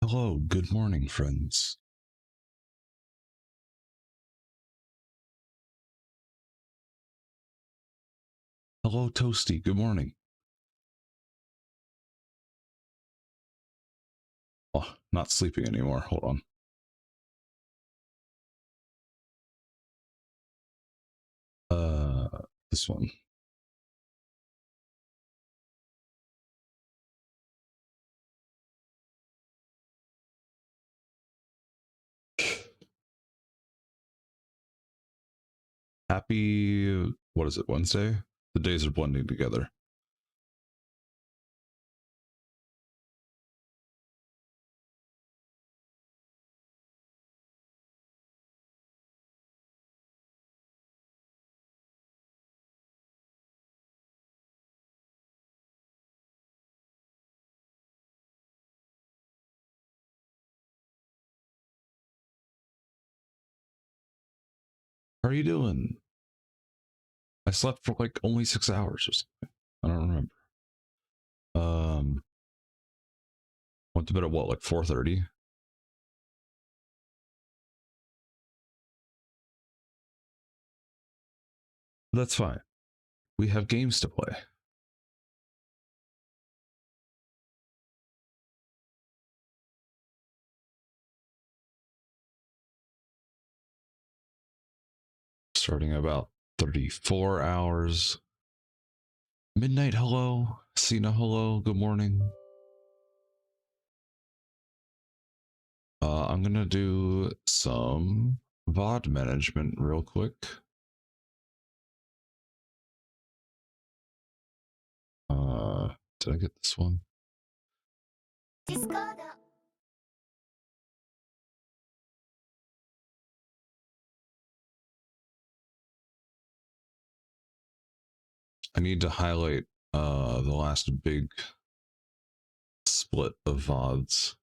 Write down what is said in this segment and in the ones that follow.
Hello, good morning, friends. Hello, Toasty, good morning. Oh, not sleeping anymore. Hold on. This one. Happy, what is it, Wednesday? The days are blending together. How are you doing? I slept for like only 6 hours or something. I don't remember. Went to bed at what, like 4:30? That's fine. We have games to play. Starting about 34 hours. Midnight, hello. Cena, hello. Good morning. I'm gonna do some VOD management real quick. Did I get this one? Discord. I need to highlight the last big split of VODs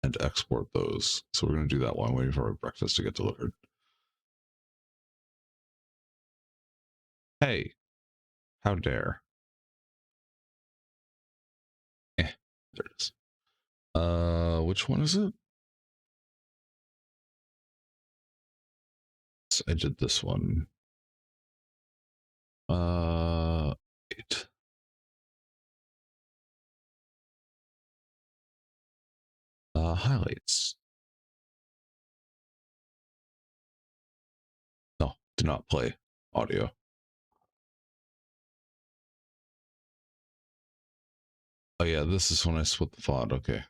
and export those. So we're going to do that while I'm waiting for our breakfast to get delivered. Hey, how dare. There it is. Which one is it? So I did this one. Wait. Highlights. No, do not play audio. Oh yeah, this is when I split the VOD. Okay.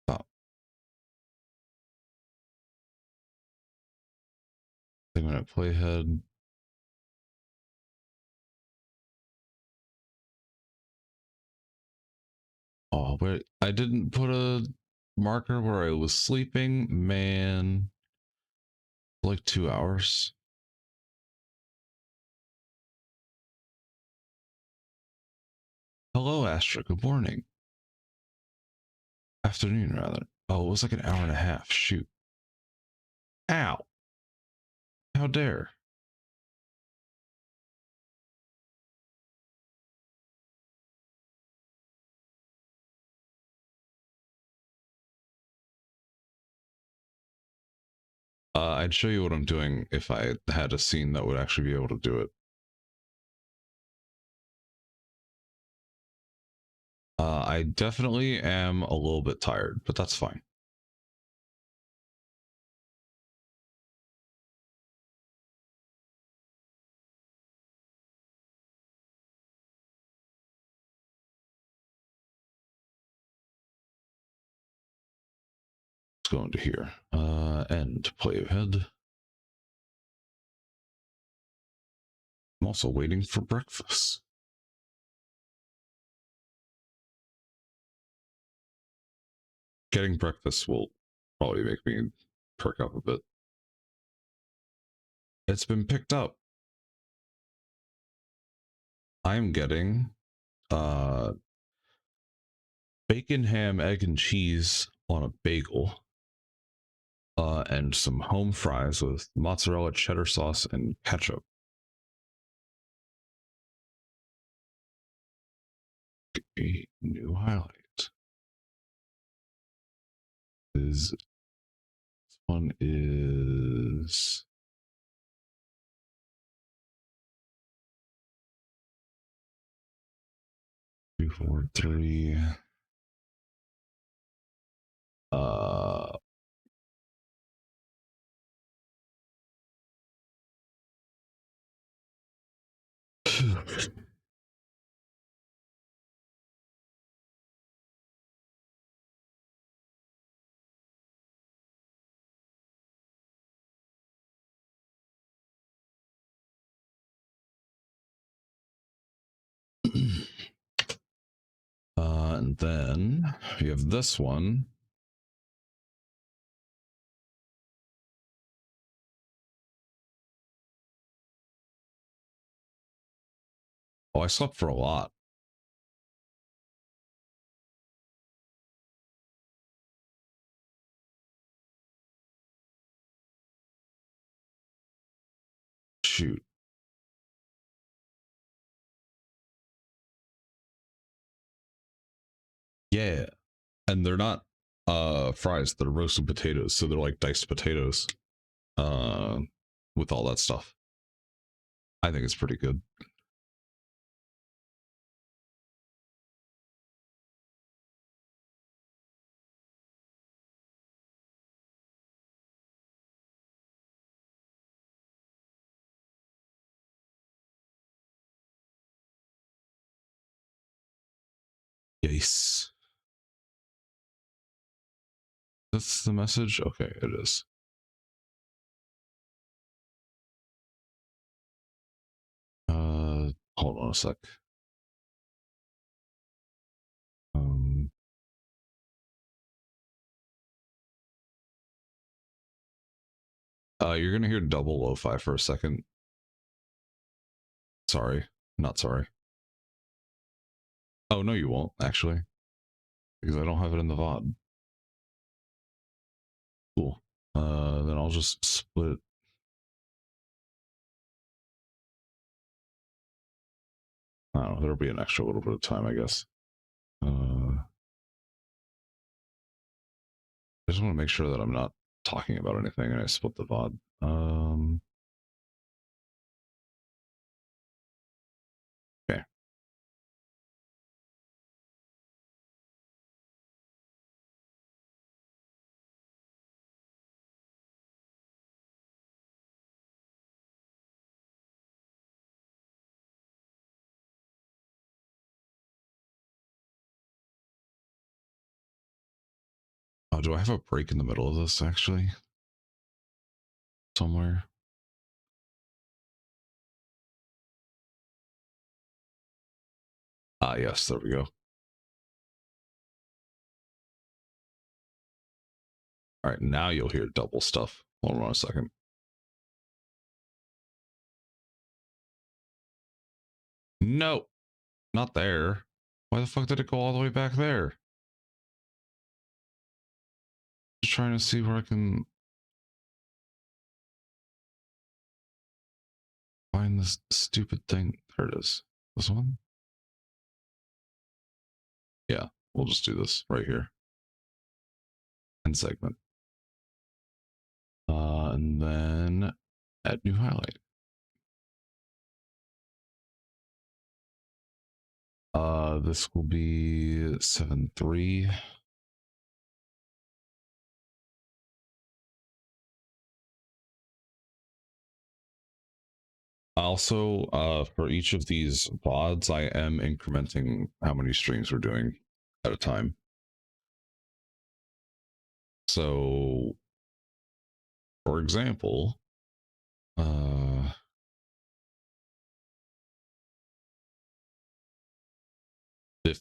Stop. 3-minute playhead. Oh, wait, I didn't put a marker where I was sleeping, man. Like 2 hours. Hello, Astra. Good morning. Afternoon, rather. Oh, it was like an hour and a half. Shoot. Ow. How dare. I'd show you what I'm doing if I had a scene that would actually be able to do it. I definitely am a little bit tired, but that's fine. Let's go into here. End playhead. I'm also waiting for breakfast. Getting breakfast will probably make me perk up a bit. It's been picked up. I'm getting bacon, ham, egg, and cheese on a bagel. And some home fries with mozzarella, cheddar sauce, and ketchup. A new highlight. This one is 243. And then you have this one. Oh, I slept for a lot. Shoot. Yeah. And they're not fries, they're roasted potatoes, so they're like diced potatoes uh with all that stuff. I think it's pretty good. Yes. That's the message? Okay, it is. Hold on a sec. Um, you're gonna hear double lo-fi for a second. Sorry, not sorry. Oh no, you won't actually, because I don't have it in the VOD. Cool. Then I'll just split. I don't know. There'll be an extra little bit of time, I guess. I just want to make sure that I'm not talking about anything, and I split the VOD. Okay. Oh, do I have a break in the middle of this actually? Somewhere? Ah, yes, there we go. All right, now you'll hear double stuff. Hold on a second. No, not there. Why the fuck did it go all the way back there? Just trying to see where I can find this stupid thing. There it is. This one? Yeah, we'll just do this right here. End segment. And then add new highlight. This will be 7.3. Also, for each of these VODs, I am incrementing how many streams we're doing at a time. So, for example, the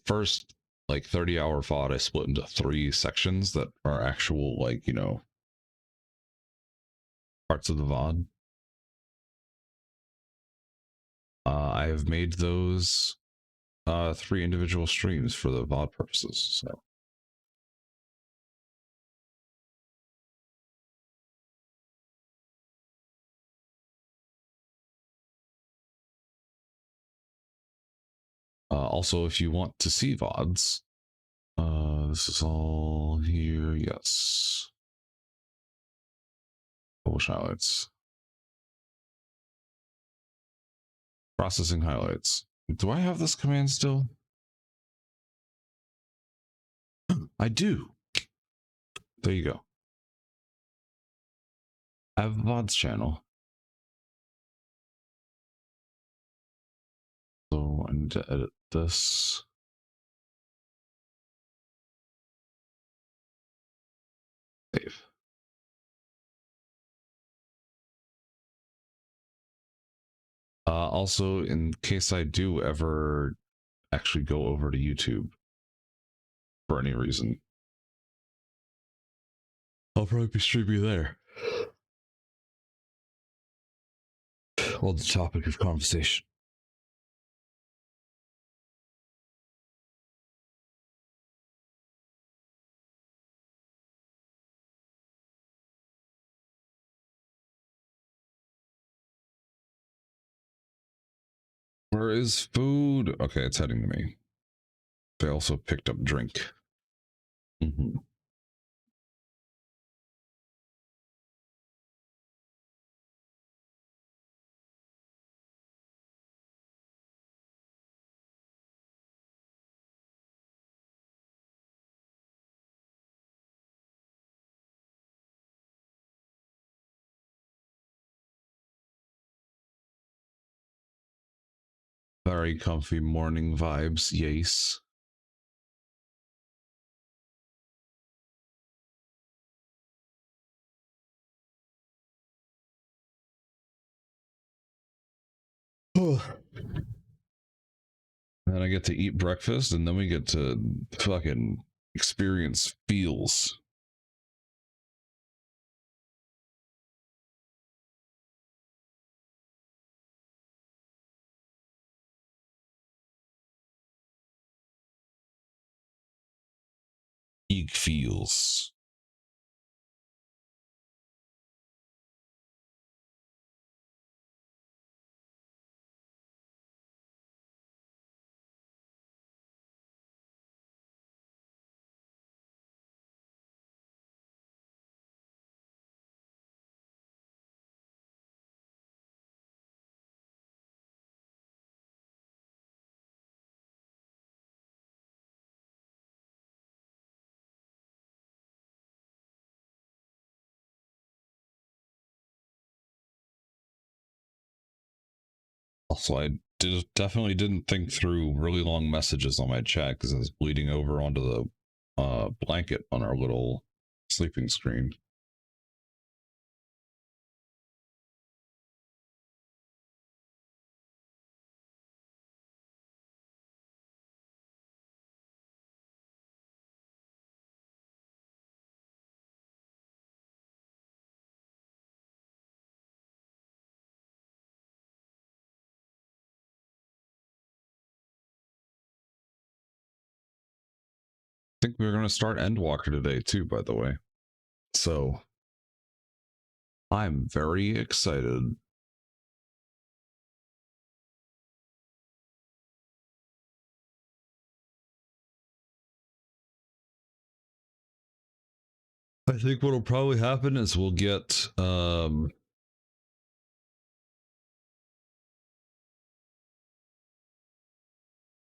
first like 30-hour VOD I split into 3 sections that are actual, like, you know, parts of the VOD. I have made those 3 individual streams for the VOD purposes. So Also, if you want to see VODs, this is all here. Yes. Publish highlights. Processing highlights. Do I have this command still? I do. There you go. I have a VODs channel. So I need to edit this. Save. Also, in case I do ever actually go over to YouTube for any reason, I'll probably be streaming there. Well, the topic of conversation. Where is food? Okay, it's heading to me. They also picked up drink. Mm-hmm. Very comfy morning vibes, yes. Then I get to eat breakfast, and then we get to fucking experience feels. Eek feels. Also, I definitely didn't think through really long messages on my chat because I was bleeding over onto the blanket on our little sleeping screen. I think we were going to start Endwalker today too, by the way. So I'm very excited. I think what'll probably happen is we'll get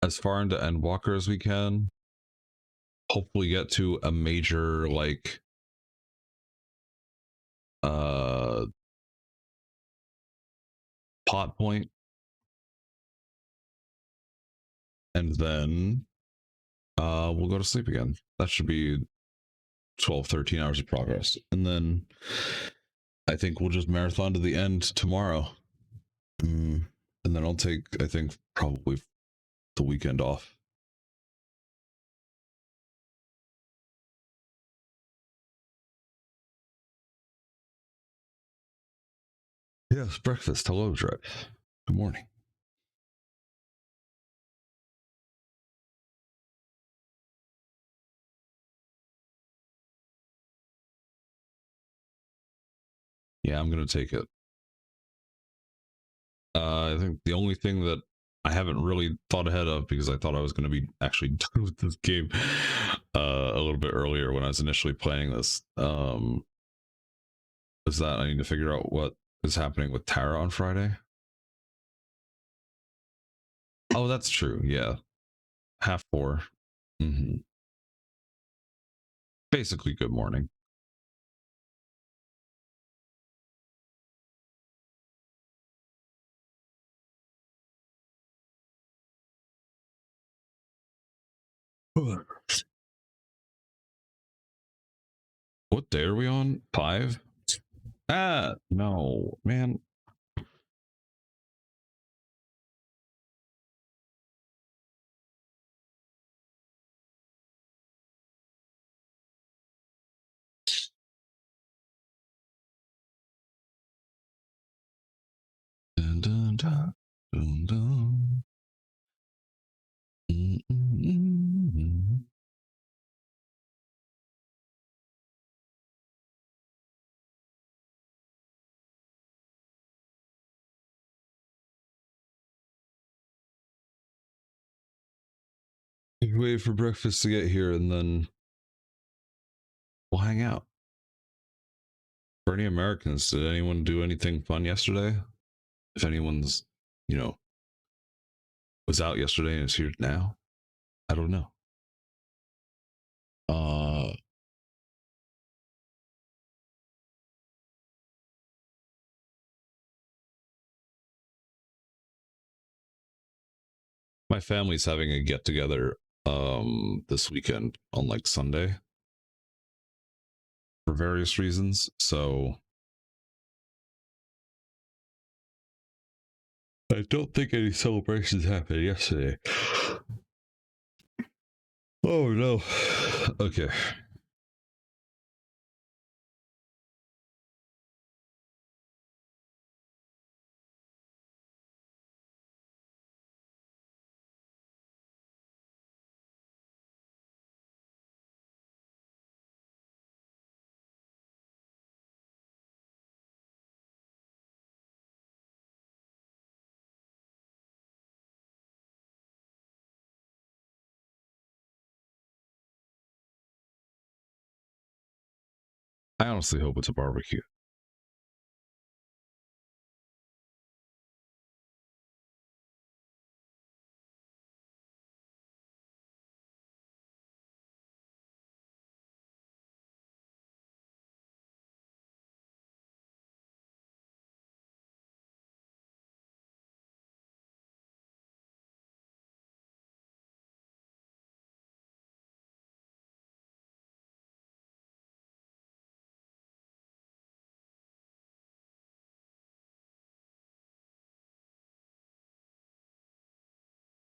as far into Endwalker as we can. Hopefully get to a major like pot point, and then we'll go to sleep again. That should be 12, 13 hours of progress. And then I think we'll just marathon to the end tomorrow. And then I'll take, I think, probably the weekend off. Yes, breakfast. Hello, Drip. Good morning. Yeah, I'm gonna take it. I think the only thing that I haven't really thought ahead of because I thought I was going to be actually done with this game a little bit earlier when I was initially planning this. Is that I need to figure out what is happening with Tara on Friday? Oh, that's true. Yeah, 4:30. Mm-hmm. Basically, good morning. What day are we on? 5? Ah, no, man. Dun, dun, dun, dun, dun. Mm, mm, mm, mm. Wait for breakfast to get here and then we'll hang out. For any Americans, did anyone do anything fun yesterday? If anyone's, you know, was out yesterday and is here now, I don't know. Uh, my family's having a get together this weekend on like Sunday for various reasons. So I don't think any celebrations happened yesterday. Oh no. Okay. I honestly hope it's a barbecue.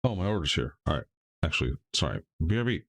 Oh, my order's here. All right. Actually, sorry. BRB.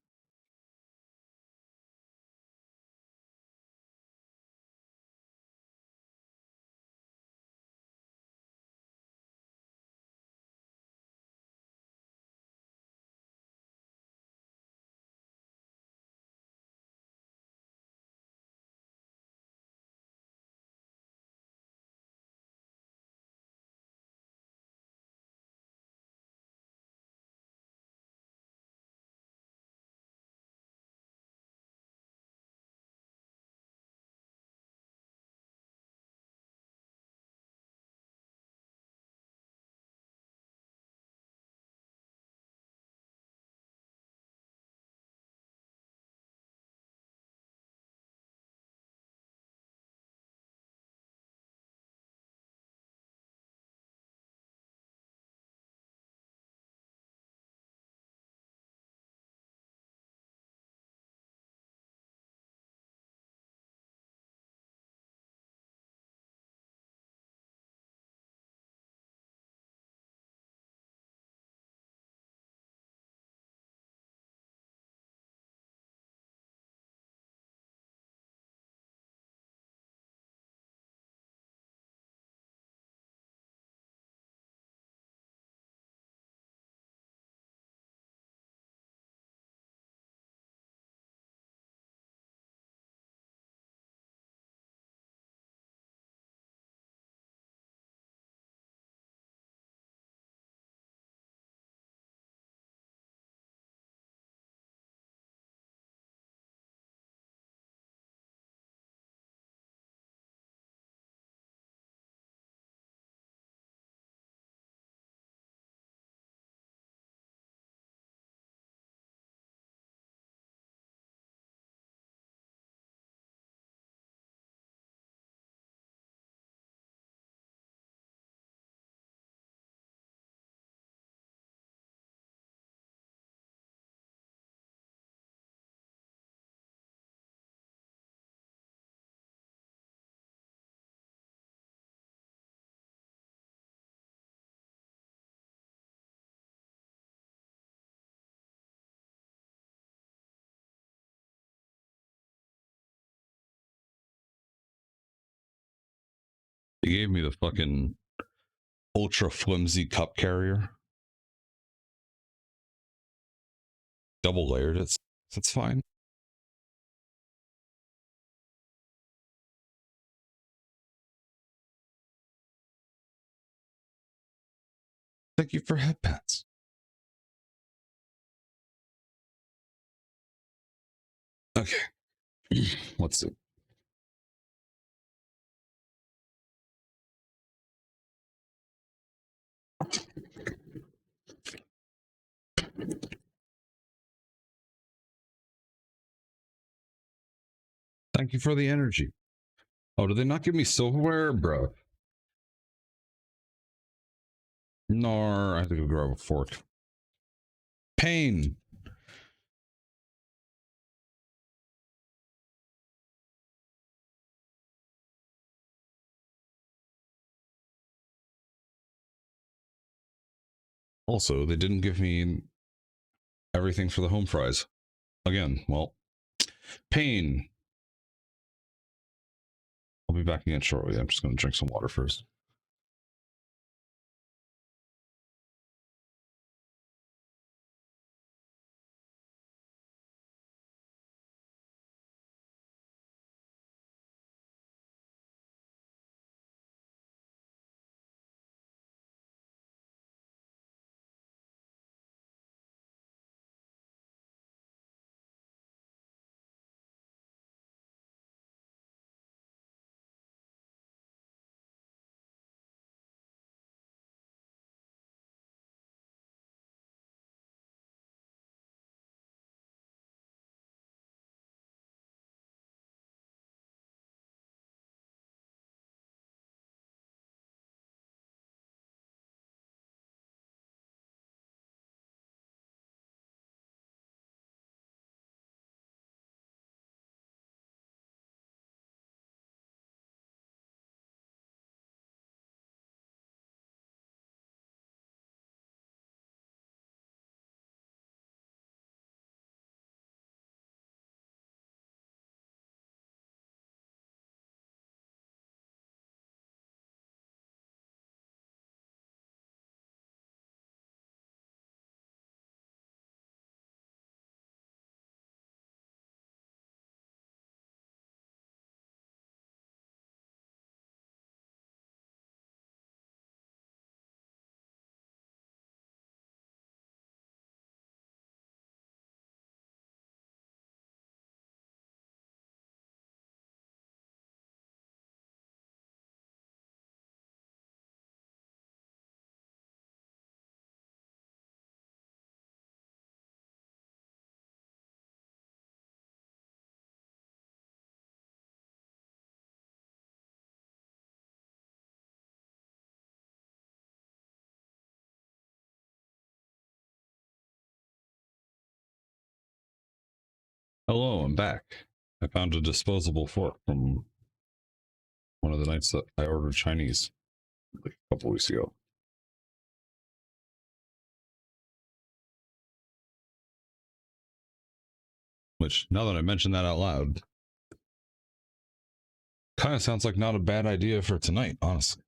He gave me the fucking ultra flimsy cup carrier. Double layered. It's fine. Thank you for headbands. Okay. Let's see. Thank you for the energy. Oh, did they not give me silverware, bro? No, I have to go grab a fork. Pain. Also, they didn't give me everything for the home fries. Again, well, pain. I'll be back again shortly. I'm just going to drink some water first. Hello, I'm back. I found a disposable fork from one of the nights that I ordered Chinese like a couple weeks ago. Which, now that I mention that out loud, kind of sounds like not a bad idea for tonight, honestly.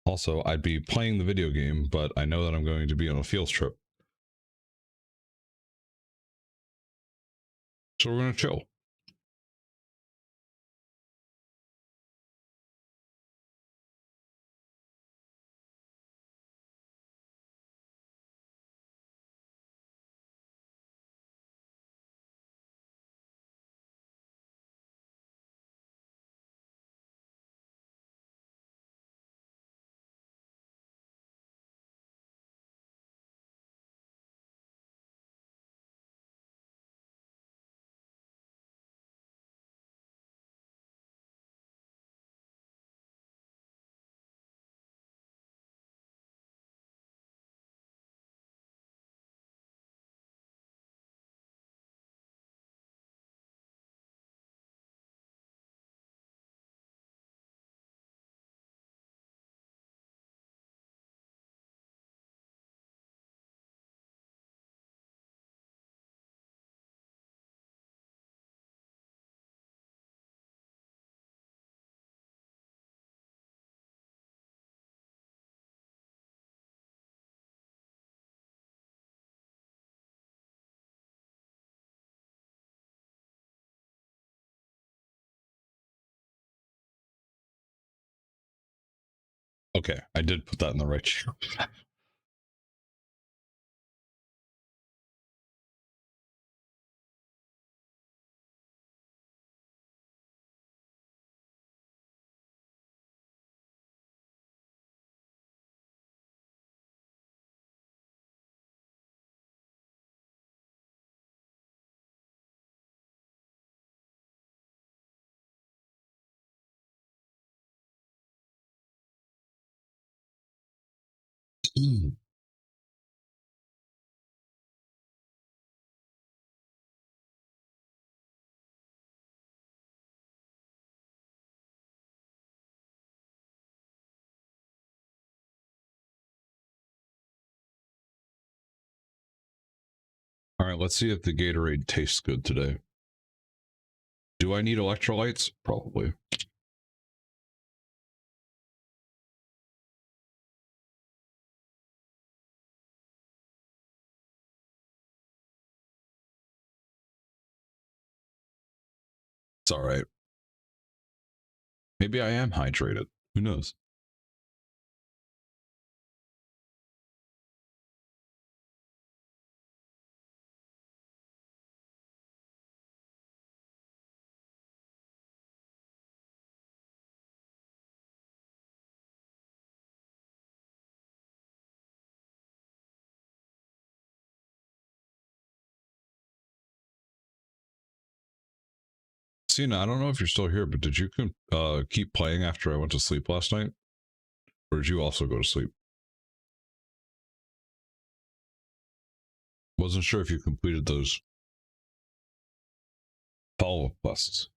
Also, I'd be playing the video game, but I know that I'm going to be on a field trip. So we're going to chill. Okay, I did put that in the right channel. All right, let's see if the Gatorade tastes good today. Do I need electrolytes? Probably. It's all right. Maybe I am hydrated. Who knows? Cena, I don't know if you're still here, but did you keep playing after I went to sleep last night? Or did you also go to sleep? Wasn't sure if you completed those follow-up quests.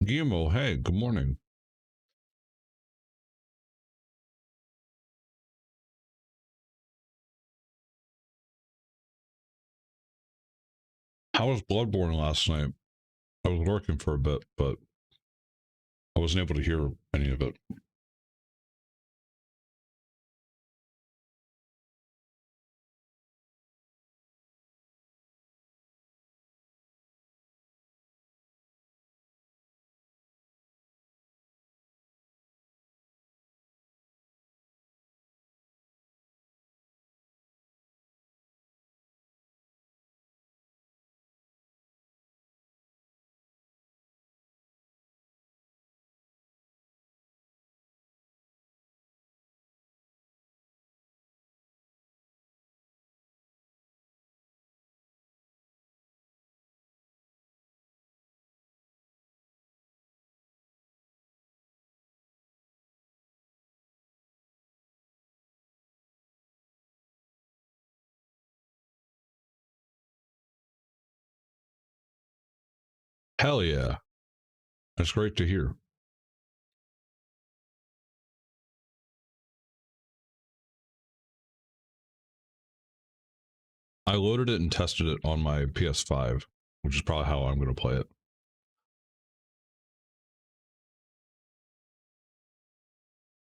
Guillermo, hey, good morning. How was Bloodborne last night? I was working for a bit, but I wasn't able to hear any of it. Hell yeah. That's great to hear. I loaded it and tested it on my PS5, which is probably how I'm going to play it.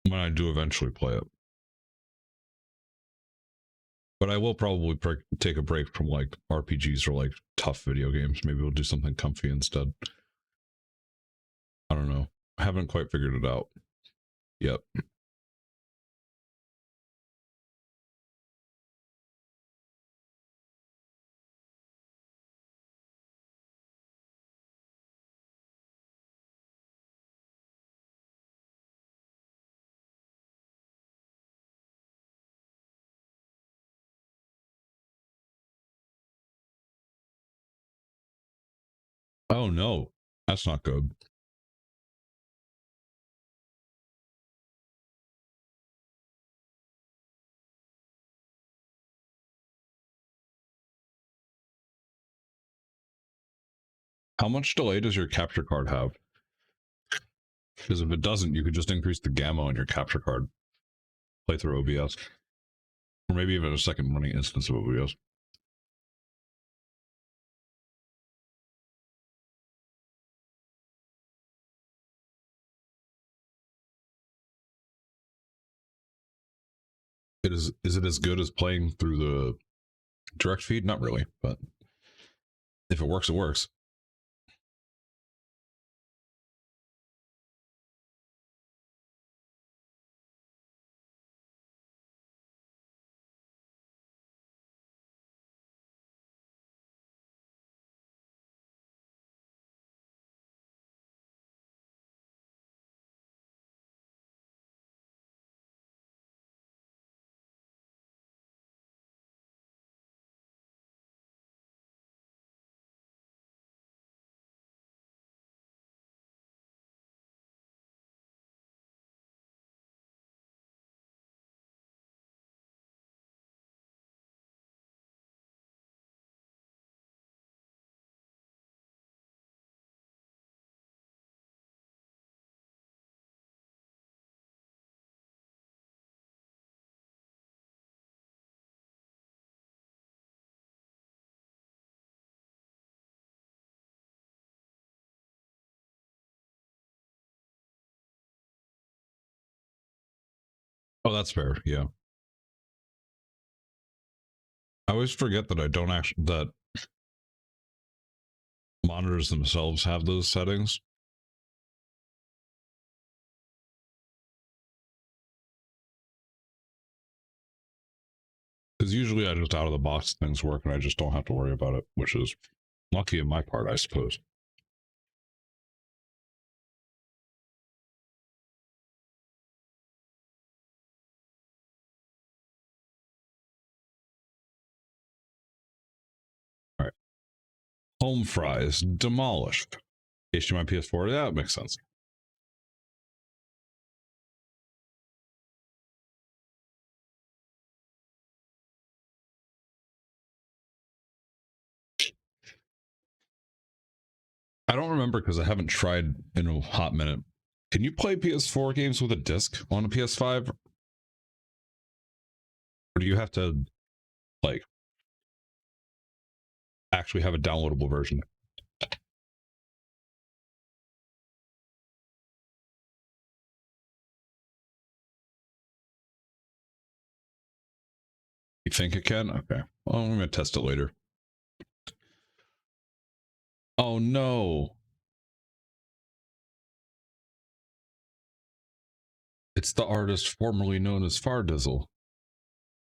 When I do eventually play it. But I will probably take a break from like RPGs or like tough video games. Maybe we'll do something comfy instead. I don't know. I haven't quite figured it out yet. Oh no, that's not good. How much delay does your capture card have? Because if it doesn't, you could just increase the gamma on your capture card. Play through OBS. Or maybe even a second running instance of OBS. Is it as good as playing through the direct feed? Not really, but if it works, it works. Oh, that's fair. Yeah. I always forget that I don't actually, that monitors themselves have those settings. Because usually I just out of the box things work and I just don't have to worry about it, which is lucky in my part, I suppose. All right. Home fries demolished. HDMI PS4. Yeah, it makes sense. I don't remember because I haven't tried in a hot minute. Can you play PS4 games with a disc on a PS5? Or do you have to, like, actually have a downloadable version? You think it can? Okay. Well, I'm going to test it later. Oh, no. It's the artist formerly known as Fardizzle,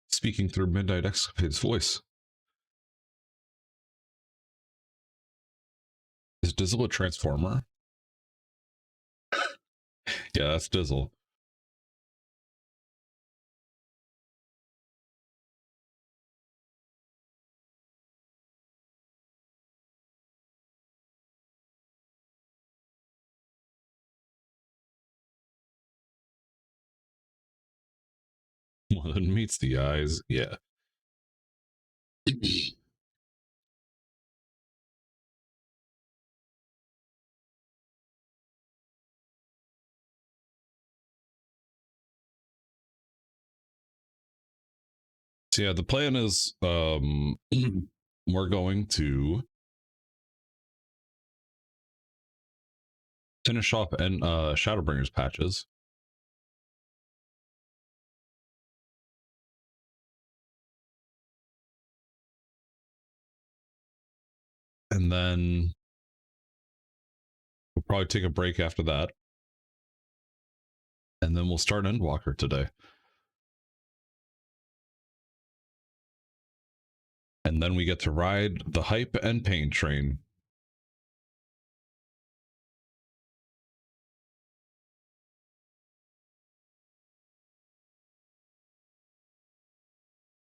speaking through Midnight Escapade's voice. Is Dizzle a transformer? Yeah, that's Dizzle. One meets the eyes. Yeah. So yeah, the plan is we're going to finish off and Shadowbringers patches. And then we'll probably take a break after that. And then we'll start Endwalker today. And then we get to ride the hype and pain train.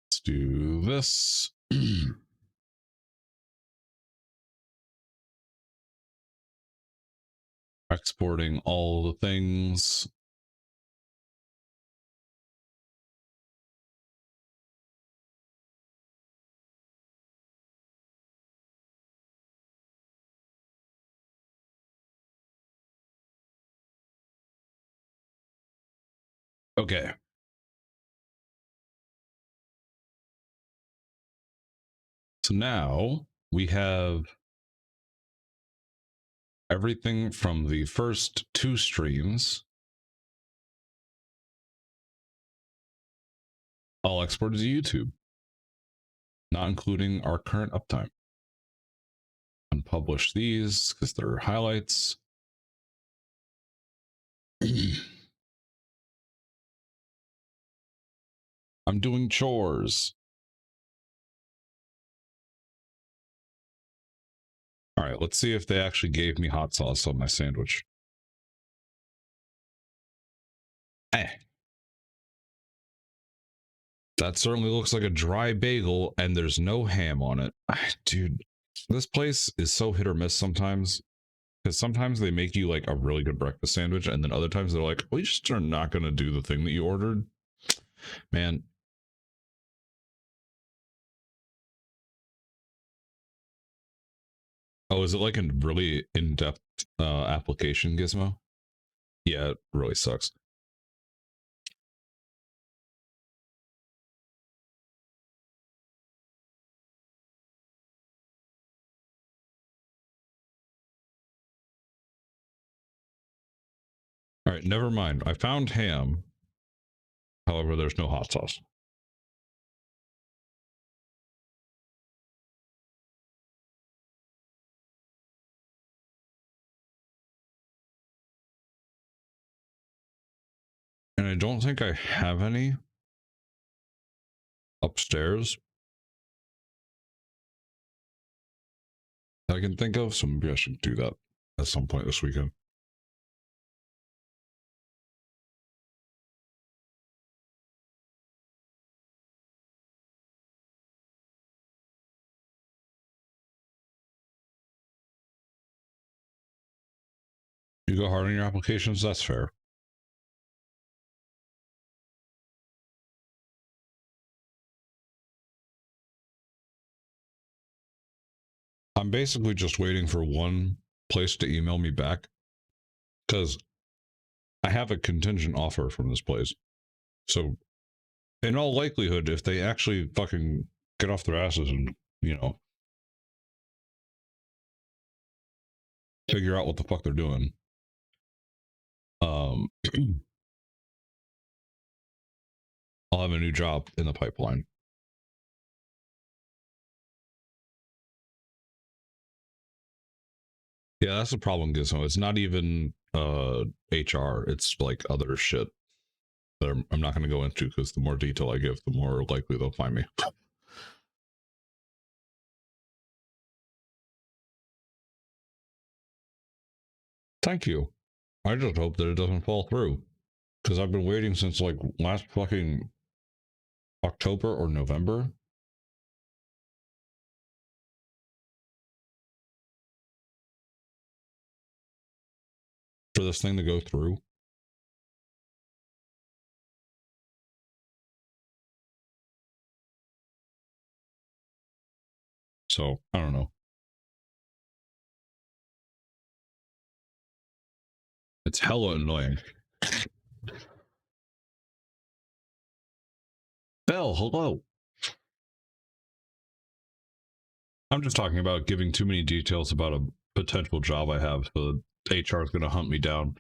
Let's do this. Exporting all the things. Okay. So now we have everything from the first 2 streams all exported to YouTube, not including our current uptime. Unpublish these because they're highlights. I'm doing chores. All right, let's see if they actually gave me hot sauce on my sandwich. That certainly looks like a dry bagel, and there's no ham on it. Dude, this place is so hit or miss sometimes. Because sometimes they make you like a really good breakfast sandwich, and then other times they're like, we just are not going to do the thing that you ordered. Man. Oh, is it like a really in-depth application, Gizmo? Yeah, it really sucks. All right, never mind. I found ham. However, there's no hot sauce. And I don't think I have any upstairs that I can think of, so maybe I should do that at some point this weekend. You go hard on your applications, that's fair. I'm basically just waiting for one place to email me back because I have a contingent offer from this place. So, in all likelihood, if they actually fucking get off their asses and, figure out what the fuck they're doing, I'll have a new job in the pipeline. Yeah, that's the problem, Gizmo. It's not even HR. It's like other shit that I'm not going to go into because the more detail I give, the more likely they'll find me. Thank you. I just hope that it doesn't fall through because I've been waiting since like last fucking October or November for this thing to go through. So I don't know. It's hella annoying. Bell, hello. I'm just talking about giving too many details about a potential job I have, so HR is going to hunt me down.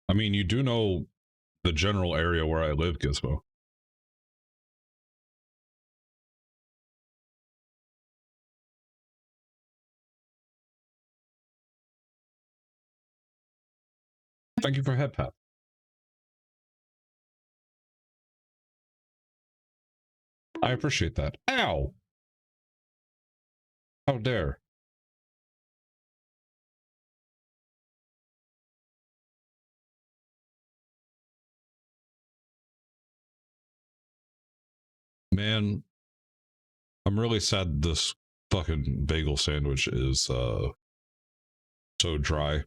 I mean, you do know the general area where I live, Gizmo. Thank you for head pat. I appreciate that. Ow! How dare. Man, I'm really sad this fucking bagel sandwich is so dry.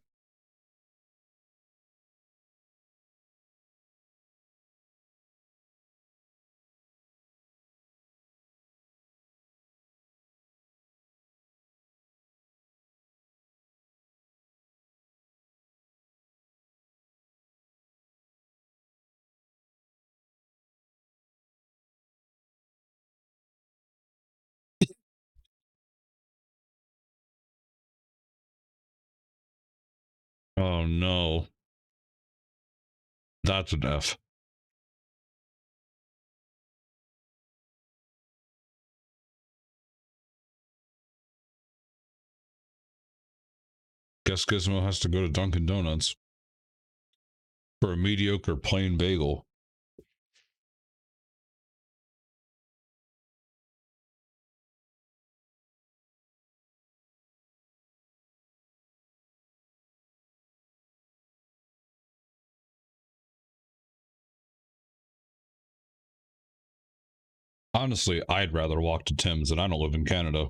Oh no. That's an F. Guess Gizmo has to go to Dunkin' Donuts for a mediocre plain bagel. Honestly, I'd rather walk to Tim's, and I don't live in Canada.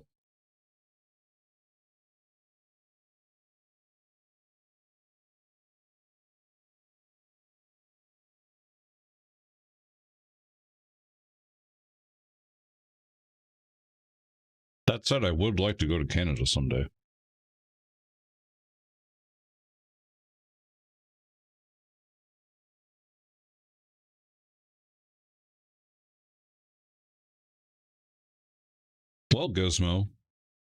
That said, I would like to go to Canada someday. Well, Gizmo,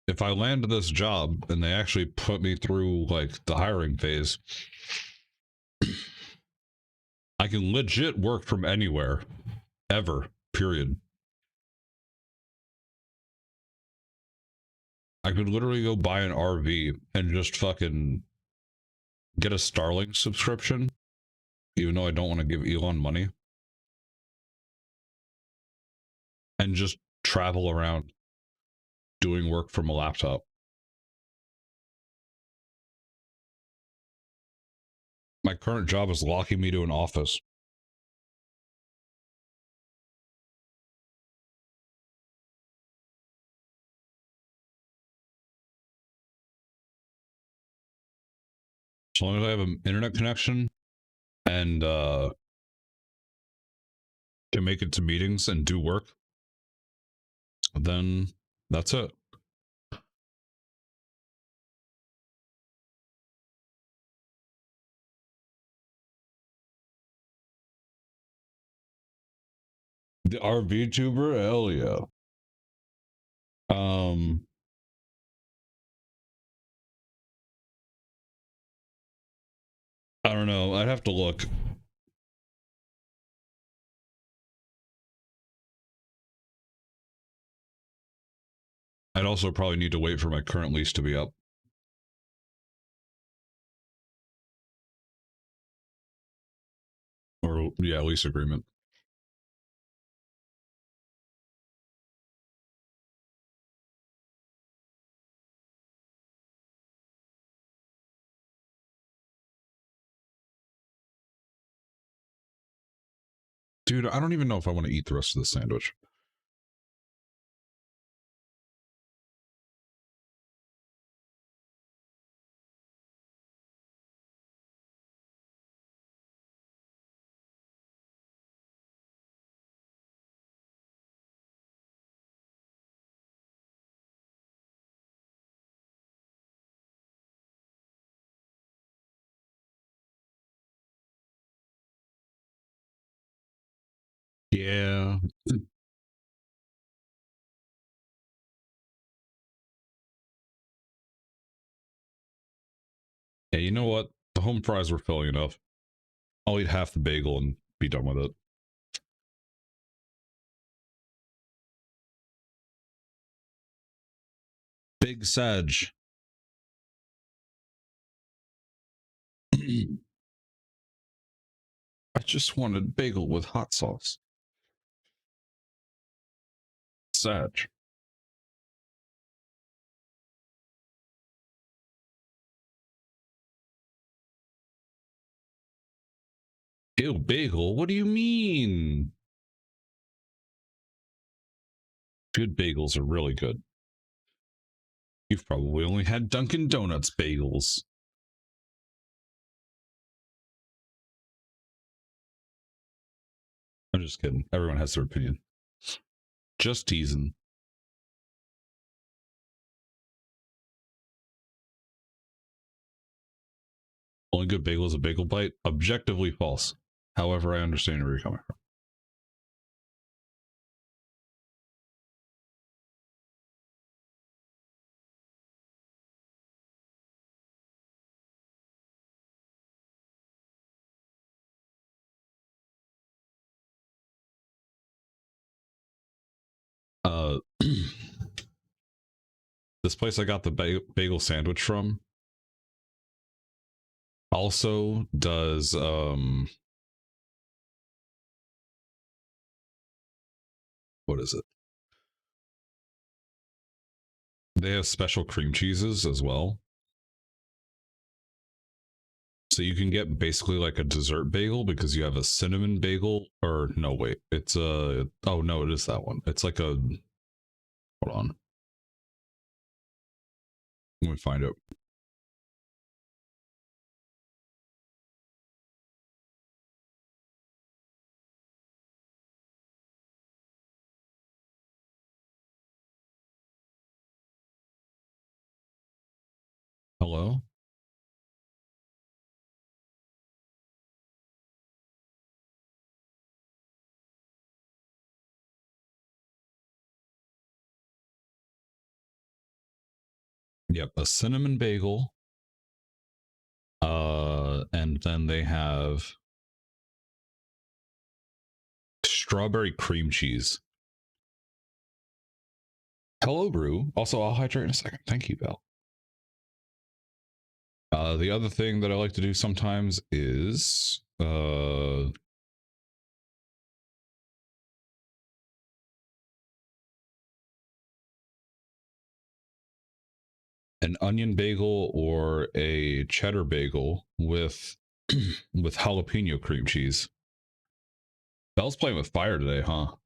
if I land this job and they actually put me through like the hiring phase, I can legit work from anywhere, ever, period. I could literally go buy an RV and just fucking get a Starlink subscription, even though I don't want to give Elon money, and just travel around doing work from a laptop. My current job is locking me to an office. As long as I have an internet connection and can make it to meetings and do work, then that's it. The RV tuber, hell yeah. I don't know. I'd have to look. I'd also probably need to wait for my current lease to be up. Or, yeah, lease agreement. Dude, I don't even know if I want to eat the rest of the sandwich. Yeah. Yeah, you know what? The home fries were filling enough. I'll eat half the bagel and be done with it. Big Sag. I just wanted bagel with hot sauce. Sag. Ew, bagel? What do you mean? Good bagels are really good. You've probably only had Dunkin' Donuts bagels. I'm just kidding. Everyone has their opinion. Just teasing. Only good bagel is a bagel bite. Objectively false. However, I understand where you're coming from. this place I got the bagel sandwich from also does what is it? They have special cream cheeses as well. So you can get basically like a dessert bagel because you have a cinnamon bagel, or no, wait, it's a, oh no, it is that one. It's like a, hold on. Let me find it. Hello? Yep, a cinnamon bagel. And then they have strawberry cream cheese. Hello, Brew. Also, I'll hydrate in a second. Thank you, Belle. The other thing that I like to do sometimes is an onion bagel or a cheddar bagel with with jalapeno cream cheese. Belle's playing with fire today, huh?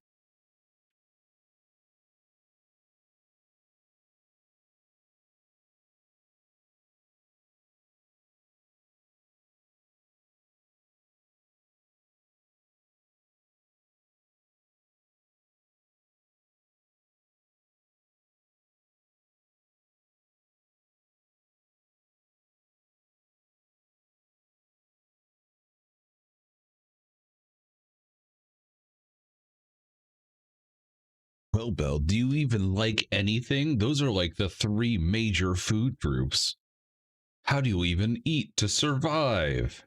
Well, Belle, do you even like anything? Those are like the three major food groups. How do you even eat to survive?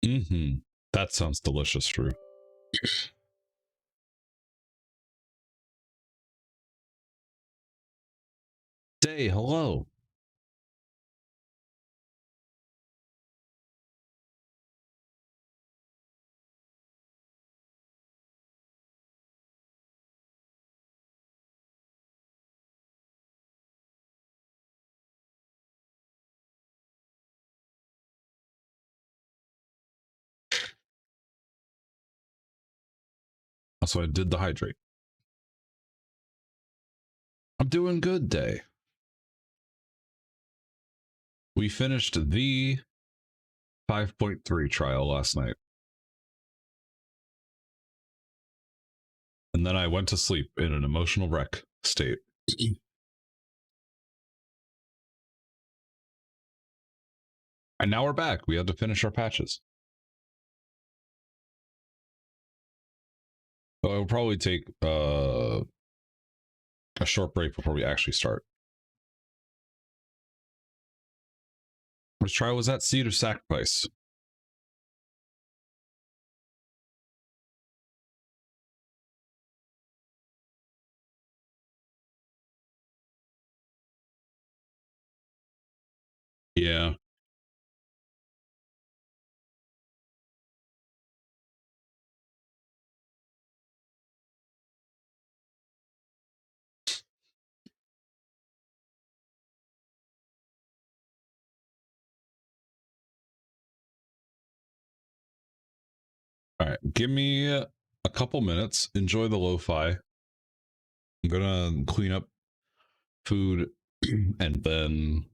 Mm-hmm. That sounds delicious, Drew. Day, hello. So I did the hydrate. I'm doing good, Day. We finished the 5.3 trial last night. And then I went to sleep in an emotional wreck state. And now we're back. We had to finish our patches. So it'll probably take a short break before we actually start. Which trial was that? Seed of Sacrifice. Yeah. All right. Give me a couple minutes. Enjoy the lo-fi. I'm gonna clean up food and then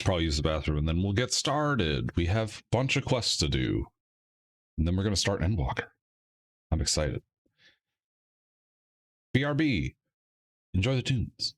probably use the bathroom, and then we'll get started. We have a bunch of quests to do. And then we're gonna start Endwalker. I'm excited. BRB. Enjoy the tunes.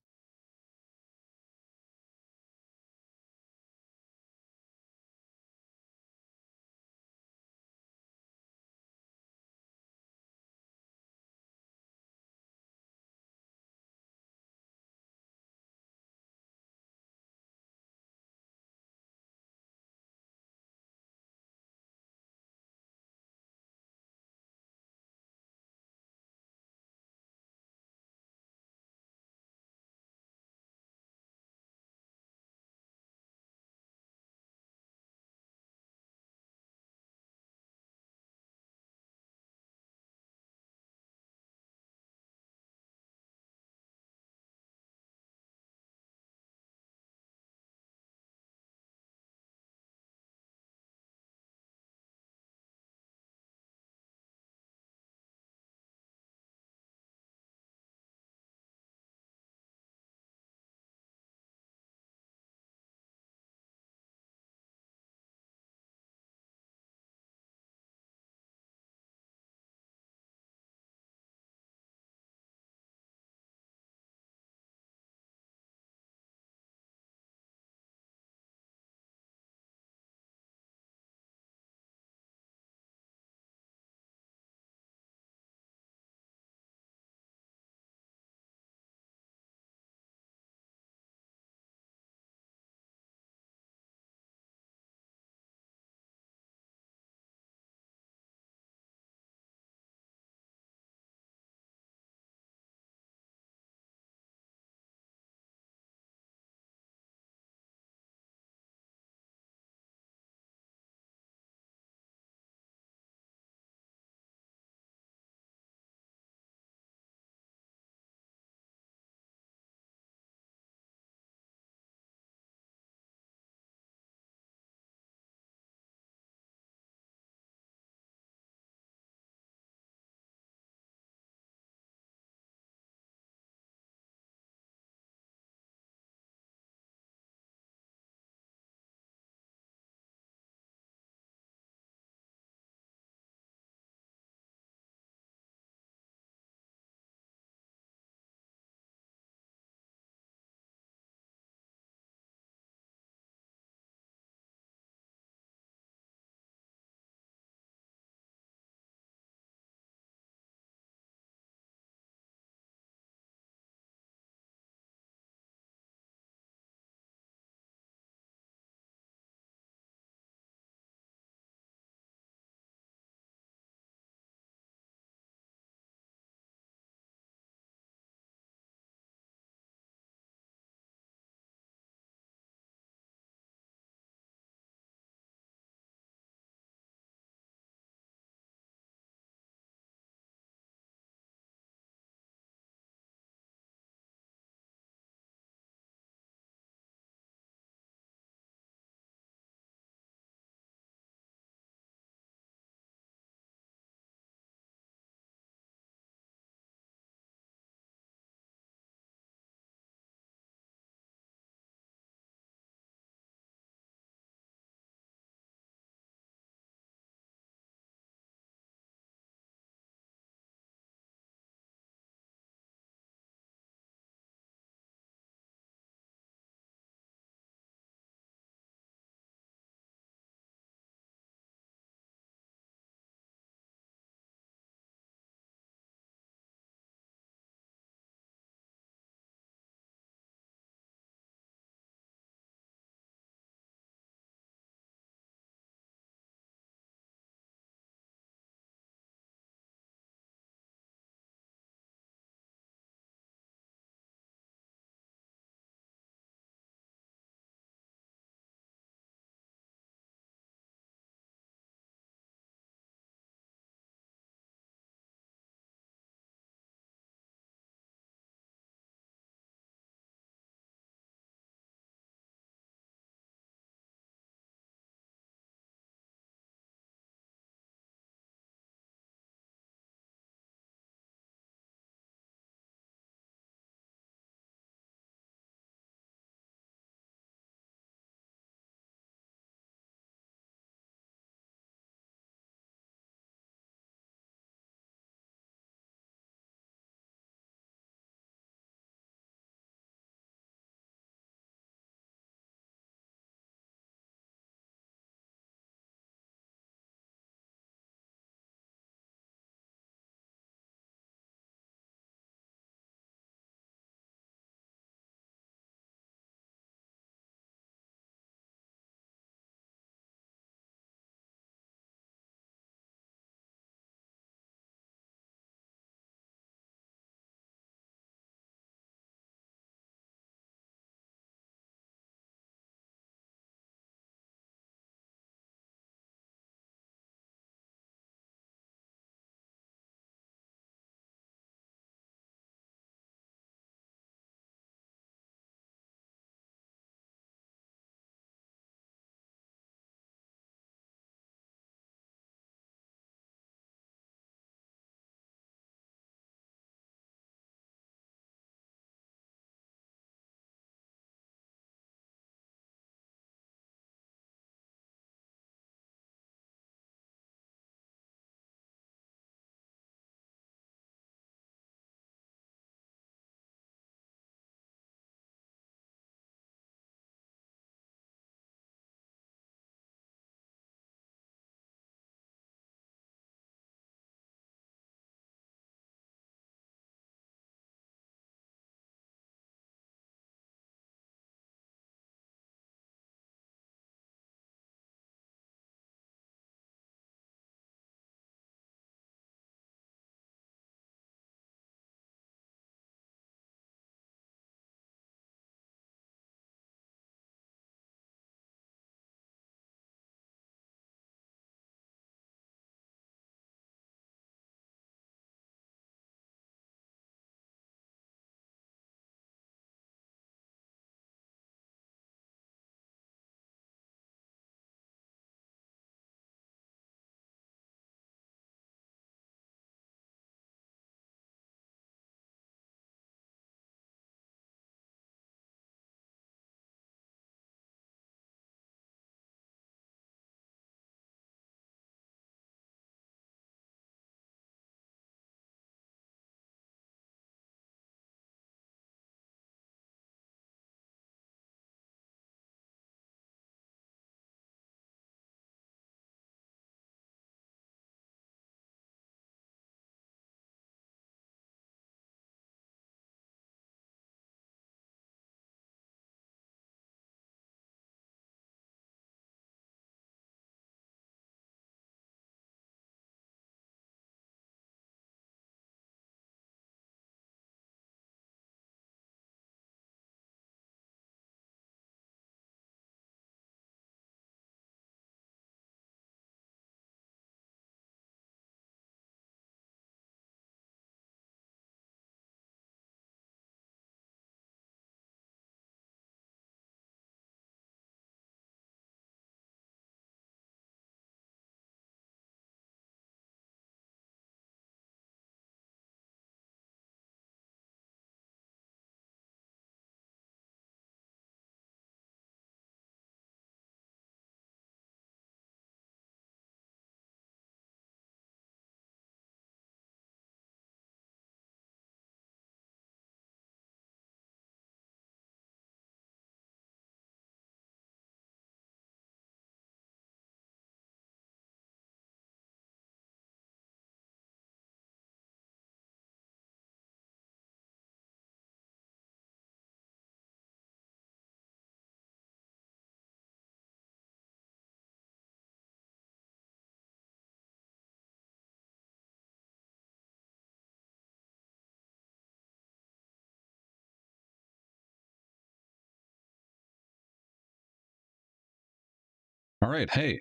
All right, hey,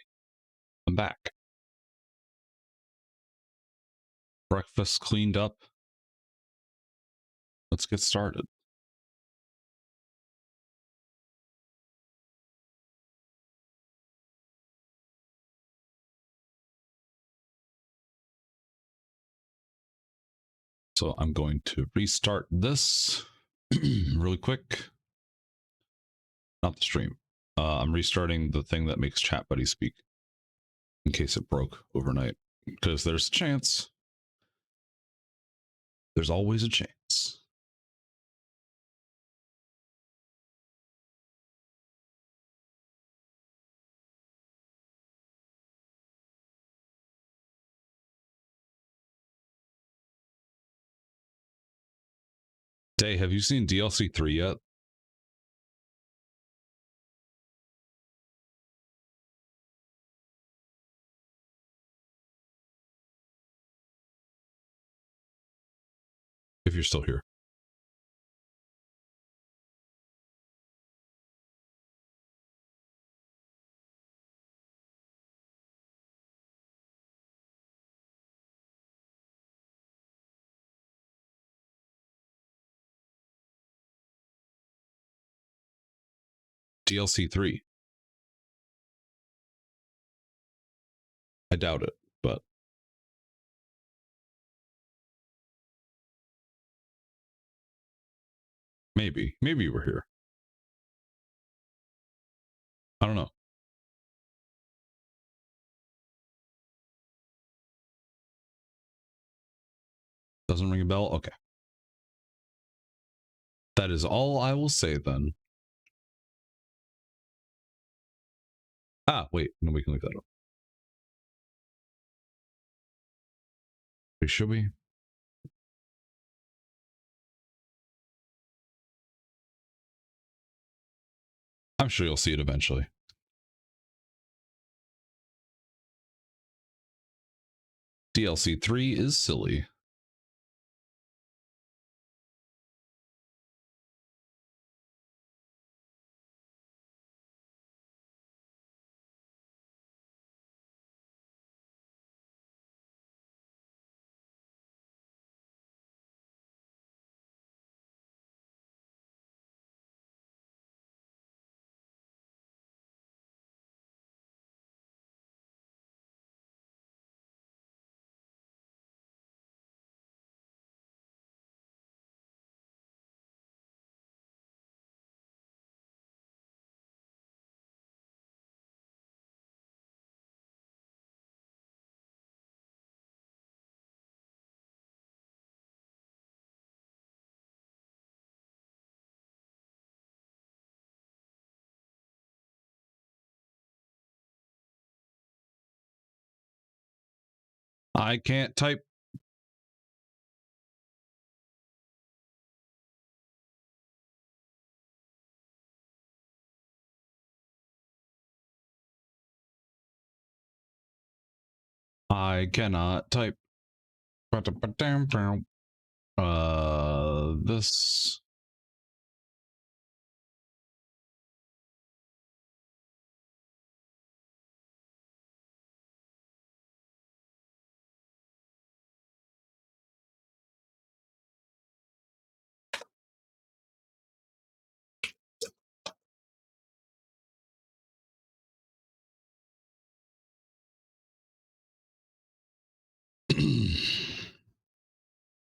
I'm back. Breakfast cleaned up. Let's get started. So I'm going to restart this really quick. Not the stream. I'm restarting the thing that makes Chat Buddy speak in case it broke overnight. Because there's a chance. There's always a chance. Day, have you seen DLC 3 yet? If you're still here. DLC 3. I doubt it, but maybe. Maybe you were here. I don't know. Doesn't ring a bell? Okay. That is all I will say then. Ah, wait. No, we can look that up. Should we? I'm sure you'll see it eventually. DLC 3 is silly. I can't type. I cannot type. This.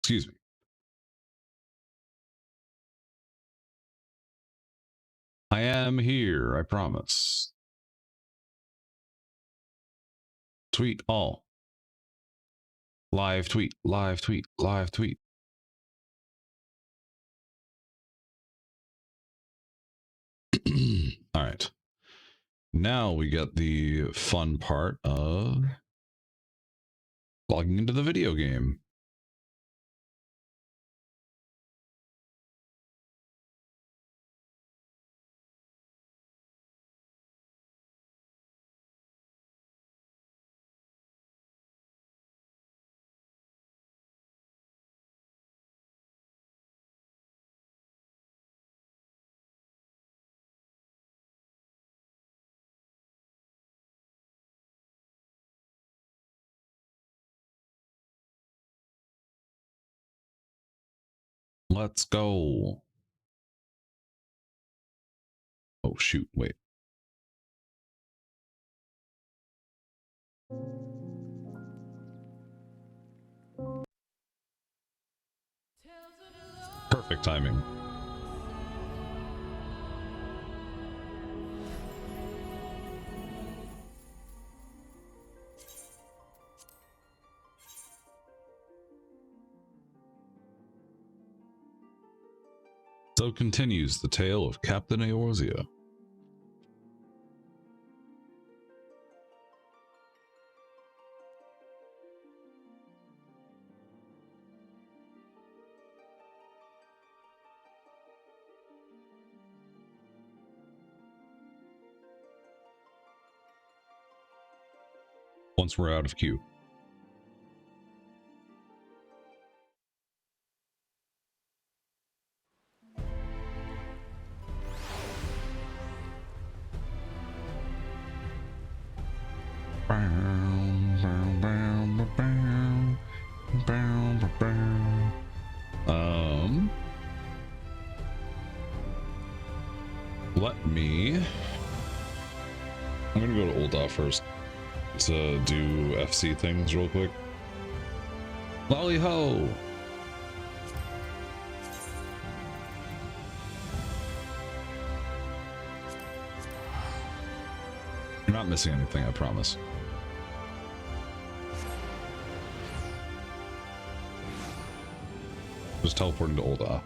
Excuse me. I am here, I promise. Tweet all. Live tweet, live tweet, live tweet. All right. Now we get the fun part of logging into the video game. Let's go. Oh shoot, wait. Perfect timing. So continues the tale of Captain Eorzea. Once we're out of queue. Let me. I'm gonna go to Ulda first to do FC things real quick. Lolly ho! You're not missing anything, I promise. Just teleporting to Ulda.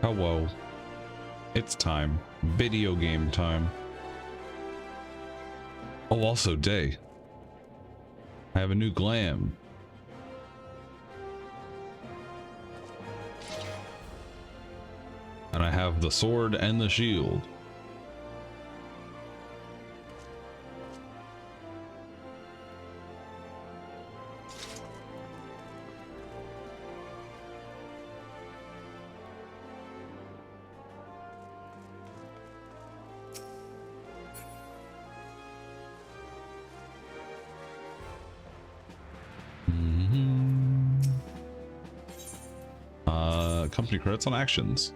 Hello. It's time. Video game time. Oh, also day. I have a new glam. And I have the sword and the shield. Company credits on actions.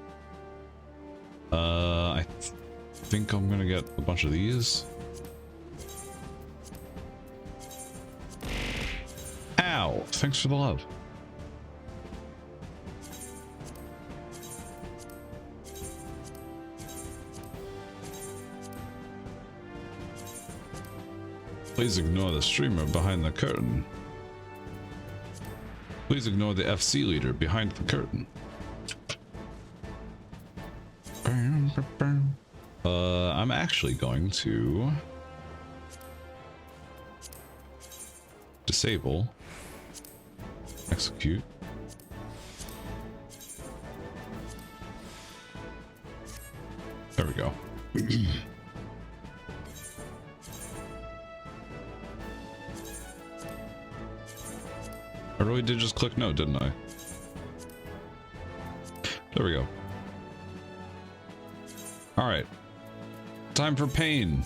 I think I'm gonna get a bunch of these. Ow! Thanks for the love. Please ignore the streamer behind the curtain. Please ignore the FC leader behind the curtain. I'm actually going to disable, execute. There we go. I really did just click no, didn't I? There we go. All right. Time for pain.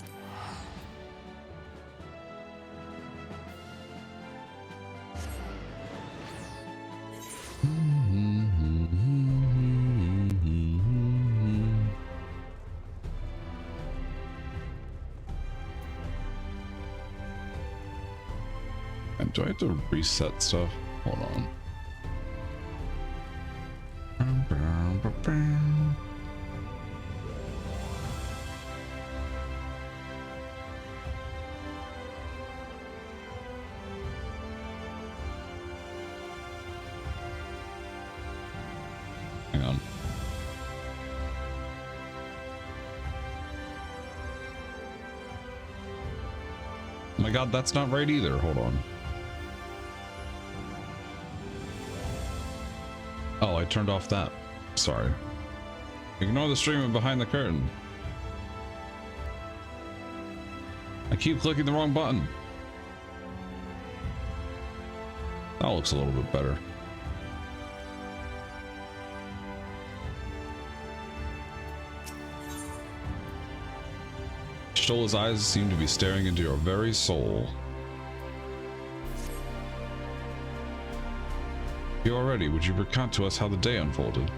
And do I have to reset stuff? Hold on. Hang on. Oh my god, that's not right either. Hold on. Oh, I turned off that. Sorry. Ignore the streamer behind the curtain. I keep clicking the wrong button. That looks a little bit better. Shtola's eyes seem to be staring into your very soul. If you are ready, would you recount to us how the day unfolded?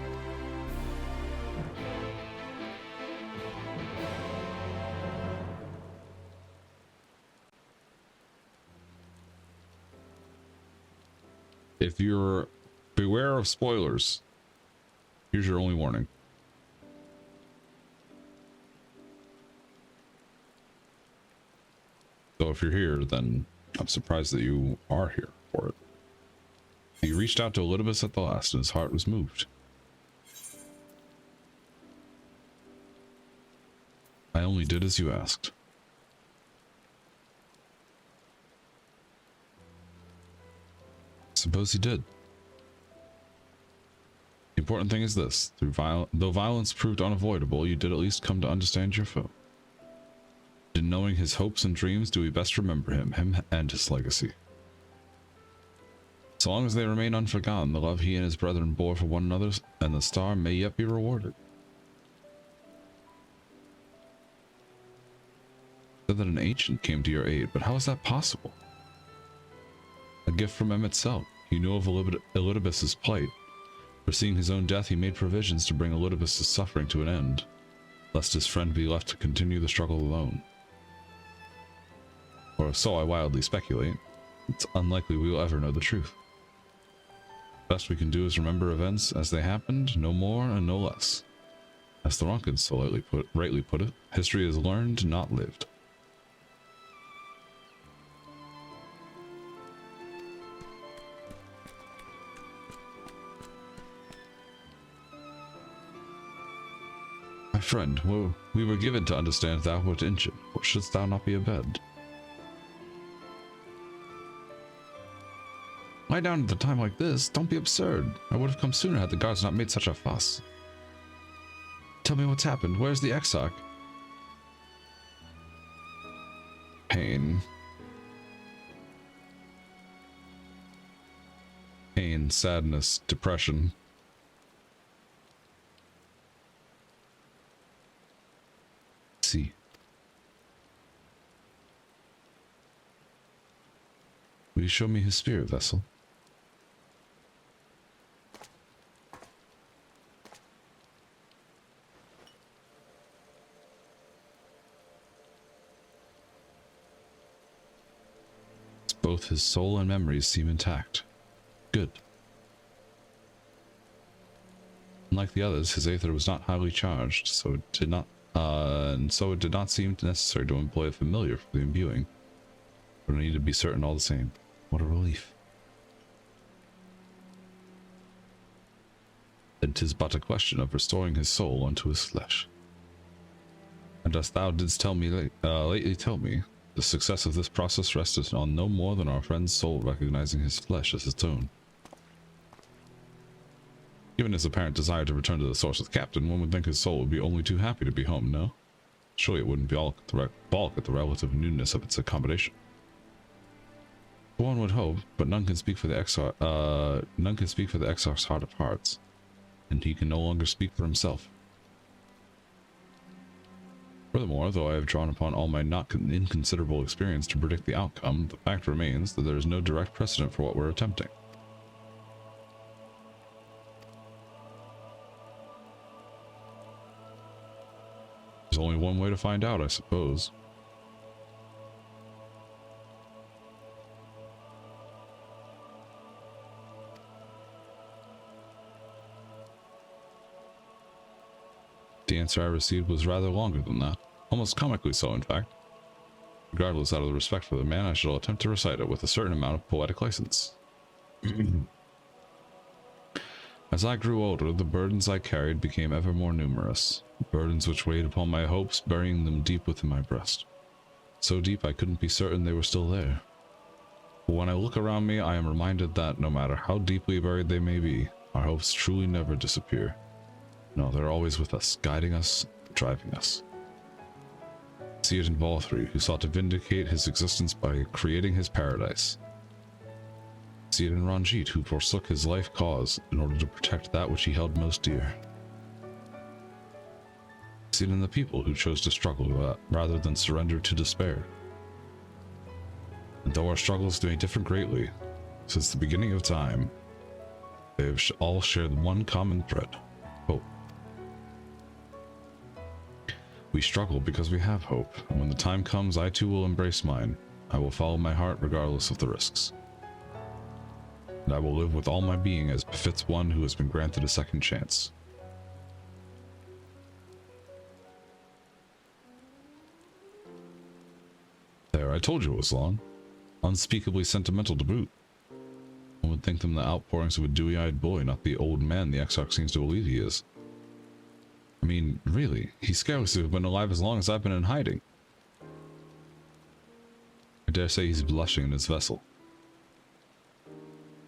If you're beware of spoilers, here's your only warning. So if you're here, then I'm surprised that you are here for it. He reached out to Elidibus at the last, and his heart was moved. I only did as you asked. Suppose he did. The important thing is this: though violence proved unavoidable, you did at least come to understand your foe. In knowing his hopes and dreams, do we best remember him and his legacy. So long as they remain unforgotten, the love he and his brethren bore for one another and the star may yet be rewarded. Said that an ancient came to your aid, but how is that possible? A gift from him itself. He knew of Elidibus's plight. Foreseeing his own death, he made provisions to bring Elidibus's suffering to an end, lest his friend be left to continue the struggle alone. Or so I wildly speculate. It's unlikely we will ever know the truth. Best we can do is remember events as they happened, no more and no less. As the Ronkins so rightly put it, history is learned, not lived. My friend, we were given to understand thou wert injured, or shouldst thou not be abed? Lie down at a time like this, don't be absurd. I would have come sooner had the guards not made such a fuss. Tell me what's happened, where's the exarch? Pain. Pain, sadness, depression. See. Will you show me his spirit vessel? Both his soul and memories seem intact. Good. Unlike the others, his aether was not highly charged, so it did not seem necessary to employ a familiar for the imbuing. But I need to be certain all the same. What a relief. Then 'tis but a question of restoring his soul unto his flesh. And as thou didst tell me lately tell me, the success of this process rested on no more than our friend's soul recognizing his flesh as its own. Given his apparent desire to return to the source of the captain, one would think his soul would be only too happy to be home, no? Surely it wouldn't balk at the relative newness of its accommodation. One would hope, but none can speak for the exarch's heart of hearts, and he can no longer speak for himself. Furthermore, though I have drawn upon all my not inconsiderable experience to predict the outcome, the fact remains that there is no direct precedent for what we're attempting. There's only one way to find out, I suppose. The answer I received was rather longer than that, almost comically so, in fact. Regardless, out of the respect for the man, I shall attempt to recite it with a certain amount of poetic license. As I grew older, the burdens I carried became ever more numerous, burdens which weighed upon my hopes, burying them deep within my breast. So deep I couldn't be certain they were still there. But when I look around me, I am reminded that, no matter how deeply buried they may be, our hopes truly never disappear. No, they're always with us, guiding us, driving us. See it in Valthree, who sought to vindicate his existence by creating his paradise. See it in Ranjit, who forsook his life cause in order to protect that which he held most dear. See it in the people who chose to struggle rather than surrender to despair. And though our struggles may differ greatly, since the beginning of time, They've all shared one common thread: hope. We struggle because we have hope, and when the time comes, I too will embrace mine. I will follow my heart regardless of the risks. And I will live with all my being as befits one who has been granted a second chance. There, I told you it was long. Unspeakably sentimental to boot. One would think them the outpourings of a dewy-eyed boy, not the old man the Exarch seems to believe he is. I mean, really, he's scarcely been alive as long as I've been in hiding. I dare say he's blushing in his vessel.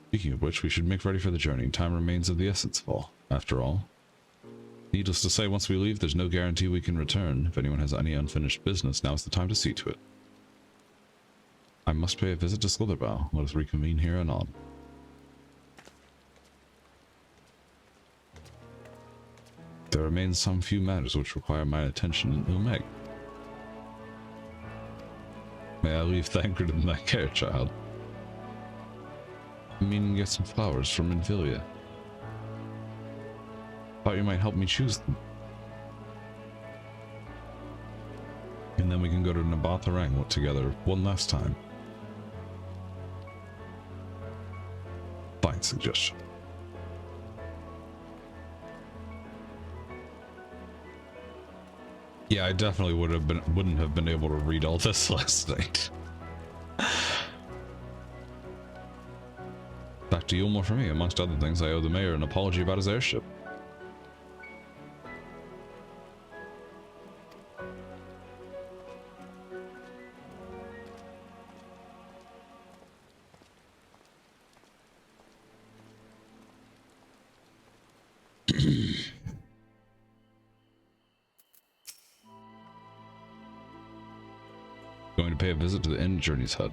Speaking of which, we should make ready for the journey. Time remains of the essence of all, after all. Needless to say, once we leave, there's no guarantee we can return. If anyone has any unfinished business, now's the time to see to it. I must pay a visit to Slitherbow. Let us reconvene here anon. There remain some few matters which require my attention in Ilmeg. May I leave Thancred in thy care, child? I mean, get some flowers from Invilia. Thought you might help me choose them. And then we can go to Nabatharang together one last time. Fine suggestion. Yeah, I definitely wouldn't have been able to read all this last night. Back to Yulmore for me. Amongst other things, I owe the mayor an apology about his airship. Going to pay a visit to the End Journey's hut.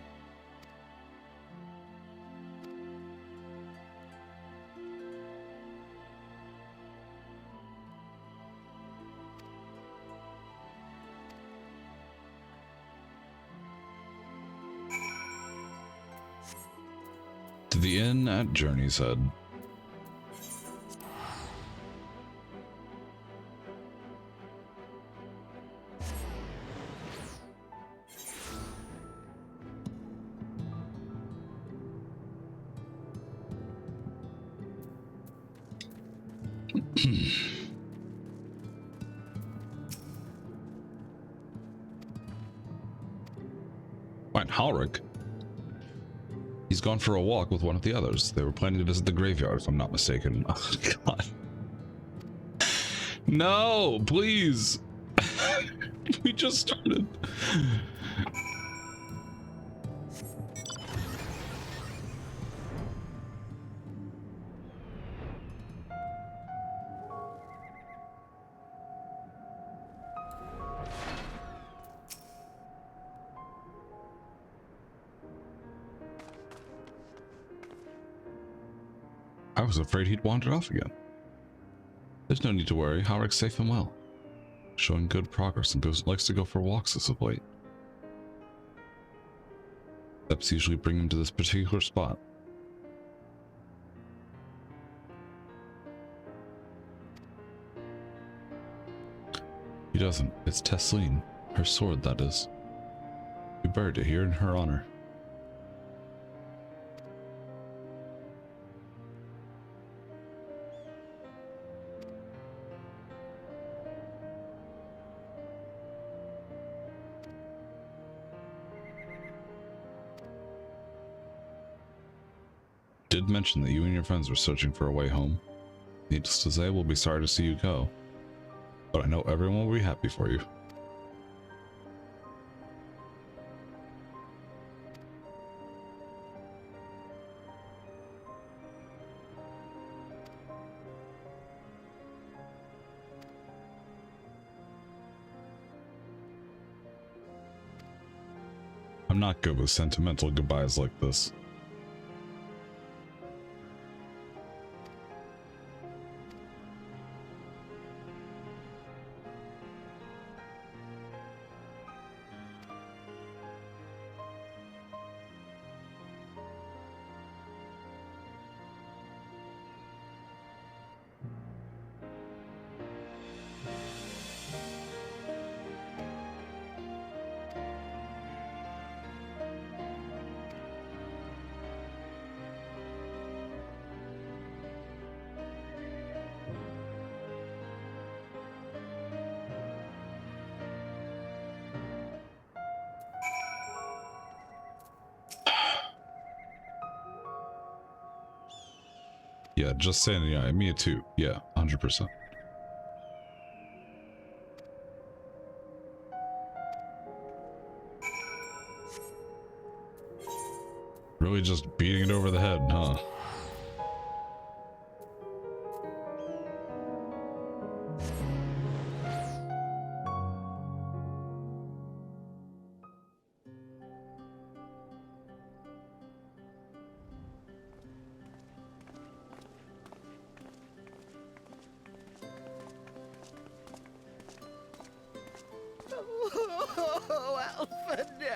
To the inn at Journey's Head. Find Halric. He's gone for a walk with one of the others. They were planning to visit the graveyard, if I'm not mistaken. Oh, God. No, please. We just started. I was afraid he'd wander off again. There's no need to worry. Halric's safe and well. Showing good progress and likes to go for walks as of late. Steps usually bring him to this particular spot. He doesn't. It's Tesleen. Her sword, that is. We buried it here in her honor. Did mention that you and your friends were searching for a way home. Needless to say, we'll be sorry to see you go. But I know everyone will be happy for you. I'm not good with sentimental goodbyes like this. Yeah, just saying, yeah, me too. Yeah, 100%. Really just beating it over the head, huh? Oh, Alpha, no!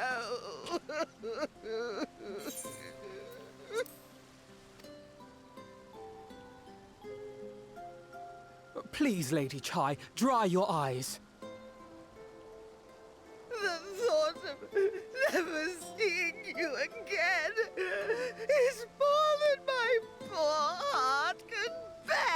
Please, Lady Chai, dry your eyes. The thought of never seeing you again is more than my poor heart can bear.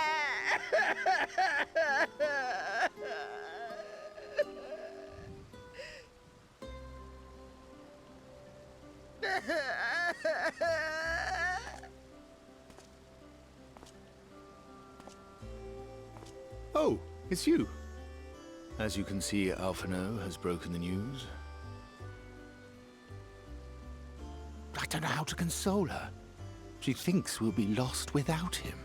Oh, it's you. As you can see, Alphino has broken the news. I don't know how to console her. She thinks we'll be lost without him.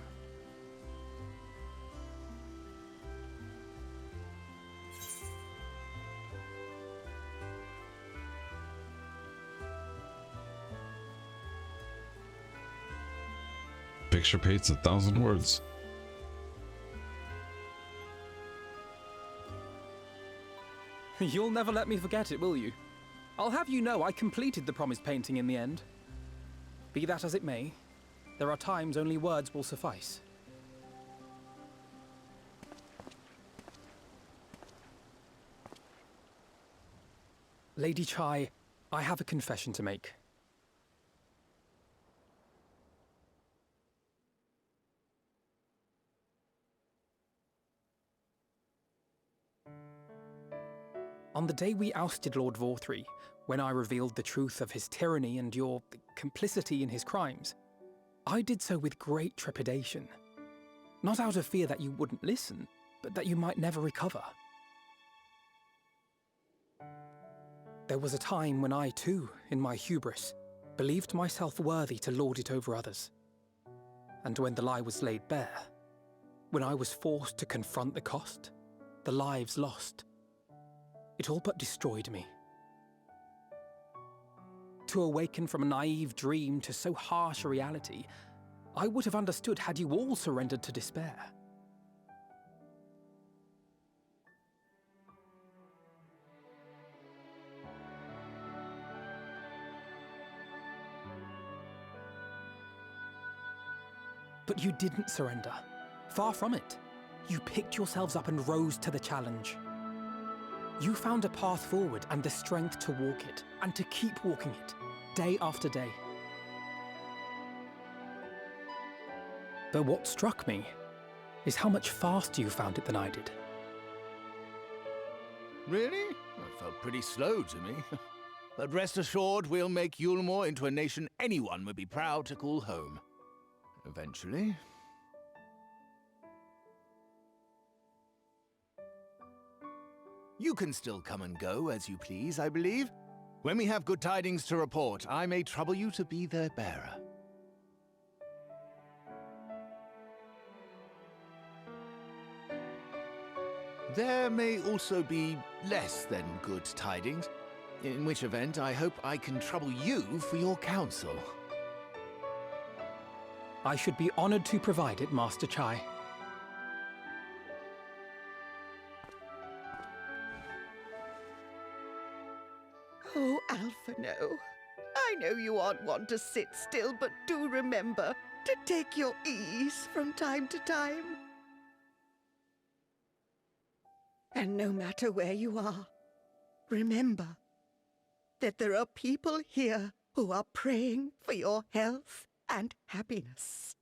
Picture paints 1,000 words. You'll never let me forget it, will you? I'll have you know I completed the promised painting in the end. Be that as it may, there are times only words will suffice. Lady Chai, I have a confession to make. On the day we ousted Lord Vorthree, when I revealed the truth of his tyranny and your complicity in his crimes, I did so with great trepidation. Not out of fear that you wouldn't listen, but that you might never recover. There was a time when I too, in my hubris, believed myself worthy to lord it over others. And when the lie was laid bare, when I was forced to confront the cost, the lives lost, it all but destroyed me. To awaken from a naive dream to so harsh a reality, I would have understood had you all surrendered to despair. But you didn't surrender. Far from it. You picked yourselves up and rose to the challenge. You found a path forward and the strength to walk it, and to keep walking it, day after day. But what struck me is how much faster you found it than I did. Really? That felt pretty slow to me. But rest assured, we'll make Yulmore into a nation anyone would be proud to call home. Eventually. You can still come and go as you please, I believe. When we have good tidings to report, I may trouble you to be their bearer. There may also be less than good tidings, in which event I hope I can trouble you for your counsel. I should be honored to provide it, Master Chai. Oh, Alphino, I know you aren't one to sit still, but do remember to take your ease from time to time. And no matter where you are, remember that there are people here who are praying for your health and happiness.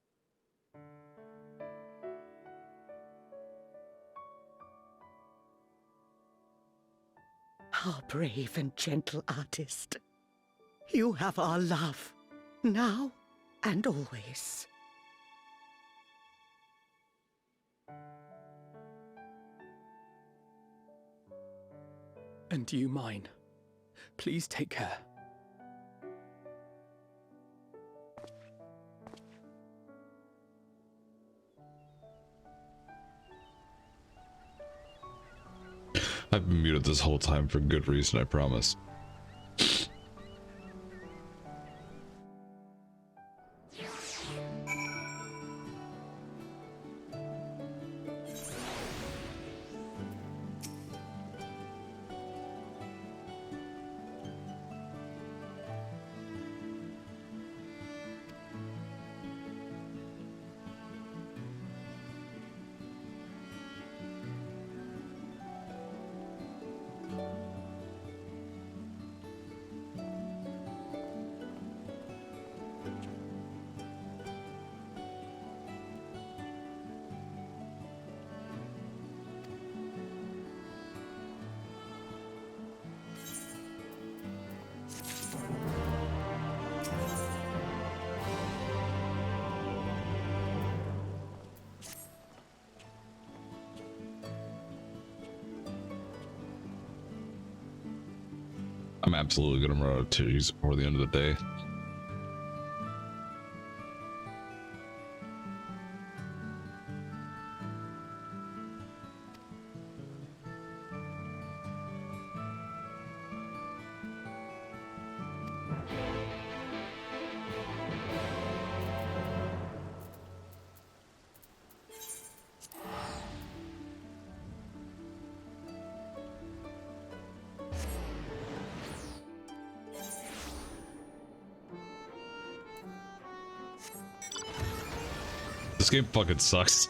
Our brave and gentle artist, you have our love, now and always. And you mine. Please take care. I've been muted this whole time for good reason, I promise. I'm absolutely gonna run out of tissues before the end of the day. This game fucking sucks.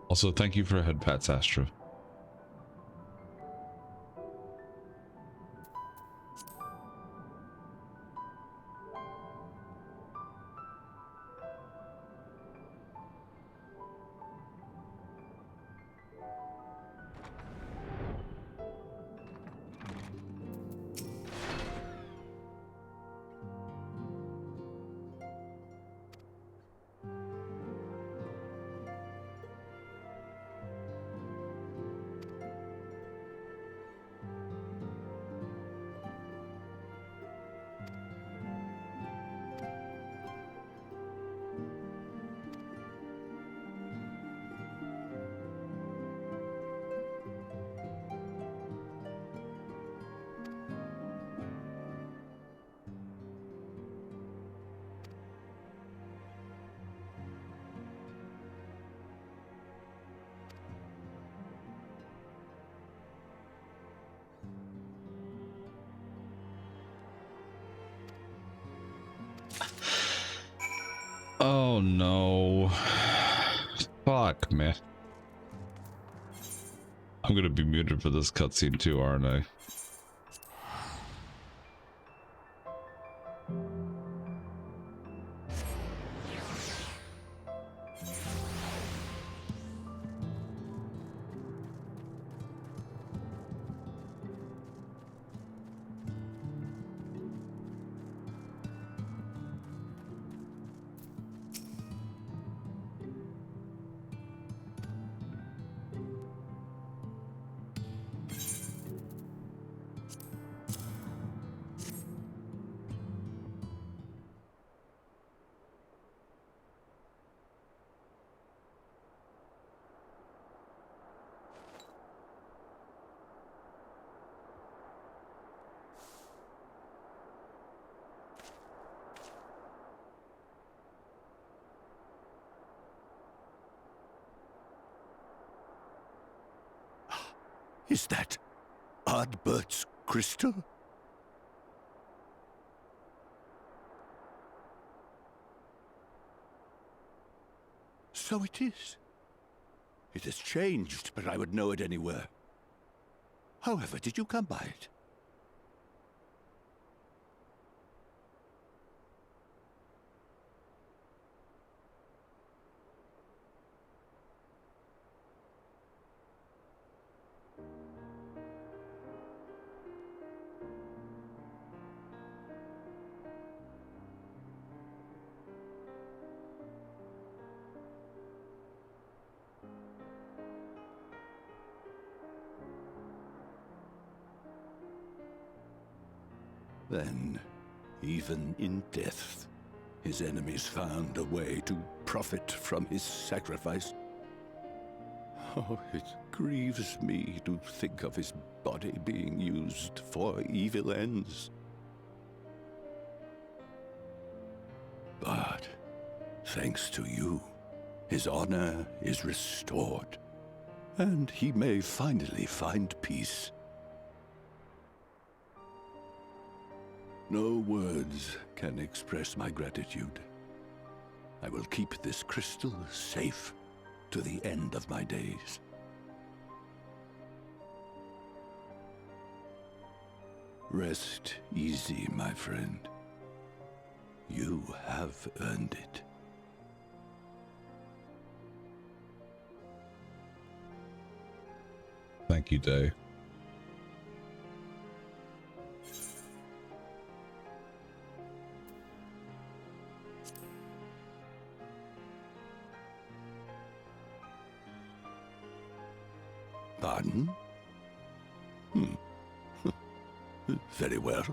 Also, thank you for head pats, Astra. Oh no. Fuck, man. I'm gonna be muted for this cutscene too, aren't I? Is that Ardbert's crystal? So it is. It has changed, but I would know it anywhere. However, did you come by it? Then, even in death, his enemies found a way to profit from his sacrifice. Oh, it grieves me to think of his body being used for evil ends. But, thanks to you, his honor is restored, and he may finally find peace. No words can express my gratitude. I will keep this crystal safe to the end of my days. Rest easy, my friend. You have earned it. Thank you, Day. Pardon? Very well.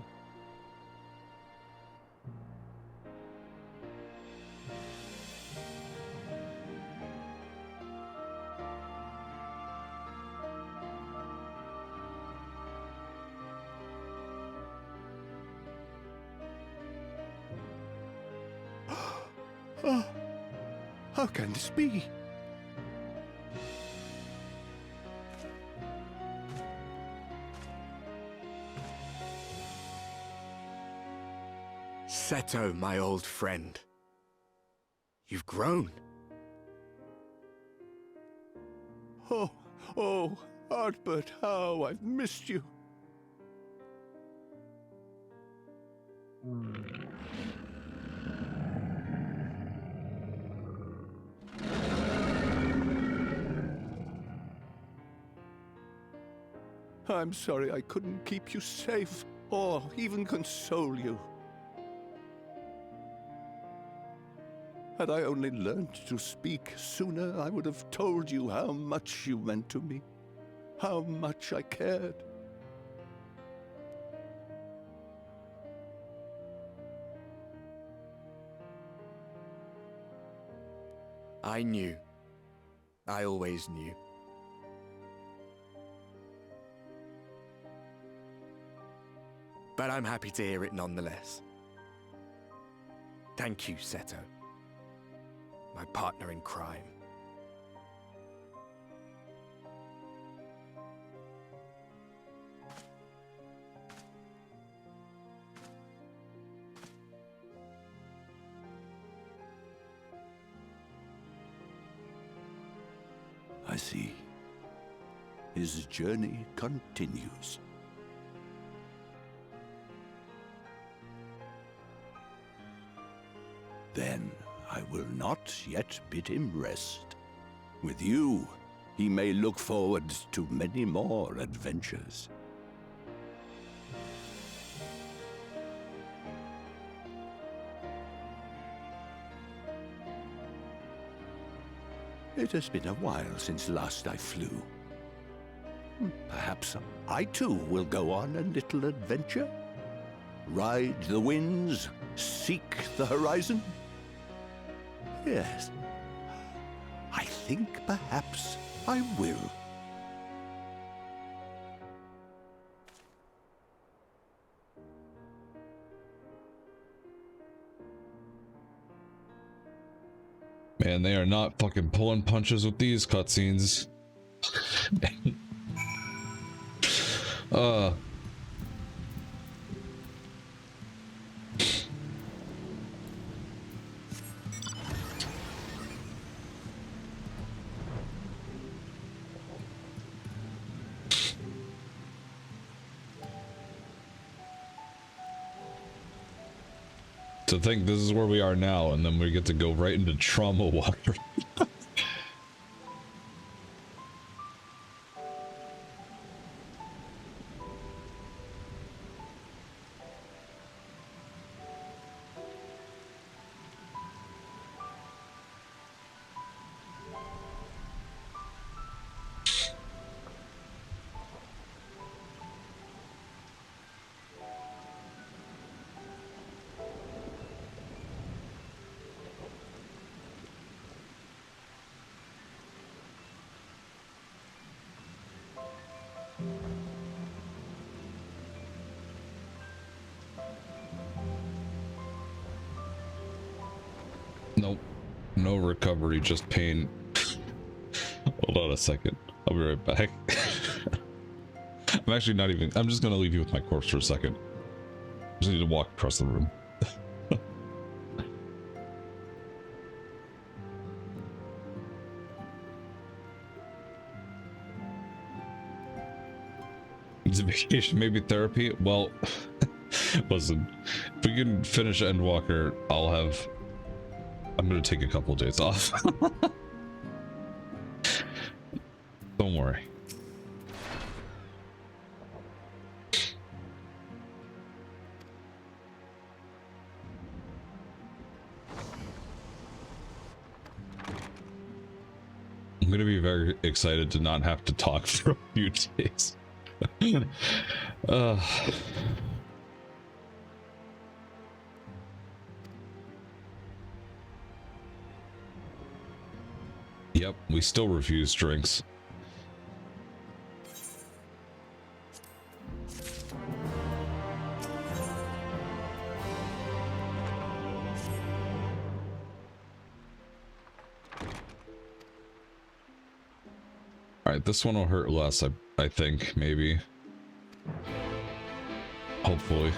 Oh, how can this be? Seto, my old friend. You've grown. Oh, Artbert, how I've missed you. I'm sorry I couldn't keep you safe, or even console you. Had I only learned to speak sooner, I would have told you how much you meant to me, how much I cared. I knew. I always knew. But I'm happy to hear it nonetheless. Thank you, Seto. My partner in crime. I see. His journey continues. Then I will not yet bid him rest. With you, he may look forward to many more adventures. It has been a while since last I flew. Perhaps I too will go on a little adventure? Ride the winds, seek the horizon? Yes, I think perhaps I will. Man, they are not fucking pulling punches with these cutscenes. To think this is where we are now, and then we get to go right into trauma water. Nope. No recovery, just pain. Hold on a second. I'll be right back. I'm actually not even... I'm just going to leave you with my corpse for a second. I just need to walk across the room. It's a vacation, maybe therapy? Well, listen. If we can finish Endwalker, I'm going to take a couple of days off. Don't worry. I'm going to be very excited to not have to talk for a few days. Yep, we still refuse drinks. Alright, this one will hurt less, I think, maybe. Hopefully.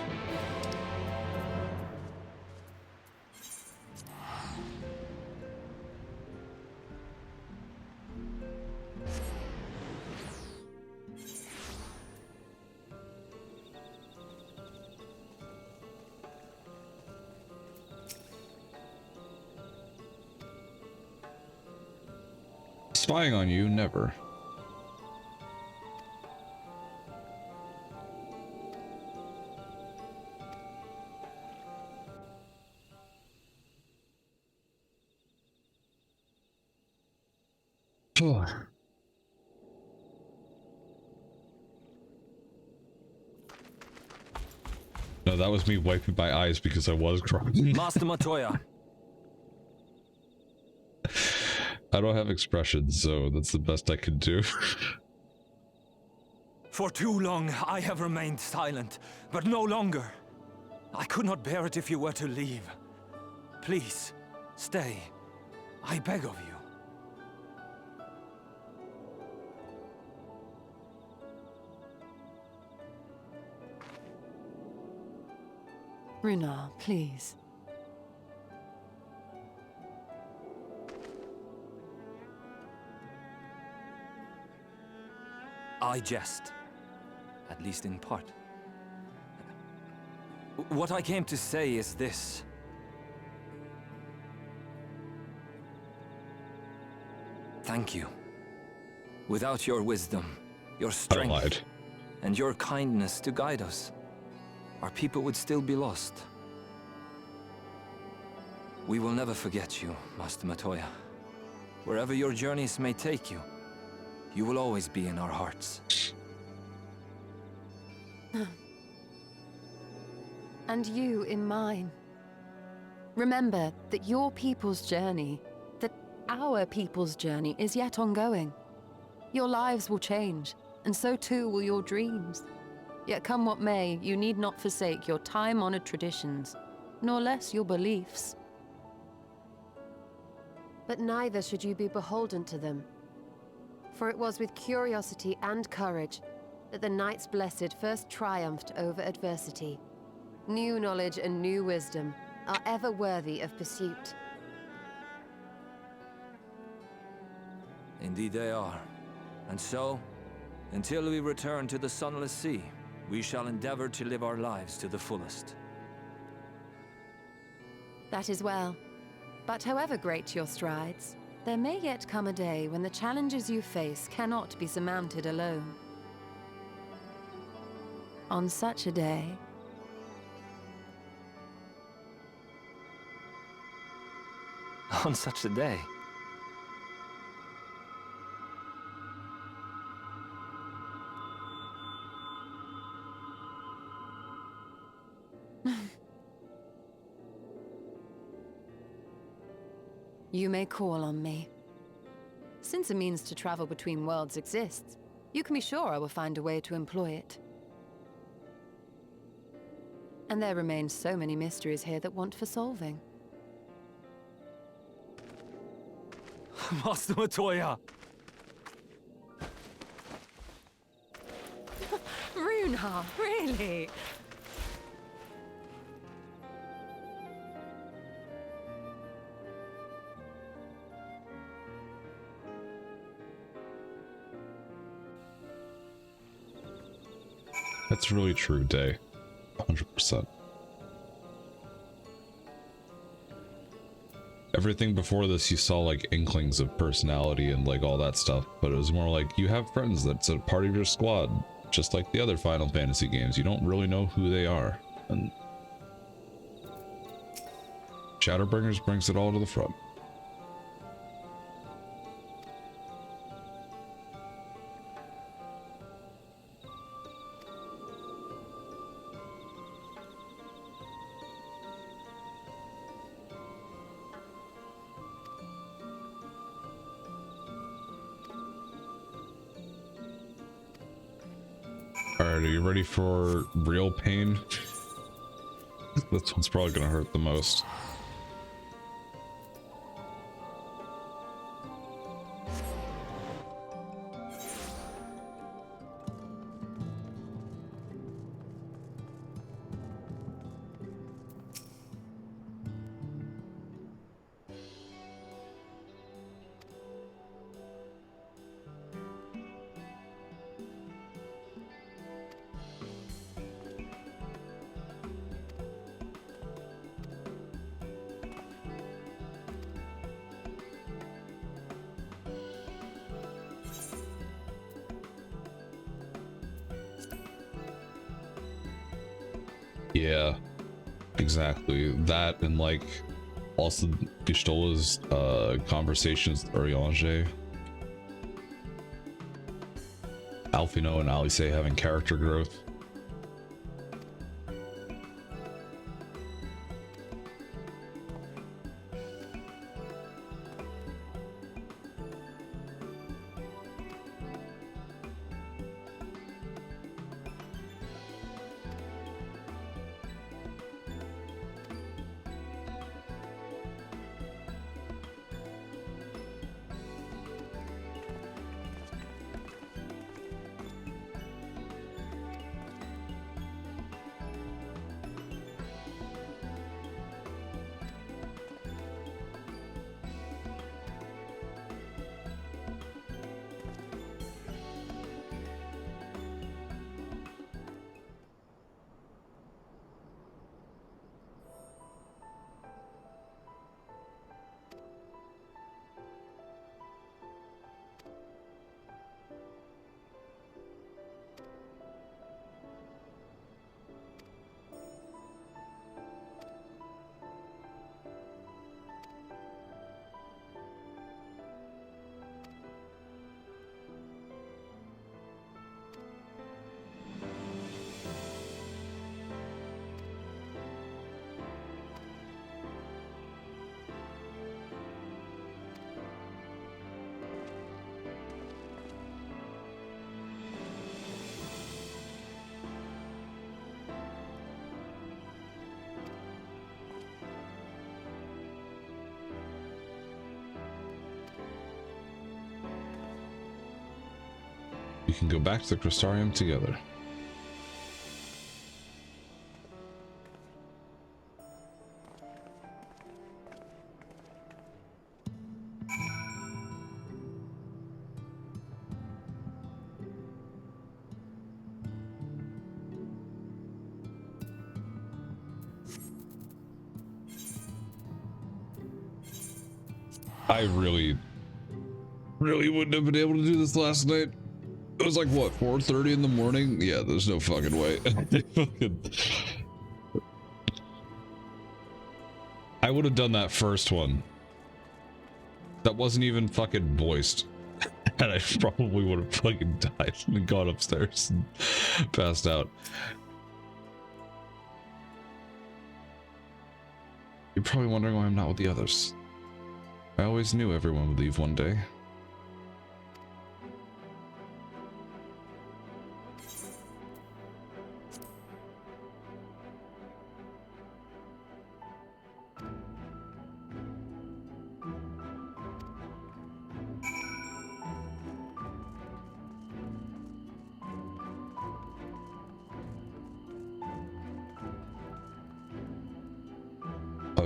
Spying on you, never. No, that was me wiping my eyes because I was crying. Master Matoya. I don't have expressions, so that's the best I can do. For too long, I have remained silent, but no longer. I could not bear it if you were to leave. Please, stay. I beg of you. Runar, please. I jest. At least in part. What I came to say is this. Thank you. Without your wisdom, your strength, and your kindness to guide us, our people would still be lost. We will never forget you, Master Matoya. Wherever your journeys may take you, you will always be in our hearts. And you in mine. Remember that your people's journey, that our people's journey is yet ongoing. Your lives will change, and so too will your dreams. Yet come what may, you need not forsake your time-honored traditions, nor less your beliefs. But neither should you be beholden to them. For it was with curiosity and courage that the Knights Blessed first triumphed over adversity. New knowledge and new wisdom are ever worthy of pursuit. Indeed they are. And so, until we return to the Sunless Sea, we shall endeavor to live our lives to the fullest. That is well. But however great your strides, there may yet come a day when the challenges you face cannot be surmounted alone. On such a day... On such a day? You may call on me. Since a means to travel between worlds exists, you can be sure I will find a way to employ it. And there remain so many mysteries here that want for solving. Master Matoya! Runar, really? That's really true, Day. 100%. Everything before this, you saw like inklings of personality and like all that stuff, but it was more like you have friends that's a part of your squad, just like the other Final Fantasy games. You don't really know who they are, and Shadowbringers brings it all to the front. Alright, are you ready for real pain? This one's probably gonna hurt the most. Yeah, exactly. That and like also Gistola's conversations with Urianger. Alfino and Alice having character growth. You can go back to the Crystarium together. I really wouldn't have been able to do this last night. It was like, what, 4:30 in the morning? Yeah, there's no fucking way. I would have done that first one. That wasn't even fucking voiced. And I probably would have fucking died and gone upstairs and passed out. You're probably wondering why I'm not with the others. I always knew everyone would leave one day.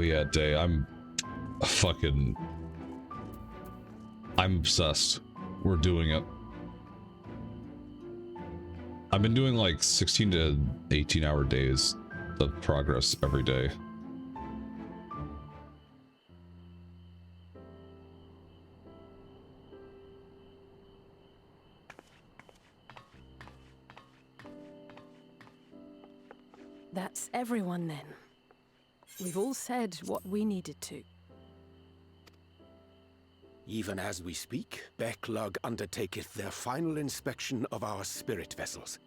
yeah, Day. I'm obsessed. We're doing it. I've been doing like 16 to 18 hour days of progress every day. That's everyone then. We've all said what we needed to. Even as we speak, Backlog undertaketh their final inspection of our spirit vessels.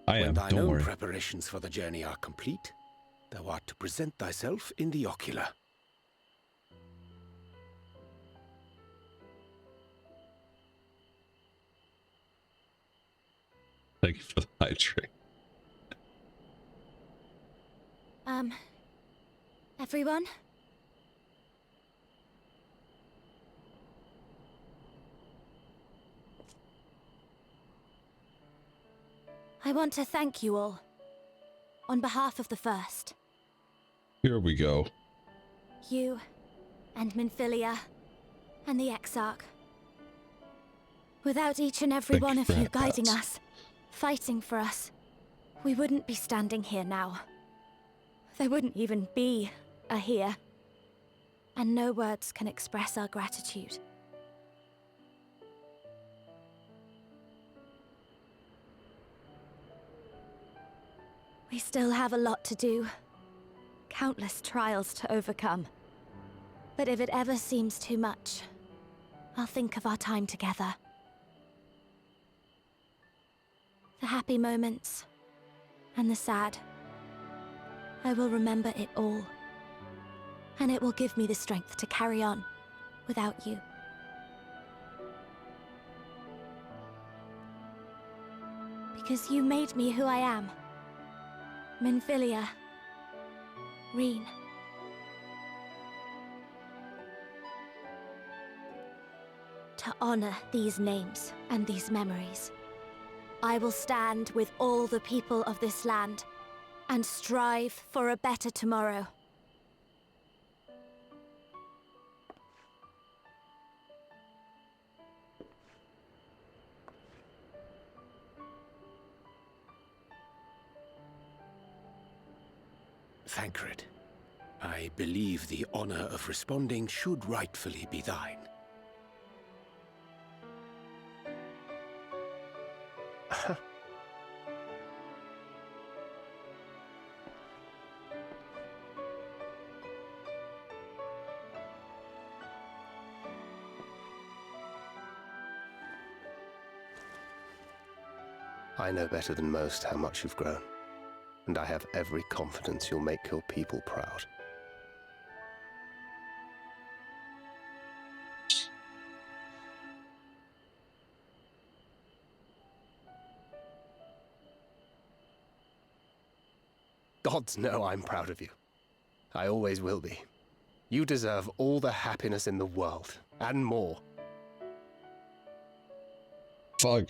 I When am, thine don't own worry. preparations for the journey are complete, thou art to present thyself in the ocular. Thank you for the hydrate. Everyone? I want to thank you all, on behalf of the First. Here we go. You, and Minfilia, and the Exarch. Without each and every Thank one you of for you that, guiding Bats. us, fighting for us, we wouldn't be standing here now. There wouldn't even be a here. And no words can express our gratitude. We still have a lot to do. Countless trials to overcome. But if it ever seems too much, I'll think of our time together. The happy moments, and the sad. I will remember it all. And it will give me the strength to carry on without you. Because you made me who I am. Minfilia. Reen. To honor these names and these memories, I will stand with all the people of this land and strive for a better tomorrow. Thancred, I believe the honor of responding should rightfully be thine. I know better than most how much you've grown, and I have every confidence you'll make your people proud. Gods know I'm proud of you. I always will be. You deserve all the happiness in the world, and more. Fuck.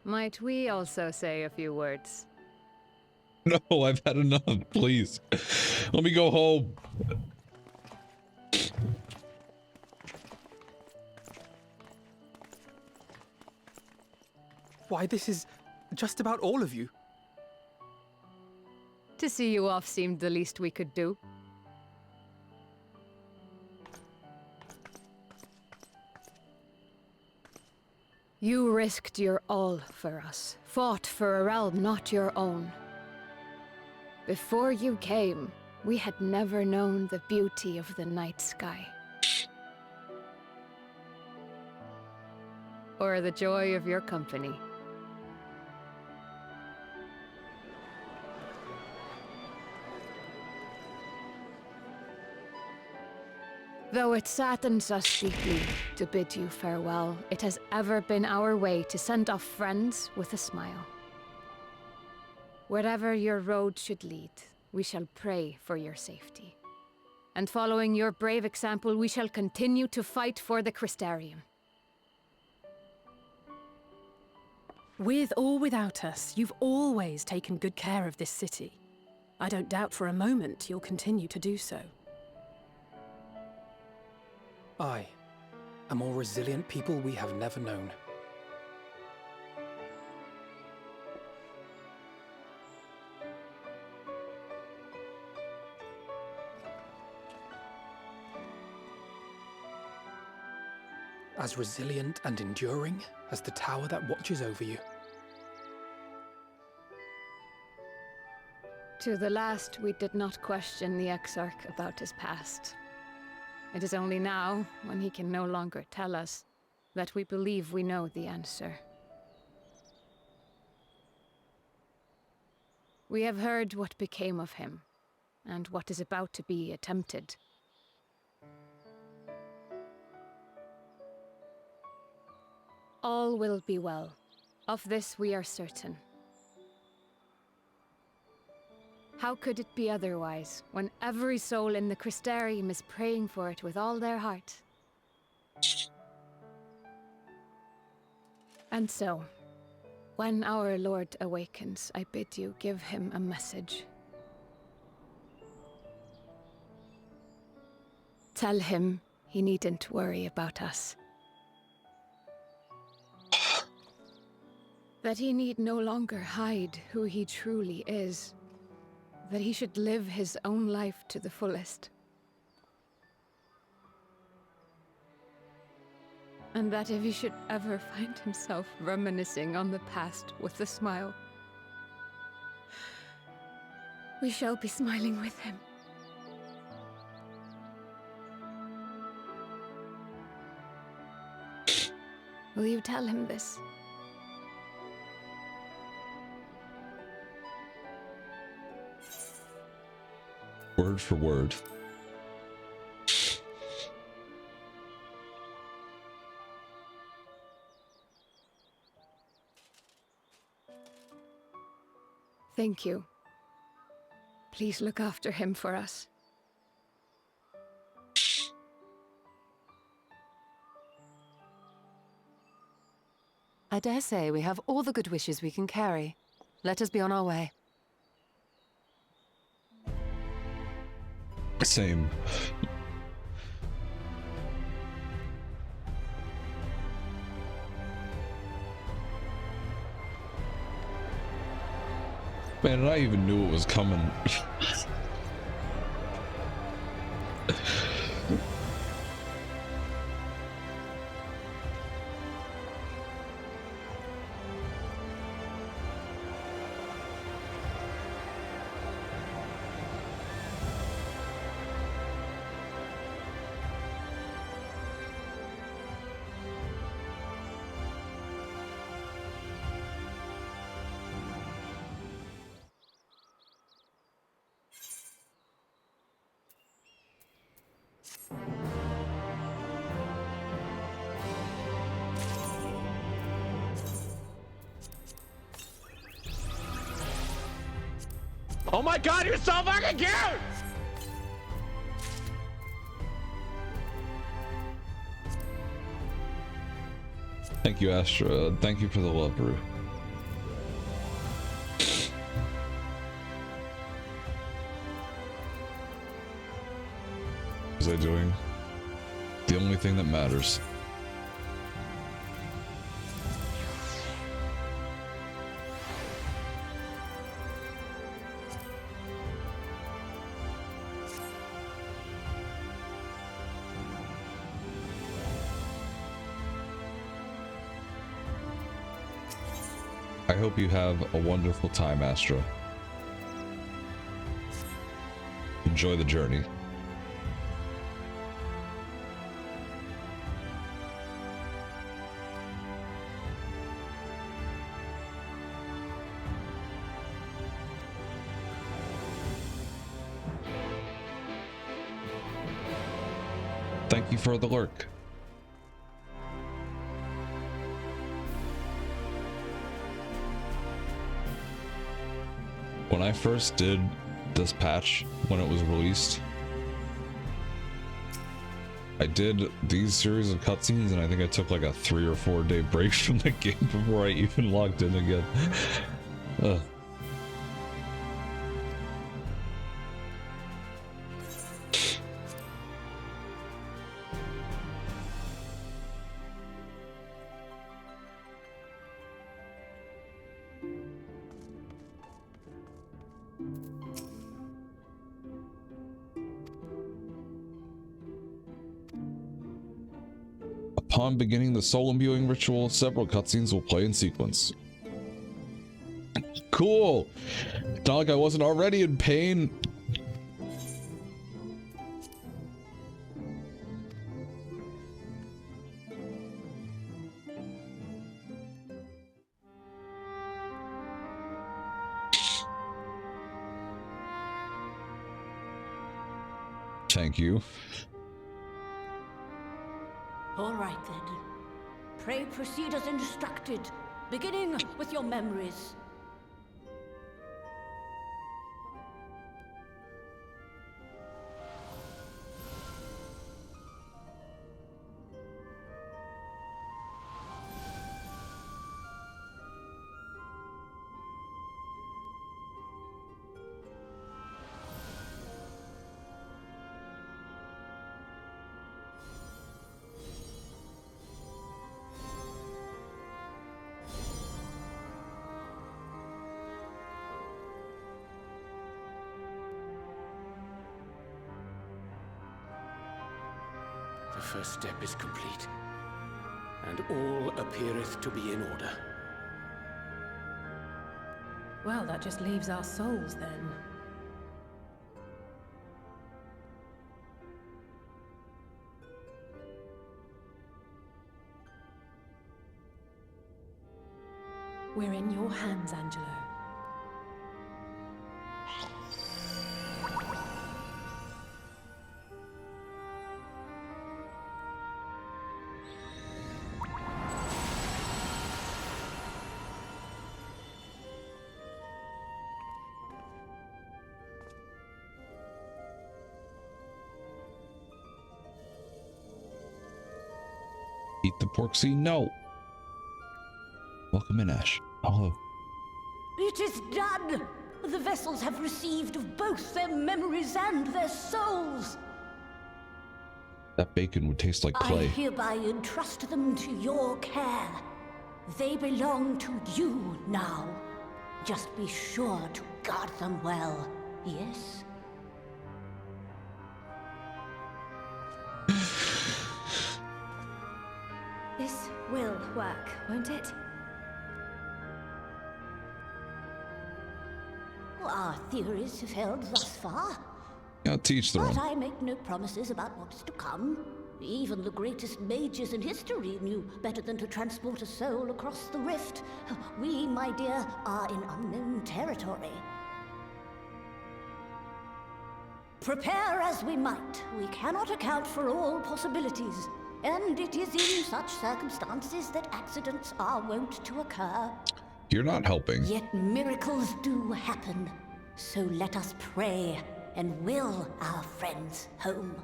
Might we also say a few words? No, I've had enough. Please. Let me go home. Why, this is just about all of you. To see you off seemed the least we could do. You risked your all for us, fought for a realm not your own. Before you came, we had never known the beauty of the night sky. Or the joy of your company. Though it saddens us deeply to bid you farewell, it has ever been our way to send off friends with a smile. Wherever your road should lead, we shall pray for your safety. And following your brave example, we shall continue to fight for the Crystarium. With or without us, you've always taken good care of this city. I don't doubt for a moment you'll continue to do so. Aye, a more resilient people we have never known. As resilient and enduring as the tower that watches over you. To the last, we did not question the Exarch about his past. It is only now, when he can no longer tell us, that we believe we know the answer. We have heard what became of him, and what is about to be attempted. All will be well. Of this we are certain. How could it be otherwise, when every soul in the Crystarium is praying for it with all their heart? And so, when our Lord awakens, I bid you give him a message. Tell him he needn't worry about us. That he need no longer hide who he truly is. That he should live his own life to the fullest. And that if he should ever find himself reminiscing on the past with a smile, we shall be smiling with him. Will you tell him this? Word for word. Thank you. Please look after him for us. I dare say we have all the good wishes we can carry. Let us be on our way. Same. Man, and I even knew it was coming. Oh my god, you're so fucking cute! Thank you, Astra. Thank you for the love, Brew. What was I doing? The only thing that matters. I hope you have a wonderful time, Astra. Enjoy the journey. Thank you for the lurk. When I first did this patch, when it was released, I did these series of cutscenes, and I think I took like a 3 or 4 day break from the game before I even logged in again. Upon beginning the soul imbuing ritual, several cutscenes will play in sequence. Cool! Not like I wasn't already in pain. Thank you. All right, then. Pray proceed as instructed, beginning with your memories. The first step is complete, and all appeareth to be in order. Well, that just leaves our souls then. We're in your hands, Angelo. Eat the pork seed? No. Welcome in, Ash. Hello. It is done! The vessels have received of both their memories and their souls. That bacon would taste like I clay. hereby entrust them to your care. They belong to you now. Just be sure to guard them well, yes? This will work, won't it? Our theories have held thus far. Yeah, teach their But own. I make no promises about what is to come. Even the greatest mages in history knew better than to transport a soul across the rift. We, my dear, are in unknown territory. Prepare as we might, we cannot account for all possibilities. And it is in such circumstances that accidents are wont to occur. You're not helping. Yet miracles do happen. So let us pray and will our friends home.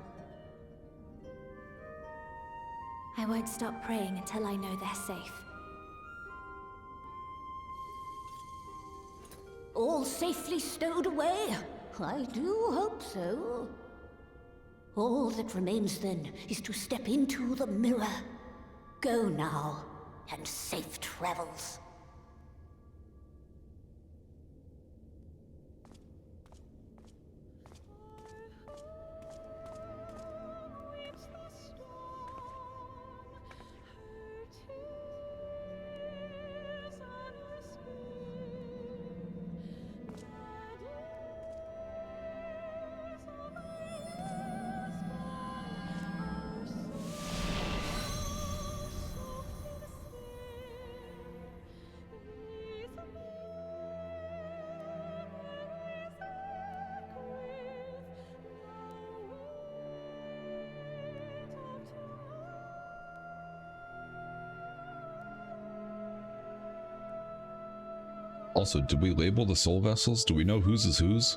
I won't stop praying until I know they're safe. All safely stowed away? I do hope so. All that remains then is to step into the mirror. Go now, and safe travels. Also, did we label the soul vessels? Do we know whose is whose?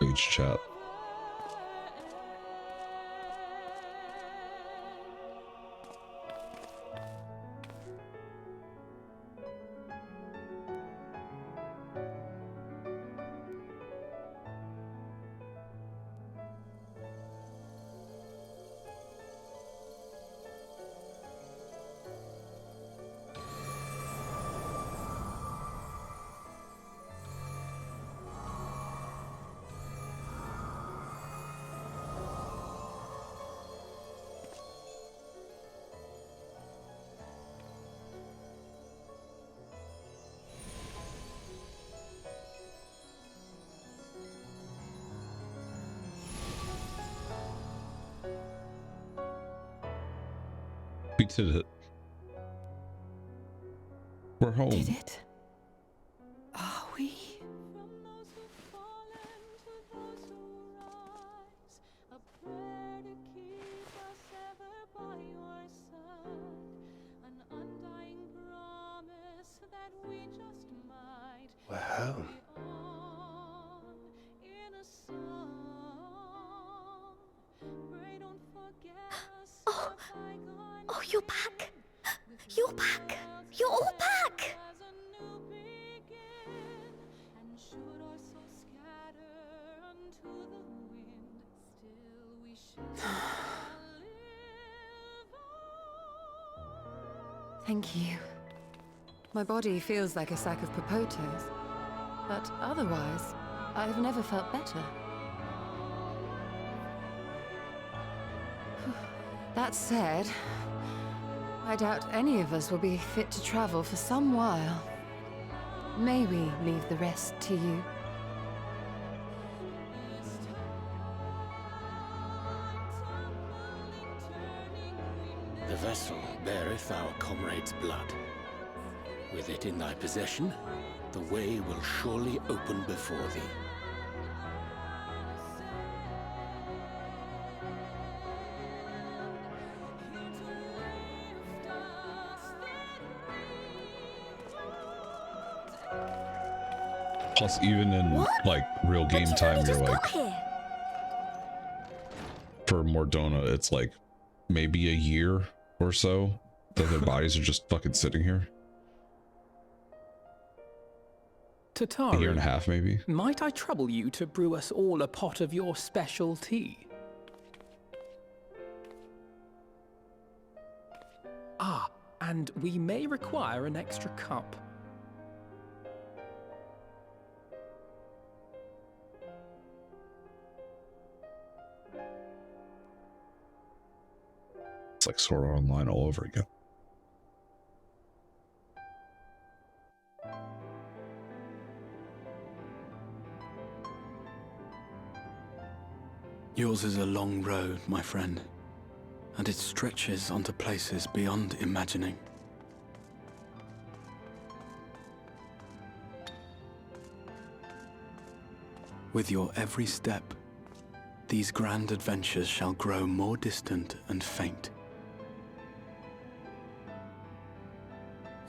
Page chat. We did it. We're home. Did it? Are we? We're home. Oh, you're back. You're back. You're all back. Thank you. My body feels like a sack of popotos, but otherwise, I've never felt better. That said, I doubt any of us will be fit to travel for some while. May we leave the rest to you? The vessel beareth our comrade's blood. With it in thy possession, the way will surely open before thee. Plus, even in like real game time, you're like, for Mordona, it's like maybe a year or so that their bodies are just fucking sitting here. Tataru, A year and a half, maybe. might I trouble you to brew us all a pot of your special tea? Ah, and we may require an extra cup. It's like Sword Art Online all over again. Yours is a long road, my friend, and it stretches onto places beyond imagining. With your every step, these grand adventures shall grow more distant and faint.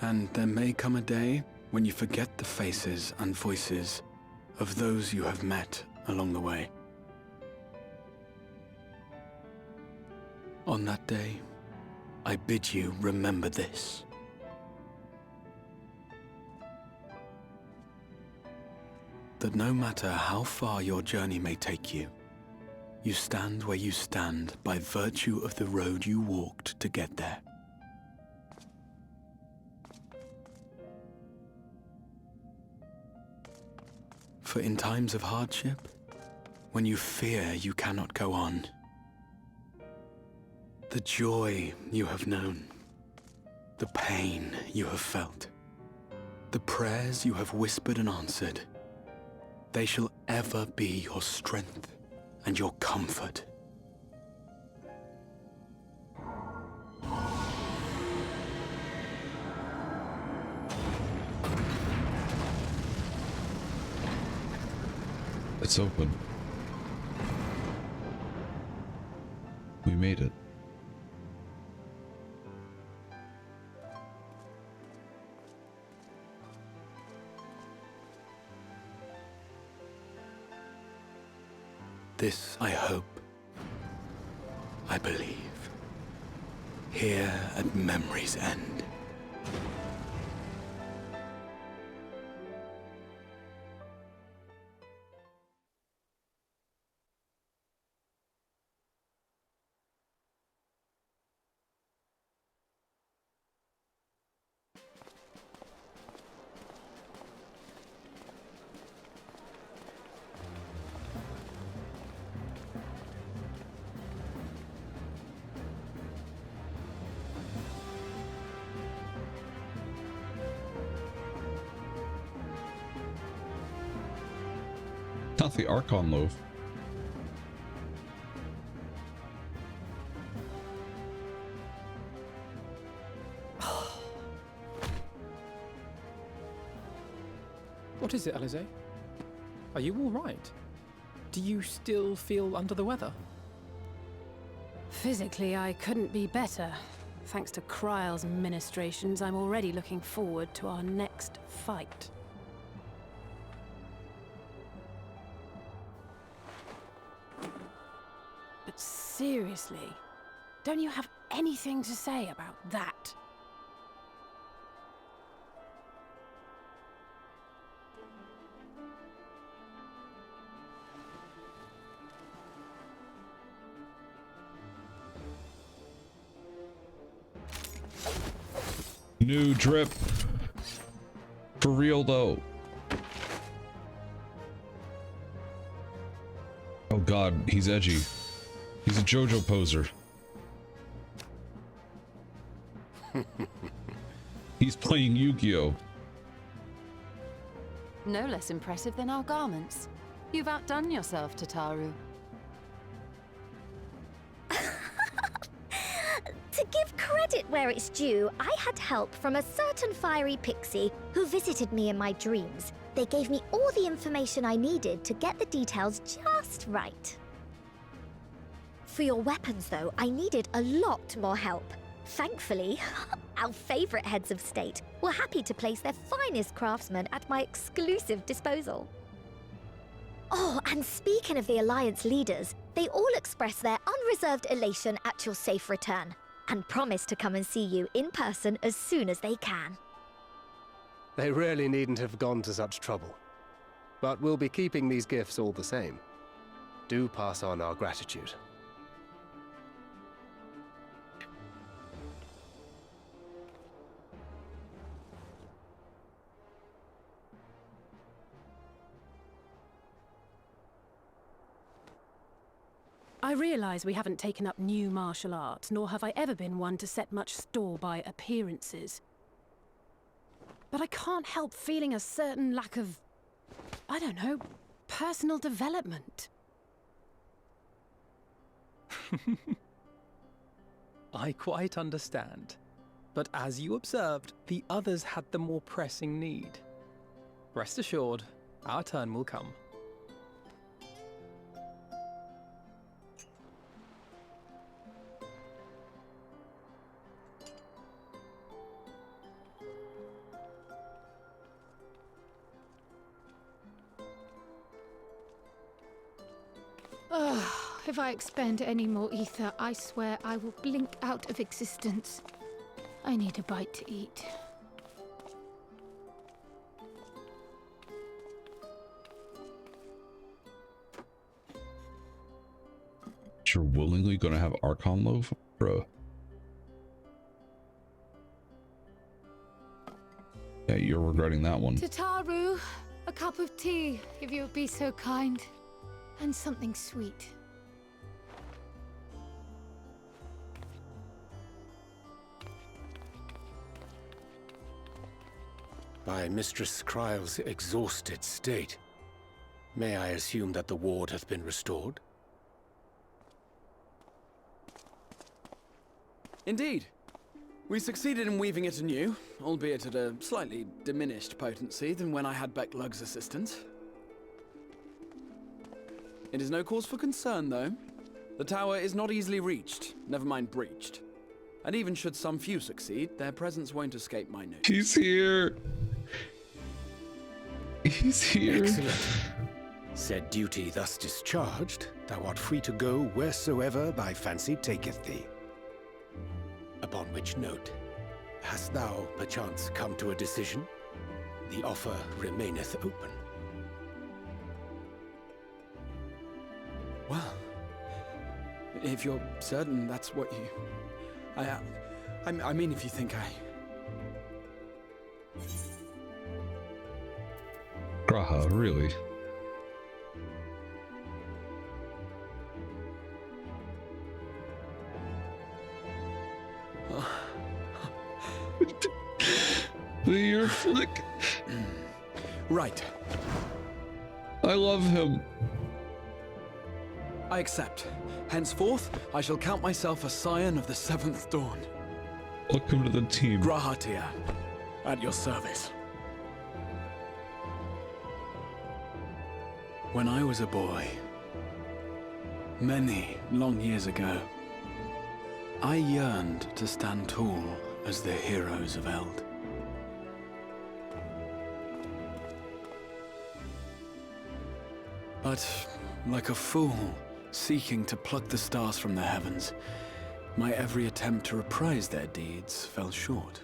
And there may come a day when you forget the faces and voices of those you have met along the way. On that day, I bid you remember this. That no matter how far your journey may take you, you stand where you stand by virtue of the road you walked to get there. For in times of hardship, when you fear you cannot go on, the joy you have known, the pain you have felt, the prayers you have whispered and answered, they shall ever be your strength and your comfort. It's open. We made it. This I hope. I believe. Here at memory's end. Not the Archon loaf. What is it, Alize? Are you all right? Do you still feel under the weather? Physically, I couldn't be better. Thanks to Kryle's ministrations, I'm already looking forward to our next fight. But seriously, don't you have anything to say about that? New drip. For real though. Oh god, he's edgy. He's a JoJo poser. He's playing Yu-Gi-Oh! No less impressive than our garments. You've outdone yourself, Tataru. To give credit where it's due, I had help from a certain fiery pixie who visited me in my dreams. They gave me all the information I needed to get the details just right. For your weapons, though, I needed a lot more help. Thankfully, our favorite heads of state were happy to place their finest craftsmen at my exclusive disposal. Oh, and speaking of the Alliance leaders, they all expressed their unreserved elation at your safe return, and promise to come and see you in person as soon as they can. They really needn't have gone to such trouble. But we'll be keeping these gifts all the same. Do pass on our gratitude. I realise we haven't taken up new martial arts, nor have I ever been one to set much store by appearances. But I can't help feeling a certain lack of, I don't know, personal development. I quite understand. But as you observed, the others had the more pressing need. Rest assured, our turn will come. If I expend any more ether, I swear I will blink out of existence. I need a bite to eat. You're willingly gonna have Archon loaf? Bruh. Yeah, you're regretting that one. Tataru, a cup of tea, if you would be so kind. And something sweet. By Mistress Kryle's exhausted state, may I assume that the ward hath been restored? Indeed. We succeeded in weaving it anew, albeit at a slightly diminished potency than when I had Becklug's assistance. It is no cause for concern, though. The tower is not easily reached, never mind breached. And even should some few succeed, their presence won't escape my notice. He's here. He's here. Excellent. Said duty thus discharged, thou art free to go wheresoever thy fancy taketh thee. Upon which note, hast thou perchance come to a decision? The offer remaineth open. Well, if you're certain that's what you... I mean, if you think I... Graha, really? Your flick. Right. I love him. I accept. Henceforth, I shall count myself a scion of the seventh dawn. Welcome to the team. Grahatia, at your service. When I was a boy, many long years ago, I yearned to stand tall as the heroes of Eld. But, like a fool, seeking to pluck the stars from the heavens, my every attempt to reprise their deeds fell short.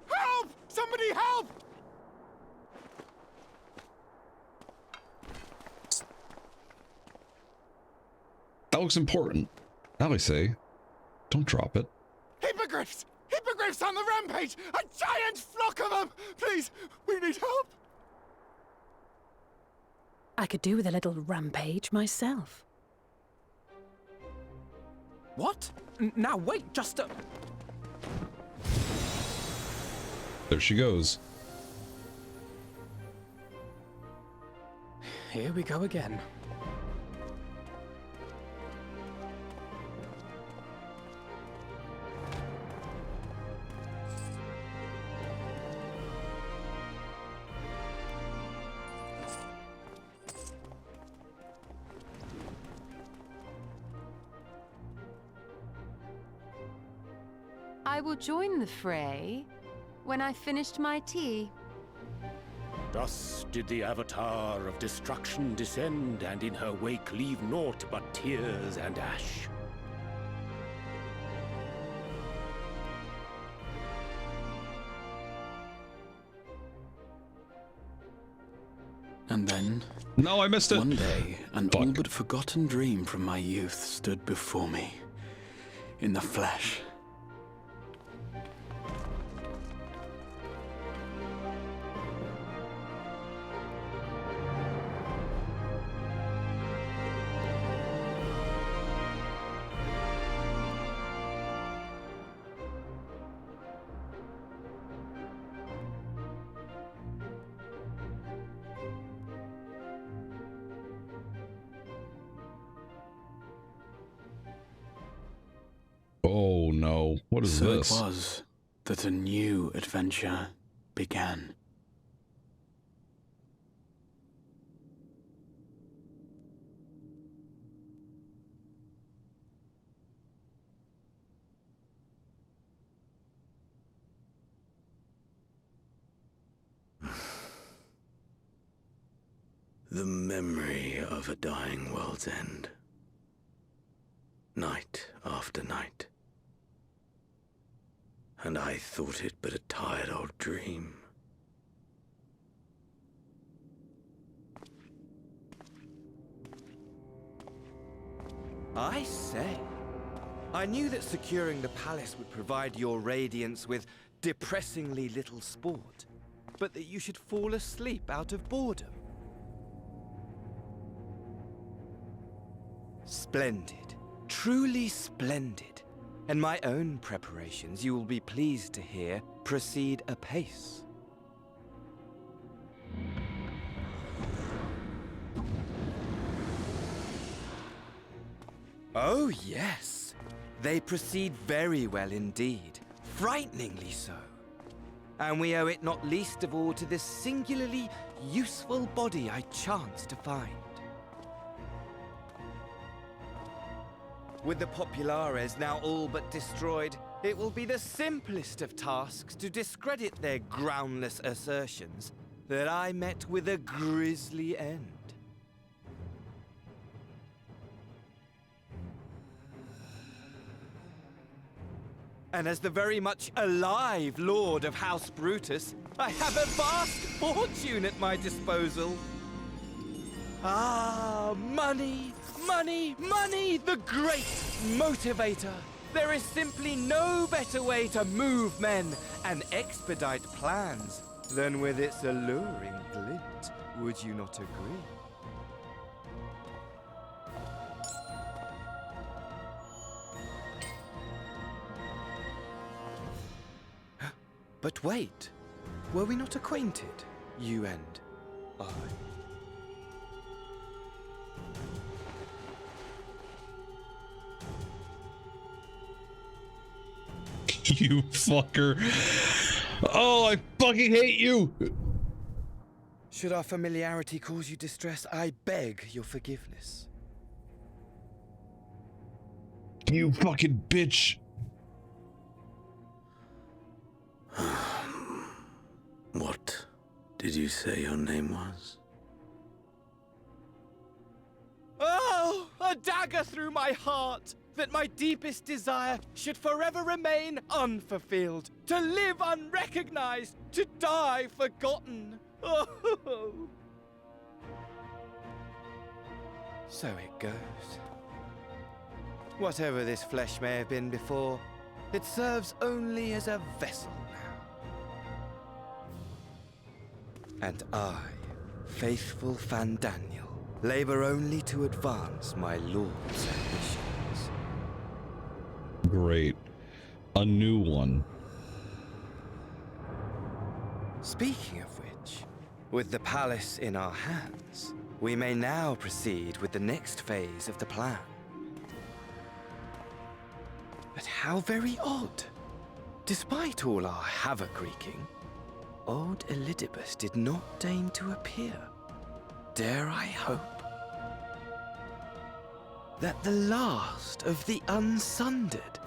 Help! Somebody help! That looks important. Now I say, don't drop it. Hippogriffs! Hippogriffs on the rampage! A giant flock of them! Please, we need help! I could do with a little rampage myself. What? Now wait, just a... There she goes. Here we go again. I will join the fray when I finished my tea. Thus did the Avatar of Destruction descend, and in her wake leave naught but tears and ash. And then... No, I missed it! One day, an all but forgotten dream from my youth stood before me. In the flesh. Oh no, what is So this? it was that a new adventure began. The memory of a dying world's end. Night after night. And I thought it but a tired old dream. I say, I knew that securing the palace would provide your radiance with depressingly little sport, but that you should fall asleep out of boredom. Splendid, truly splendid. And my own preparations, you will be pleased to hear, proceed apace. Oh, yes. They proceed very well indeed. Frighteningly so. And we owe it not least of all to this singularly useful body I chanced to find. With the Populares now all but destroyed, it will be the simplest of tasks to discredit their groundless assertions that I met with a grisly end. And as the very much alive Lord of House Brutus, I have a vast fortune at my disposal. Ah, money, money, money, the great motivator. There is simply no better way to move men and expedite plans than with its alluring glint. Would you not agree? But wait, were we not acquainted, you and I? You fucker. Oh, I fucking hate you. Should our familiarity cause you distress, I beg your forgiveness. You fucking bitch. What did you say your name was? Oh, a dagger through my heart! That my deepest desire should forever remain unfulfilled, to live unrecognized, to die forgotten. Oh. So it goes. Whatever this flesh may have been before, it serves only as a vessel now. And I, faithful Fandaniel, labor only to advance my lord's ambitions. Great. A new one. Speaking of which, with the palace in our hands, we may now proceed with the next phase of the plan. But how very odd. Despite all our havoc wreaking, old Elidibus did not deign to appear. Dare I hope that the last of the unsundered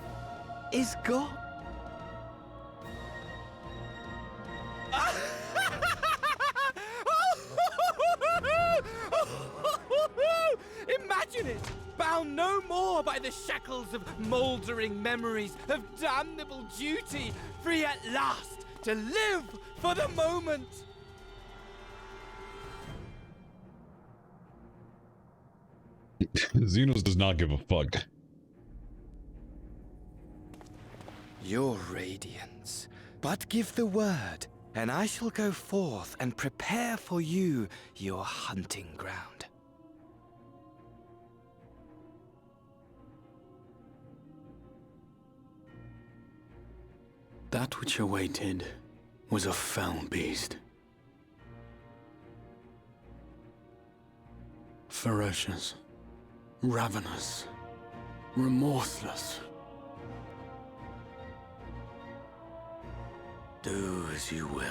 is gone? Imagine it! Bound no more by the shackles of mouldering memories of damnable duty, free at last to live for the moment! Xenos does not give a fuck. Your radiance. But give the word, and I shall go forth and prepare for you your hunting ground. That which awaited was a fell beast. Ferocious, ravenous, remorseless. Do as you will.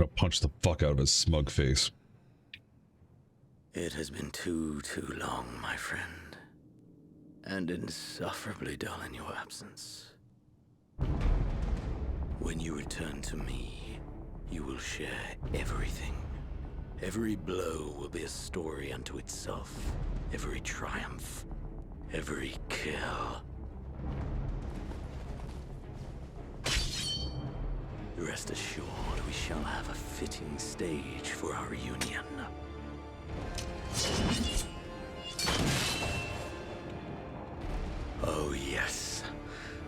I'll punch the fuck out of his smug face. It has been too long, my friend, and insufferably dull in your absence. When you return to me, you will share everything. Every blow will be a story unto itself. Every triumph, every kill. Rest assured, we shall have a fitting stage for our union. Oh yes,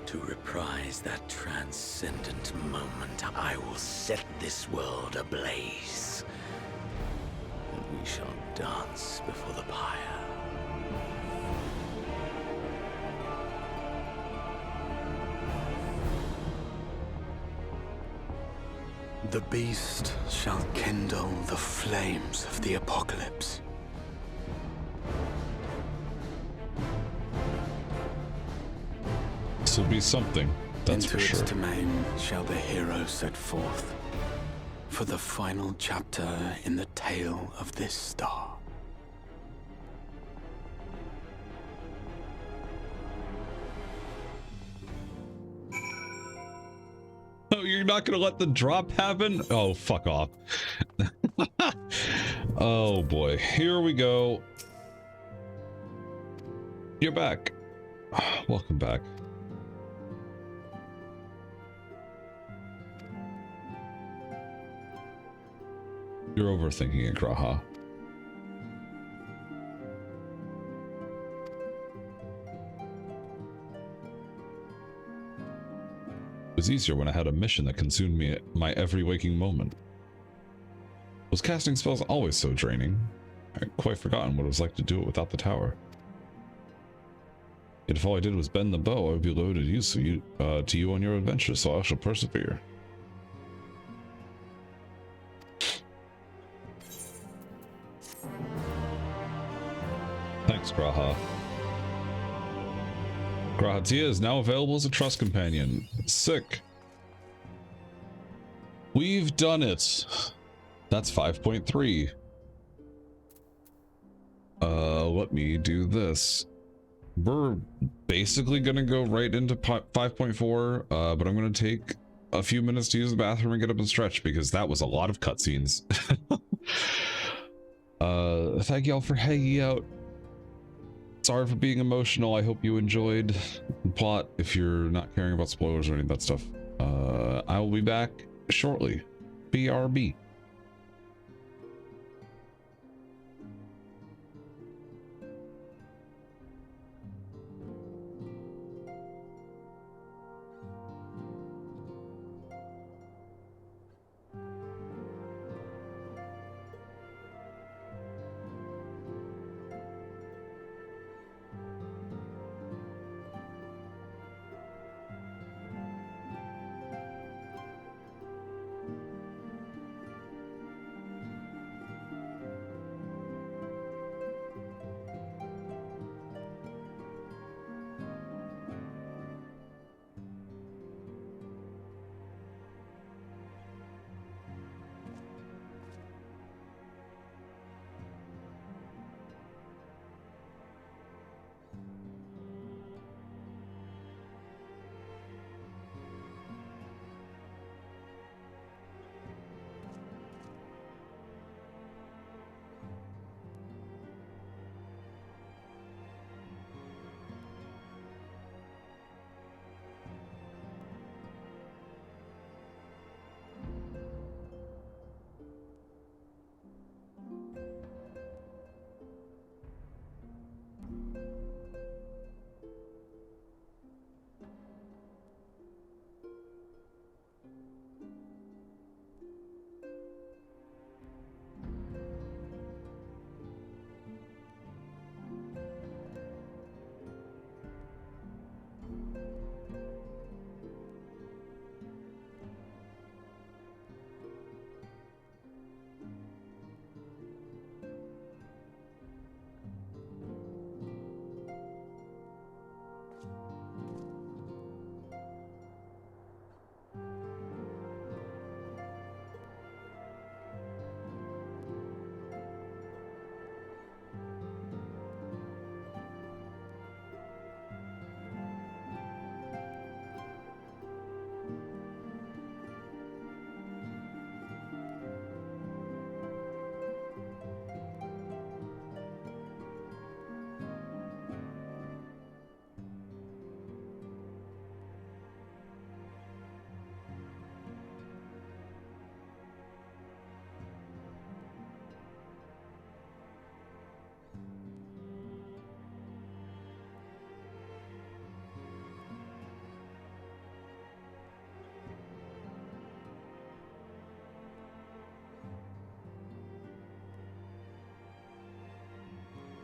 to reprise that transcendent moment, I will set this world ablaze. And we shall dance before the pyre. The beast shall kindle the flames of the apocalypse. This will be something, that's Into for sure. its domain shall the hero set forth for the final chapter in the tale of this star. Oh, you're not gonna let the drop happen? Oh, fuck off. Oh boy, here we go. You're back. Welcome back. You're overthinking it, Graha. It was easier when I had a mission that consumed me my every waking moment. Was casting spells always so draining? I'd quite forgotten what it was like to do it without the tower. Yet if all I did was bend the bow, I would be loaded use to you on your adventure, so I shall persevere. Thanks, Graha. Grahatia is now available as a trust companion. Sick. We've done it. That's 5.3. Let me do this. We're basically gonna go right into 5.4, but I'm gonna take a few minutes to use the bathroom and get up and stretch because that was a lot of cutscenes. Thank y'all for hanging out. Sorry for being emotional. I hope you enjoyed the plot. If you're not caring about spoilers or any of that stuff, I will be back shortly. BRB.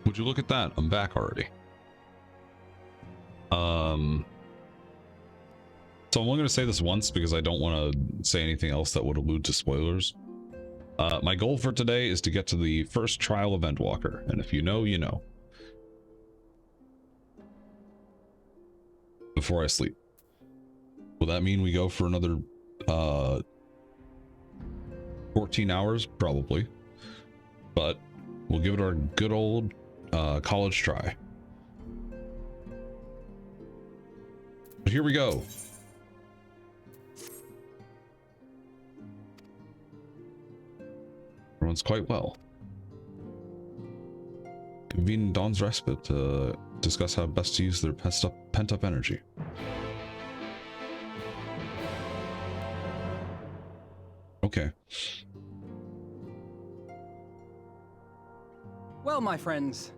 Would you look at that? I'm back already. So I'm only going to say this once because I don't want to say anything else that would allude to spoilers. My goal for today is to get to the first trial of Endwalker, and if you know, you know. before I sleep. Will that mean we go for another 14 hours? Probably. But we'll give it our good old college try. But here we go. Everyone's quite well. Convene Dawn's Respite to discuss how best to use their pent-up energy. Okay. Well, my friends,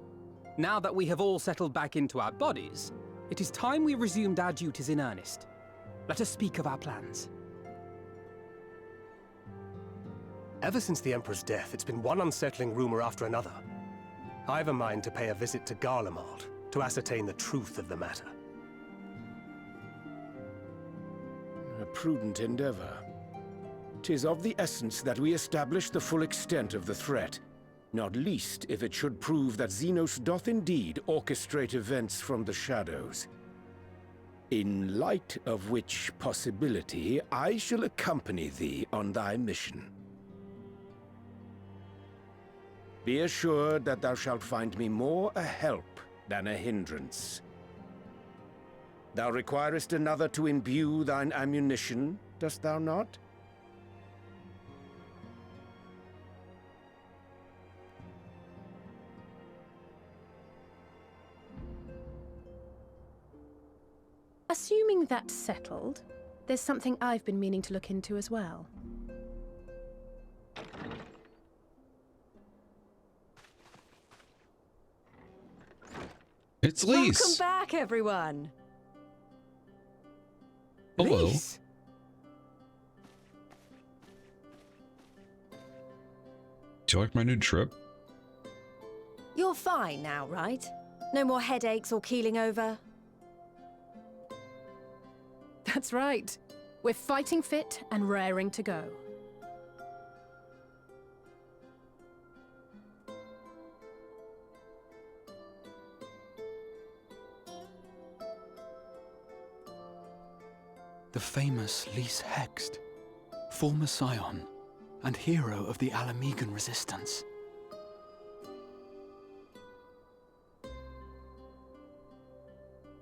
now that we have all settled back into our bodies, it is time we resumed our duties in earnest. Let us speak of our plans. Ever since the Emperor's death, it's been one unsettling rumor after another. I have a mind to pay a visit to Garlemald to ascertain the truth of the matter. A prudent endeavor. 'Tis of the essence that we establish the full extent of the threat, not least if it should prove that Xenos doth indeed orchestrate events from the shadows. In light of which possibility, I shall accompany thee on thy mission. Be assured that thou shalt find me more a help than a hindrance. Thou requirest another to imbue thine ammunition, dost thou not? Assuming that's settled, there's something I've been meaning to look into as well. It's Lise. Welcome back, everyone. Hello. Lise. Do you like my new trip? You're fine now, right? No more headaches or keeling over? That's right. We're fighting fit and raring to go. The famous Lise Hext, former scion and hero of the Alamegan resistance.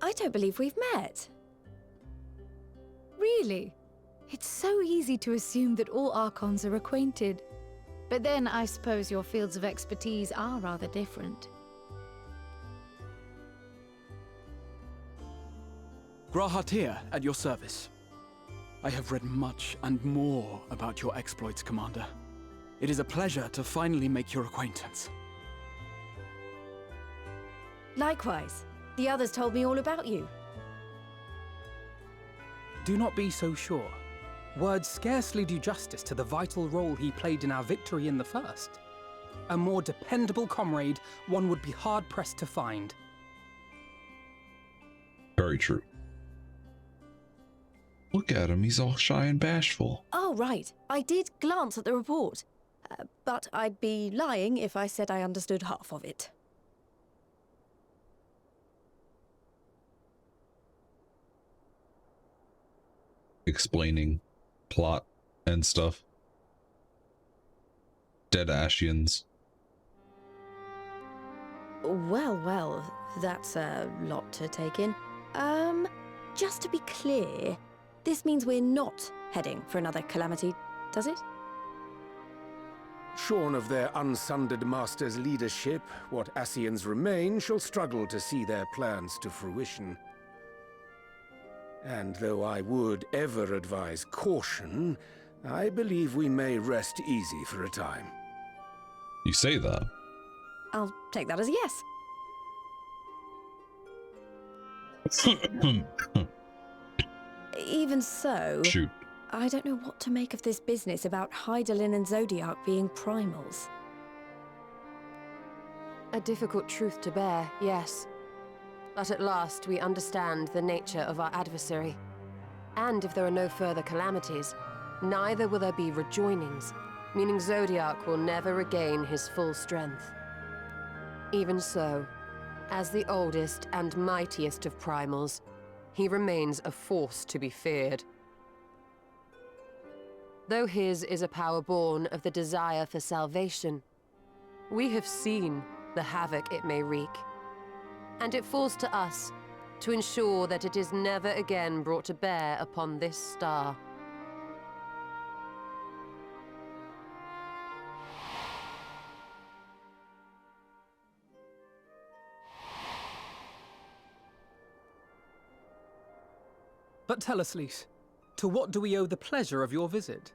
I don't believe we've met. Really? It's so easy to assume that all Archons are acquainted. But then I suppose your fields of expertise are rather different. Grahatir, at your service. I have read much and more about your exploits, Commander. It is a pleasure to finally make your acquaintance. Likewise. The others told me all about you. Do not be so sure. Words scarcely do justice to the vital role he played in our victory in the first. A more dependable comrade one would be hard-pressed to find. Very true. Look at him, he's all shy and bashful. Oh, right. I did glance at the report. But I'd be lying if I said I understood half of it. Explaining plot and stuff. Dead Ashians. Well, that's a lot to take in. Just to be clear, this means we're not heading for another calamity, does it? Shorn of their unsundered master's leadership, what Ascians remain shall struggle to see their plans to fruition. And though I would ever advise caution, I believe we may rest easy for a time. You say that. I'll take that as a yes. Even so, shoot. I don't know what to make of this business about Hydaelyn and Zodiac being primals. A difficult truth to bear, yes. But at last we understand the nature of our adversary. And if there are no further calamities, neither will there be rejoinings, meaning Zodiac will never regain his full strength. Even so, as the oldest and mightiest of primals, he remains a force to be feared. Though his is a power born of the desire for salvation, we have seen the havoc it may wreak, and it falls to us to ensure that it is never again brought to bear upon this star. But tell us, Lys, to what do we owe the pleasure of your visit?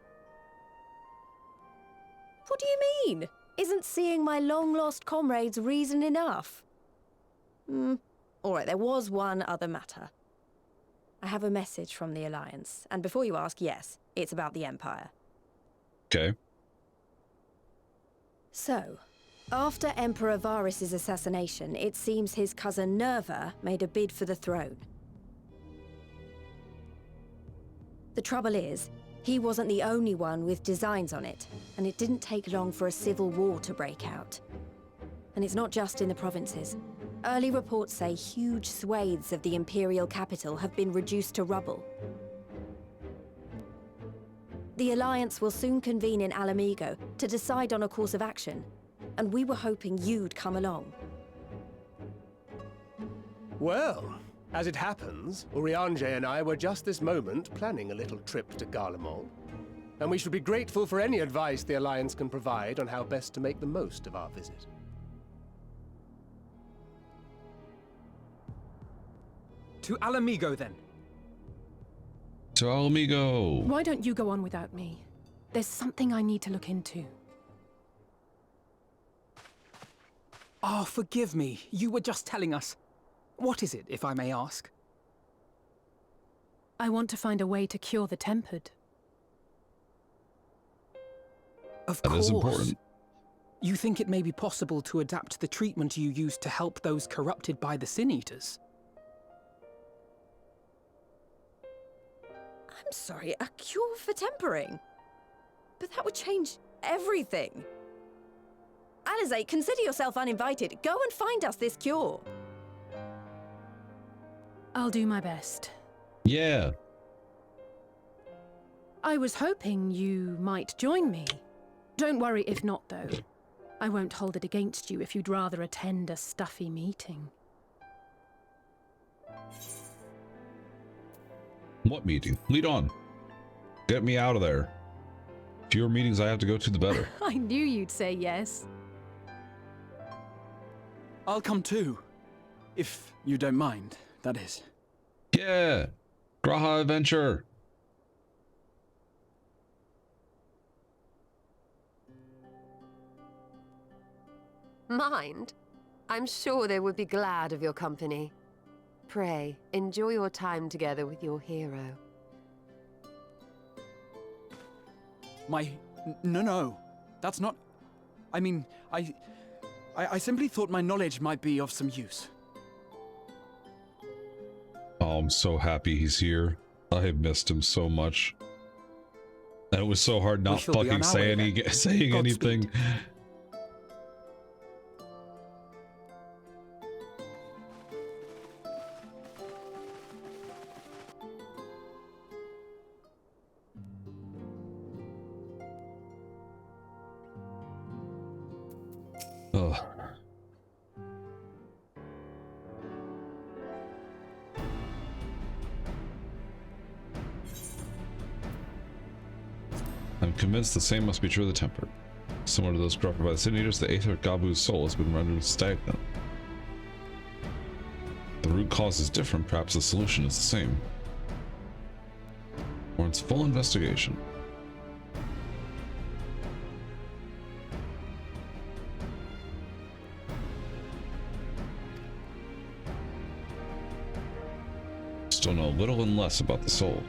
What do you mean? Isn't seeing my long-lost comrades reason enough? All right, there was one other matter. I have a message from the Alliance, and before you ask, yes, it's about the Empire. Okay. So, after Emperor Varys' assassination, it seems his cousin Nerva made a bid for the throne. The trouble is, he wasn't the only one with designs on it, and it didn't take long for a civil war to break out. And it's not just in the provinces. Early reports say huge swathes of the Imperial capital have been reduced to rubble. The Alliance will soon convene in Alamigo to decide on a course of action, and we were hoping you'd come along. Well, as it happens, Urianger and I were just this moment planning a little trip to Garlemald, and we should be grateful for any advice the Alliance can provide on how best to make the most of our visit. To Alamigo, then. To Alamigo. Why don't you go on without me? There's something I need to look into. Oh, forgive me. You were just telling us. What is it, if I may ask? I want to find a way to cure the tempered. Of course. That is important. You think it may be possible to adapt the treatment you use to help those corrupted by the Sin Eaters? I'm sorry, a cure for tempering? But that would change everything. Alizé, consider yourself uninvited. Go and find us this cure. I'll do my best. Yeah. I was hoping you might join me. Don't worry if not, though. I won't hold it against you if you'd rather attend a stuffy meeting. What meeting? Lead on. Get me out of there. Fewer meetings I have to go to, the better. I knew you'd say yes. I'll come too. If you don't mind, that is. Yeah. Graha adventure. Mind? I'm sure they would be glad of your company. Pray, enjoy your time together with your hero. No. That's not... I mean, I simply thought my knowledge might be of some use. Oh, I'm so happy he's here. I have missed him so much. And it was so hard not fucking saying anything. Ugh. I'm convinced the same must be true of the tempered. Similar to those corrupted by the Sin Eaters, the Aether Gabu's soul has been rendered stagnant. The root cause is different, perhaps the solution is the same. Warrants full investigation. Still know little and less about the soul.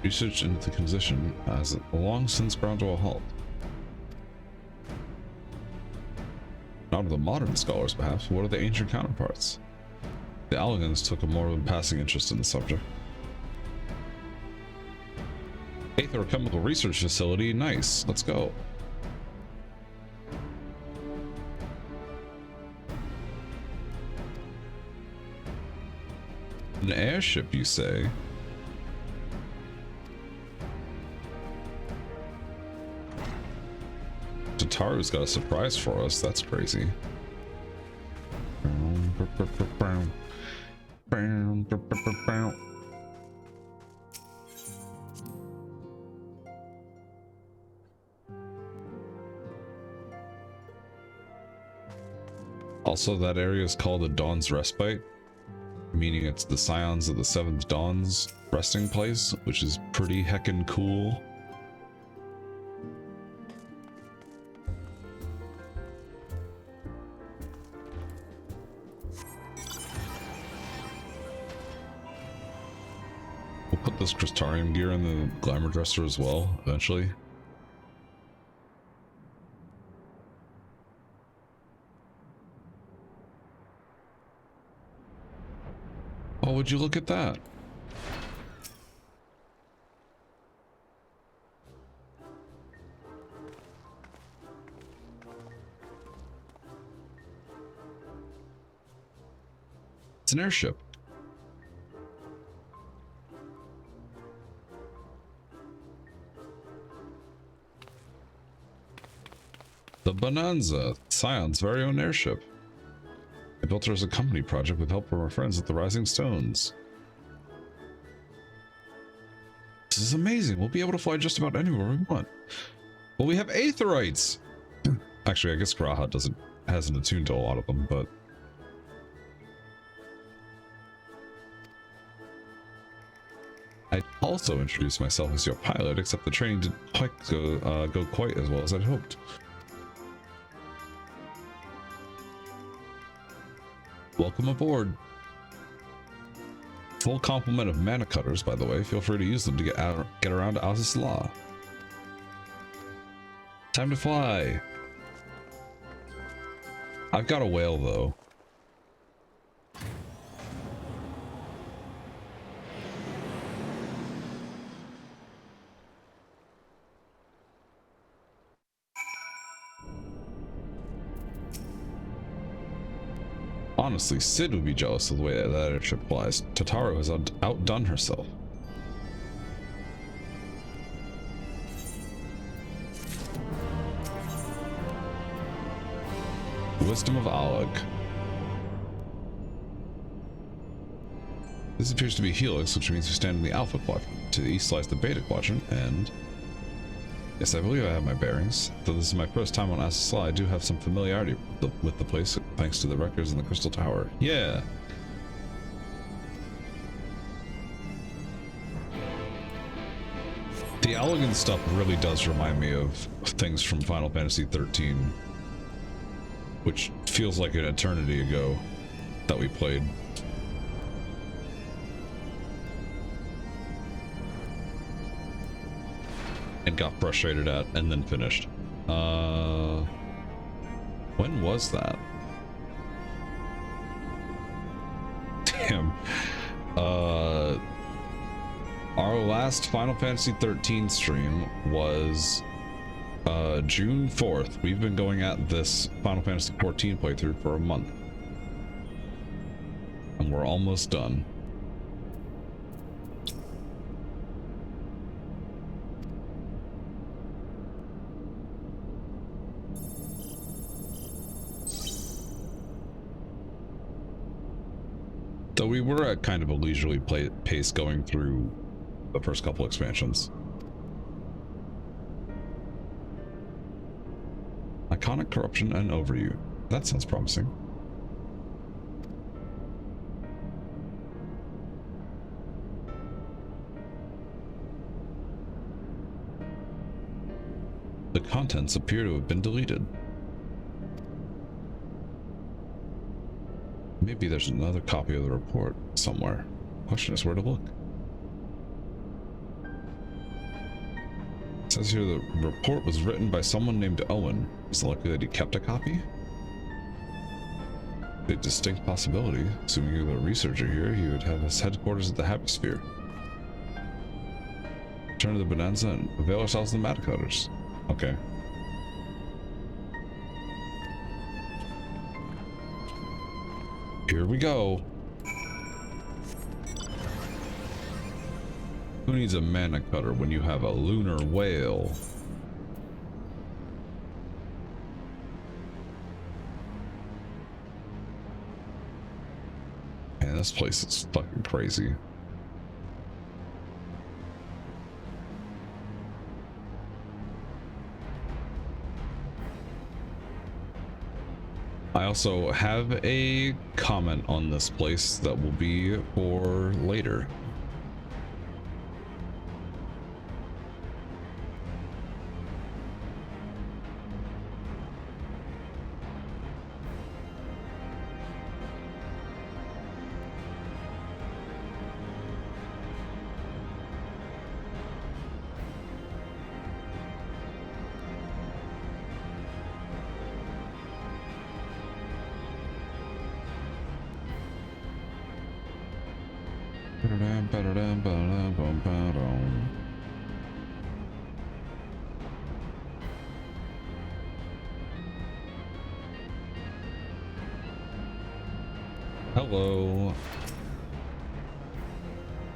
Research into the condition has long since ground to a halt. Not of the modern scholars, perhaps, but what are the ancient counterparts? The Alligans took a more than passing interest in the subject. Aether Chemical Research Facility, nice. Let's go. An airship, you say? Tataru's got a surprise for us. That's crazy. Also, that area is called the Dawn's Respite, meaning it's the Scions of the Seventh Dawn's resting place, which is pretty heckin' cool. We'll put this Crystarium gear in the Glamour Dresser as well, eventually. Oh, would you look at that? It's an airship. The Bonanza, Scion's very own airship. I built her as a company project with help from our friends at the Rising Stones. This is amazing. We'll be able to fly just about anywhere we want. Well, we have Aetherites! Actually, I guess Graha hasn't attuned to a lot of them, but... I also introduced myself as your pilot, except the training didn't quite go quite as well as I'd hoped. Welcome aboard. Full complement of mana cutters, by the way. Feel free to use them to get around to Azys Law. Time to fly. I've got a whale, though. Honestly, Sid would be jealous of the way that airship flies. Tataru has outdone herself. Wisdom of Alag. This appears to be Helix, which means we stand in the Alpha Quadrant. To the east lies the Beta Quadrant, and... Yes, I believe I have my bearings. Though this is my first time on Azys Law, I do have some familiarity with the place, thanks to the records in the Crystal Tower. Yeah! The Allagan stuff really does remind me of things from Final Fantasy XIII, which feels like an eternity ago that we played. And got frustrated at, and then finished. When was that? Damn. Our last Final Fantasy XIII stream was June 4th. We've been going at this Final Fantasy XIV playthrough for a month. And we're almost done. Though we were at kind of a leisurely pace going through the first couple expansions. Iconic corruption and overview. That sounds promising. The contents appear to have been deleted. Maybe there's another copy of the report somewhere. Question is where to look. It says here the report was written by someone named Owen. Is it likely that he kept a copy? A distinct possibility. Assuming you were a researcher here, he would have his headquarters at the Happy Sphere. Return to the Bonanza and avail ourselves of the Matacutters. Okay. Here we go. Who needs a mana cutter when you have a lunar whale? Man, this place is fucking crazy. I also have a comment on this place that will be for later. Hello.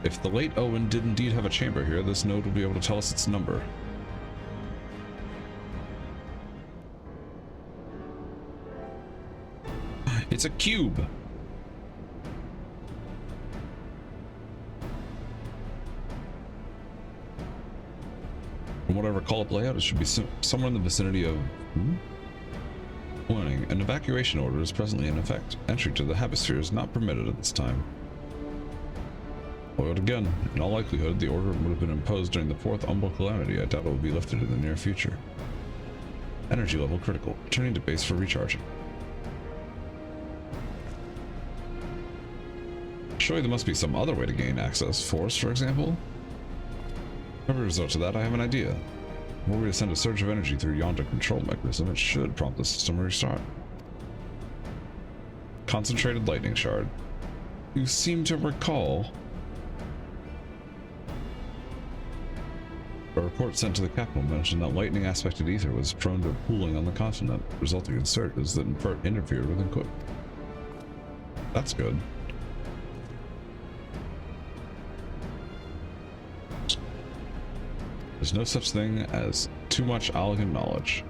If the late Owen did indeed have a chamber here, this node will be able to tell us its number. It's a cube. From what I recall of layout, it should be somewhere in the vicinity of... Warning, an evacuation order is presently in effect. Entry to the Habisphere is not permitted at this time. Foiled again. In all likelihood, the order would have been imposed during the 4th Umbral Calamity. I doubt it will be lifted in the near future. Energy level critical. Returning to base for recharging. Surely there must be some other way to gain access. Force, for example? Whatever result to that, I have an idea. Were we to send a surge of energy through yonder control mechanism, it should prompt the system to restart. Concentrated lightning shard. You seem to recall a report sent to the capital mentioned that lightning aspected ether was prone to pooling on the continent, resulting in surges that interfered with equipment. That's good. There's no such thing as too much elegant knowledge.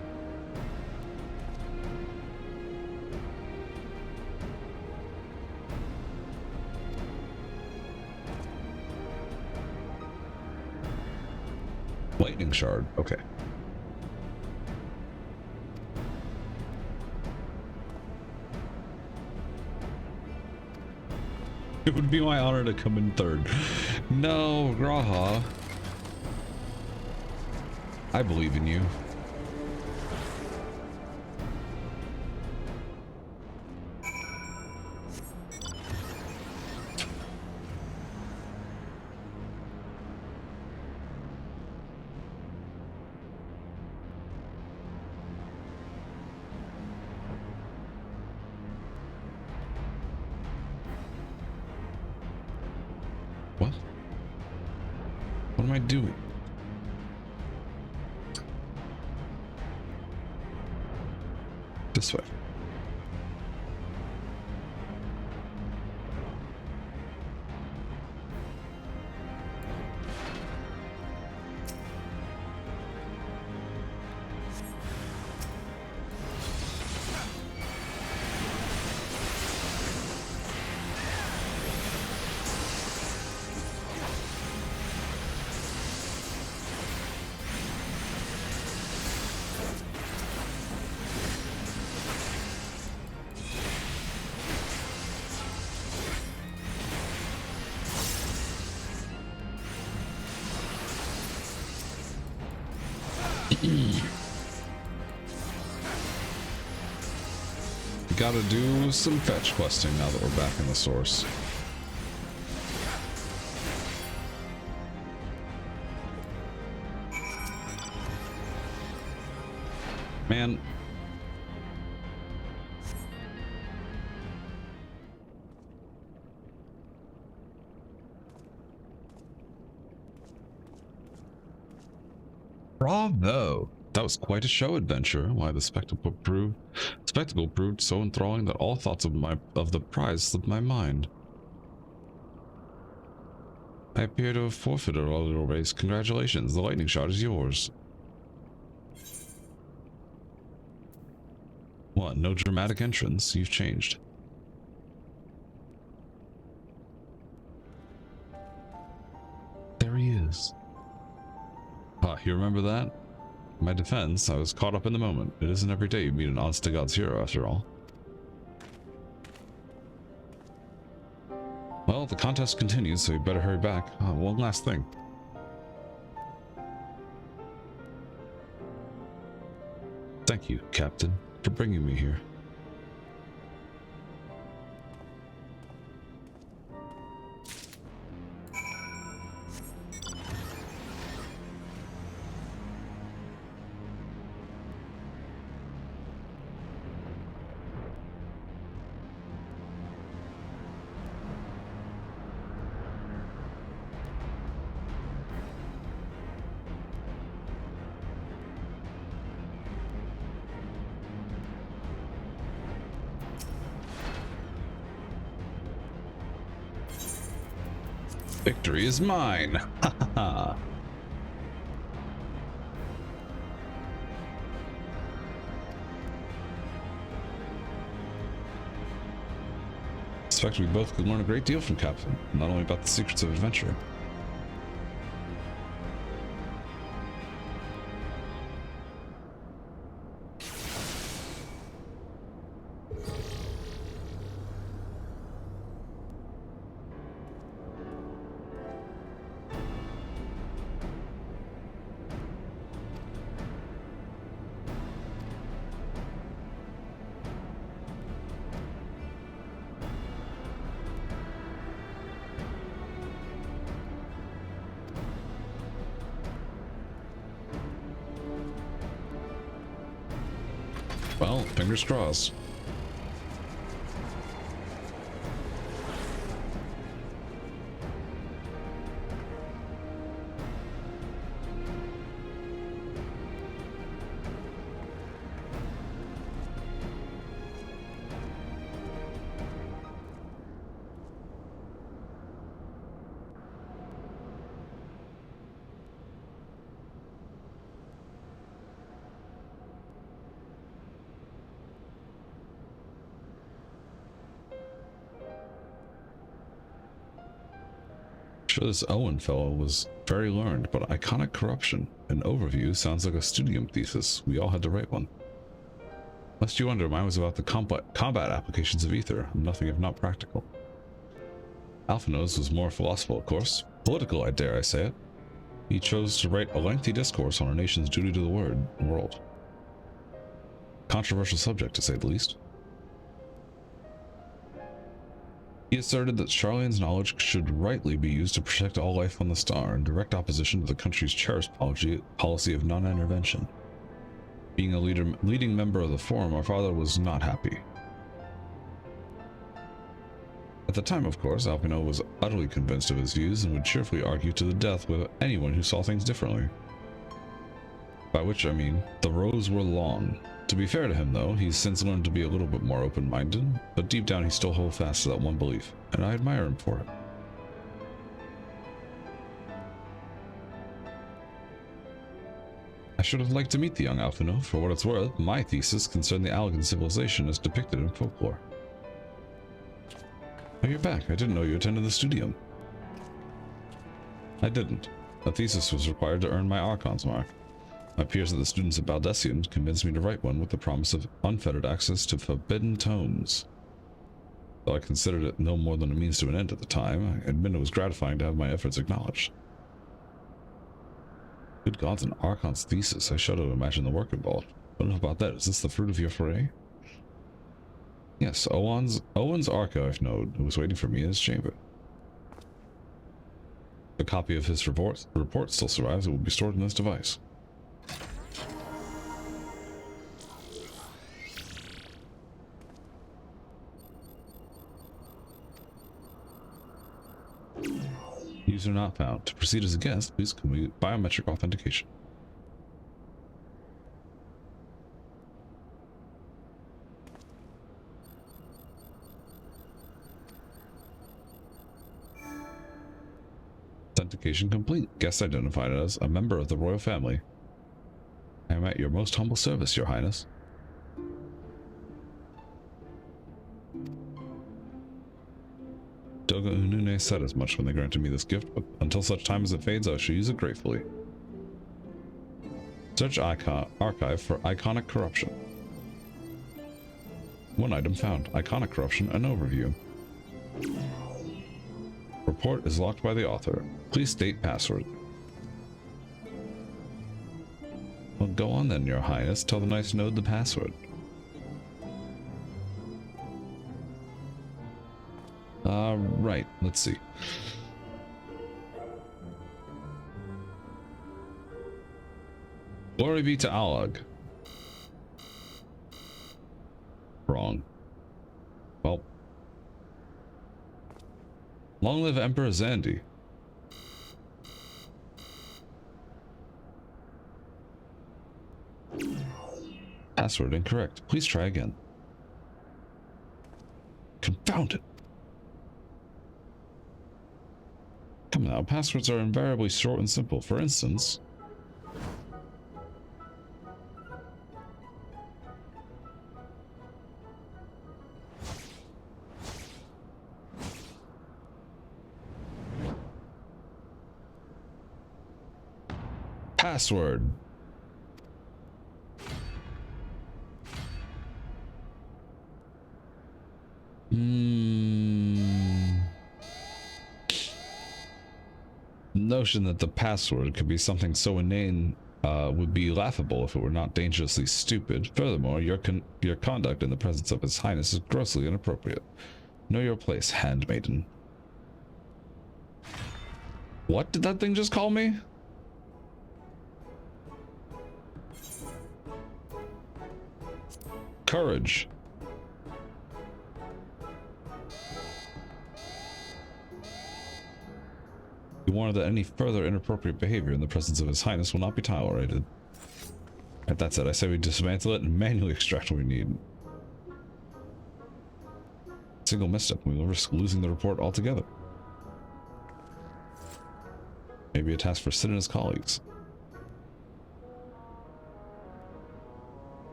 Lightning shard, okay. It would be my honor to come in third. No, Graha. I believe in you. What? What am I doing? This way. Gotta do some fetch questing now that we're back in the source. Man. Bravo! That was quite a show adventure. Why the spectacle proved so enthralling that all thoughts of the prize slipped my mind. I appear to have forfeited all your race. Congratulations, the lightning shot is yours. What, no dramatic entrance? You've changed. There he is. Ah, you remember that? In my defense, I was caught up in the moment. It isn't every day you meet an honest to God's hero, after all. Well, the contest continues, so you better hurry back. One last thing. Thank you, Captain, for bringing me here. Victory is mine! Ha ha ha! I suspect we both could learn a great deal from Captain, not only about the secrets of adventure. Well, fingers crossed. Sure, this Owen fellow was very learned, but iconic corruption. An overview sounds like a studium thesis. We all had to write one. Lest you wonder, mine was about the combat applications of ether, nothing if not practical. Alphino's was more philosophical, of course. Political, I dare I say it. He chose to write a lengthy discourse on our nation's duty to the world. Controversial subject, to say the least. He asserted that Charlian's knowledge should rightly be used to protect all life on the star, in direct opposition to the country's cherished policy of non-intervention. Being a leading member of the Forum, our father was not happy. At the time, of course, Alpino was utterly convinced of his views and would cheerfully argue to the death with anyone who saw things differently. By which I mean, the rows were long. To be fair to him, though, he's since learned to be a little bit more open-minded, but deep down he still holds fast to that one belief, and I admire him for it. I should have liked to meet the young Alphino. For what it's worth, my thesis concerned the Allegan civilization as depicted in folklore. Oh, you're back. I didn't know you attended the studium. I didn't. A thesis was required to earn my Archon's mark. My peers at the students at Baldessium convinced me to write one with the promise of unfettered access to forbidden tomes. Though I considered it no more than a means to an end at the time, I admit it was gratifying to have my efforts acknowledged. Good gods, an Archon's thesis. I shudder to imagine the work involved. I don't know about that. Is this the fruit of your foray? Yes, Owen's archive node was waiting for me in his chamber. A copy of his report still survives. It will be stored in this device. User not found. To proceed as a guest, please complete biometric authentication. Authentication complete. Guest identified as a member of the royal family. I am at your most humble service, Your Highness. Doga Unune said as much when they granted me this gift, but until such time as it fades, I shall use it gratefully. Search archive for iconic corruption. One item found. Iconic corruption, an overview. Report is locked by the author. Please state password. Well, go on then, Your Highness. Tell the nice node the password. Right. Let's see. Glory be to Alag. Wrong. Well. Long live Emperor Zandi. Password incorrect. Please try again. Confound it. Come now, passwords are invariably short and simple. For instance, password. Notion that the password could be something so inane would be laughable if it were not dangerously stupid. Furthermore, your conduct in the presence of His Highness is grossly inappropriate. Know your place, handmaiden. What did that thing just call me? Courage. He warned that any further inappropriate behavior in the presence of His Highness will not be tolerated. At that said, I say we dismantle it and manually extract what we need. Single misstep, we will risk losing the report altogether. Maybe a task for Sid and his colleagues.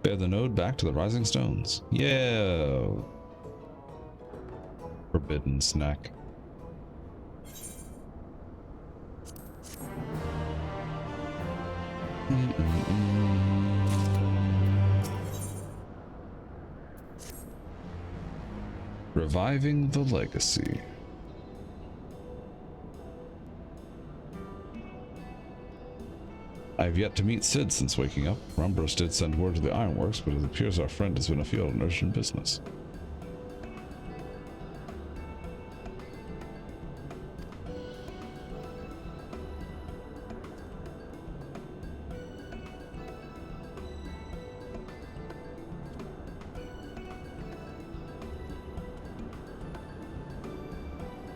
Bear the node back to the Rising Stones. Yeah! Forbidden snack. Reviving the legacy. I have yet to meet Sid since waking up. Rumbros did send word to the Ironworks, but it appears our friend has been afield on urgent business.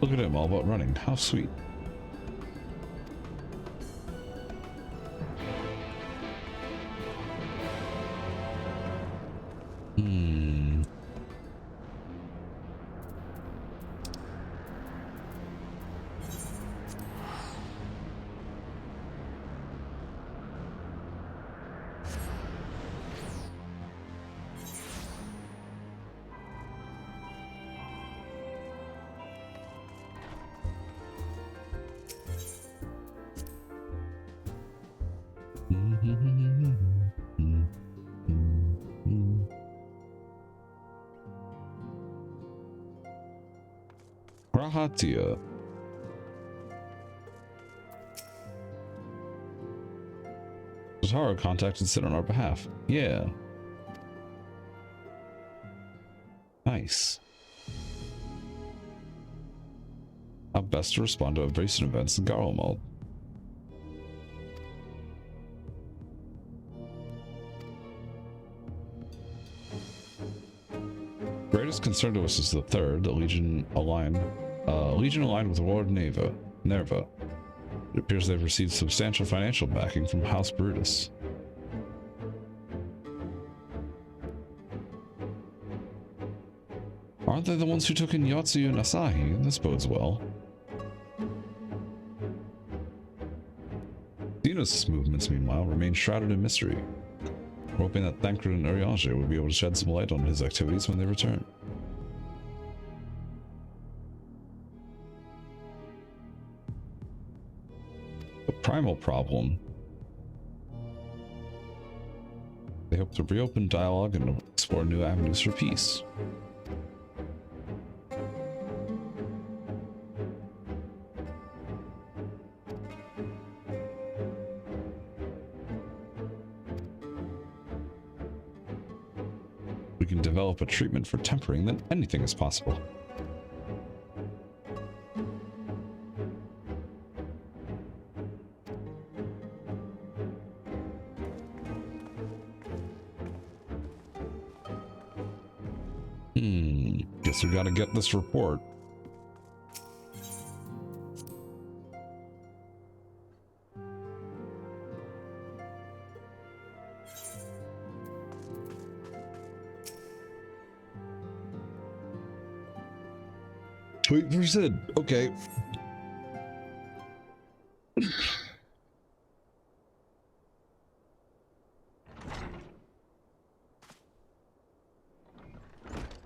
Look at him, all but running. How sweet. Rahatia. Zatara contacted Sid on our behalf. Yeah. Nice. How best to respond to recent events in Garlemald. Greatest concern to us is the third, the Legion aligned with Lord Nerva. It appears they've received substantial financial backing from House Brutus. Aren't they the ones who took in Yotsu and Asahi? This bodes well. Xenos movements, meanwhile, remain shrouded in mystery. We're hoping that Thancred and Urianger will be able to shed some light on his activities when they return. The primal problem. They hope to reopen dialogue and explore new avenues for peace. We can develop a treatment for tempering, then anything is possible. Guess we gotta get this report. Wait for Sid. Okay.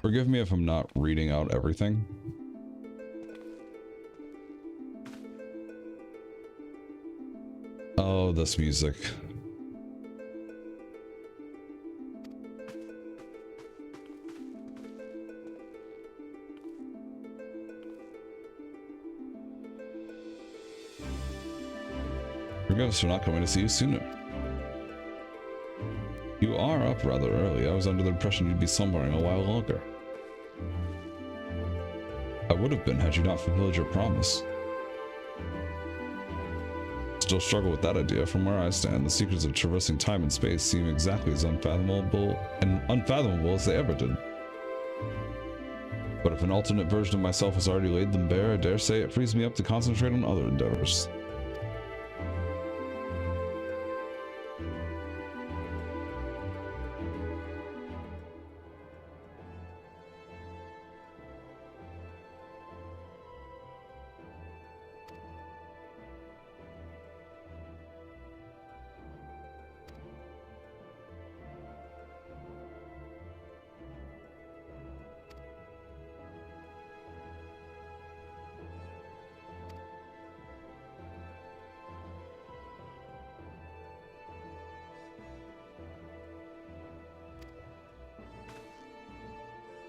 Forgive me if I'm not reading out everything. Oh, this music. Forgive us for not coming to see you sooner. You are up rather early. I was under the impression you'd be slumbering a while longer. I would have been had you not fulfilled your promise. Still struggle with that idea. From where I stand, the secrets of traversing time and space seem exactly as unfathomable as they ever did. But if an alternate version of myself has already laid them bare, I dare say it frees me up to concentrate on other endeavors.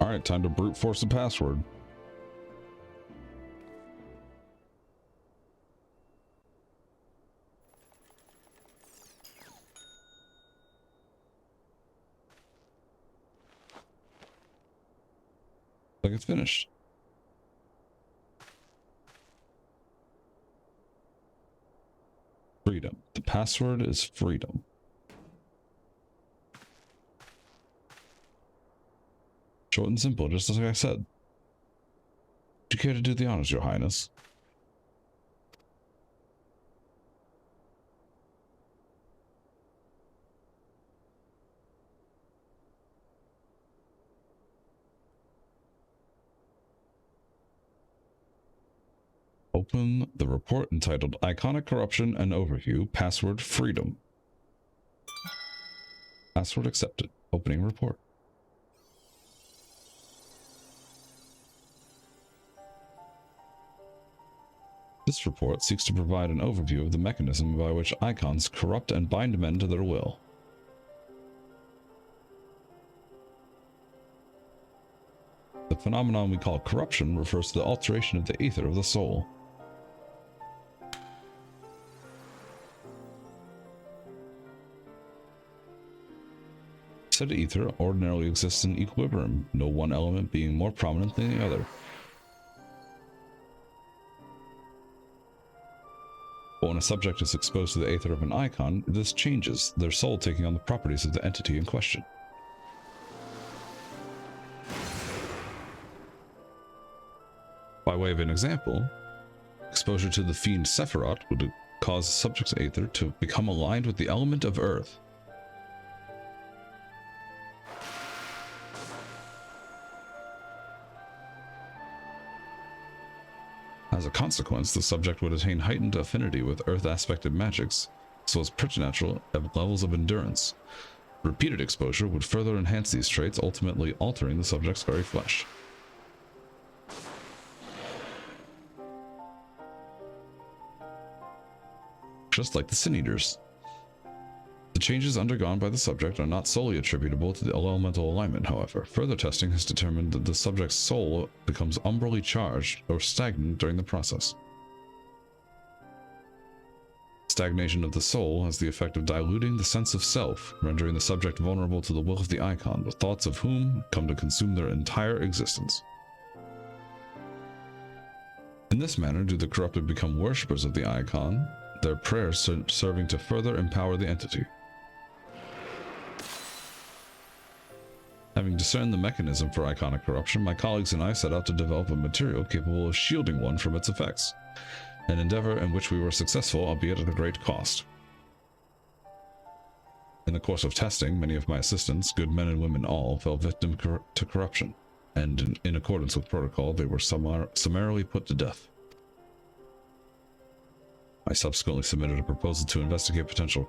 Alright, time to brute force a password. Like it's finished. Freedom. The password is freedom. Short and simple, just as I said. Would you care to do the honors, Your Highness? Open the report entitled Iconic Corruption and Overview, Password Freedom. Password accepted. Opening report. This report seeks to provide an overview of the mechanism by which icons corrupt and bind men to their will. The phenomenon we call corruption refers to the alteration of the ether of the soul. Said ether ordinarily exists in equilibrium, no one element being more prominent than the other. But when a subject is exposed to the aether of an icon, this changes, their soul taking on the properties of the entity in question. By way of an example, exposure to the fiend Sephiroth would cause the subject's aether to become aligned with the element of earth. As a consequence, the subject would attain heightened affinity with earth-aspected magics, as well as preternatural levels of endurance. Repeated exposure would further enhance these traits, ultimately altering the subject's very flesh. Just like the Sin Eaters. The changes undergone by the subject are not solely attributable to the elemental alignment, however. Further testing has determined that the subject's soul becomes umbrally charged or stagnant during the process. Stagnation of the soul has the effect of diluting the sense of self, rendering the subject vulnerable to the will of the icon, the thoughts of whom come to consume their entire existence. In this manner do the corrupted become worshippers of the icon, their prayers serving to further empower the entity. Having discerned the mechanism for iconic corruption, my colleagues and I set out to develop a material capable of shielding one from its effects, an endeavor in which we were successful, albeit at a great cost. In the course of testing, many of my assistants, good men and women all, fell victim to corruption, and in accordance with protocol, they were summarily put to death. I subsequently submitted a proposal to investigate potential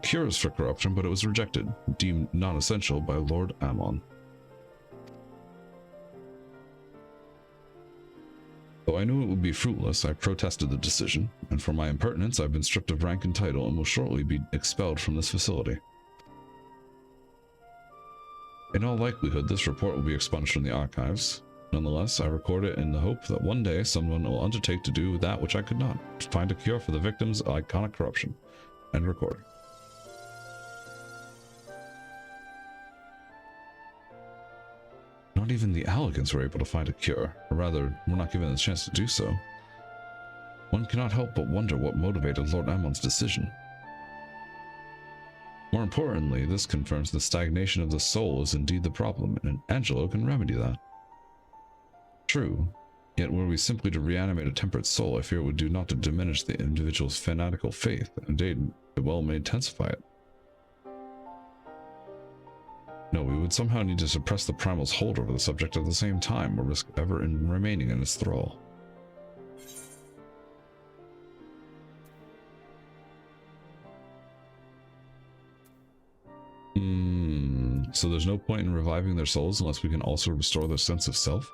cures for corruption, but it was rejected, deemed non-essential by Lord Ammon. Though I knew it would be fruitless, I protested the decision, and for my impertinence I've been stripped of rank and title and will shortly be expelled from this facility. In all likelihood, this report will be expunged from the archives. Nonetheless, I record it in the hope that one day someone will undertake to do that which I could not, to find a cure for the victims of iconic corruption. End recording. Not even the Allegans were able to find a cure, or rather, were not given the chance to do so. One cannot help but wonder what motivated Lord Ammon's decision. More importantly, this confirms the stagnation of the soul is indeed the problem, and Angelo can remedy that. True, yet were we simply to reanimate a tempered soul, I fear it would do not to diminish the individual's fanatical faith, and indeed, it well may intensify it. No, we would somehow need to suppress the primal's hold over the subject at the same time, or risk ever remaining in its thrall. So there's no point in reviving their souls unless we can also restore their sense of self?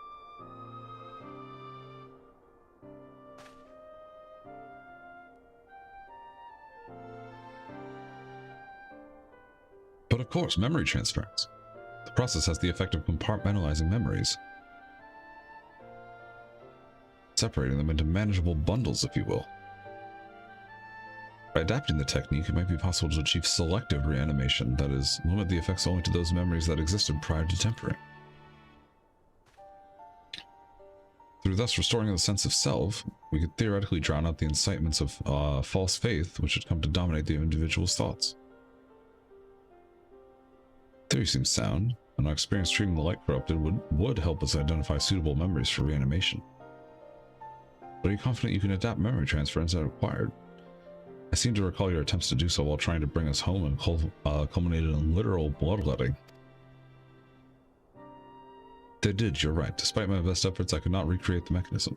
But of course, memory transference. The process has the effect of compartmentalizing memories, separating them into manageable bundles, if you will. By adapting the technique, it might be possible to achieve selective reanimation, that is, limit the effects only to those memories that existed prior to tempering. Through thus restoring the sense of self, we could theoretically drown out the incitements of false faith which had come to dominate the individual's thoughts. Theory seems sound, and our experience treating the light corrupted would help us identify suitable memories for reanimation. But are you confident you can adapt memory transference as required? I seem to recall your attempts to do so while trying to bring us home and culminated in literal bloodletting. They did, you're right. Despite my best efforts, I could not recreate the mechanism.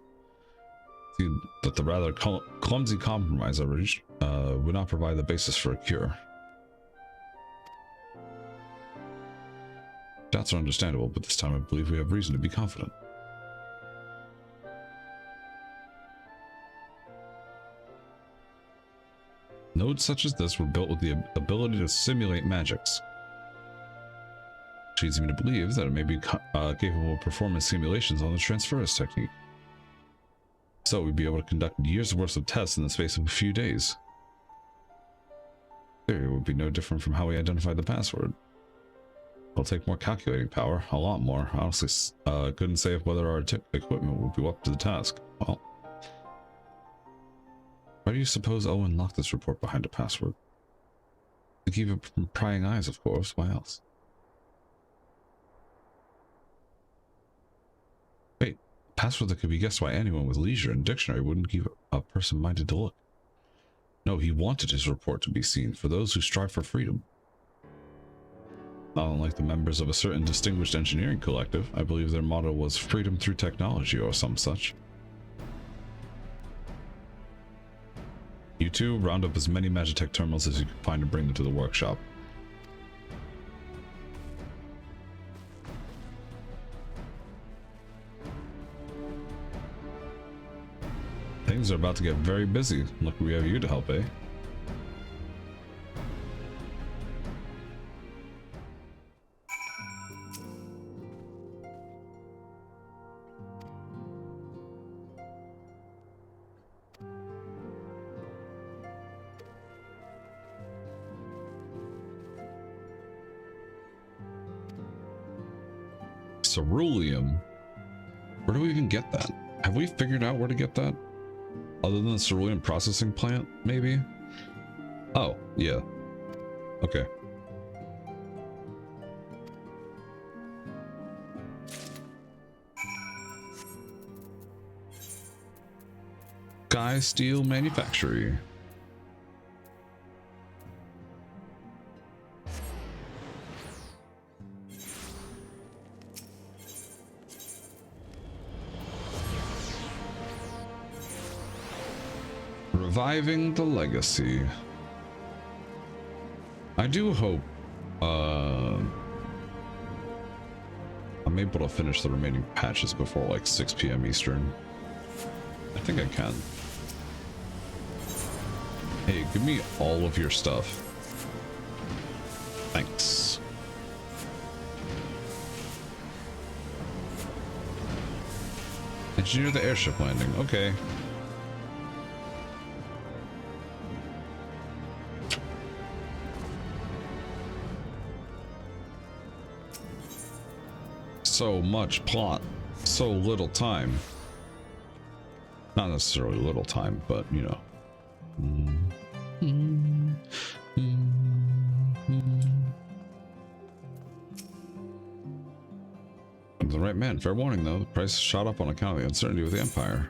See that the rather clumsy compromise I reached would not provide the basis for a cure. Doubts are understandable, but this time I believe we have reason to be confident. Nodes such as this were built with the ability to simulate magics, which leads me to believe that it may be capable of performing simulations on the transference technique. So we'd be able to conduct years' worth of tests in the space of a few days. Theory would be no different from how we identified the password. It'll take more calculating power, a lot more. Honestly, couldn't say whether our equipment would be up to the task. Well, why do you suppose Owen locked this report behind a password? To keep it from prying eyes, of course. Why else? Wait, a password that could be guessed by anyone with leisure and dictionary wouldn't keep a person minded to look. No, he wanted his report to be seen for those who strive for freedom. Not unlike the members of a certain distinguished engineering collective, I believe their motto was freedom through technology or some such. 2, round up as many Magitech terminals as you can find and bring them to the workshop. Things are about to get very busy. Look, we have you to help, eh? Ceruleum? Where do we even get that? Have we figured out where to get that? Other than the ceruleum processing plant, maybe? Oh, yeah. Okay. Sky Steel Manufactory. Reviving the legacy. I do hope I'm able to finish the remaining patches before like 6 p.m. Eastern. I think I can. Hey, give me all of your stuff. Thanks. Engineer the airship landing. Okay. So much plot, so little time. Not necessarily little time, but you know. I'm the right man. Fair warning, though. The price shot up on account of the uncertainty with the Empire.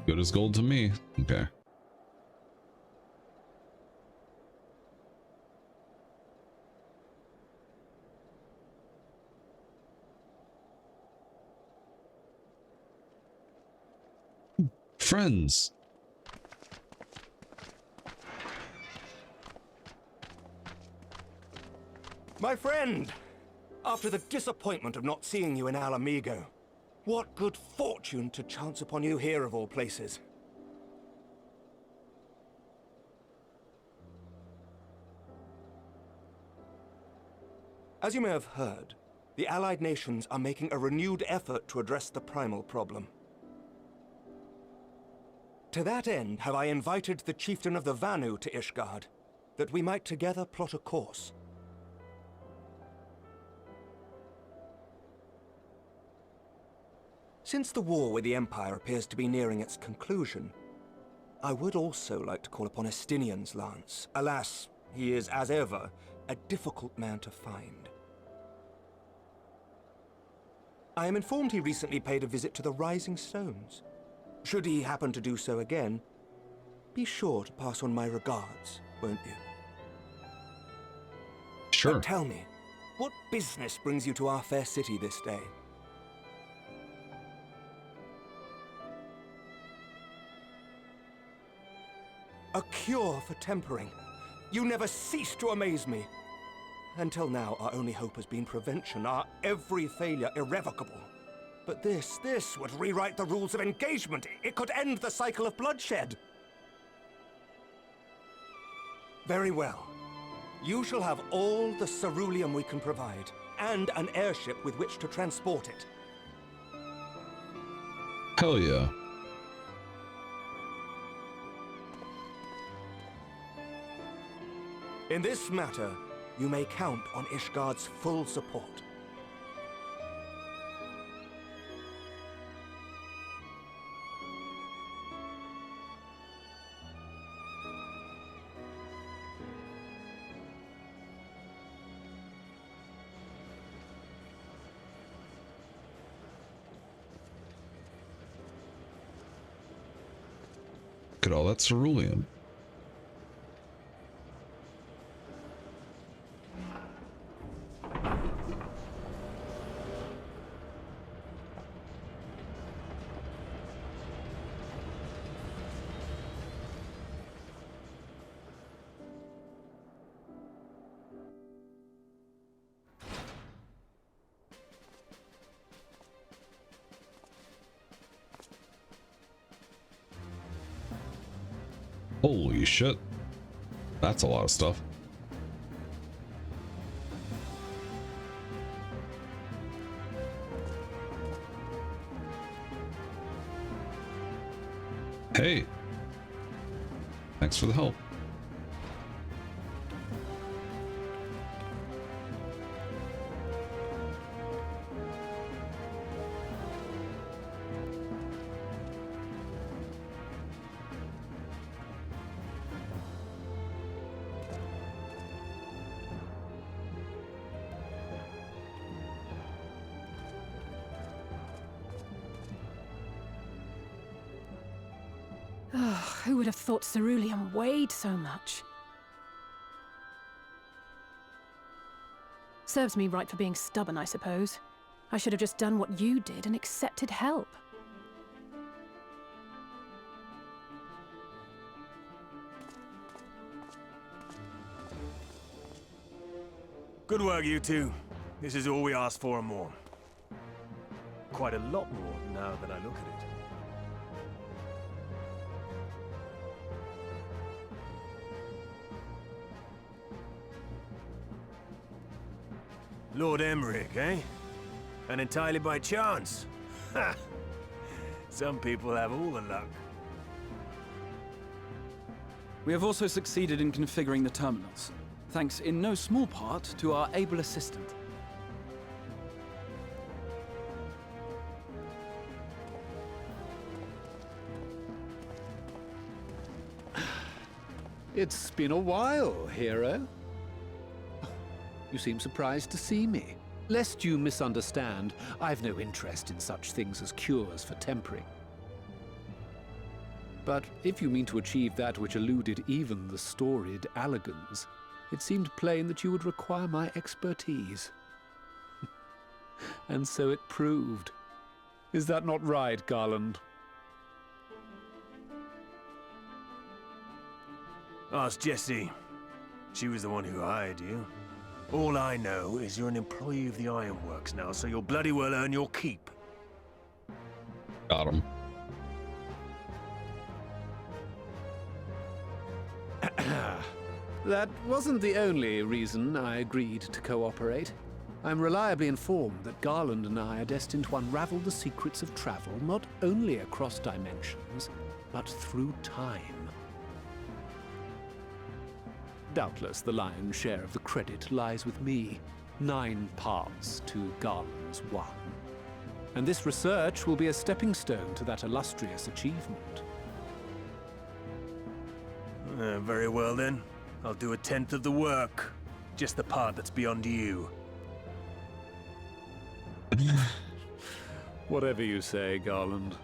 Good as gold to me. Okay. Friends. My friend! After the disappointment of not seeing you in Alamigo, what good fortune to chance upon you here of all places. As you may have heard, the Allied nations are making a renewed effort to address the primal problem. To that end, have I invited the chieftain of the Vanu to Ishgard, that we might together plot a course. Since the war with the Empire appears to be nearing its conclusion, I would also like to call upon Estinian's lance. Alas, he is, as ever, a difficult man to find. I am informed he recently paid a visit to the Rising Stones. Should he happen to do so again, be sure to pass on my regards, won't you? Sure. But tell me, what business brings you to our fair city this day? A cure for tempering. You never cease to amaze me. Until now, our only hope has been prevention, our every failure irrevocable. But this would rewrite the rules of engagement. It could end the cycle of bloodshed. Very well. You shall have all the ceruleum we can provide, and an airship with which to transport it. Hell yeah. In this matter, you may count on Ishgard's full support. Look at all that ceruleum. Holy shit. That's a lot of stuff. Hey. Thanks for the help. Who would have thought cerulean weighed so much? Serves me right for being stubborn, I suppose. I should have just done what you did and accepted help. Good work, you two. This is all we asked for and more. Quite a lot more now that I look at it. Lord Emmerich, eh? And entirely by chance. Ha! Some people have all the luck. We have also succeeded in configuring the terminals, thanks in no small part to our able assistant. It's been a while, hero. You seem surprised to see me. Lest you misunderstand, I've no interest in such things as cures for tempering. But if you mean to achieve that which eluded even the storied Allagans, it seemed plain that you would require my expertise. And so it proved. Is that not right, Garland? Ask Jessie. She was the one who hired you. All I know is you're an employee of the Ironworks now, so you'll bloody well earn your keep. Got him. That wasn't the only reason I agreed to cooperate. I'm reliably informed that Garland and I are destined to unravel the secrets of travel, not only across dimensions, but through time. Doubtless the lion's share of the credit lies with me. 9 parts to Garland's 1. And this research will be a stepping stone to that illustrious achievement. Very well then. I'll do 1/10 of the work. Just the part that's beyond you. Whatever you say, Garland.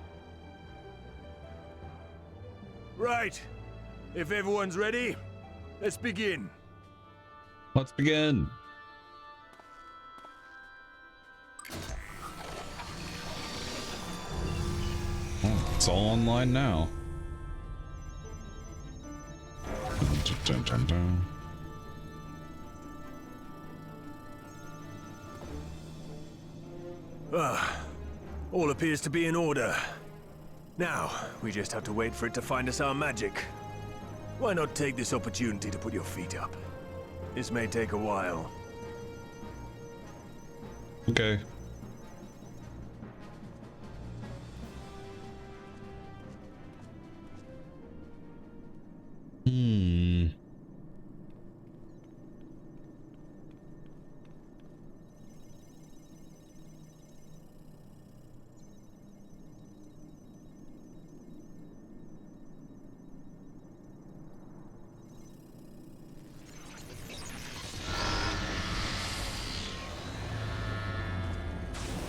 Right. If everyone's ready, let's begin. Let's begin. Oh, it's all online now. Dun, dun, dun. All appears to be in order. Now, we just have to wait for it to find us our magic. Why not take this opportunity to put your feet up? This may take a while. Okay.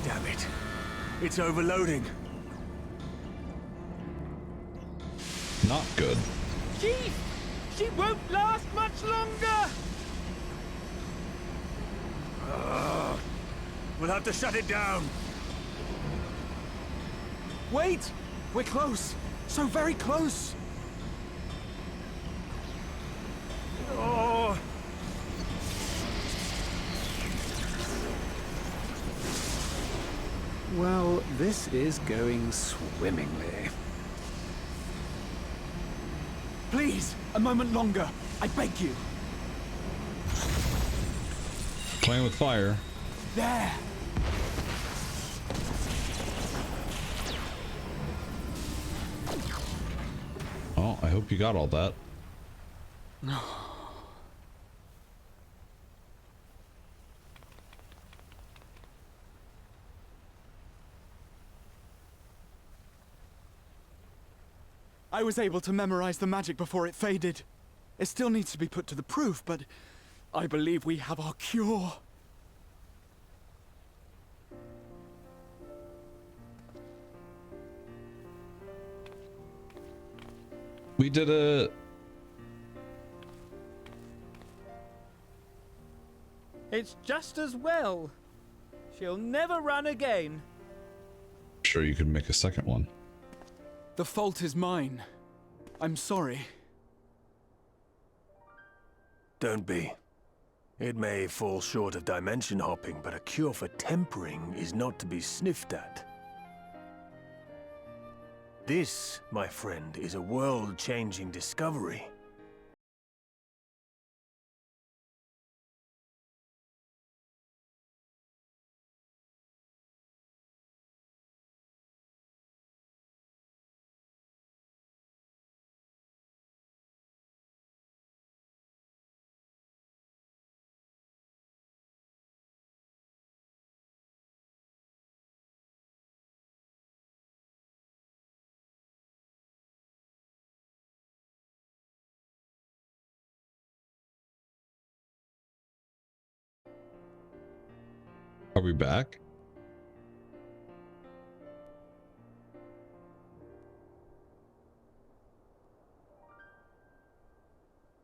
Damn it. It's overloading. Not good. Chief! She won't last much longer! We'll have to shut it down. Wait! We're close. So very close. Oh. Well, this is going swimmingly. Please, a moment longer. I beg you. Playing with fire. There. Oh, I hope you got all that. No. I was able to memorize the magic before it faded. It still needs to be put to the proof, but I believe we have our cure. We did it. It's just as well. She'll never run again. Sure, you could make a second one. The fault is mine. I'm sorry. Don't be. It may fall short of dimension hopping, but a cure for tempering is not to be sniffed at. This, my friend, is a world-changing discovery. Are we back?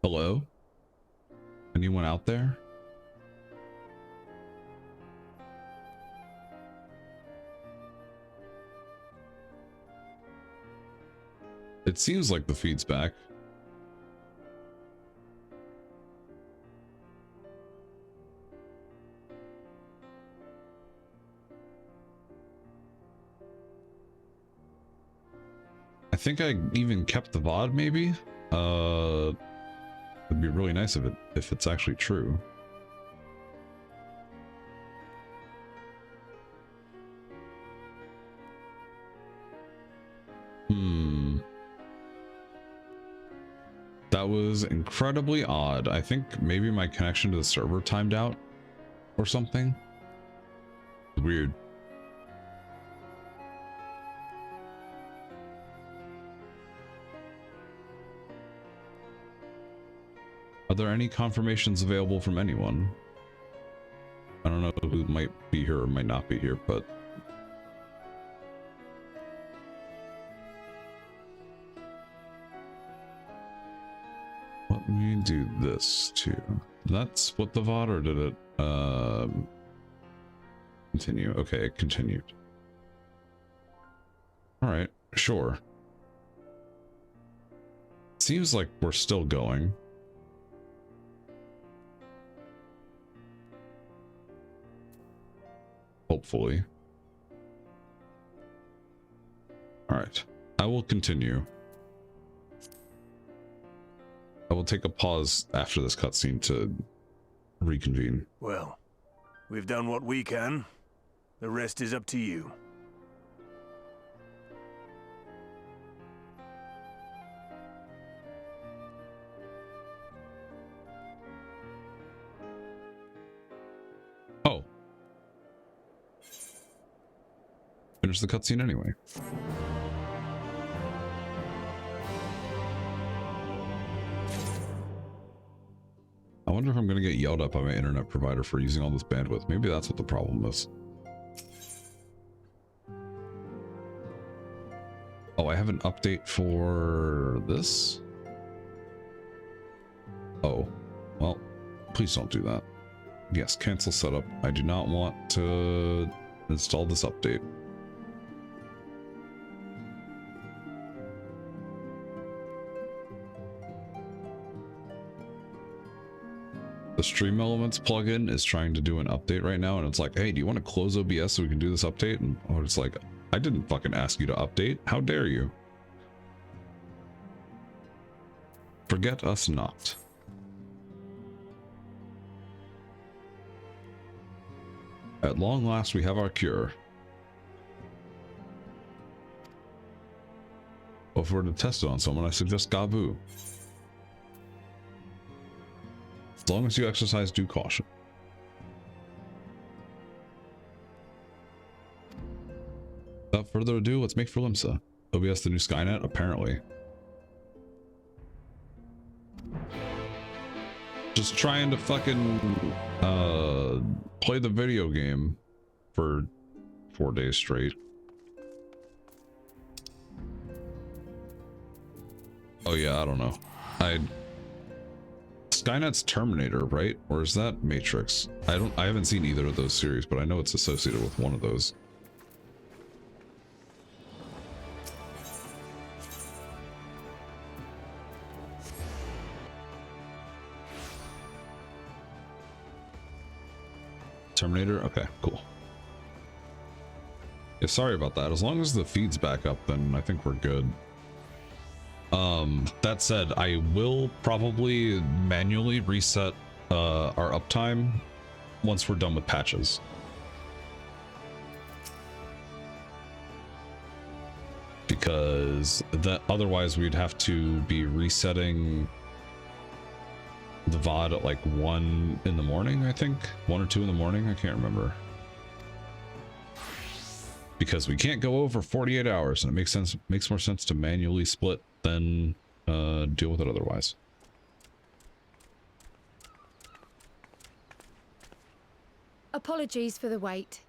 Hello? Anyone out there? It seems like the feed's back. I think I even kept the VOD, maybe? It'd be really nice if it's actually true. That was incredibly odd. I think maybe my connection to the server timed out or something. Weird. Are there any confirmations available from anyone? I don't know who might be here or might not be here, but let me do this too. That's what the VOD, or did it continue? Okay, it continued. All right, sure. Seems like we're still going. Hopefully. All right, I will continue. I will take a pause after this cutscene to reconvene. Well, we've done what we can. The rest is up to you. Oh. Finish the cutscene anyway. I wonder if I'm going to get yelled at by my internet provider for using all this bandwidth. Maybe that's what the problem is. Oh, I have an update for this? Oh, well, please don't do that. Yes, cancel setup. I do not want to install this update. The Stream Elements plugin is trying to do an update right now, and it's like, hey, do you want to close OBS so we can do this update? And it's like, I didn't fucking ask you to update. How dare you? Forget us not. At long last, we have our cure. Well, if we're to test it on someone, I suggest Gabu. As long as you exercise due caution. Without further ado, let's make for Limsa. OBS the new Skynet, apparently. Just trying to fucking play the video game for 4 days straight. Oh yeah, I don't know. Skynet's Terminator, right? Or is that Matrix? I haven't seen either of those series, but I know it's associated with one of those. Terminator? Okay, cool. Yeah, sorry about that. As long as the feed's back up, then I think we're good. That said, I will probably manually reset our uptime once we're done with patches. Because that otherwise we'd have to be resetting the VOD at like 1 in the morning, I think. 1 or 2 in the morning, I can't remember. Because we can't go over 48 hours, and it makes more sense to manually split than deal with it otherwise. Apologies for the wait.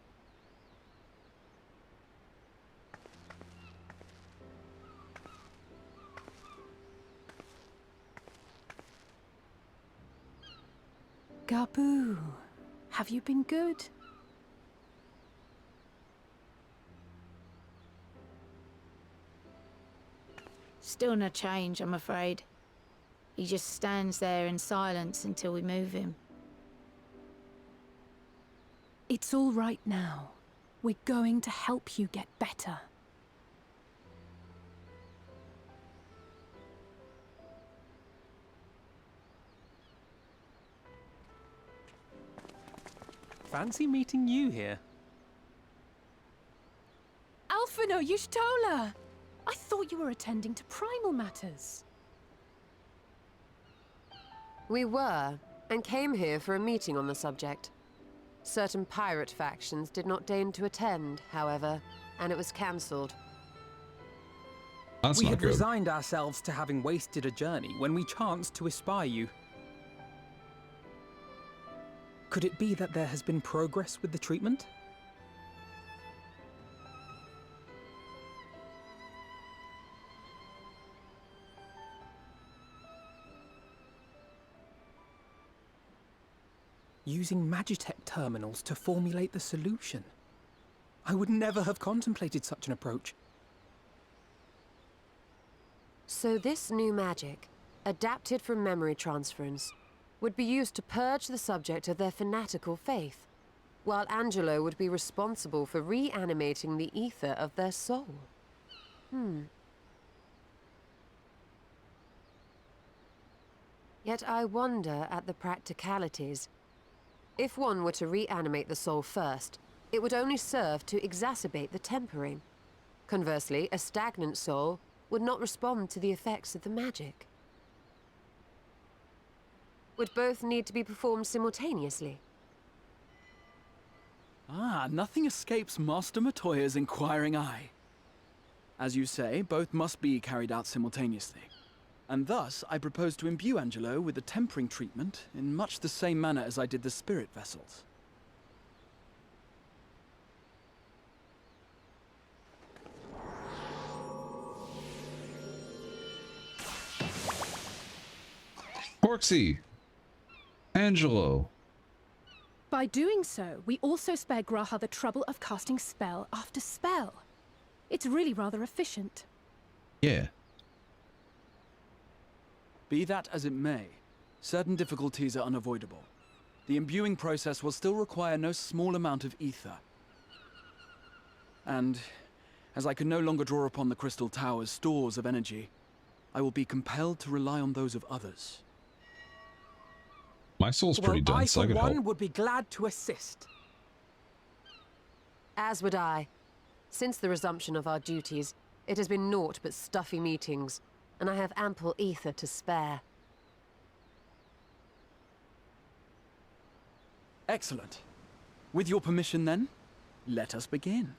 Gabu, have you been good? Still no change, I'm afraid. He just stands there in silence until we move him. It's all right now. We're going to help you get better. Fancy meeting you here. Alphino Yushtola! I thought you were attending to primal matters. We were, and came here for a meeting on the subject. Certain pirate factions did not deign to attend, however, and it was cancelled. We had resigned ourselves to having wasted a journey when we chanced to espy you. Could it be that there has been progress with the treatment? Using Magitech terminals to formulate the solution. I would never have contemplated such an approach. So this new magic, adapted from memory transference, would be used to purge the subject of their fanatical faith, while Angelo would be responsible for reanimating the ether of their soul. Yet I wonder at the practicalities. If one were to reanimate the soul first, it would only serve to exacerbate the tempering. Conversely, a stagnant soul would not respond to the effects of the magic. Would both need to be performed simultaneously? Ah, nothing escapes Master Matoya's inquiring eye. As you say, both must be carried out simultaneously. And thus, I propose to imbue Angelo with the tempering treatment in much the same manner as I did the spirit vessels. Porksy! Angelo! By doing so, we also spare Graha the trouble of casting spell after spell. It's really rather efficient. Yeah. Be that as it may, certain difficulties are unavoidable. The imbuing process will still require no small amount of ether. And, as I can no longer draw upon the Crystal Tower's stores of energy, I will be compelled to rely on those of others. My soul's pretty well, dense. I, I for could one, help. would be glad to assist. As would I. Since the resumption of our duties, it has been naught but stuffy meetings, and I have ample ether to spare. Excellent. With your permission, then, let us begin.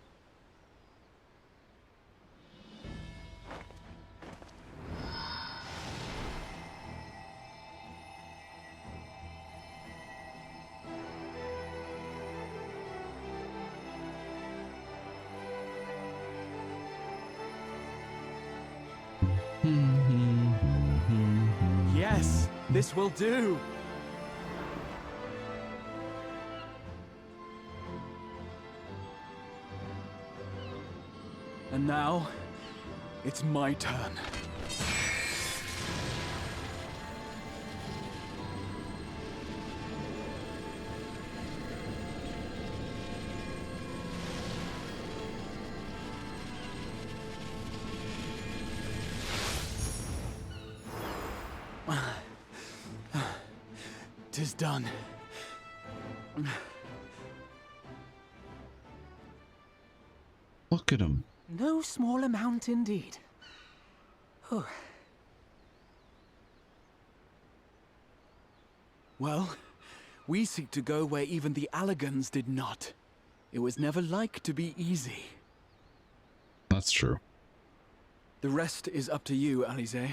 Yes, this will do. And now, it's my turn. Tis done. Look at him. No small amount indeed. Oh. Well, we seek to go where even the Allegans did not. It was never like to be easy. That's true. The rest is up to you, Alize.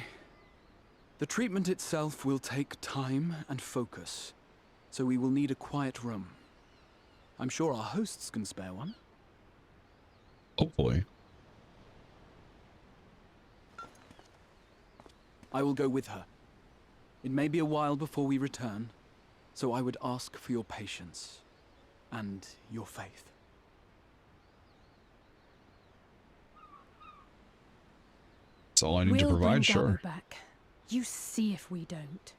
The treatment itself will take time and focus, so we will need a quiet room. I'm sure our hosts can spare one. Hopefully. I will go with her. It may be a while before we return, so I would ask for your patience and your faith. That's all I need We'll to provide, bring sure. Gabo back. You see if we don't.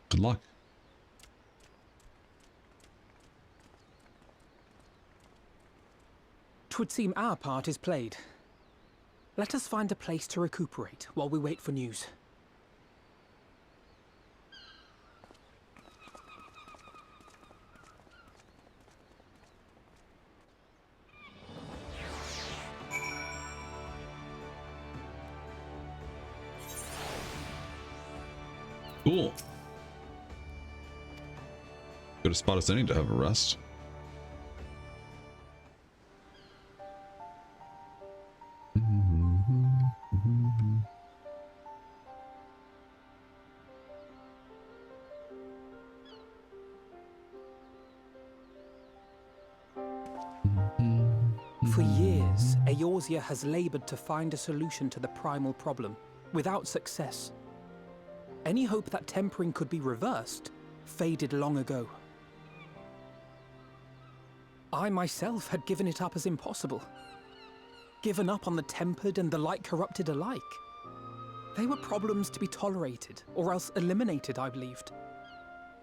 Good luck. 'Twould seem our part is played. Let us find a place to recuperate while we wait for news. Cool. Good a spot as any to have a rest. For years, Eorzea has labored to find a solution to the primal problem, without success. Any hope that tempering could be reversed faded long ago. I myself had given it up as impossible. Given up on the tempered and the light corrupted alike. They were problems to be tolerated, or else eliminated, I believed.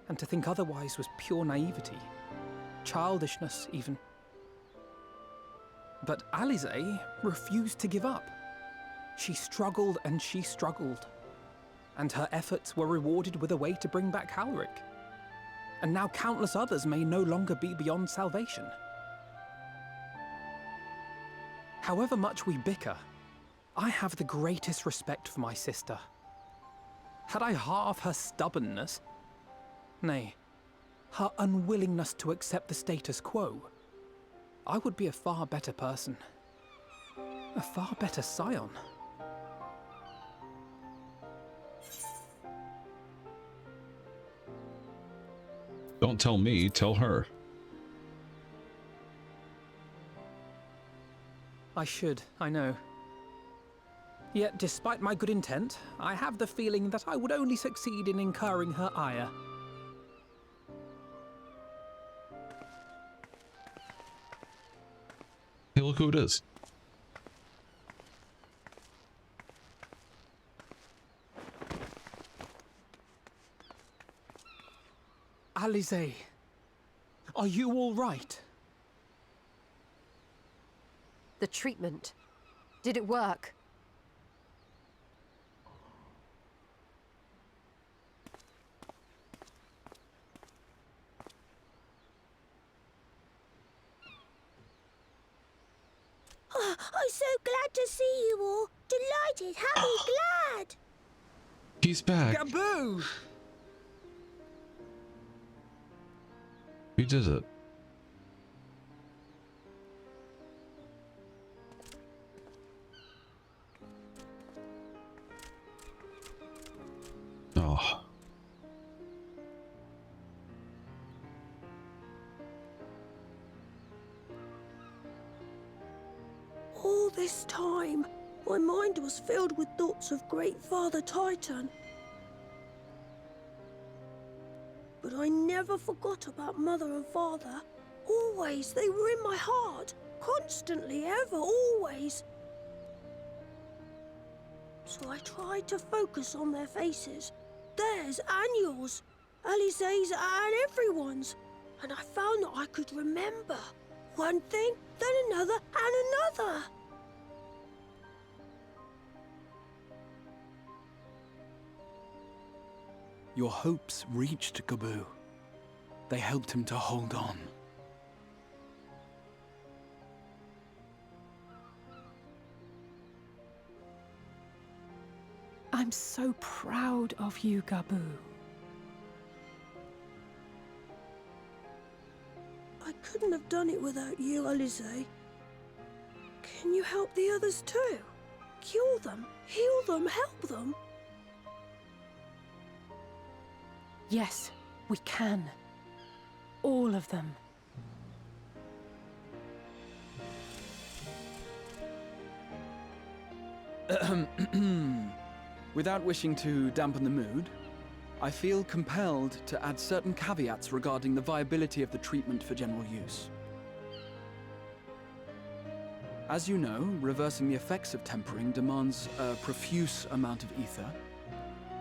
And to think otherwise was pure naivety. Childishness, even. But Alize refused to give up. She struggled and she struggled. And her efforts were rewarded with a way to bring back Halric. And now countless others may no longer be beyond salvation. However much we bicker, I have the greatest respect for my sister. Had I half her stubbornness, nay, her unwillingness to accept the status quo, I would be a far better person. A far better scion. Don't tell me, tell her. I should, I know. Yet, despite my good intent, I have the feeling that I would only succeed in incurring her ire. Hey, look who it is. Alize, are you all right? The treatment. Did it work? I'm so glad to see you all. Delighted, happy, glad. He's back. Gaboo! We did it. Oh. All this time, my mind was filled with thoughts of Great Father Titan. But I never forgot about Mother and Father. Always, they were in my heart. Constantly, ever, always. So I tried to focus on their faces. Theirs and yours. Alize's and everyone's. And I found that I could remember. One thing, then another, and another. Your hopes reached Gaboo. They helped him to hold on. I'm so proud of you, Gaboo. I couldn't have done it without you, Alize. Can you help the others too? Cure them, heal them, help them? Yes, we can. All of them. Without wishing to dampen the mood, I feel compelled to add certain caveats regarding the viability of the treatment for general use. As you know, reversing the effects of tempering demands a profuse amount of ether.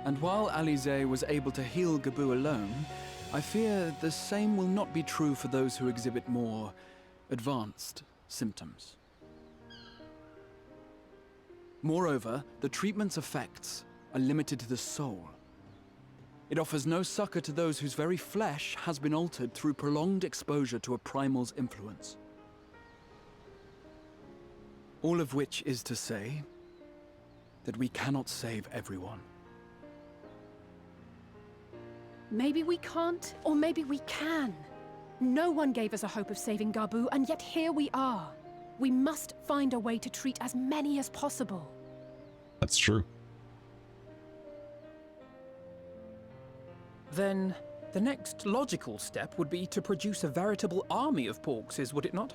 And while Alize was able to heal Gaboo alone, I fear the same will not be true for those who exhibit more advanced symptoms. Moreover, the treatment's effects are limited to the soul. It offers no succor to those whose very flesh has been altered through prolonged exposure to a primal's influence. All of which is to say that we cannot save everyone. Maybe we can't, or maybe we can. No one gave us a hope of saving Gaboo, and yet here we are. We must find a way to treat as many as possible. That's true. Then, the next logical step would be to produce a veritable army of Porkses, would it not?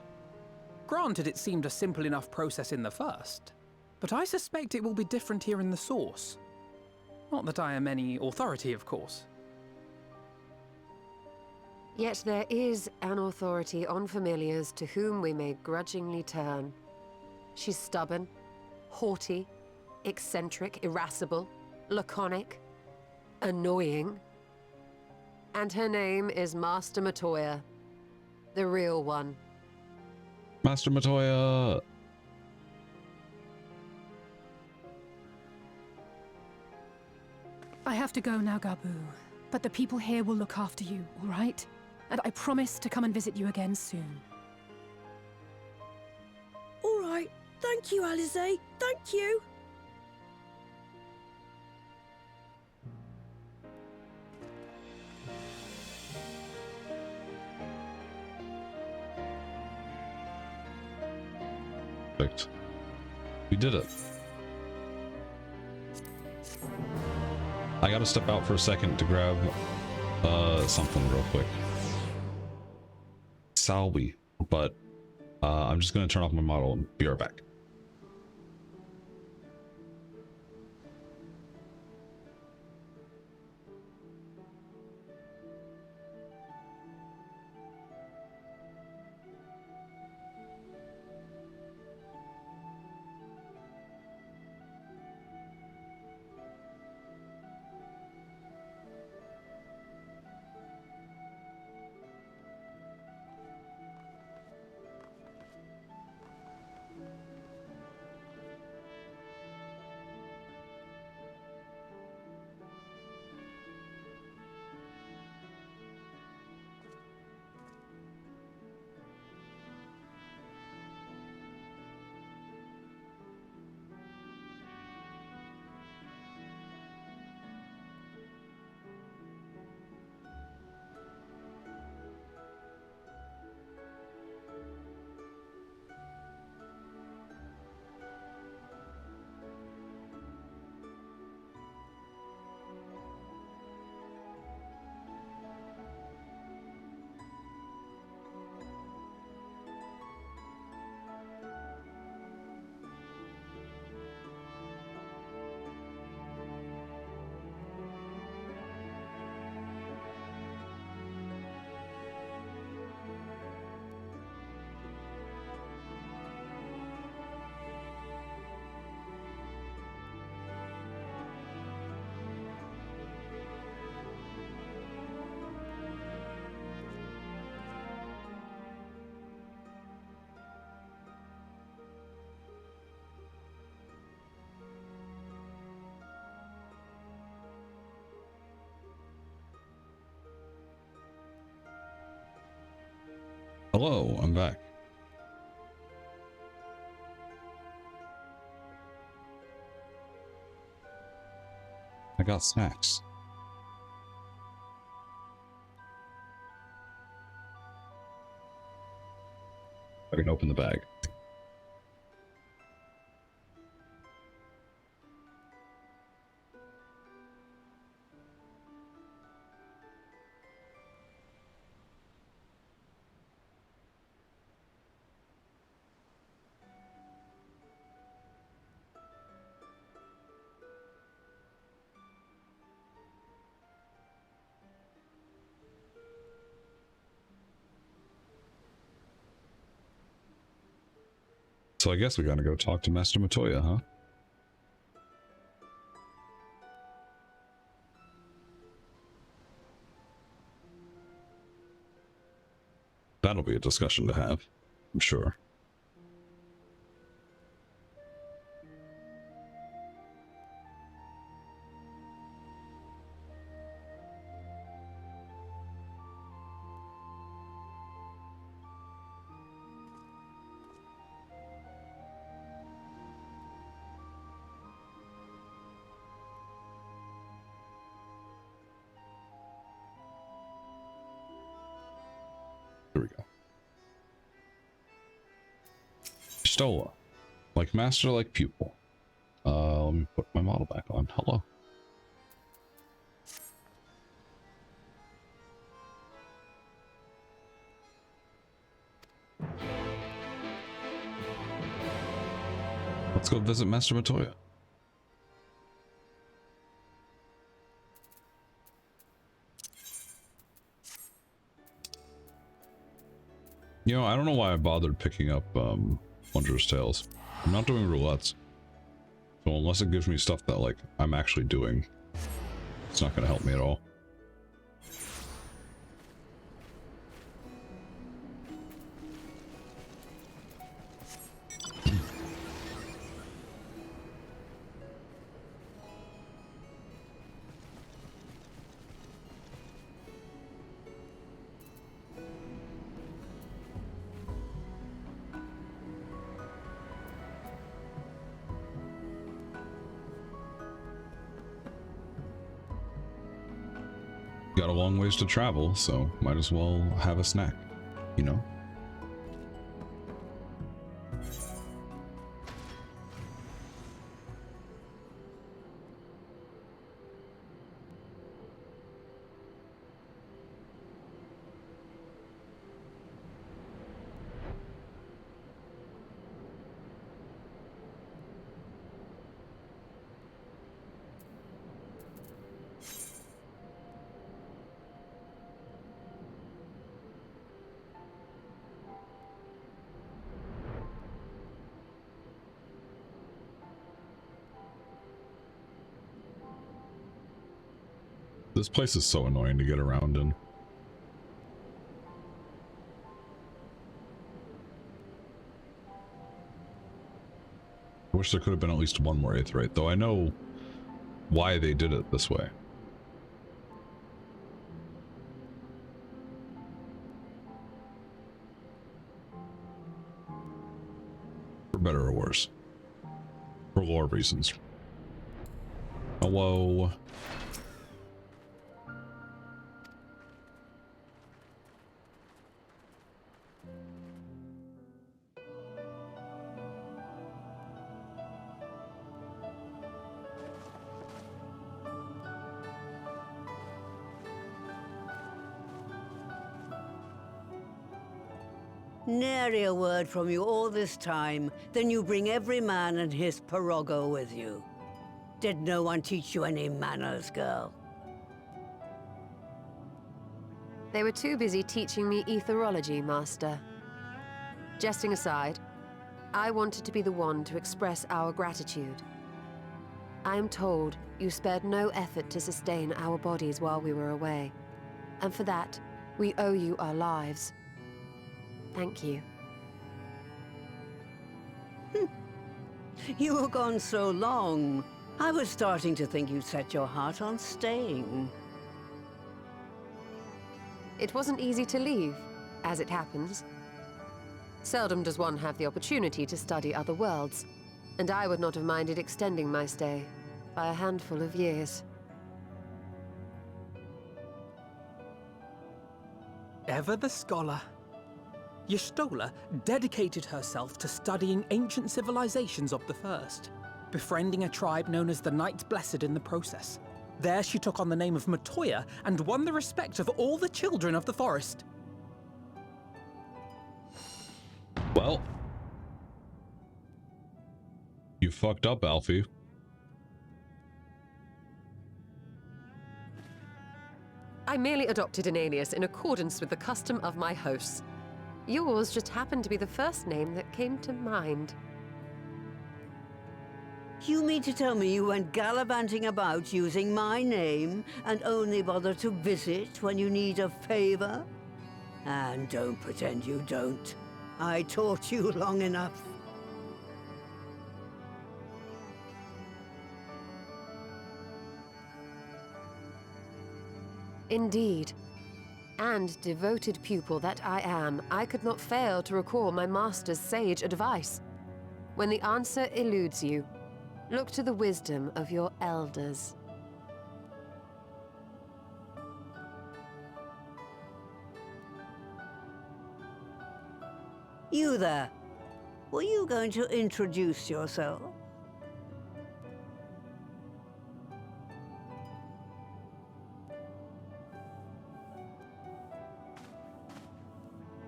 Granted, it seemed a simple enough process in the first, but I suspect it will be different here in the source. Not that I am any authority, of course. Yet there is an authority on familiars to whom we may grudgingly turn. She's stubborn, haughty, eccentric, irascible, laconic, annoying. And her name is Master Matoya, the real one. Master Matoya! I have to go now, Gaboo, but the people here will look after you, all right? And I promise to come and visit you again soon. All right. Thank you, Alize. Thank you. Perfect. We did it. I gotta step out for a second to grab something real quick. Salvi, but I'm just gonna turn off my model and be right back. Hello, I'm back. I got snacks. I can open the bag. So I guess we gotta go talk to Master Matoya, huh? That'll be a discussion to have, I'm sure. Here we go. Stola. Like master, like pupil. Let me put my model back on. Hello. Let's go visit Master Matoya. You know, I don't know why I bothered picking up Wondrous Tales. I'm not doing roulettes. So unless it gives me stuff that, like, I'm actually doing, it's not going to help me at all. Got a long ways to travel, so might as well have a snack, you know? This place is so annoying to get around in. I wish there could have been at least one more Aetheryte, though I know why they did it this way. For better or worse. For lore reasons. Hello. Nary a word from you all this time, then you bring every man and his pirogo with you. Did no one teach you any manners, girl? They were too busy teaching me etherology, Master. Jesting aside, I wanted to be the one to express our gratitude. I am told you spared no effort to sustain our bodies while we were away, and for that, we owe you our lives. Thank you. You were gone so long. I was starting to think you'd set your heart on staying. It wasn't easy to leave, as it happens. Seldom does one have the opportunity to study other worlds, and I would not have minded extending my stay by a handful of years. Ever the scholar. Y'shtola dedicated herself to studying ancient civilizations of the First, befriending a tribe known as the Knights Blessed in the process. There she took on the name of Matoya and won the respect of all the children of the forest. Well, you fucked up, Alfie. I merely adopted an alias in accordance with the custom of my hosts. Yours just happened to be the first name that came to mind. You mean to tell me you went gallivanting about using my name and only bother to visit when you need a favor? And don't pretend you don't. I taught you long enough. Indeed. And devoted pupil that I am, I could not fail to recall my master's sage advice. When the answer eludes you, look to the wisdom of your elders. You there. Were you going to introduce yourself?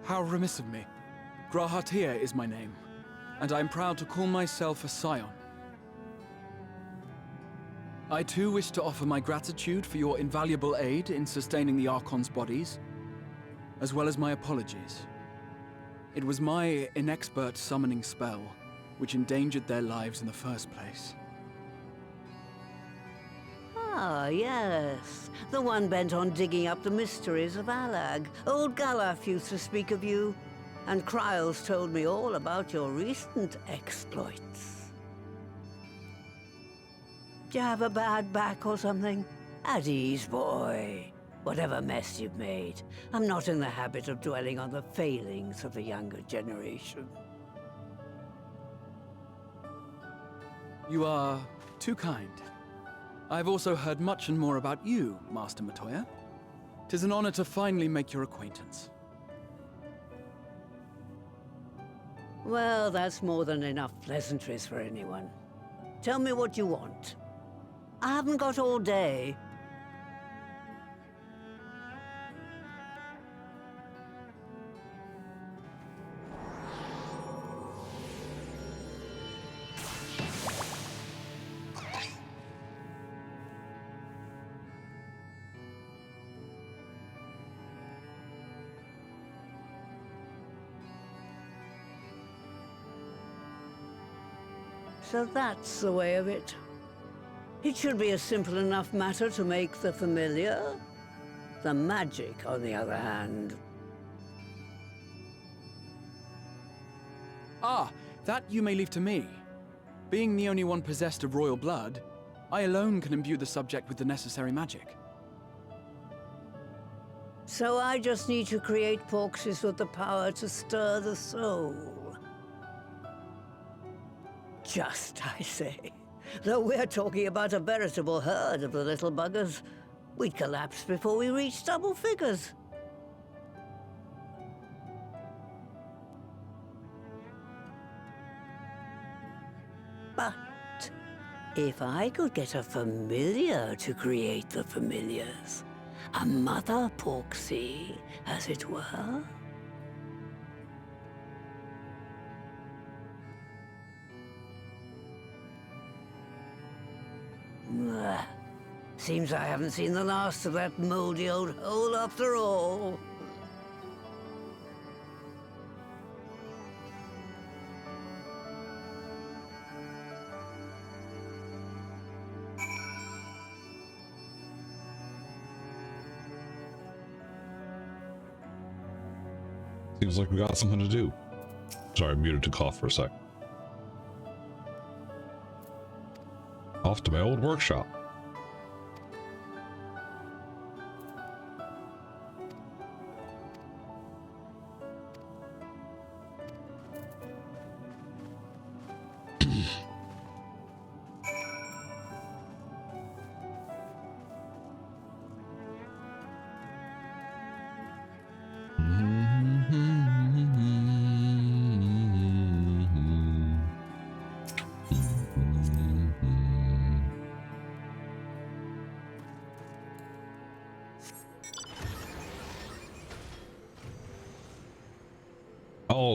How remiss of me. Grahatir is my name, and I am proud to call myself a scion. I too wish to offer my gratitude for your invaluable aid in sustaining the Archon's bodies, as well as my apologies. It was my inexpert summoning spell which endangered their lives in the first place. Ah, yes. The one bent on digging up the mysteries of Alag. Old Galaf used to speak of you, and Kryles told me all about your recent exploits. Do you have a bad back or something? At ease, boy. Whatever mess you've made, I'm not in the habit of dwelling on the failings of the younger generation. You are too kind. I've also heard much and more about you, Master Matoya. 'Tis an honor to finally make your acquaintance. Well, that's more than enough pleasantries for anyone. Tell me what you want. I haven't got all day. So that's the way of it. It should be a simple enough matter to make the familiar. The magic, on the other hand. Ah, that you may leave to me. Being the only one possessed of royal blood, I alone can imbue the subject with the necessary magic. So I just need to create porxes with the power to stir the soul. Just, I say. Though we're talking about a veritable herd of the little buggers, we'd collapse before we reached double figures. But if I could get a familiar to create the familiars, a mother porxie, as it were. Seems I haven't seen the last of that moldy old hole after all. Seems like we got something to do. Sorry, I muted to cough for a sec. Off to my old workshop.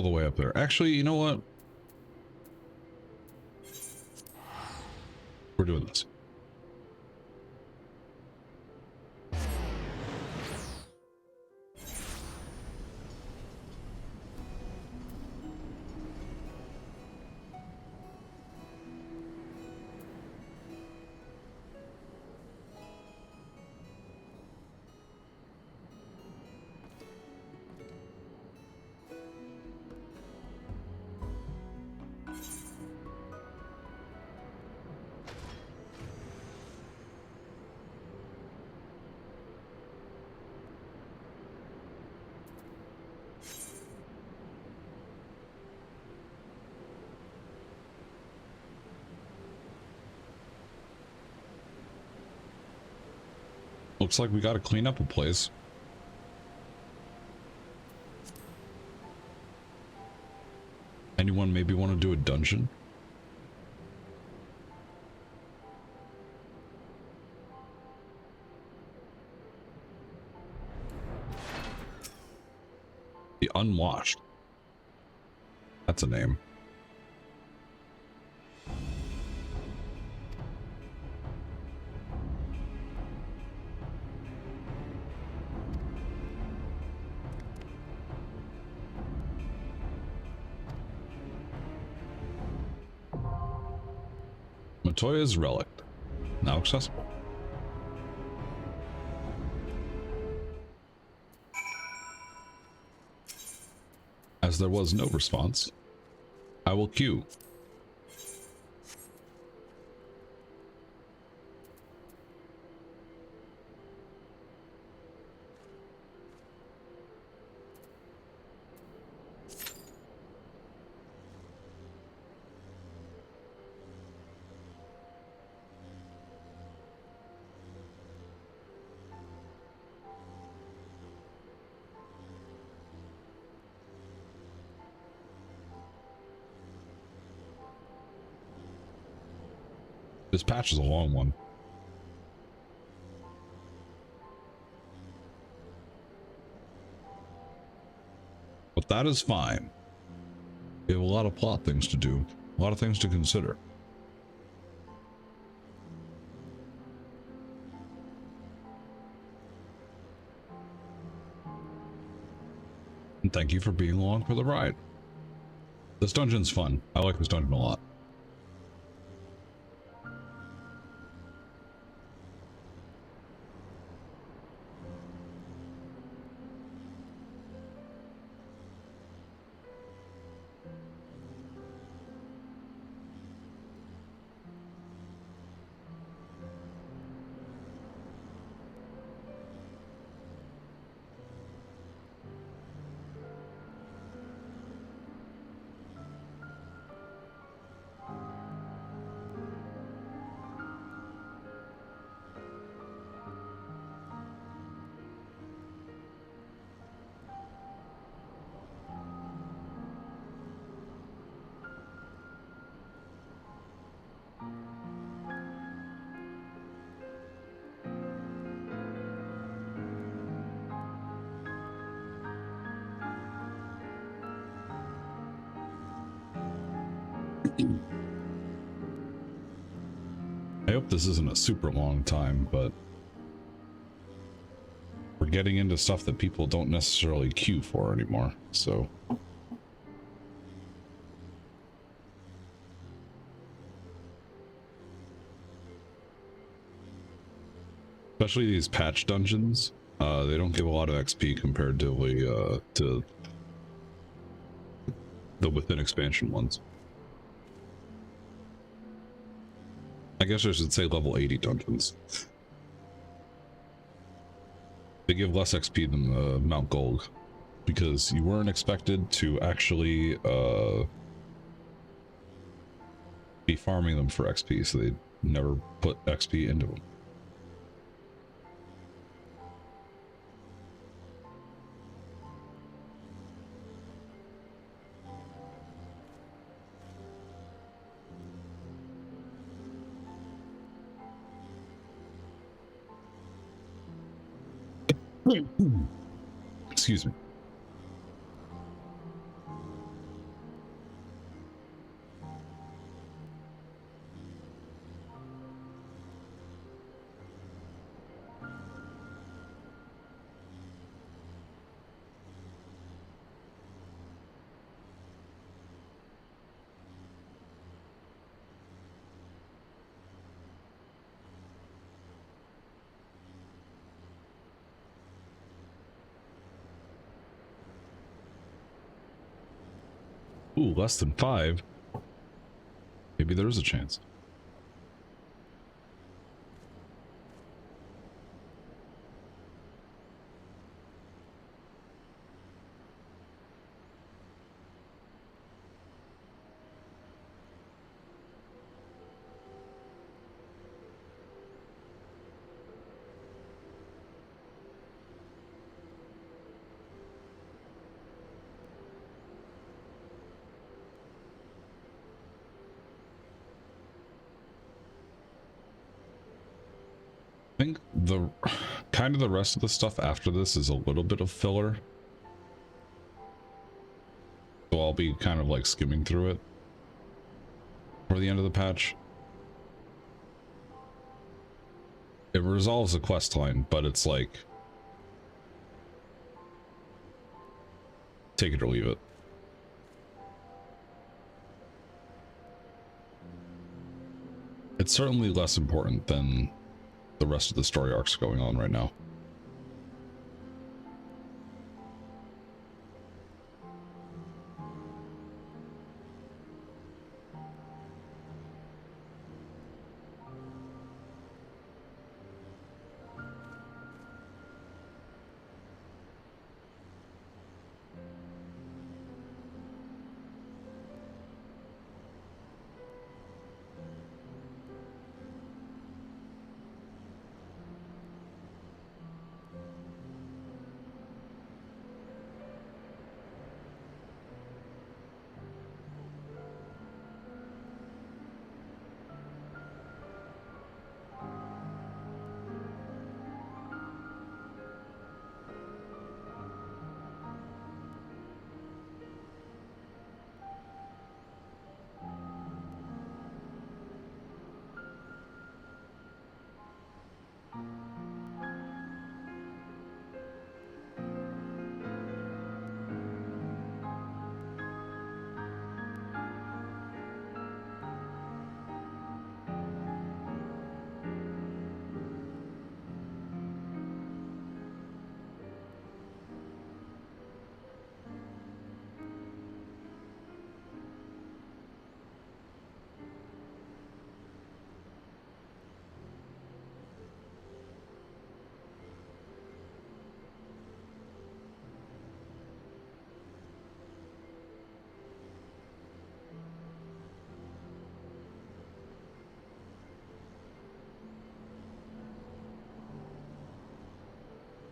the way up there. Actually, you know what? We're doing this. Looks like we gotta clean up a place. Anyone maybe want to do a dungeon? The Unwashed. That's a name. Matoya's Relic, now accessible. As there was no response, I will queue. This patch is a long one. But that is fine. We have a lot of plot things to do, a lot of things to consider. And thank you for being along for the ride. This dungeon's fun. I like this dungeon a lot. I hope this isn't a super long time, but we're getting into stuff that people don't necessarily queue for anymore, so. Especially these patch dungeons, they don't give a lot of XP compared to the within expansion ones. I guess I should say level 80 dungeons. They give less XP than Mount Gold, because you weren't expected to actually be farming them for XP, so they never put XP into them. Excuse me. Ooh, less than 5. Maybe there is a chance. I think the kind of the rest of the stuff after this is a little bit of filler. So I'll be kind of like skimming through it for the end of the patch. It resolves a quest line, but it's like take it or leave it. It's certainly less important than the rest of the story arcs going on right now.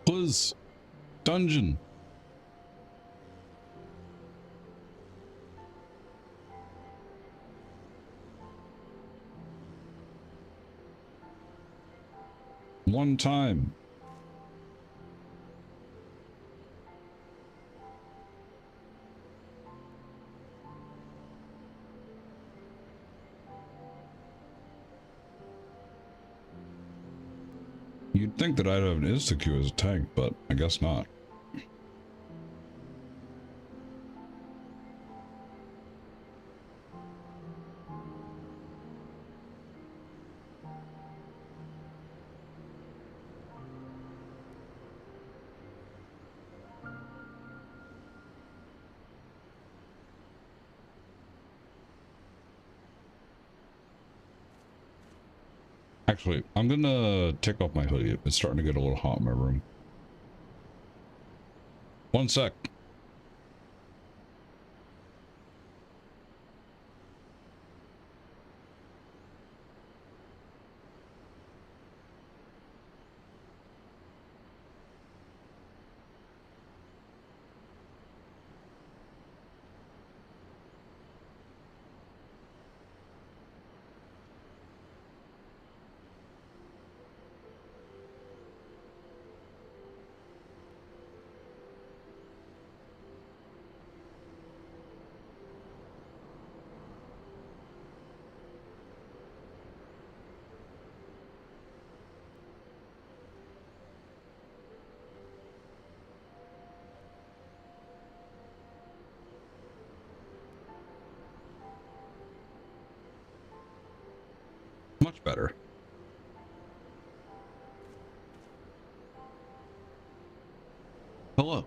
Quiz dungeon. One time. You'd think that I'd have an insta-Q as a tank, but I guess not. Actually, I'm gonna take off my hoodie. It's starting to get a little hot in my room. One sec. Much better. Hello.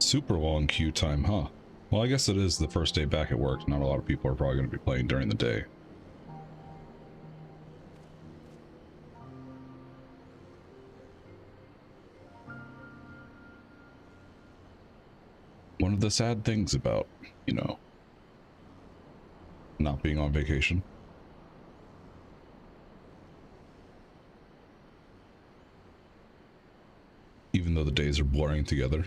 Super long queue time, huh? Well, I guess it is the first day back at work. Not a lot of people are probably going to be playing during the day. One of the sad things about, you know, not being on vacation. Even though the days are blurring together.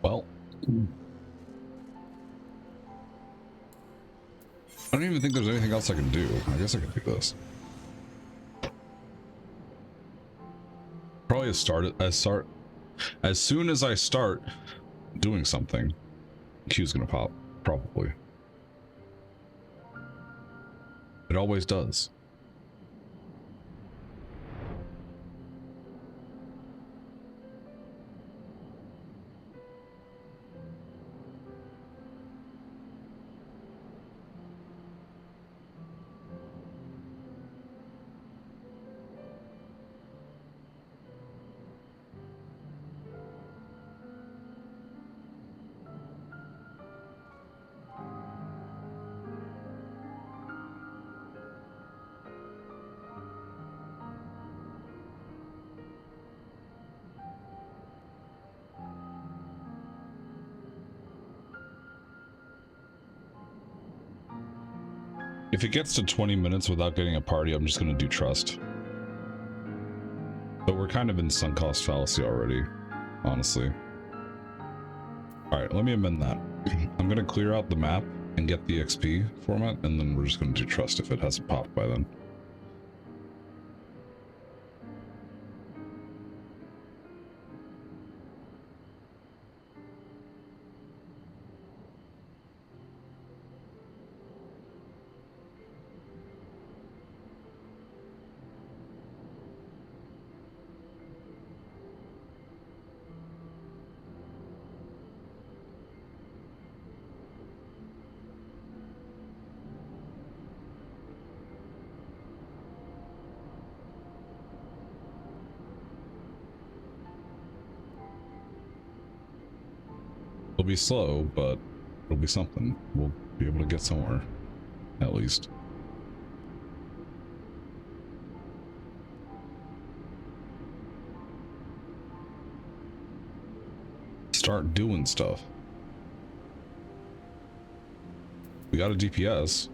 Well, I don't even think there's anything else I can do. I guess I can do this. Probably as soon as I start doing something, queue's gonna pop, probably. It always does. If it gets to 20 minutes without getting a party, I'm just going to do trust. But we're kind of in sunk cost fallacy already, honestly. Alright, let me amend that. I'm going to clear out the map and get the XP format, and then we're just going to do trust if it hasn't popped by then. It'll be slow, but it'll be something. We'll be able to get somewhere, at least. Start doing stuff. We got a DPS.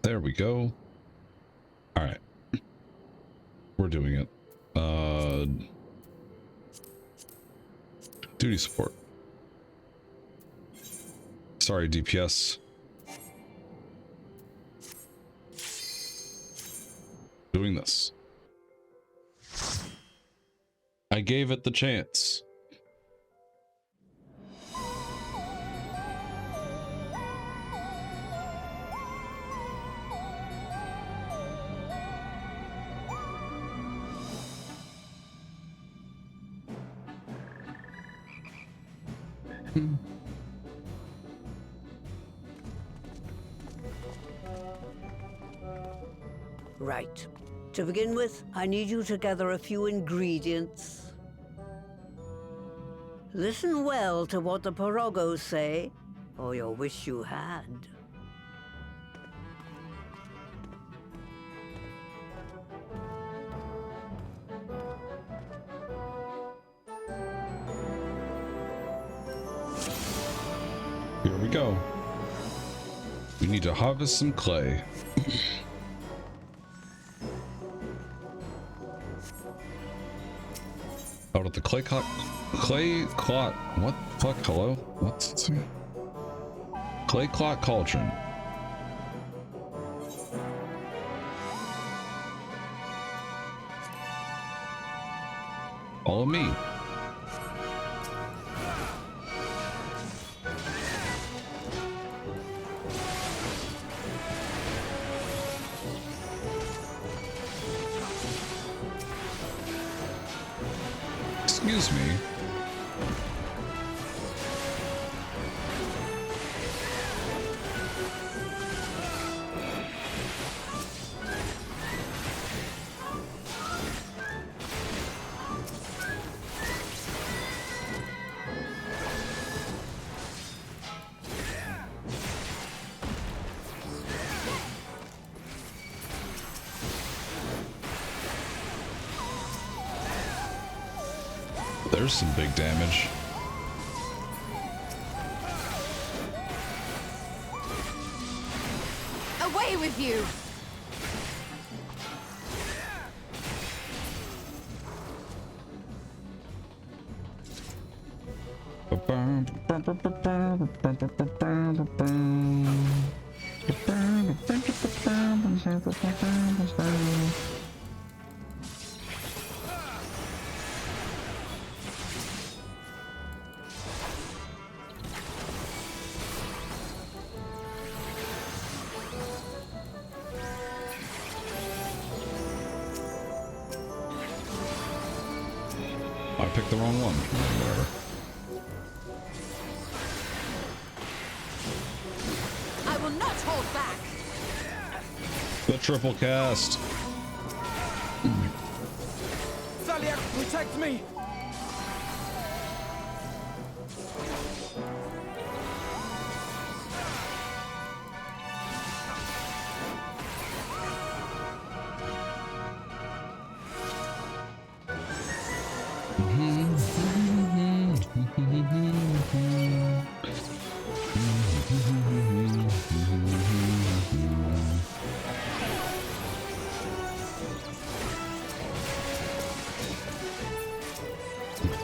There we go. All right. We're doing it. duty support. Sorry, DPS. Doing this. I gave it the chance. Right. To begin with, I need you to gather a few ingredients. Listen well to what the Pirogos say, or you'll wish you had. Here we go. We need to harvest some clay. Out of the clay clot, what the fuck, hello? What's it say? Clay clot cauldron. Follow me. Excuse me. There's some big damage. Away with you! I picked the wrong one. Whatever. I will not hold back! The triple cast. Zaliak, protect me!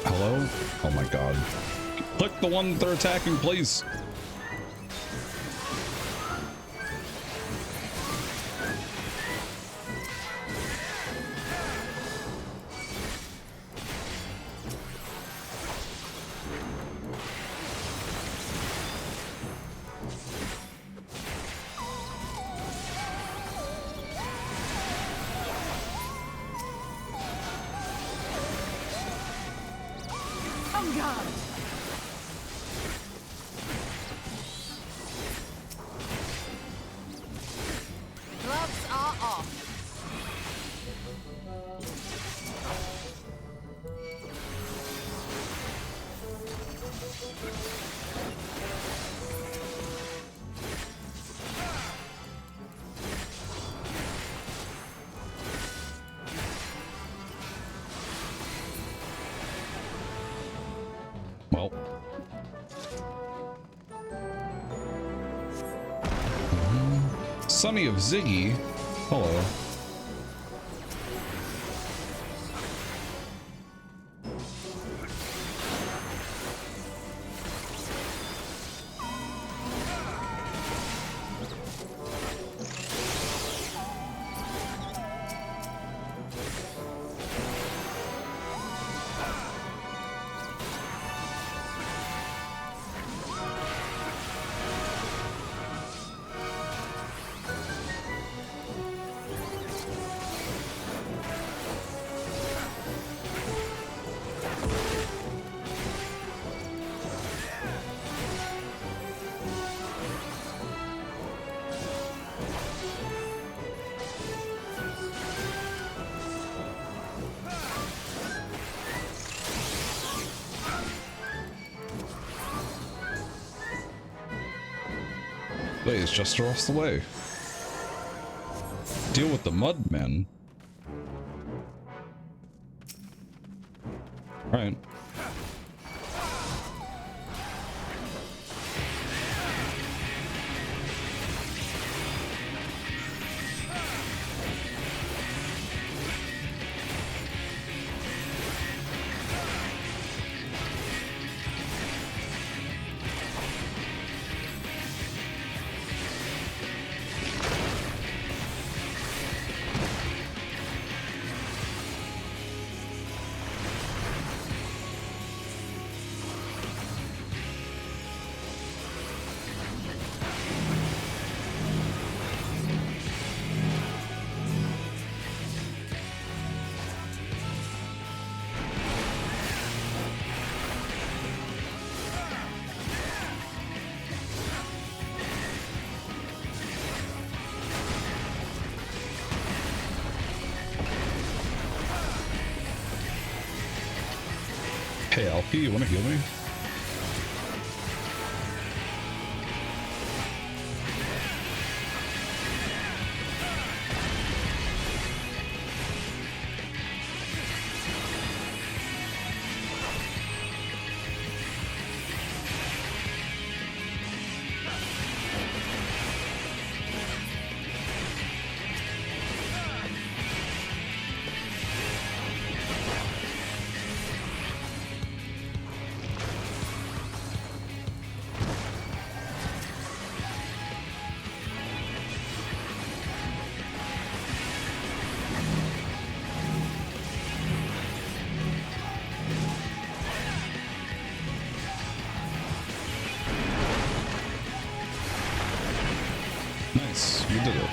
Hello? Oh my god. Click the one that they're attacking, please. On guard! Gloves are off. Well. Sonny of Ziggy. Hello. Wait, is Jester off the way? Deal with the mud, man. Alright. Hey, Alfie, you wanna heal me? Nice, you did it.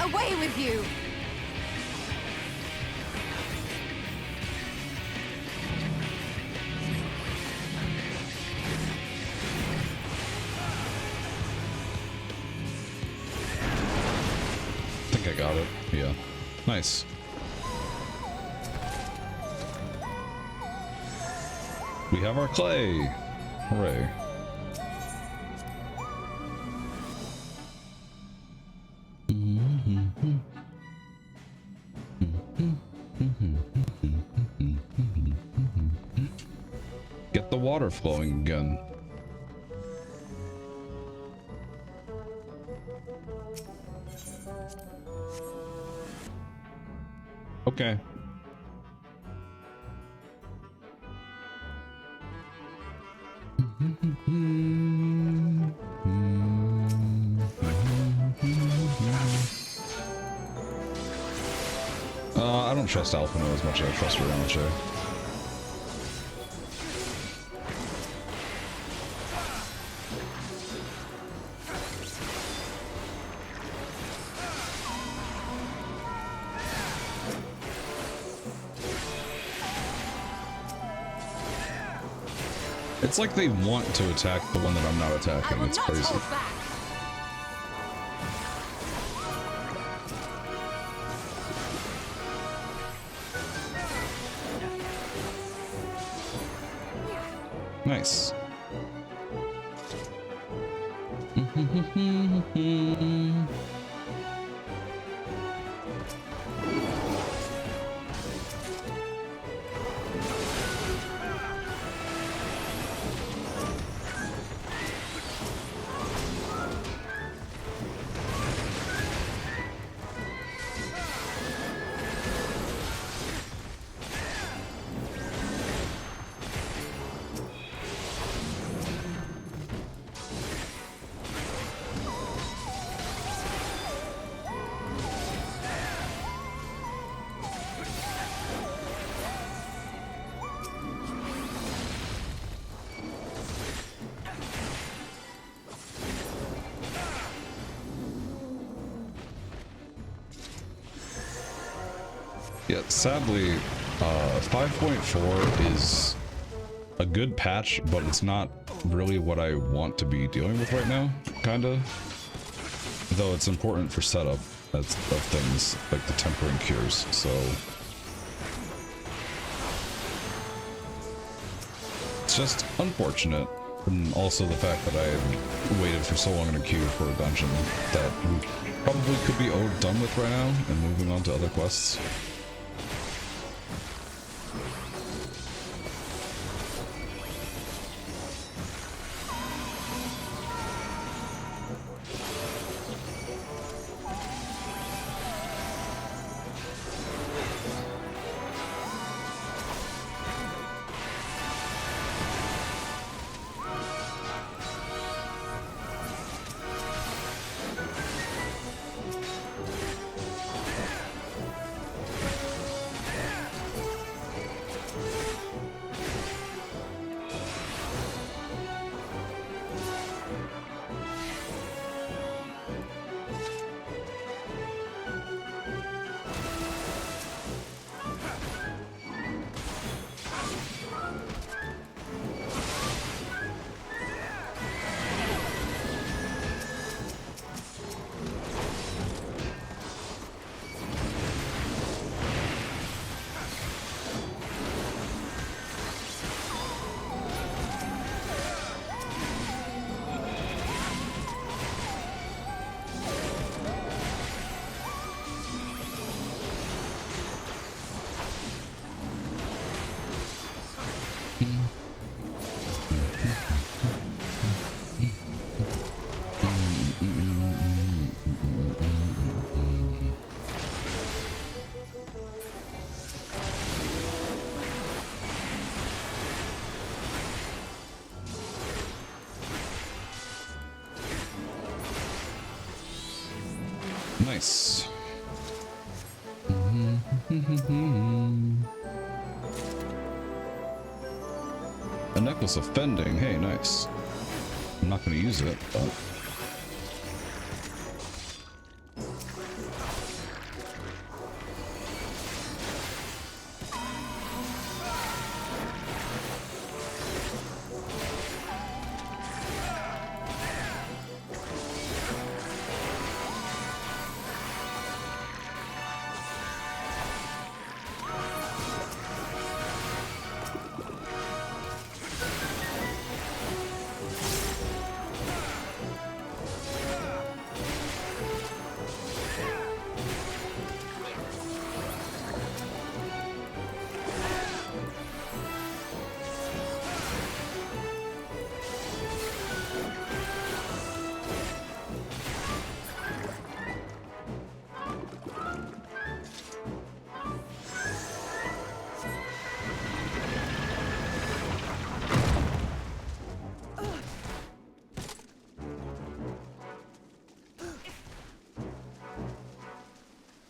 Away with you! I think I got it. Yeah. Nice. We have our clay. Hooray. Get the water flowing again. Okay. I don't trust Alphino as much as I trust Ramonche. It's like they want to attack the one that I'm not attacking. It's crazy. Nice. Yeah, sadly, 5.4 is a good patch, but it's not really what I want to be dealing with right now, kinda. Though it's important for setup of things, like the tempering cures, so... It's just unfortunate, and also the fact that I waited for so long in a queue for a dungeon that we probably could be done with right now and moving on to other quests. Nice. A necklace of fending. Hey, nice. I'm not going to use it, but...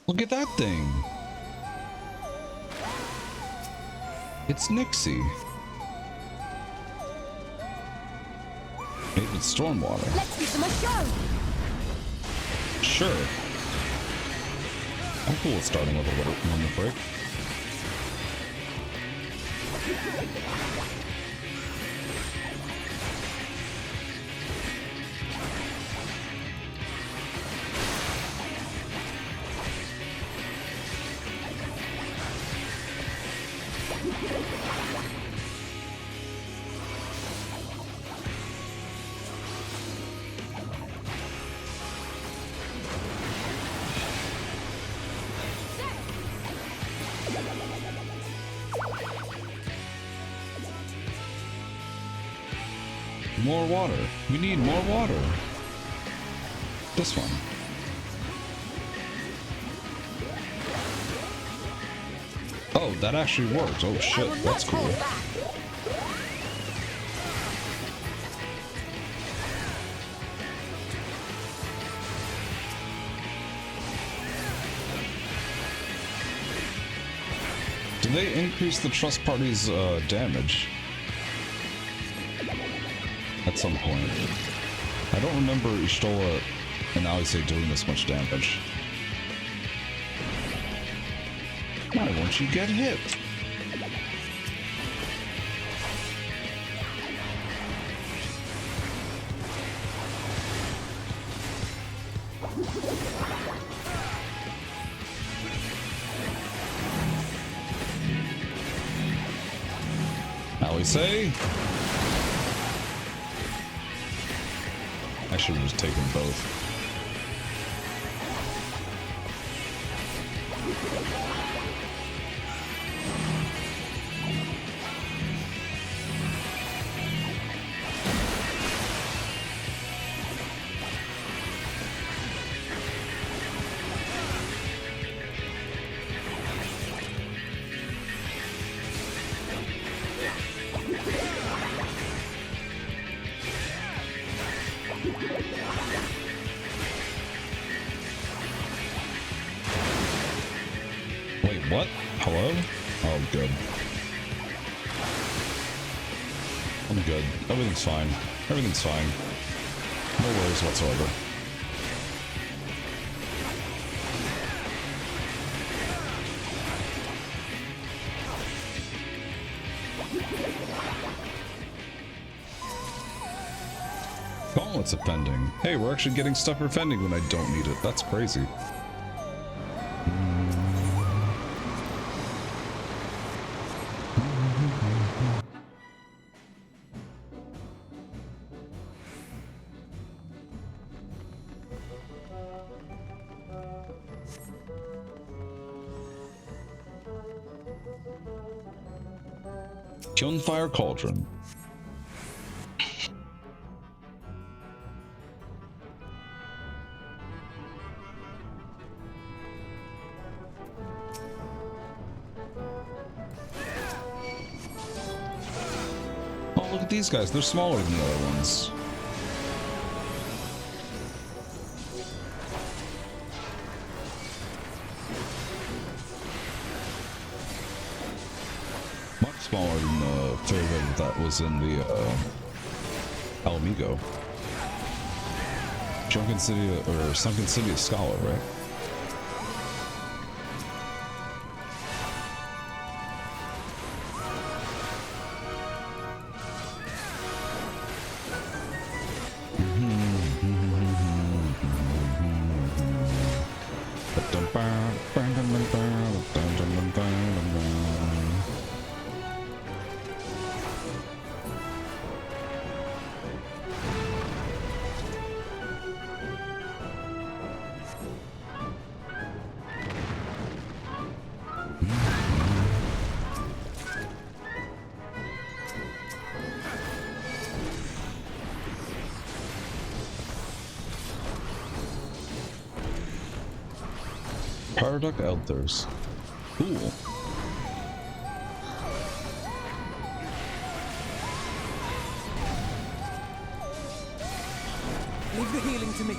Look at that thing! It's Nixie. Made with stormwater. Let's give them a go! Sure. I'm cool with starting with a little moment break. More water. We need more water. This one. Oh, that actually works. Oh shit, that's cool. Did they increase the trust party's damage? At some point. I don't remember Ishtola and Alise doing this much damage. Why won't you get hit? Now we say. I should have just taken both. Wait, what? Hello? Oh, good. I'm good. Everything's fine. Everything's fine. No worries whatsoever. Gauntlet's offending. Hey, we're actually getting stuff for offending when I don't need it. That's crazy. Kilnfire Cauldron. Oh, look at these guys. They're smaller than the other ones. Much smaller than the favorite that was in the Alamigo. Sunken City of Scholar, right? Paradox Elders. Cool. Leave the healing to me.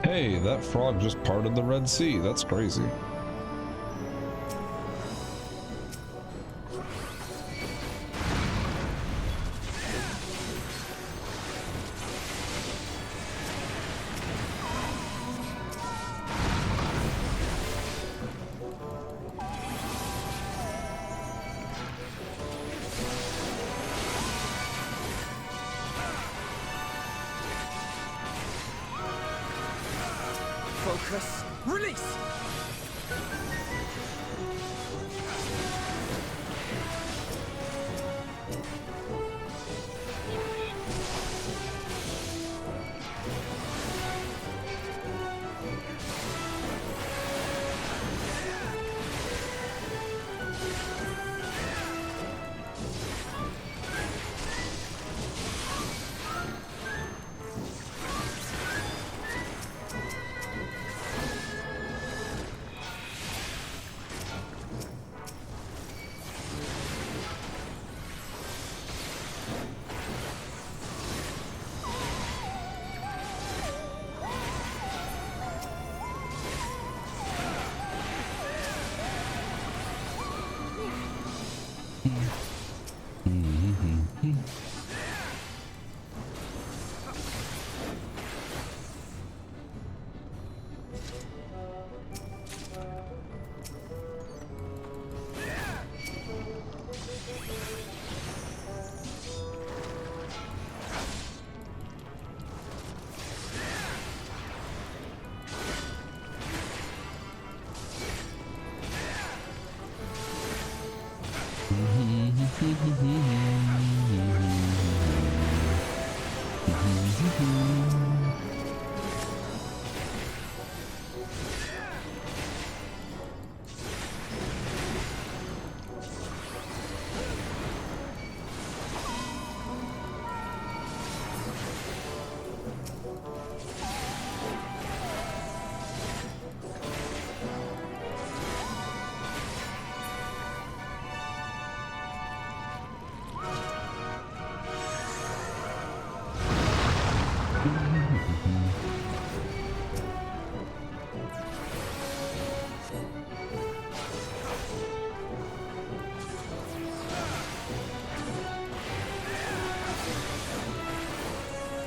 Hey, that frog just parted the Red Sea. That's crazy. Focus. Release!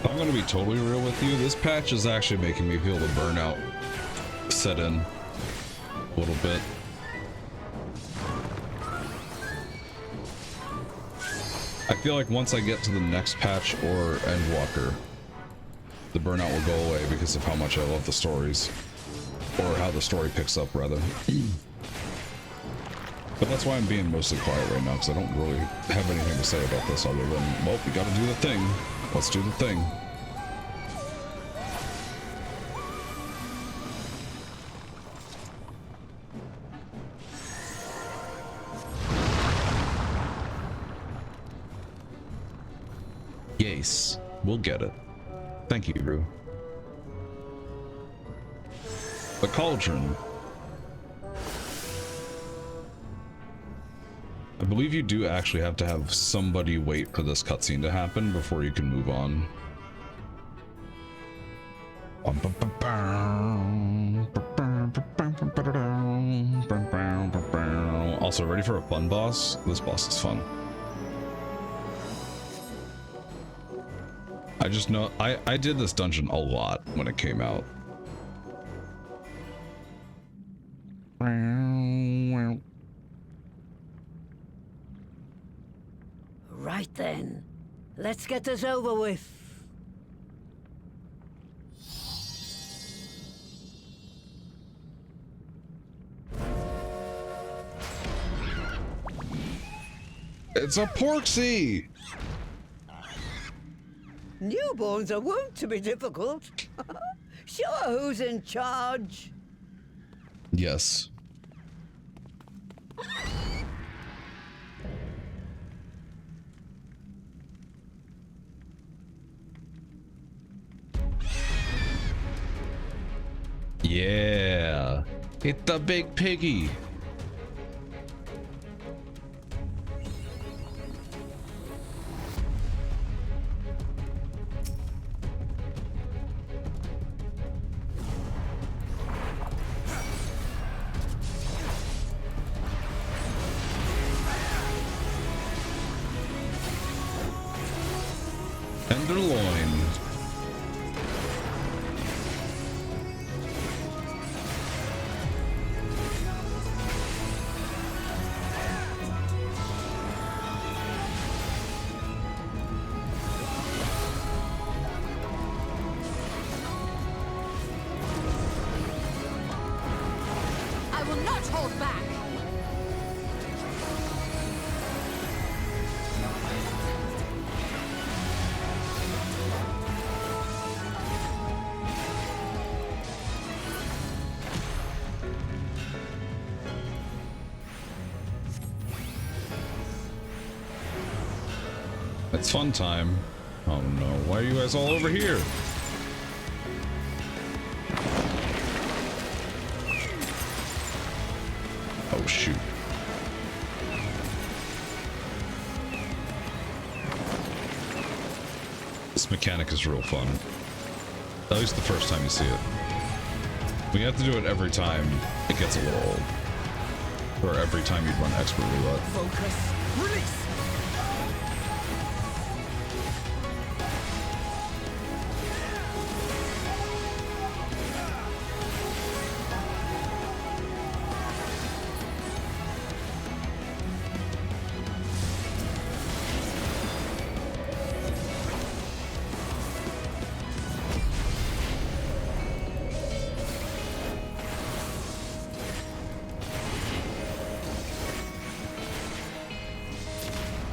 I'm gonna be totally real with you. This patch is actually making me feel the burnout set in a little bit. I feel like once I get to the next patch or Endwalker, the burnout will go away because of how much I love the stories. Or how the story picks up, rather. But that's why I'm being mostly quiet right now, because I don't really have anything to say about this other than, well, we gotta do the thing. Let's do the thing. Yes, we'll get it. Thank you, Rue. The Cauldron. I believe you do actually have to have somebody wait for this cutscene to happen before you can move on. Also, ready for a fun boss? This boss is fun. I just know I did this dungeon a lot when it came out. Right then, let's get this over with. It's a Porksy! Newborns are wont to be difficult. Sure, who's in charge? Yes. Yeah. It's the big piggy. Tenderloin. I will not hold back. It's fun time. Oh no, why are you guys all over here? Oh shoot. This mechanic is real fun. At least the first time you see it. When you have to do it every time, it gets a little old. Or every time you'd run expert roulette. Focus. Release.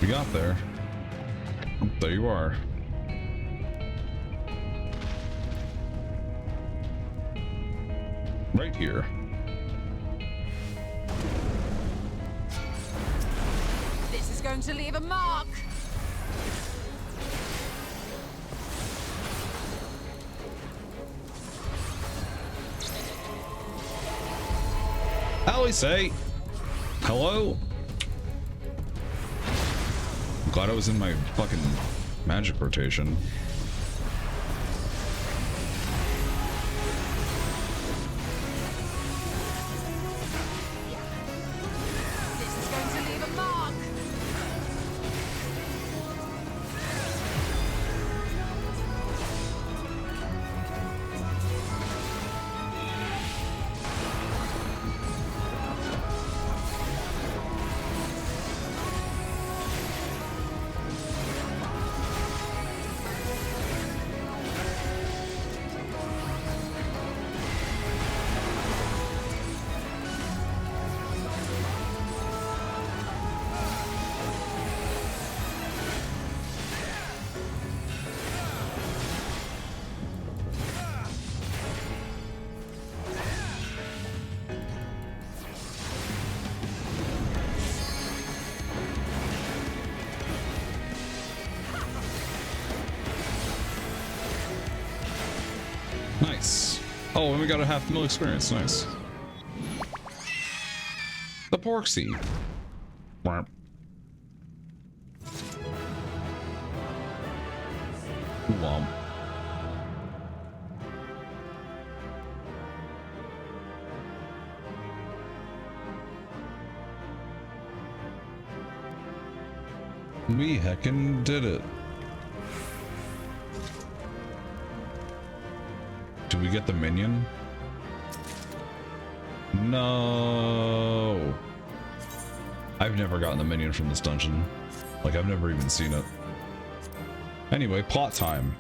You got there. Oh, there you are. Right here. This is going to leave a mark. Alice, hello? I'm glad I was in my fucking magic rotation. This is going to leave a mark. Nice. Oh, and we got a 500,000 experience. Nice. The Porksy. Womp. Womp. We heckin' did it. Do we get the minion? No. I've never gotten the minion from this dungeon. Like, I've never even seen it. Anyway, plot time.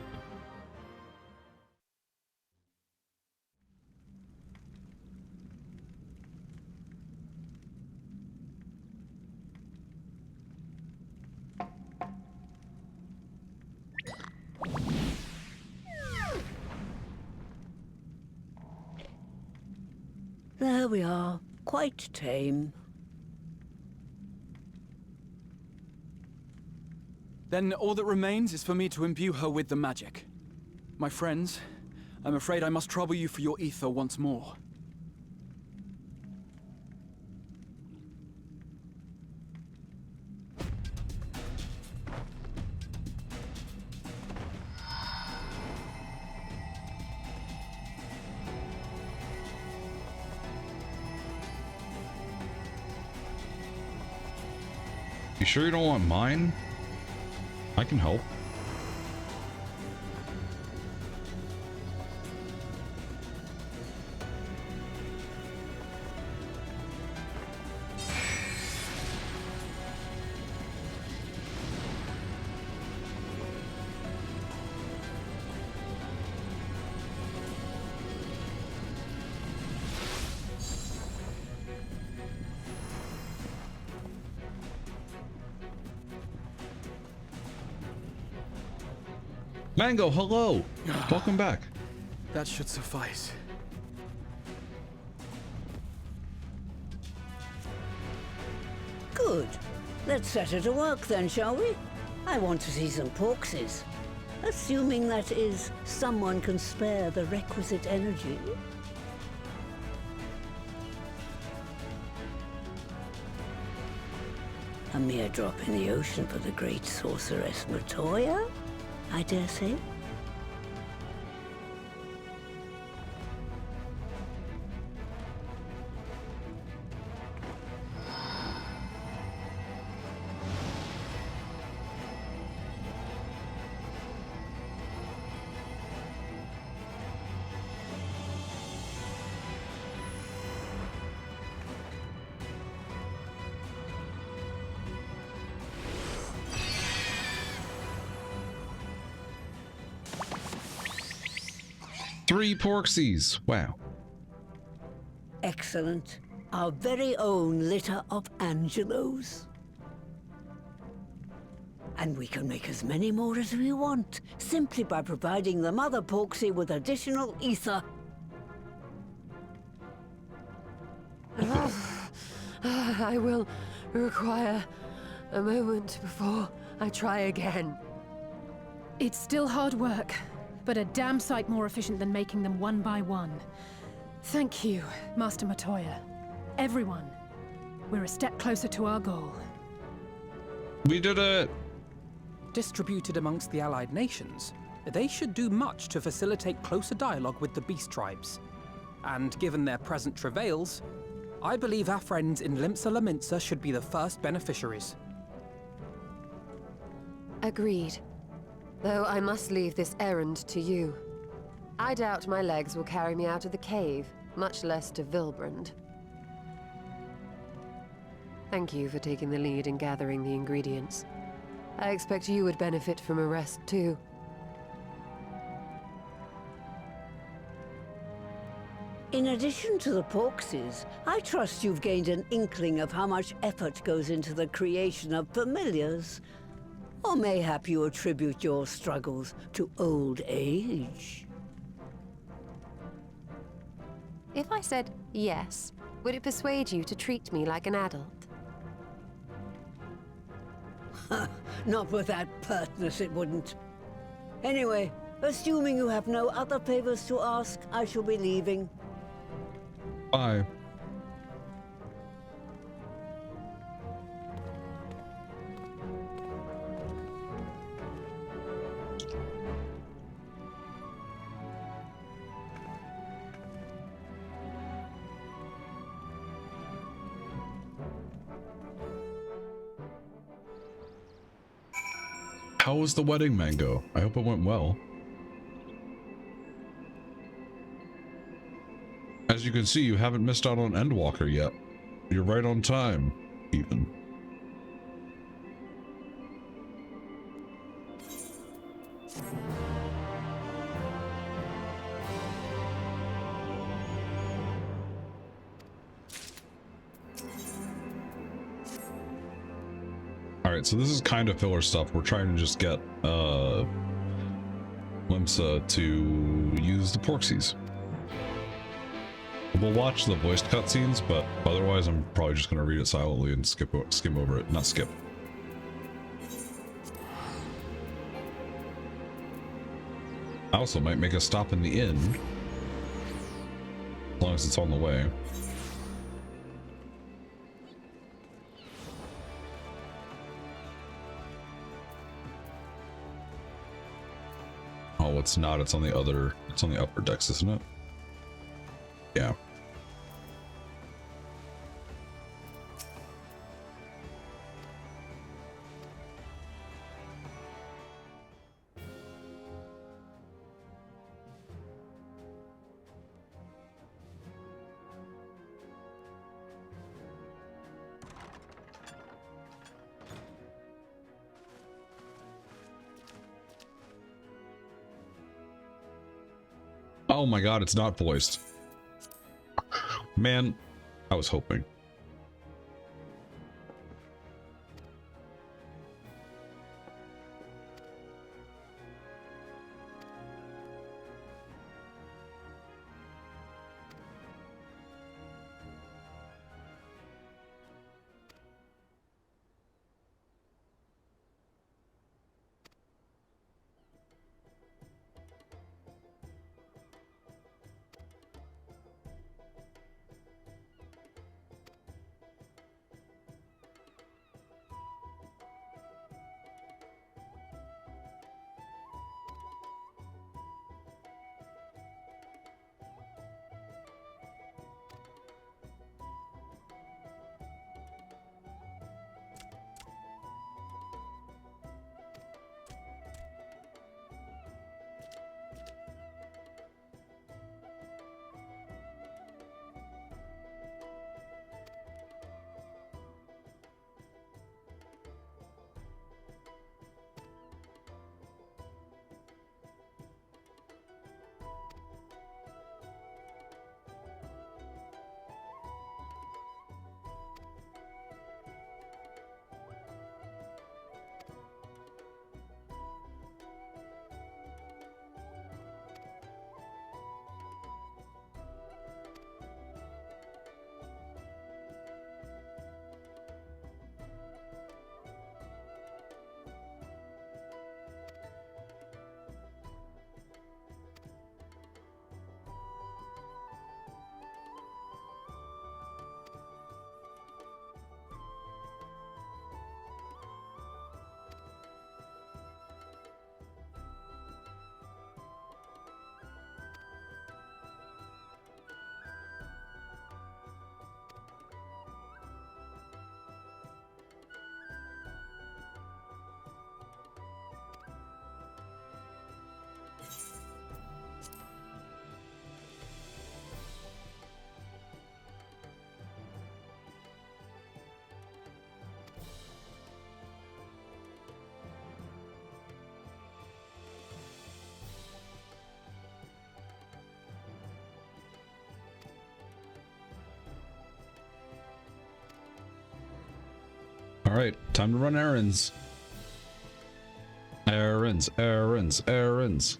There we are. Quite tame. Then all that remains is for me to imbue her with the magic. My friends, I'm afraid I must trouble you for your ether once more. You sure you don't want mine? I can help. Mango, hello! Welcome back. That should suffice. Good. Let's set her to work then, shall we? I want to see some porksies. Assuming that is, someone can spare the requisite energy. A mere drop in the ocean for the great sorceress Matoya, I dare say. Three porksies. Wow. Excellent. Our very own litter of Angelos. And we can make as many more as we want, simply by providing the mother porksy with additional ether. I will require a moment before I try again. It's still hard work, but a damn sight more efficient than making them one by one. Thank you, Master Matoya. Everyone, we're a step closer to our goal. We did it! Distributed amongst the allied nations, they should do much to facilitate closer dialogue with the beast tribes. And given their present travails, I believe our friends in Limsa Laminsa should be the first beneficiaries. Agreed. Though I must leave this errand to you. I doubt my legs will carry me out of the cave, much less to Vilbrand. Thank you for taking the lead in gathering the ingredients. I expect you would benefit from a rest too. In addition to the porksies, I trust you've gained an inkling of how much effort goes into the creation of familiars. Or mayhap you attribute your struggles to old age. If I said yes, would it persuade you to treat me like an adult? Not with that pertness, it wouldn't. Anyway, Assuming you have no other favors to ask, I shall be leaving. Bye. How was the wedding, Mango? I hope it went well. As you can see, you haven't missed out on Endwalker yet. You're right on time, even. Alright, so this is kind of filler stuff. We're trying to just get Limsa to use the Porksies. We'll watch the voiced cutscenes, but otherwise I'm probably just going to read it silently and skim over it. Not skip. I also might make a stop in the inn, as long as it's on the way. Oh, it's not. It's on the upper decks, isn't it? Yeah. Oh my god, it's not voiced. Man, I was hoping. Alright, time to run errands. Errands, errands, errands.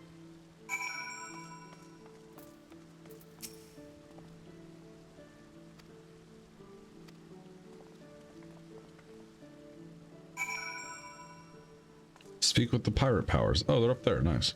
Speak with the pirate powers. Oh, they're up there. Nice.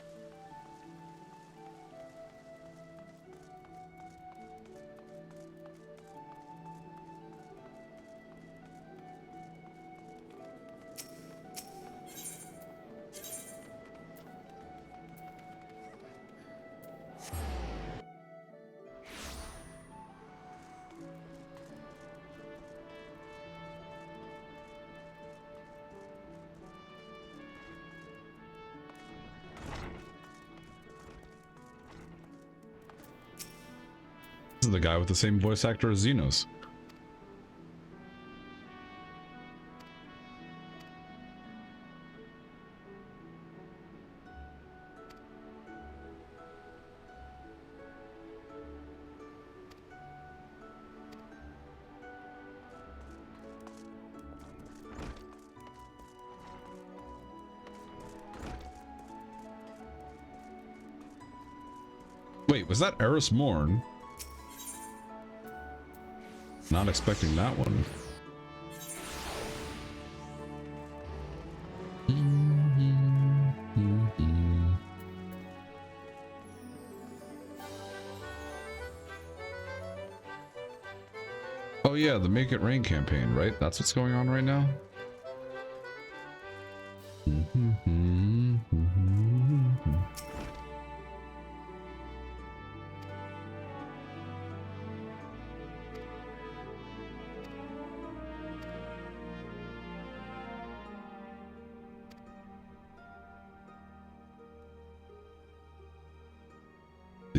is the guy with the same voice actor as Xenos. Wait, was that Eris Morn? Not expecting that one. Oh yeah, the Make It Rain campaign, right? That's what's going on right now?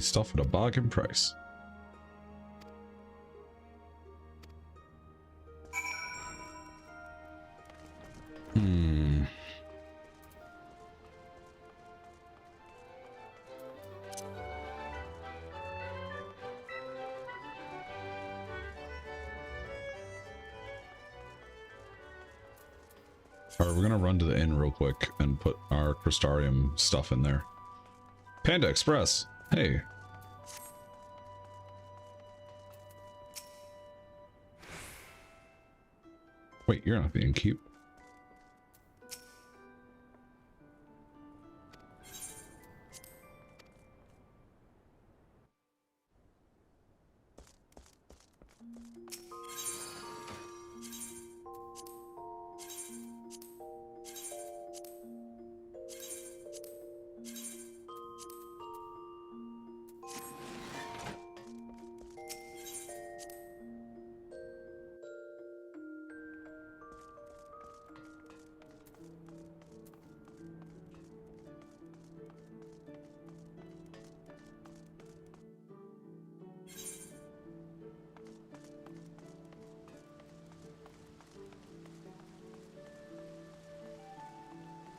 Stuff at a bargain price. Alright, we're gonna run to the inn real quick and put our Crystarium stuff in there. Panda Express! Hey! Wait, you're not being cute.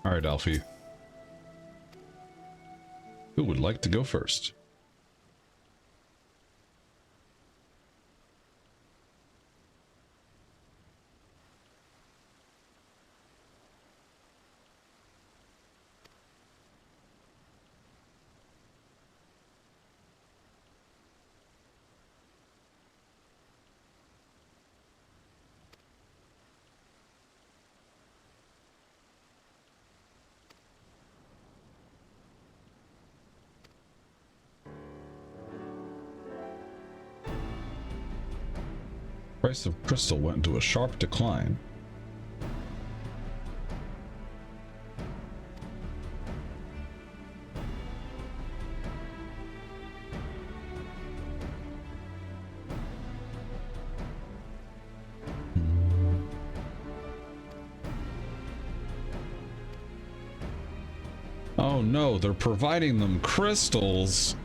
Alright, Alfie. Who would like to go first? Price of crystal went into a sharp decline. Oh no, they're providing them crystals.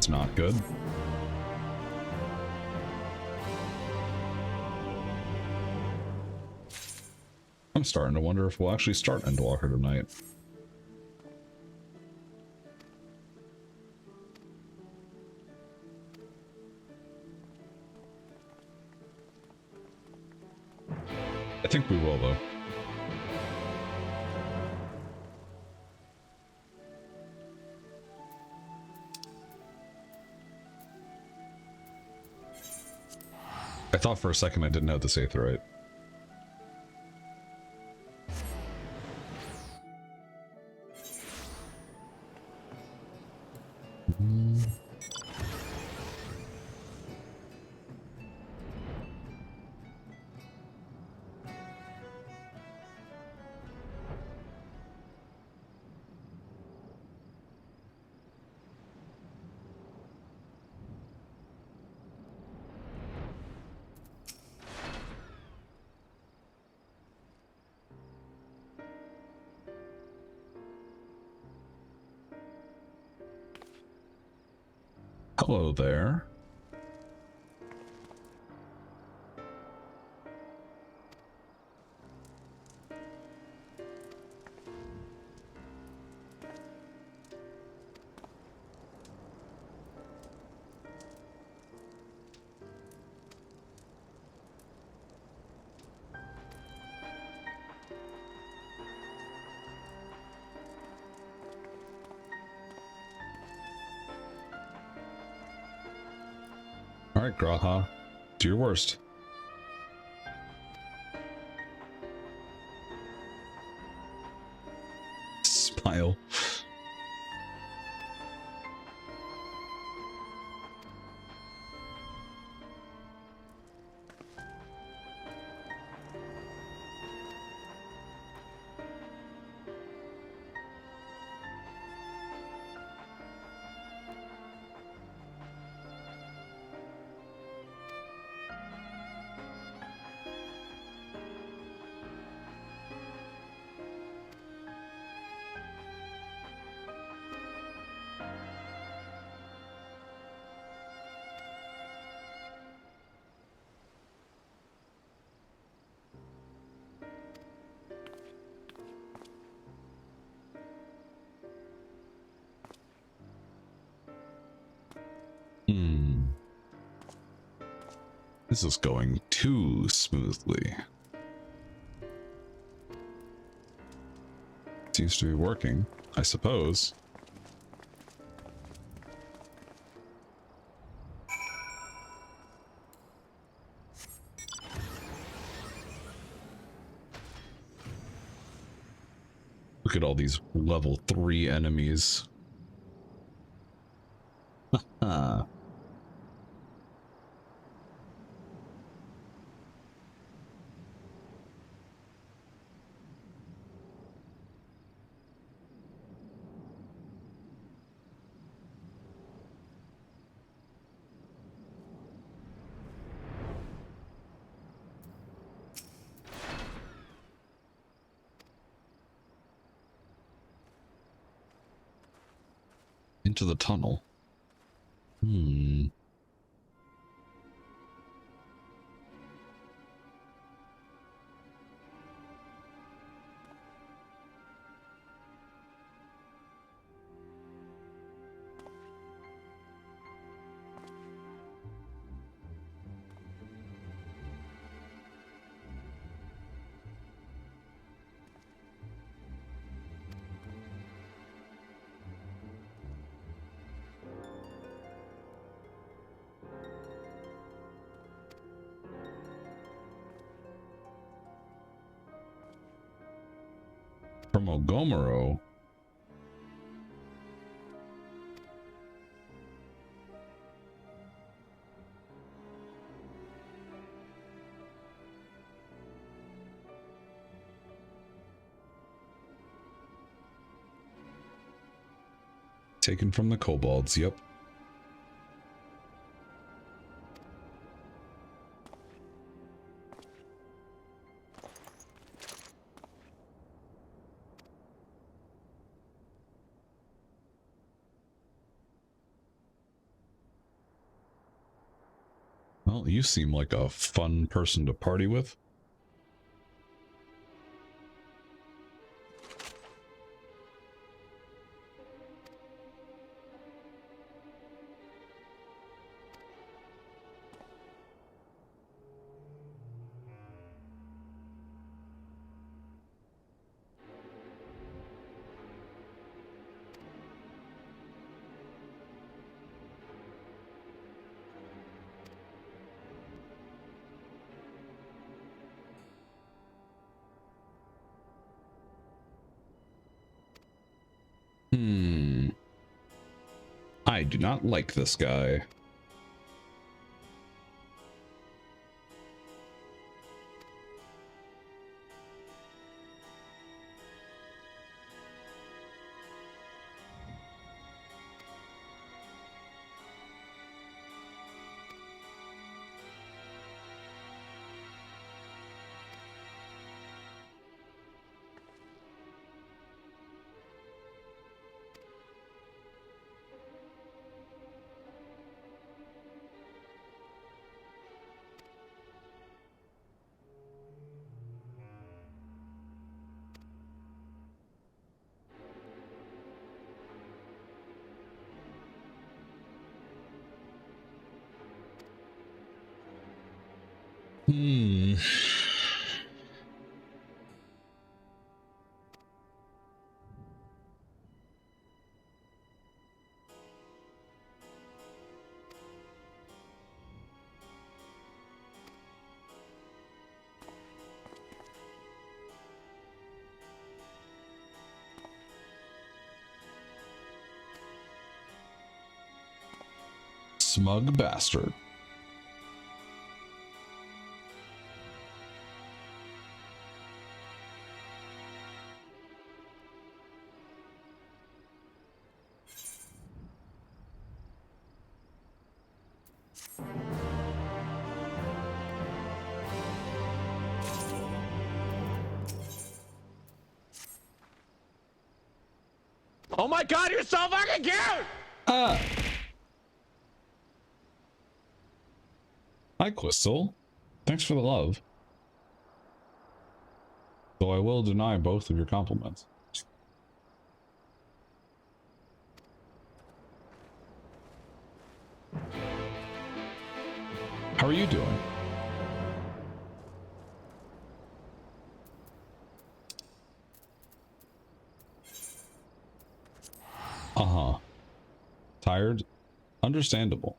Not good. I'm starting to wonder if we'll actually start Endwalker tonight. I think we will, though. I thought for a second I didn't have the Aether right. Hello there. Alright, Graha. Do your worst. Smile. This is going too smoothly. Seems to be working, I suppose. Look at all these level 3 enemies. Haha. Into the tunnel. From Ogomoro. Taken from the kobolds, yep. Well, you seem like a fun person to party with. I do not like this guy. Hmm. Smug bastard. Oh my god, you're so fucking cute! Hi, Crystal. Thanks for the love. Though I will deny both of your compliments. How are you doing? Uh-huh. Tired? Understandable.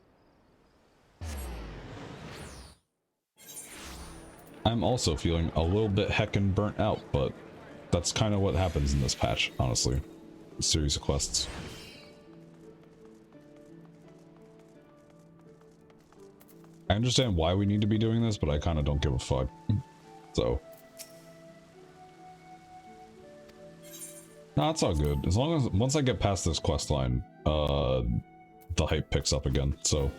I'm also feeling a little bit heckin' burnt out, but that's kind of what happens in this patch, honestly. A series of quests. I understand why we need to be doing this, but I kind of don't give a fuck. So. Nah, it's all good. As long as, once I get past this quest line, the hype picks up again, so.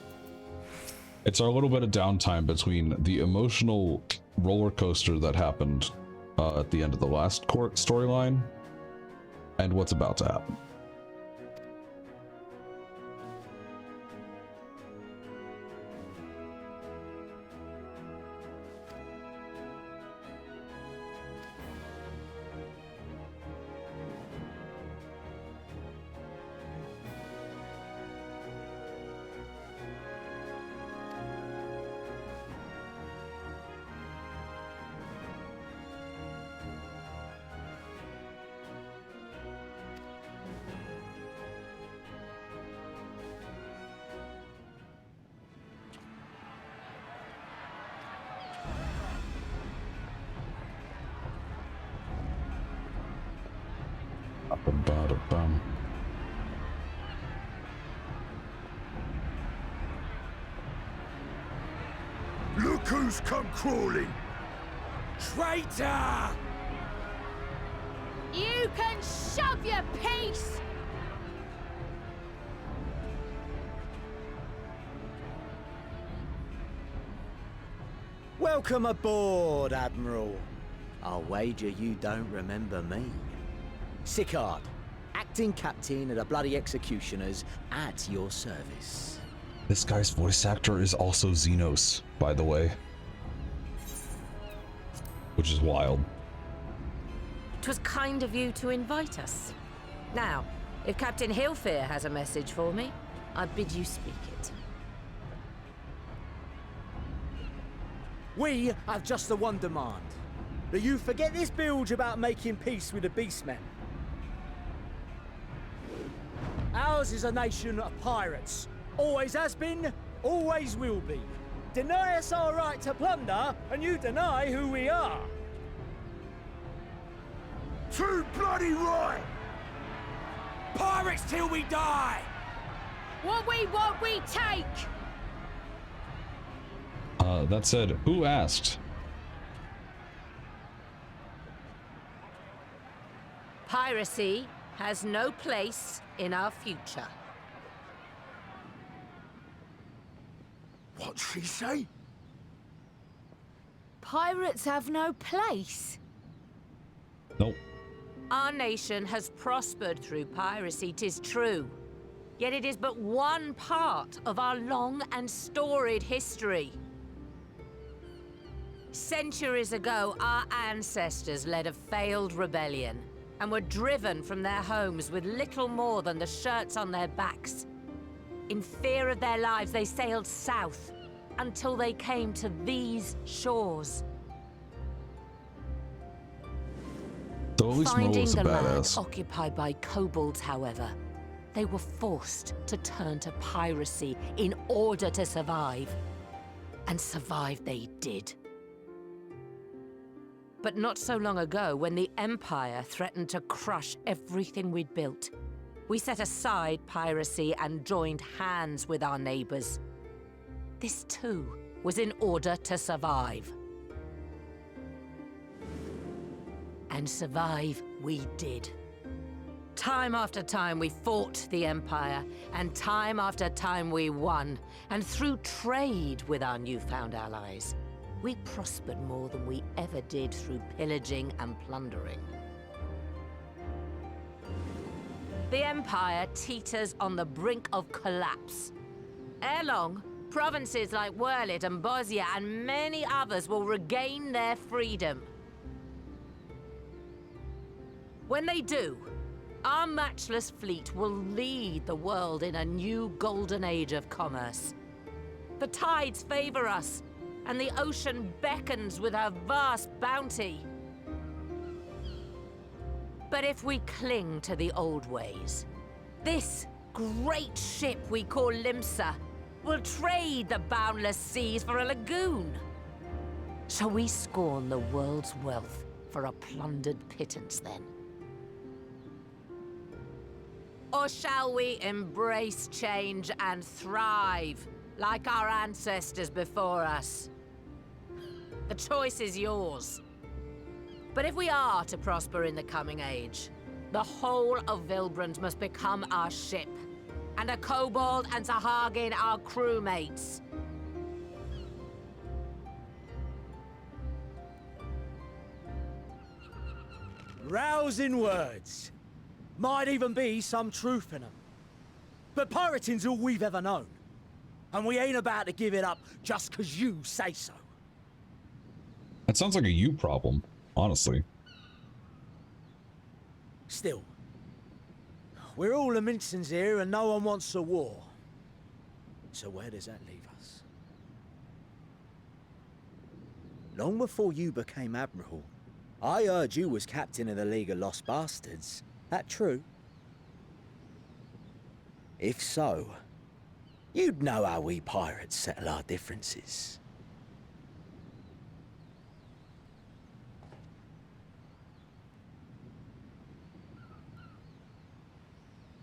It's our little bit of downtime between the emotional roller coaster that happened at the end of the last storyline and what's about to happen. Look who's come crawling! Traitor! You can shove your piece! Welcome aboard, Admiral. I'll wager you don't remember me. Sicard, acting captain of the bloody executioners, at your service. This guy's voice actor is also Xenos, by the way. Which is wild. 'Twas kind of you to invite us. Now, if Captain Hillfear has a message for me, I bid you speak it. We have just the one demand. That you forget this bilge about making peace with the Beastmen. Ours is a nation of pirates. Always has been, always will be. Deny us our right to plunder, and you deny who we are. Too bloody right! Pirates till we die! What we want, we take! That said, who asked? Piracy has no place in our future. What'd she say? Pirates have no place? Nope. Our nation has prospered through piracy, 'tis true. Yet it is but one part of our long and storied history. Centuries ago, our ancestors led a failed rebellion and were driven from their homes with little more than the shirts on their backs. In fear of their lives, they sailed south until they came to these shores. So at least Finding Merle's a the land badass. occupied by kobolds, however, they were forced to turn to piracy in order to survive. And survive they did. But not so long ago, when the Empire threatened to crush everything we'd built, we set aside piracy and joined hands with our neighbors. This too was in order to survive. And survive we did. Time after time we fought the Empire, and time after time we won. And through trade with our newfound allies, we prospered more than we ever did through pillaging and plundering. The Empire teeters on the brink of collapse. Ere long, provinces like Wurlit and Bosnia and many others will regain their freedom. When they do, our matchless fleet will lead the world in a new golden age of commerce. The tides favor us, and the ocean beckons with her vast bounty. But if we cling to the old ways, this great ship we call Limsa will trade the boundless seas for a lagoon. Shall we scorn the world's wealth for a plundered pittance then? Or shall we embrace change and thrive, like our ancestors before us? The choice is yours. But if we are to prosper in the coming age, the whole of Vilbrand must become our ship, and a kobold and Sahagin our crewmates. Rousing words. Might even be some truth in them. But pirating's all we've ever known. And we ain't about to give it up just 'cause you say so. That sounds like a you problem, honestly. Still, we're all Aminsons here and no one wants a war. So where does that leave us? Long before you became Admiral, I heard you was captain of the League of Lost Bastards. That true? If so, you'd know how we pirates settle our differences.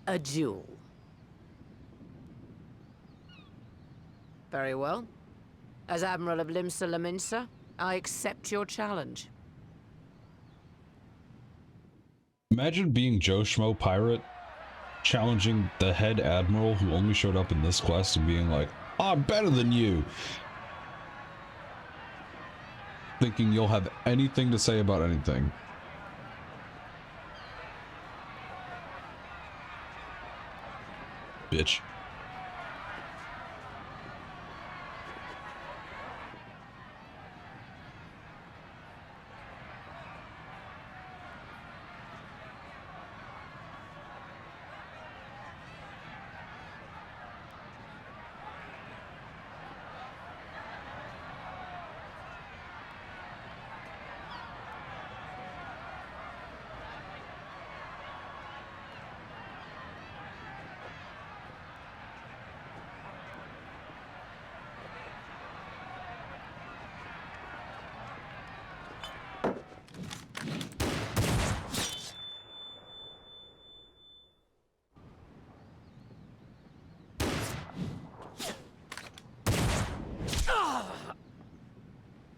A duel. Very well. As Admiral of Limsa Laminsa, I accept your challenge. Imagine being Joe Schmo Pirate, challenging the head admiral who only showed up in this quest and being like, I'm better than you. Thinking you'll have anything to say about anything. Bitch.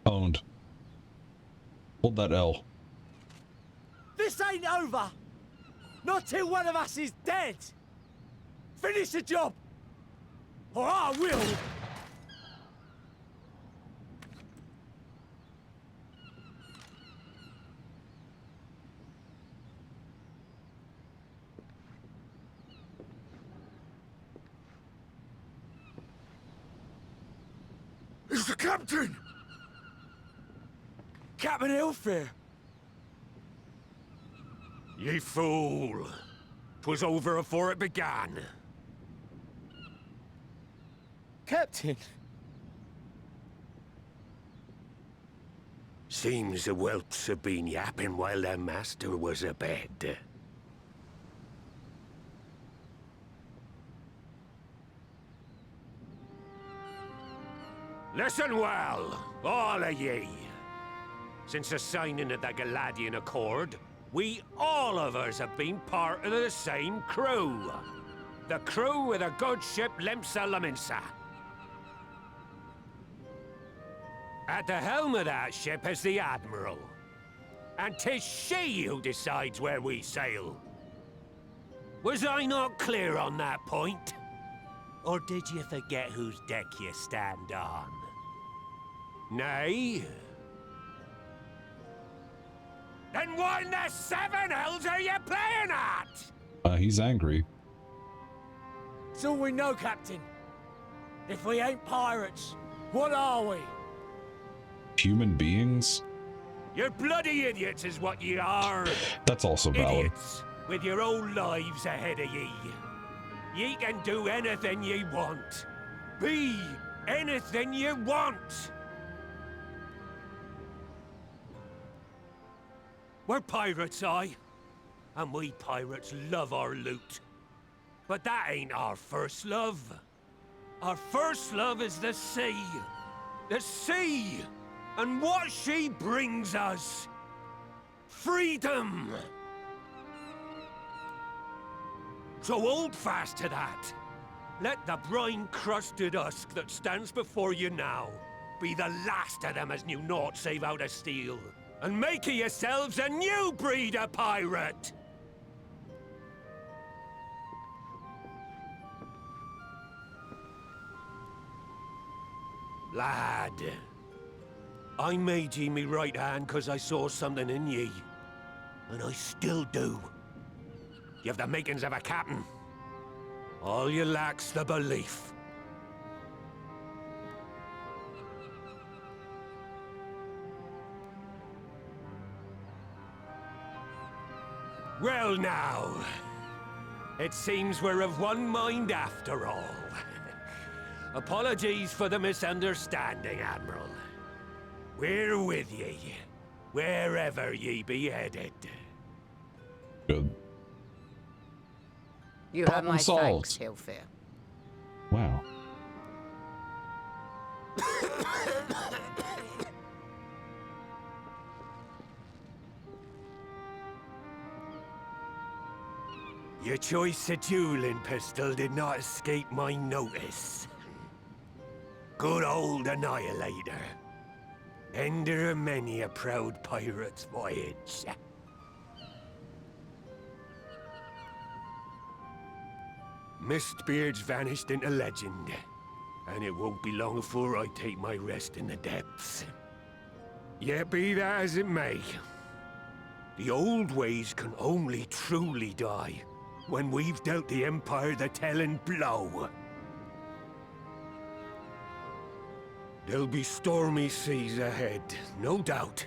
Owned. Hold that L. This ain't over! Not till one of us is dead! Finish the job! Or I will! It's the captain! Captain Ilfir! Ye fool! 'Twas over afore it began. Captain! Seems the whelps have been yapping while their master was abed. Listen well, all of ye. Since the signing of the Galadian Accord, we all of us have been part of the same crew. The crew with the good ship Limsa Laminsa. At the helm of that ship is the Admiral. And 'tis she who decides where we sail. Was I not clear on that point? Or did you forget whose deck you stand on? Nay? Then what in the seven hells are you playing at? He's angry. It's all we know, Captain. If we ain't pirates, what are we? Human beings? You're bloody idiots is what ye are. That's also valid. Idiots, with your own lives ahead of ye. Ye can do anything ye want. Be anything ye want. We're pirates, aye. And we pirates love our loot. But that ain't our first love. Our first love is the sea. The sea! And what she brings us. Freedom! So hold fast to that. Let the brine-crusted husk that stands before you now be the last of them as knew naught save out of steel. And make of yourselves a new breed of pirate! Lad, I made ye me right hand cause I saw something in ye. And I still do. You have the makings of a captain. All you lack's the belief. Well now, it seems we're of one mind after all. Apologies for the misunderstanding, Admiral. We're with ye, wherever ye be headed. Good. You have Problem my solved. thanks, Hilfir. Wow. Your choice of dueling pistol did not escape my notice. Good old Annihilator. Ender of many a proud pirate's voyage. Mistbeard's vanished into legend, and it won't be long before I take my rest in the depths. Yet be that as it may, the old ways can only truly die when we've dealt the Empire the telling blow. There'll be stormy seas ahead, no doubt.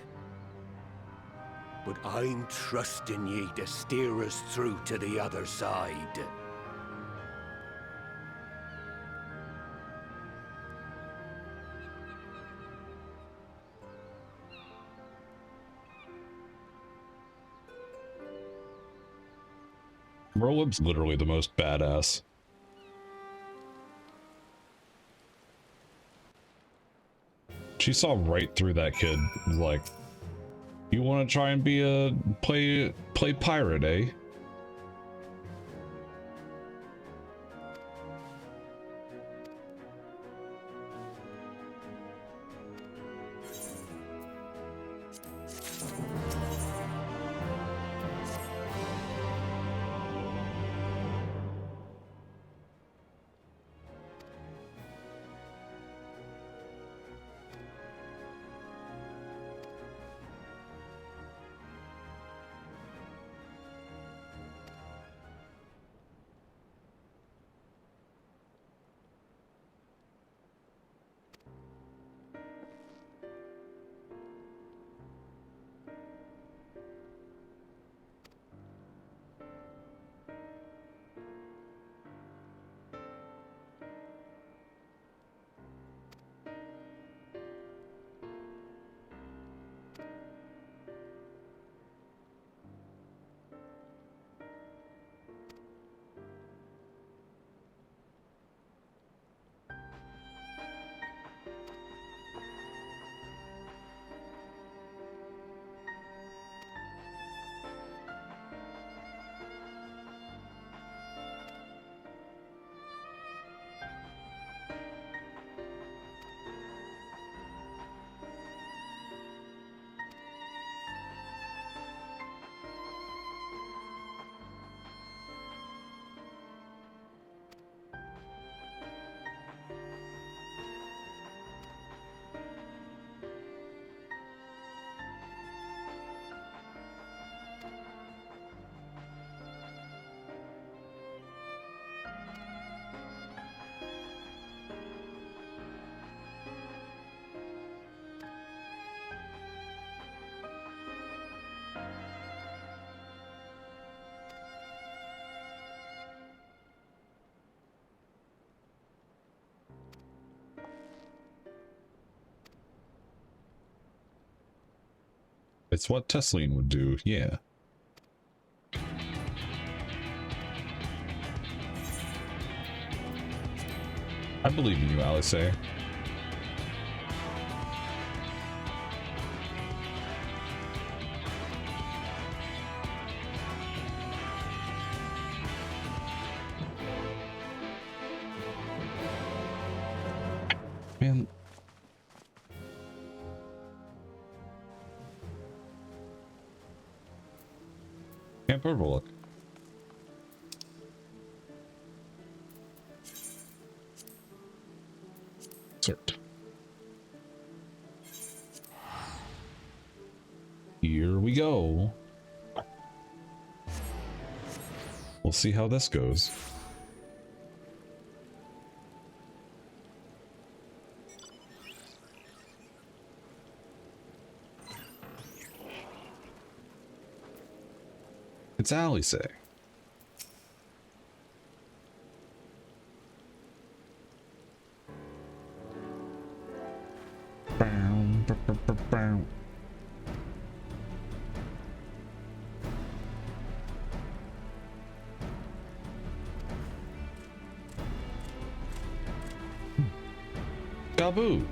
But I'm trusting ye to steer us through to the other side. Merlip's literally the most badass. She saw right through that kid. Like, you want to try and be a play pirate, eh? It's what Tesline would do, yeah. I believe in you, Alice. Man. Can't overlook. Cert. Here we go. We'll see how this goes. It's Alice. Gaboo.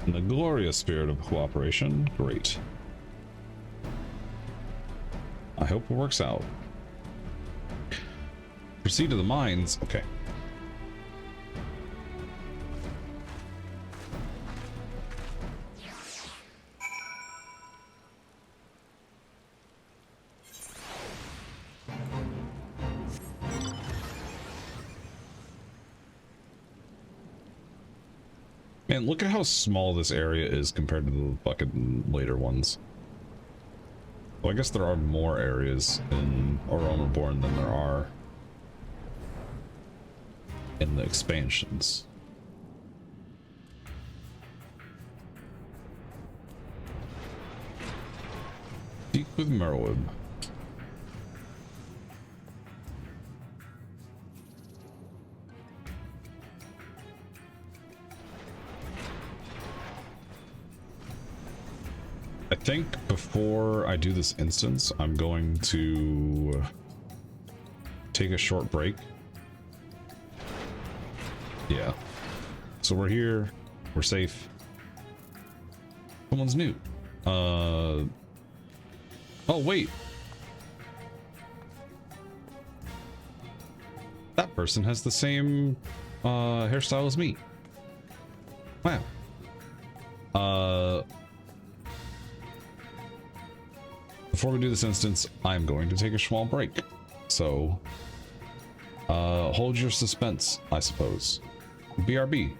And the glorious spirit of cooperation. Great. I hope it works out. Proceed to the mines. Okay. Man, look at how small this area is compared to the fucking later ones. Well, I guess there are more areas in Aroma Born than there are in the expansions. Speak with Merwood. I think before I do this instance, I'm going to take a short break. Yeah. So we're here. We're safe. Someone's new. Oh, wait. That person has the same hairstyle as me. Wow. Before we do this instance, I'm going to take a small break. So, hold your suspense, I suppose. BRB.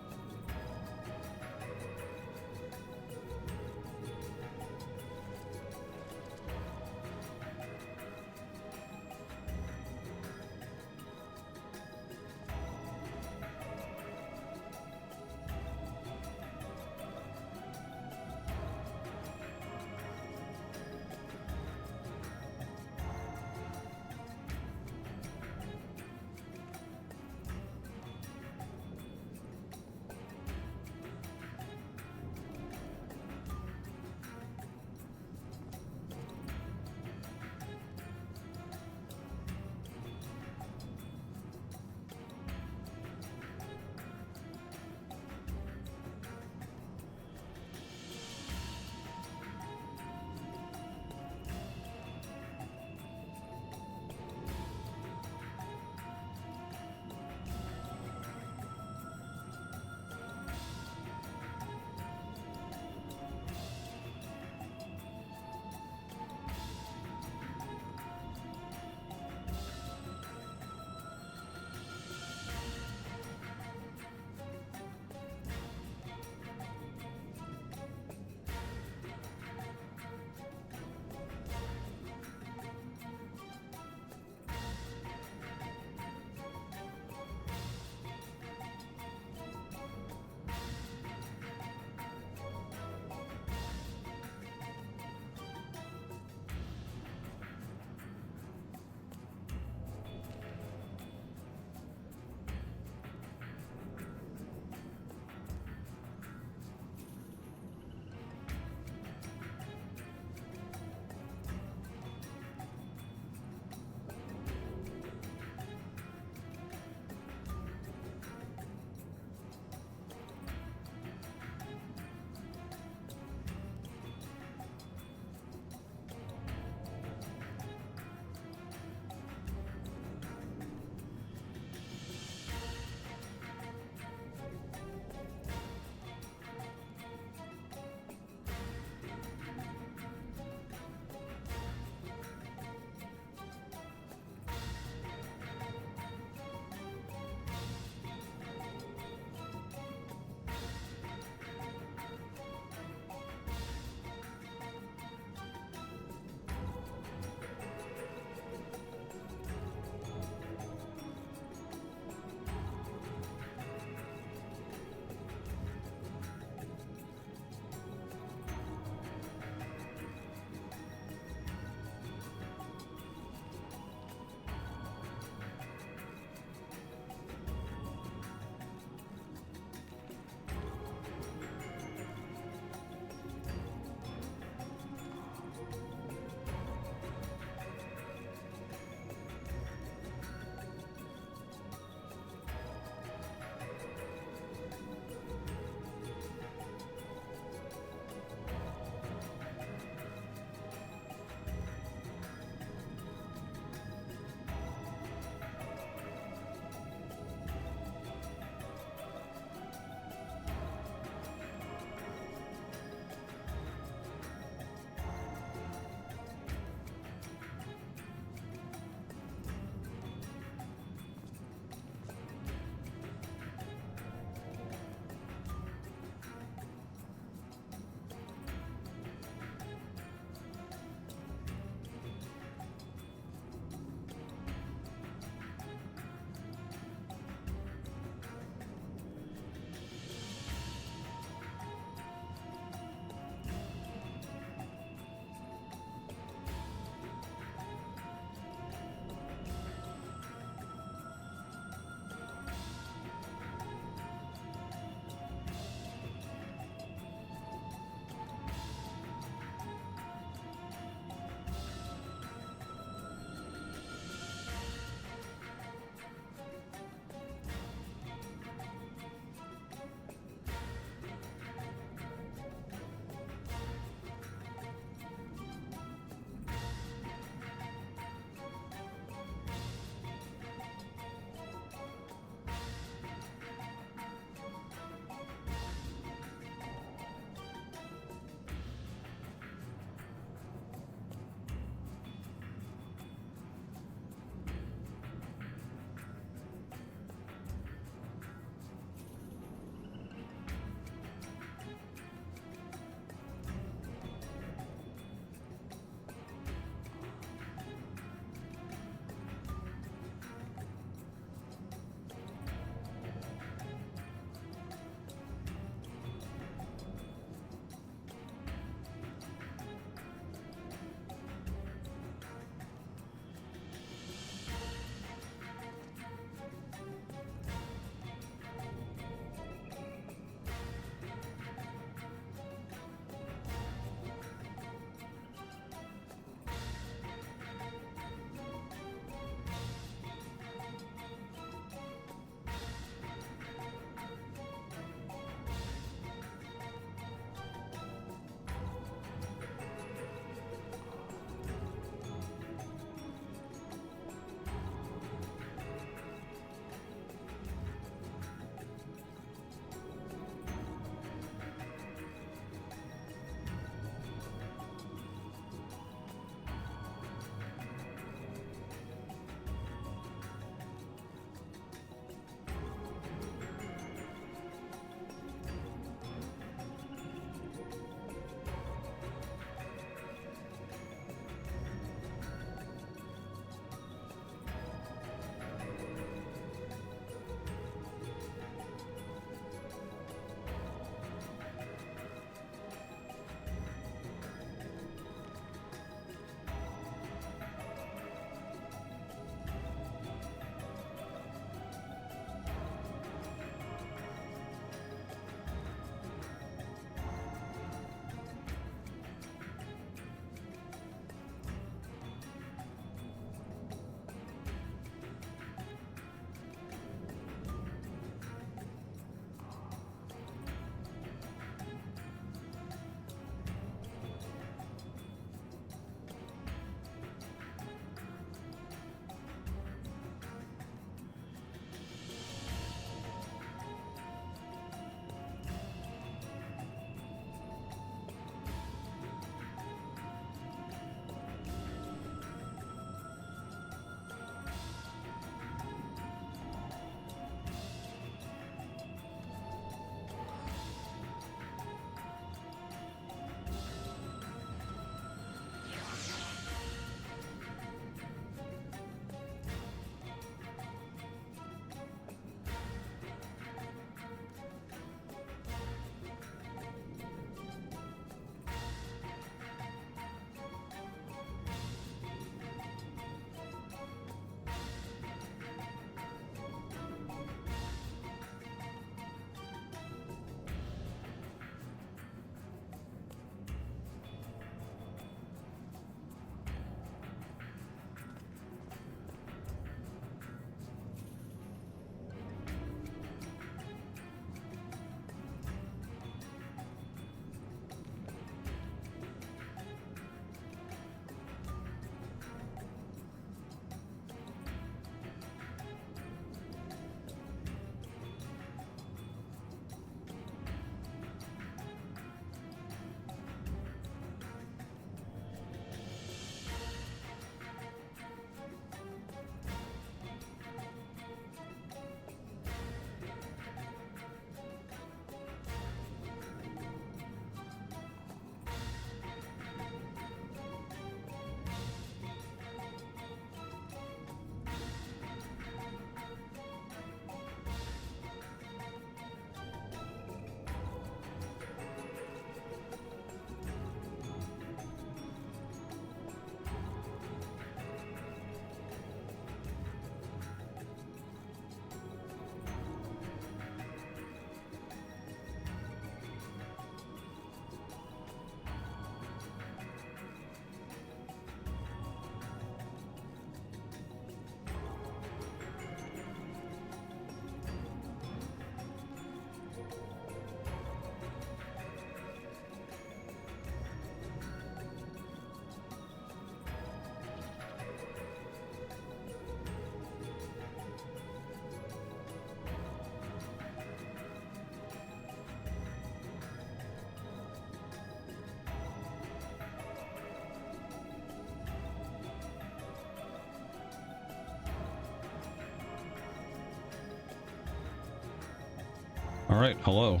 All right, hello.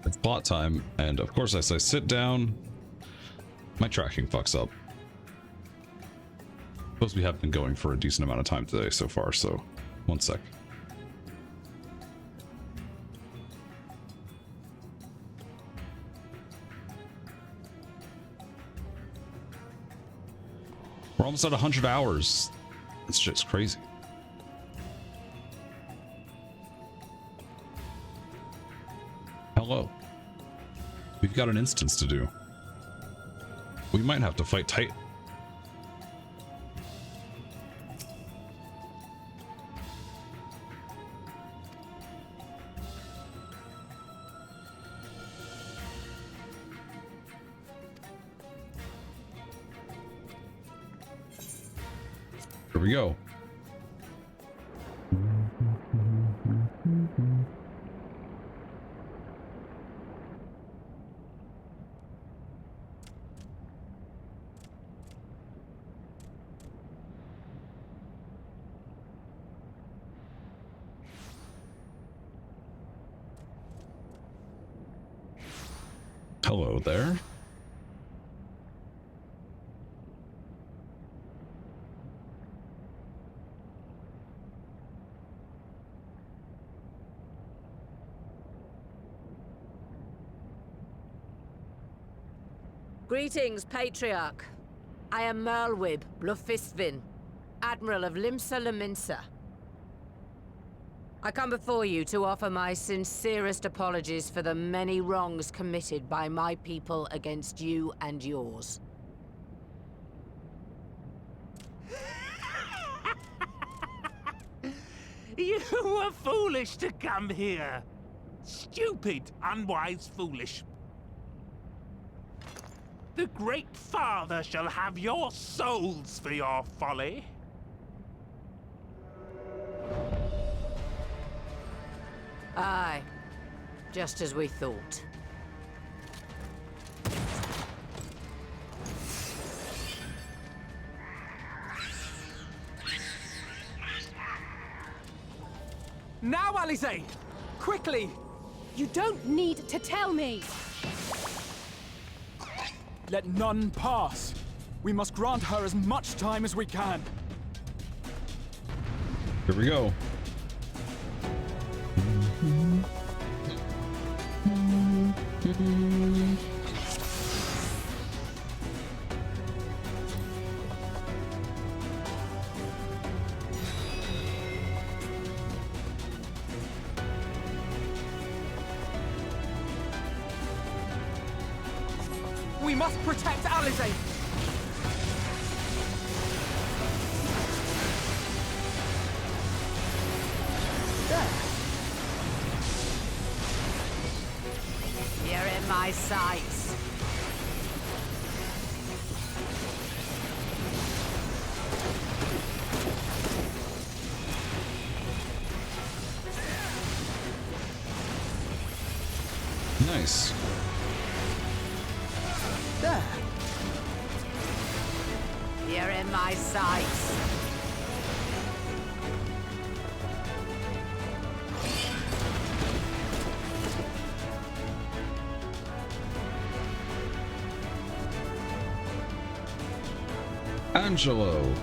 It's bot time, and of course as I sit down, my tracking fucks up. Suppose we have been going for a decent amount of time today so far, so one sec. We're almost at 100 hours. It's just crazy. Hello. We've got an instance to do. We might have to fight Titan. Here we go. Hello there. Greetings, Patriarch. I am Merlwib Blufistvin, Admiral of Limsa Laminsa. I come before you to offer my sincerest apologies for the many wrongs committed by my people against you and yours. You were foolish to come here. Stupid, unwise, foolish. The Great Father shall have your souls for your folly. Aye, just as we thought. Now, Alize! Quickly! You don't need to tell me! Let none pass. We must grant her as much time as we can. Here we go. We must protect Alize! You're in my sights. Nice. There. You're in my sights. Angelo.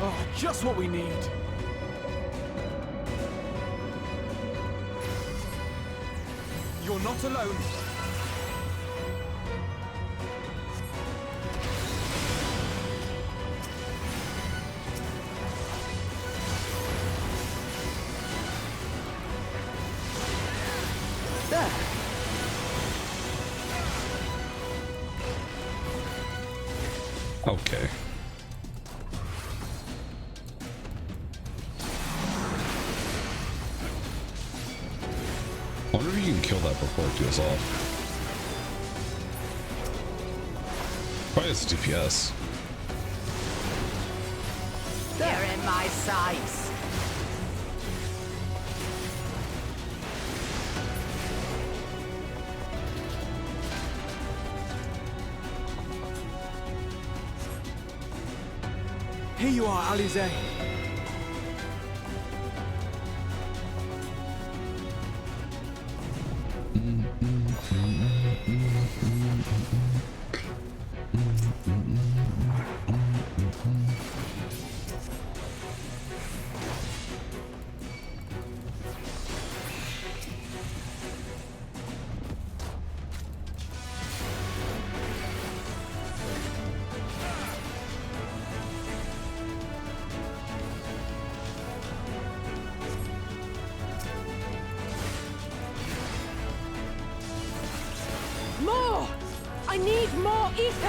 Oh, just what we need. You're not alone. There. Okay. I wonder if you can kill that before it goes off. Why is it DPS? They're in my sights. Here you are, Alize. More! I need more ether!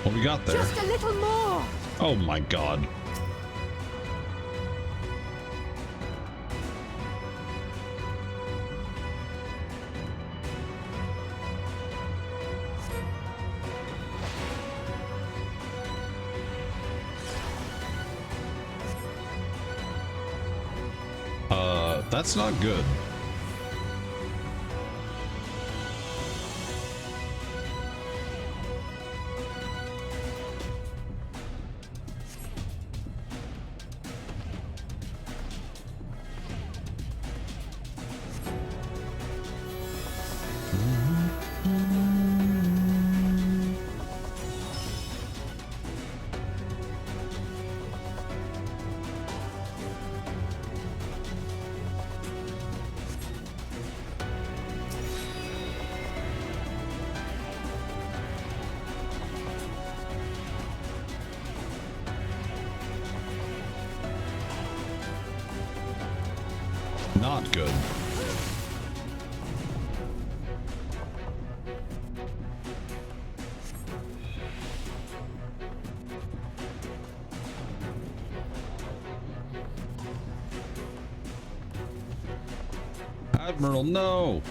What we got there? Just a little more! Oh my god. That's not good. Not good. Admiral, no!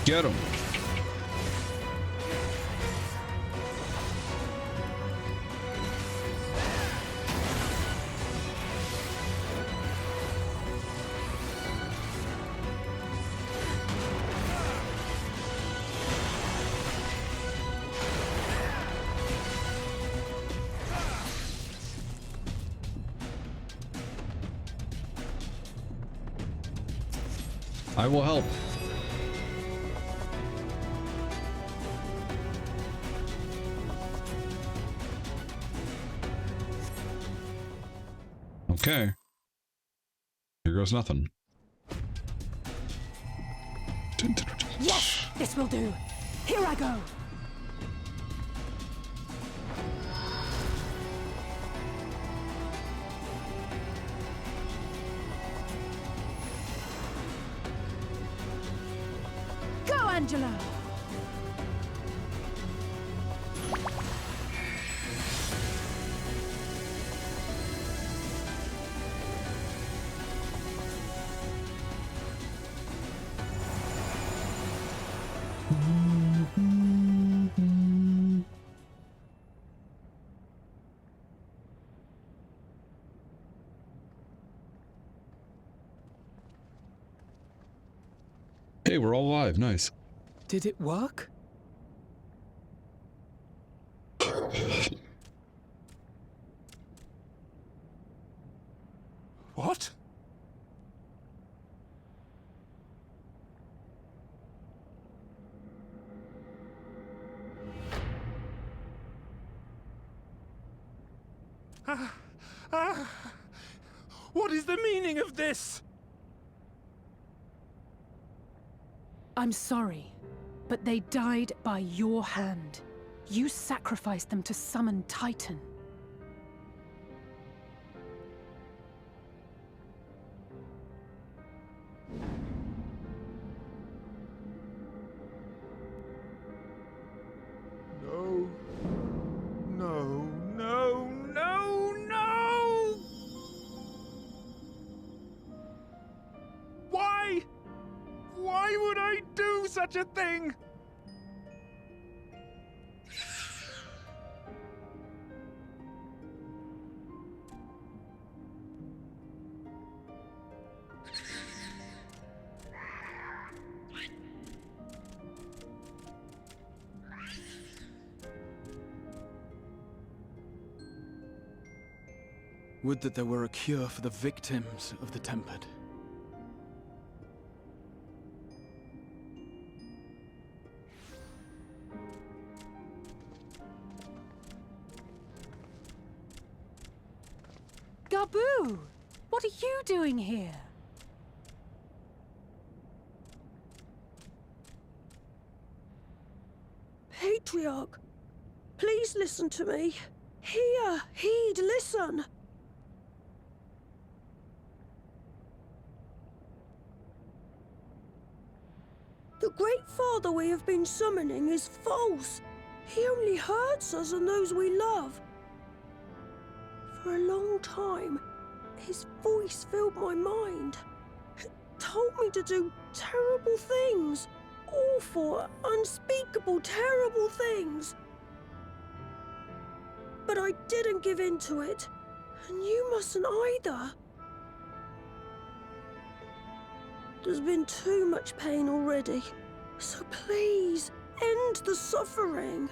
Get him. I will help. Okay. Here goes nothing. Yes, this will do. Here I go. Go, Angela. Hey, we're all alive. Nice. Did it work? What? What is the meaning of this? I'm sorry, but they died by your hand. You sacrificed them to summon Titan. No. No, no, no, no! Why? Why would I do such a thing? Would that there were a cure for the victims of the Tempered. Gabu! What are you doing here? Patriarch, please listen to me. Hear, heed, listen. The Great Father we have been summoning is false. He only hurts us and those we love. For a long time, his voice filled my mind. It told me to do terrible things. Awful, unspeakable, terrible things. But I didn't give in to it, and you mustn't either. There's been too much pain already, so please, end the suffering.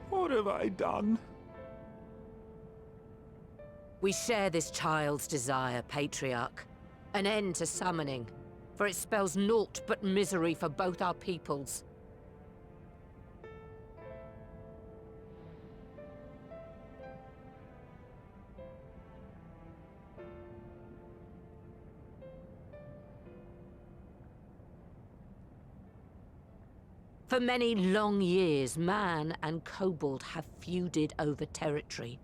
What have I done? We share this child's desire, Patriarch. An end to summoning, for it spells naught but misery for both our peoples. For many long years, man and kobold have feuded over territory,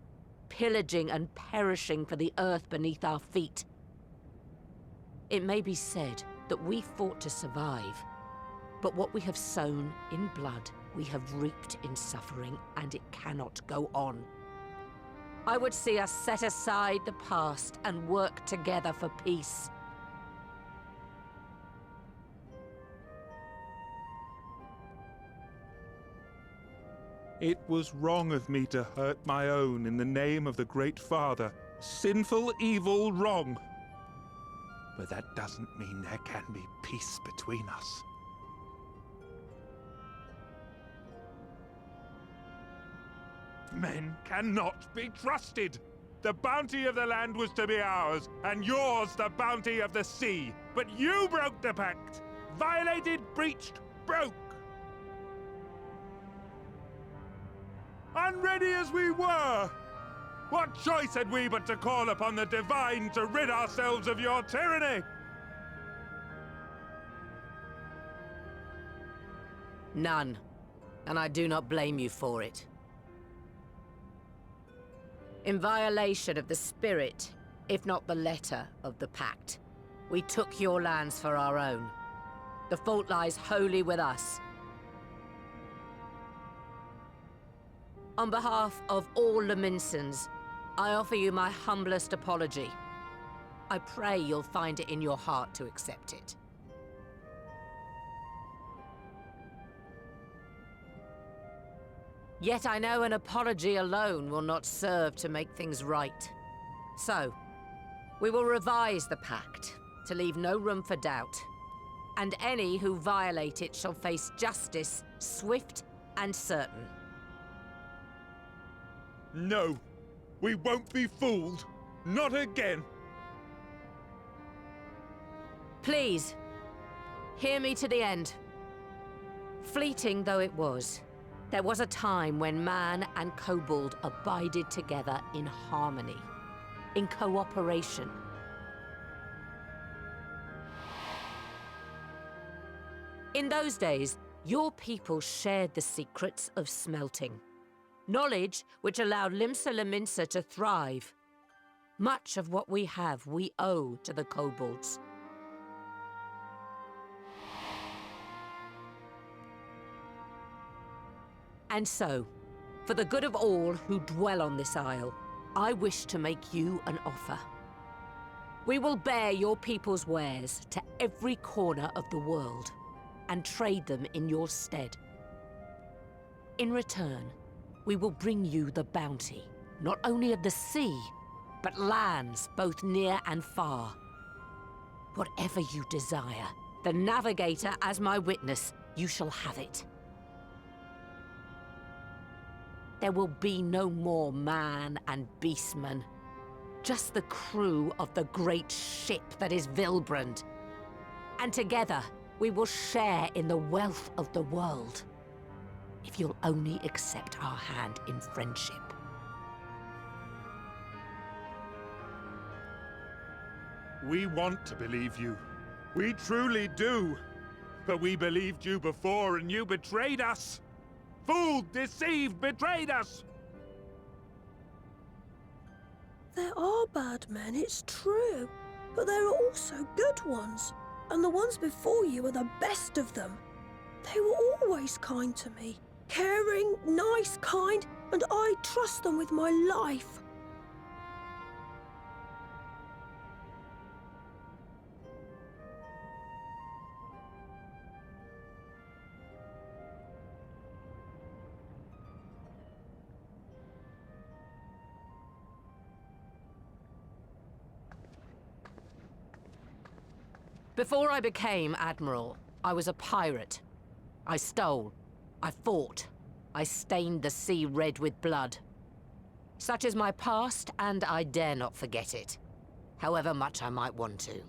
pillaging and perishing for the earth beneath our feet. It may be said that we fought to survive, but what we have sown in blood, we have reaped in suffering, and it cannot go on. I would see us set aside the past and work together for peace. It was wrong of me to hurt my own in the name of the Great Father. Sinful, evil, wrong. But that doesn't mean there can be peace between us. Men cannot be trusted. The bounty of the land was to be ours, and yours the bounty of the sea. But you broke the pact. Violated, breached, broke. Unready as we were, what choice had we but to call upon the divine to rid ourselves of your tyranny? None, and I do not blame you for it. In violation of the spirit, if not the letter of the pact. We took your lands for our own. The fault lies wholly with us. On behalf of all Leminsons, I offer you my humblest apology. I pray you'll find it in your heart to accept it. Yet I know an apology alone will not serve to make things right. So, we will revise the pact to leave no room for doubt. And any who violate it shall face justice, swift and certain. No, we won't be fooled. Not again. Please, hear me to the end. Fleeting though it was, there was a time when man and kobold abided together in harmony, in cooperation. In those days, your people shared the secrets of smelting. Knowledge which allowed Limsa Lominsa to thrive. Much of what we have, we owe to the kobolds. And so, for the good of all who dwell on this isle, I wish to make you an offer. We will bear your people's wares to every corner of the world and trade them in your stead. In return, we will bring you the bounty, not only of the sea, but lands both near and far. Whatever you desire, the Navigator as my witness, you shall have it. There will be no more man and beastman, just the crew of the great ship that is Vilbrand. And together, we will share in the wealth of the world, if you'll only accept our hand in friendship. We want to believe you. We truly do. But we believed you before and you betrayed us. Fooled, deceived, betrayed us! There are bad men, it's true. But there are also good ones. And the ones before you are the best of them. They were always kind to me. Caring, nice, kind, and I trust them with my life. Before I became Admiral, I was a pirate. I stole. I fought. I stained the sea red with blood. Such is my past, and I dare not forget it, however much I might want to.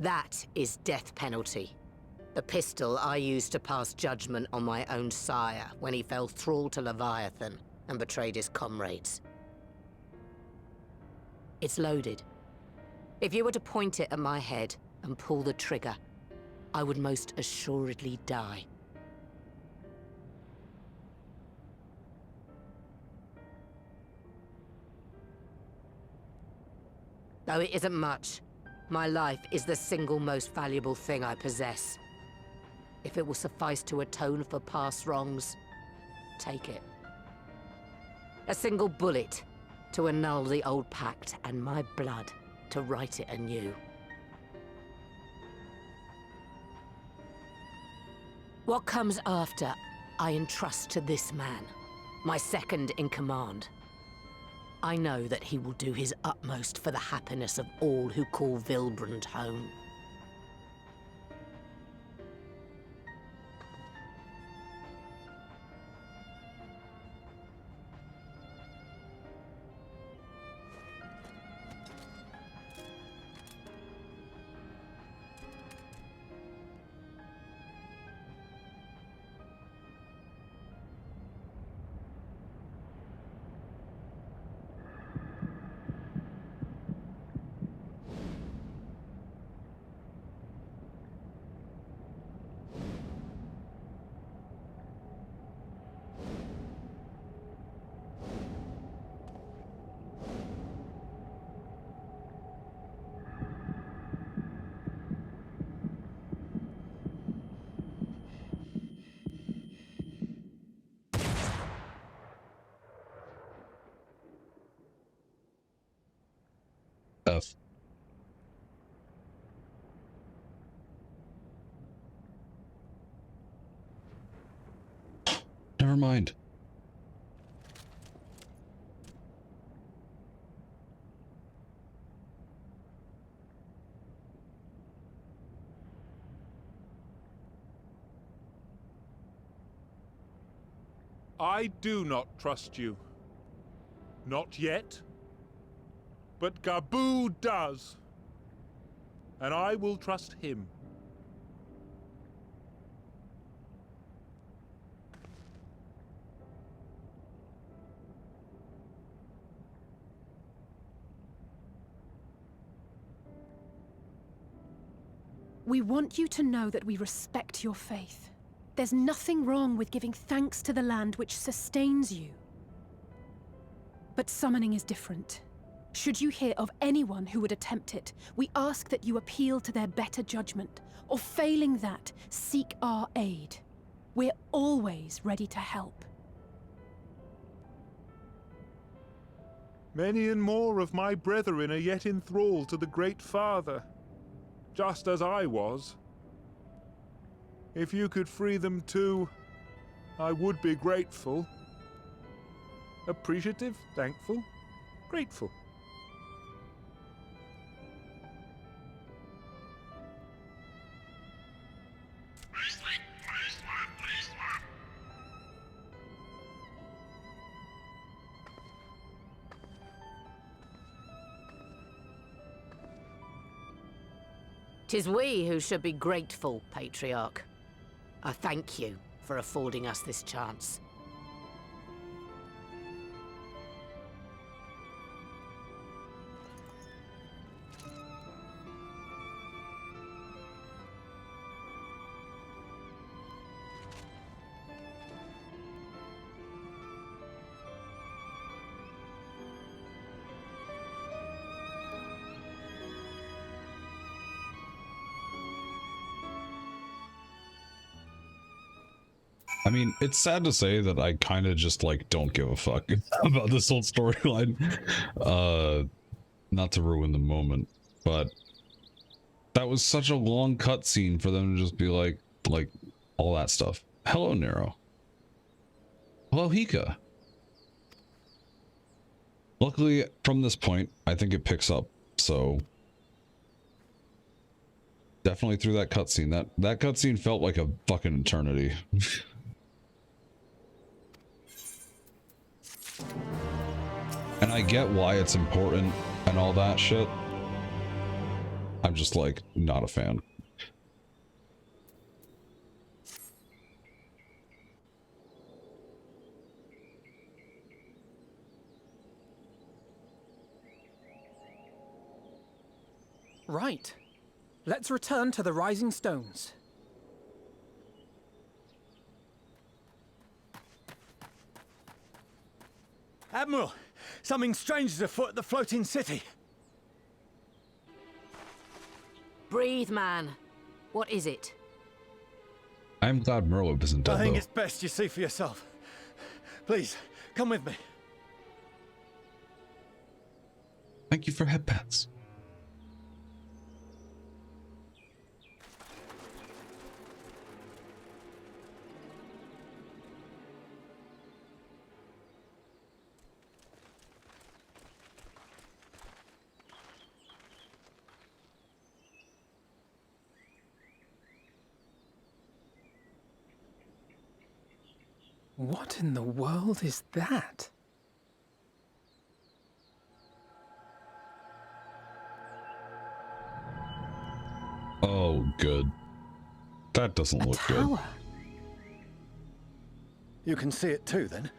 That is death penalty. The pistol I used to pass judgment on my own sire when he fell thrall to Leviathan and betrayed his comrades. It's loaded. If you were to point it at my head and pull the trigger, I would most assuredly die. Though it isn't much, my life is the single most valuable thing I possess. If it will suffice to atone for past wrongs, take it. A single bullet to annul the old pact, and my blood to write it anew. What comes after, I entrust to this man, my second in command. I know that he will do his utmost for the happiness of all who call Vilbrand home. F. Never mind. I do not trust you. Not yet. But Gaboo does. And I will trust him. We want you to know that we respect your faith. There's nothing wrong with giving thanks to the land which sustains you. But summoning is different. Should you hear of anyone who would attempt it, we ask that you appeal to their better judgment, or failing that, seek our aid. We're always ready to help. Many and more of my brethren are yet in thrall to the Great Father, just as I was. If you could free them too, I would be grateful. Appreciative, thankful, grateful. Tis we who should be grateful, Patriarch. I thank you for affording us this chance. I mean, it's sad to say that I kind of just like don't give a fuck about this whole storyline. Not to ruin the moment, but that was such a long cutscene for them to just be like all that stuff. Hello, Nero. Hello, Hika. Luckily, from this point, I think it picks up. So definitely through that cutscene. That cutscene felt like a fucking eternity. And I get why it's important and all that shit. I'm just like not a fan. Right. Let's return to the Rising Stones. Admiral, something strange is afoot at the floating city. Breathe, man. What is it? I'm glad Merlin isn't dead, I think though. it's best you see for yourself. Please, come with me. Thank you for headpats. What in the world is that? Oh, good. That doesn't look good. You can see it too, then?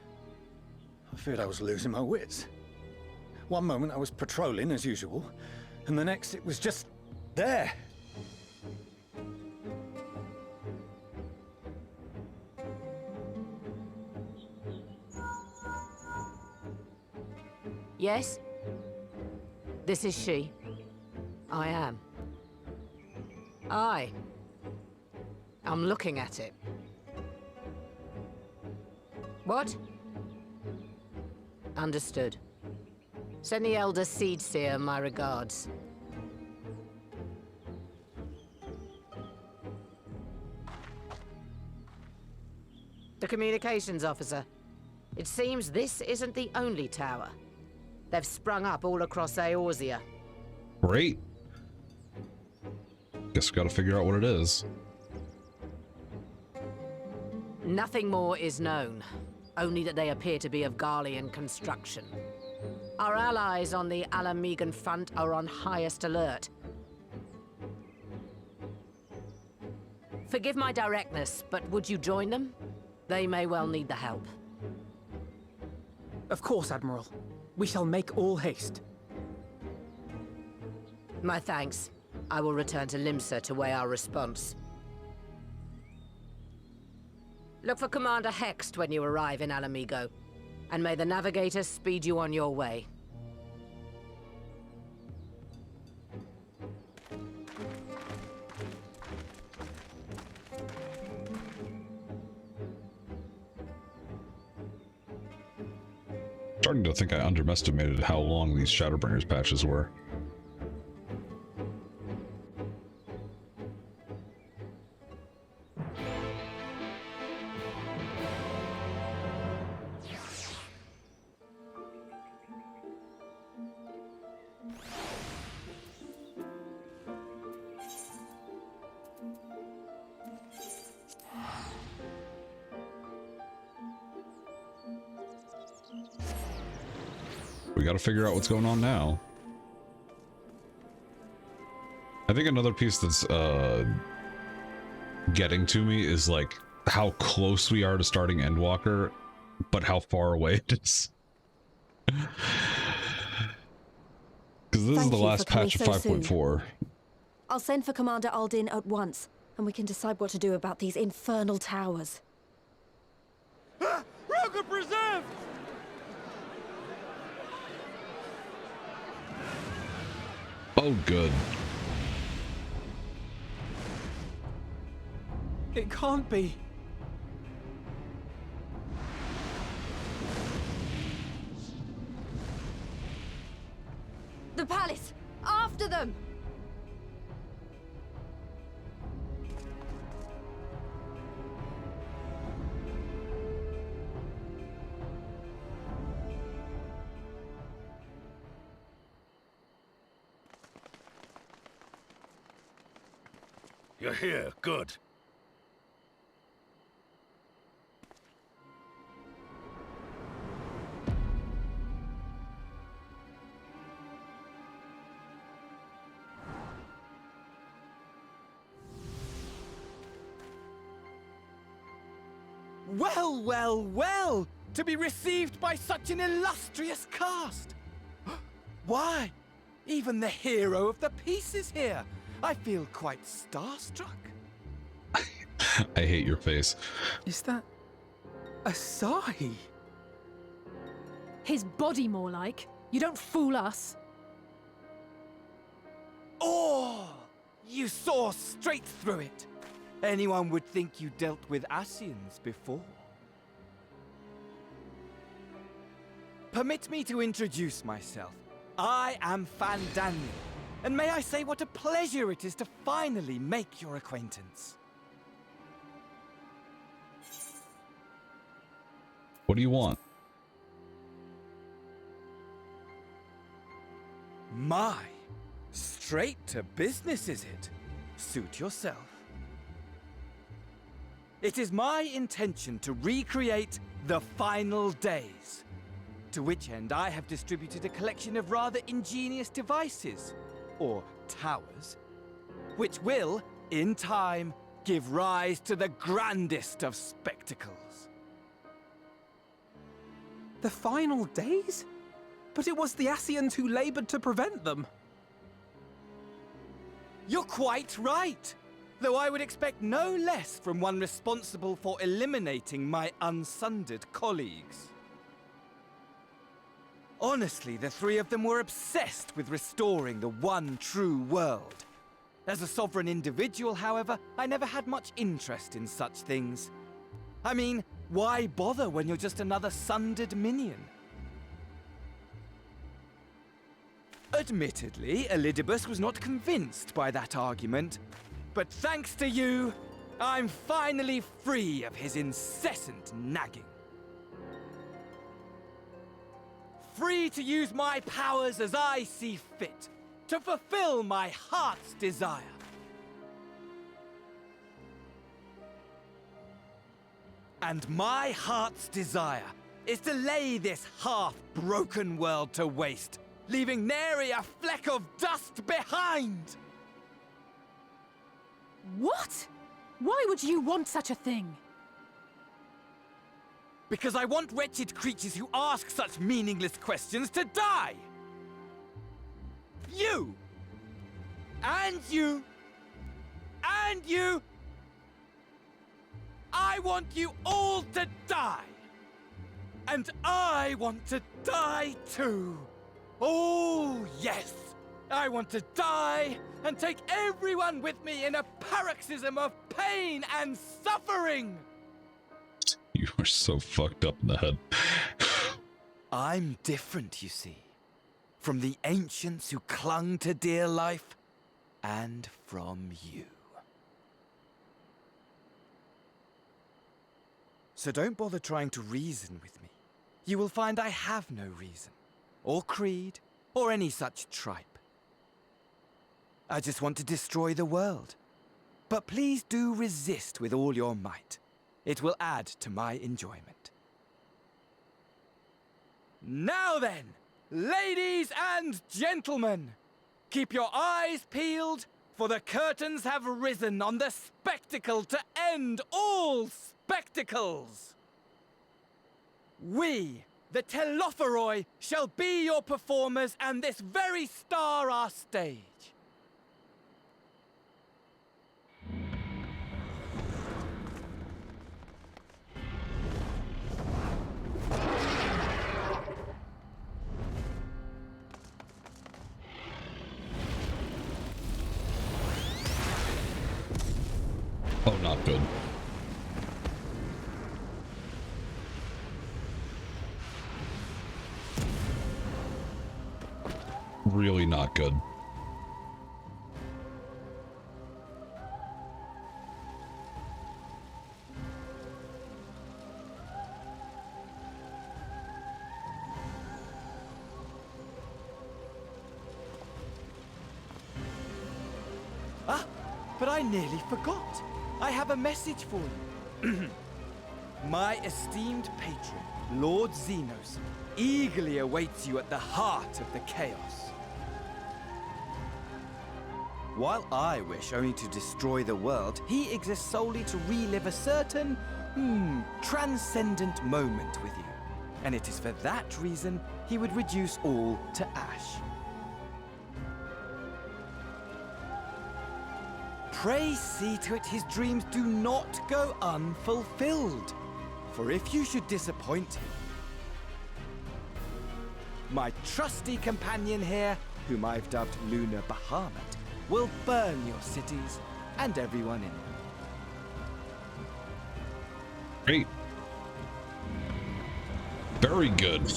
I feared I was losing my wits. One moment I was patrolling as usual, and the next it was just there. Yes? This is she. I am. I'm looking at it. What? Understood. Send the Elder Seedseer my regards. The communications officer. It seems this isn't the only tower. They've sprung up all across Eorzea. Great. Guess we gotta figure out what it is. Nothing more is known, only that they appear to be of Garlean construction. Our allies on the Alamegan front are on highest alert. Forgive my directness, but would you join them? They may well need the help. Of course, Admiral. We shall make all haste. My thanks. I will return to Limsa to weigh our response. Look for Commander Hext when you arrive in Alamigo, and may the Navigator speed you on your way. Starting to think I underestimated how long these Shadowbringers patches were. We gotta figure out what's going on now. I think another piece that's getting to me is like how close we are to starting Endwalker, but how far away it is. Because this is the last patch of 5.4. I'll send for Commander Aldin at once, and we can decide what to do about these infernal towers. Roger preserved! Oh, good. It can't be. The palace! After them! You're here. Good. Well, well, well! To be received by such an illustrious cast! Why, even the hero of the piece is here! I feel quite starstruck. I hate your face. Is that Asahi? His body, more like. You don't fool us. Oh! You saw straight through it! Anyone would think you dealt with Asians before. Permit me to introduce myself. I am Fandaniel, and may I say what a pleasure it is to finally make your acquaintance. What do you want? My, straight to business is it? Suit yourself. It is my intention to recreate the final days, to which end I have distributed a collection of rather ingenious devices, or towers, which will, in time, give rise to the grandest of spectacles. The final days? But it was the Asians who labored to prevent them. You're quite right, though I would expect no less from one responsible for eliminating my unsundered colleagues. Honestly, the three of them were obsessed with restoring the one true world. As a sovereign individual, however, I never had much interest in such things. I mean, why bother when you're just another sundered minion? Admittedly, Elidibus was not convinced by that argument, but thanks to you, I'm finally free of his incessant nagging. Free to use my powers as I see fit, to fulfill my heart's desire. And my heart's desire is to lay this half-broken world to waste, leaving nary a fleck of dust behind! What? Why would you want such a thing? Because I want wretched creatures who ask such meaningless questions to die! You! And you! And you! I want you all to die! And I want to die too! Oh, yes! I want to die and take everyone with me in a paroxysm of pain and suffering! You are so fucked up in the head. I'm different, you see. From the ancients who clung to dear life, and from you. So don't bother trying to reason with me. You will find I have no reason, or creed, or any such tripe. I just want to destroy the world. But please do resist with all your might. It will add to my enjoyment. Now then, ladies and gentlemen, keep your eyes peeled, for the curtains have risen on the spectacle to end all spectacles. We, the Telophoroi, shall be your performers, and this very star our stage. Oh, not good. Really not good. Ah, but I nearly forgot. I have a message for you. My esteemed patron, Lord Xenos, eagerly awaits you at the heart of the chaos. While I wish only to destroy the world, he exists solely to relive a certain, transcendent moment with you. And it is for that reason he would reduce all to ash. Pray see to it his dreams do not go unfulfilled. For if you should disappoint him, my trusty companion here, whom I've dubbed Lunar Bahamut, will burn your cities and everyone in them. Great. Very good.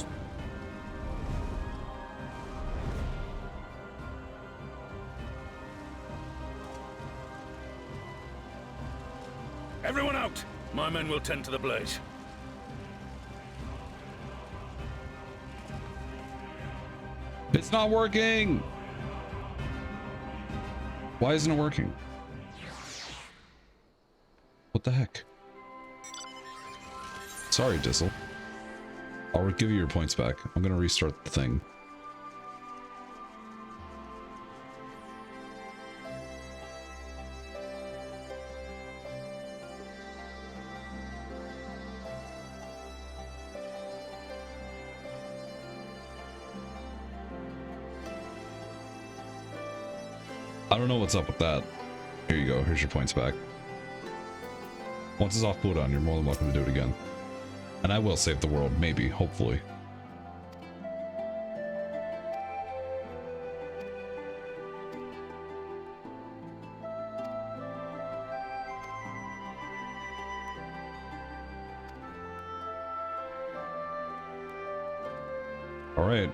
Everyone out! My men will tend to the blaze. It's not working! Why isn't it working? What the heck? Sorry, Dizzle. I'll give you your points back. I'm gonna restart the thing. I don't know what's up with that. Here you go. Here's your points back. Once it's off cooldown, you're more than welcome to do it again. And I will save the world, maybe, hopefully. All right.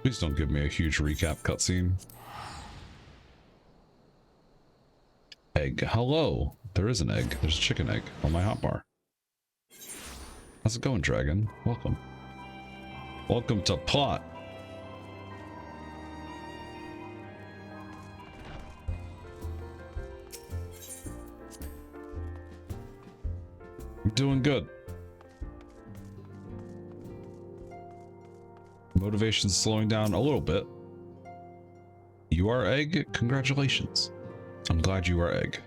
Please don't give me a huge recap cutscene. Egg. Hello. There is an egg. There's a chicken egg on my hotbar. How's it going, dragon? Welcome. Welcome to plot. I'm doing good. Motivation's slowing down a little bit. You are egg? Congratulations. I'm glad you are egg.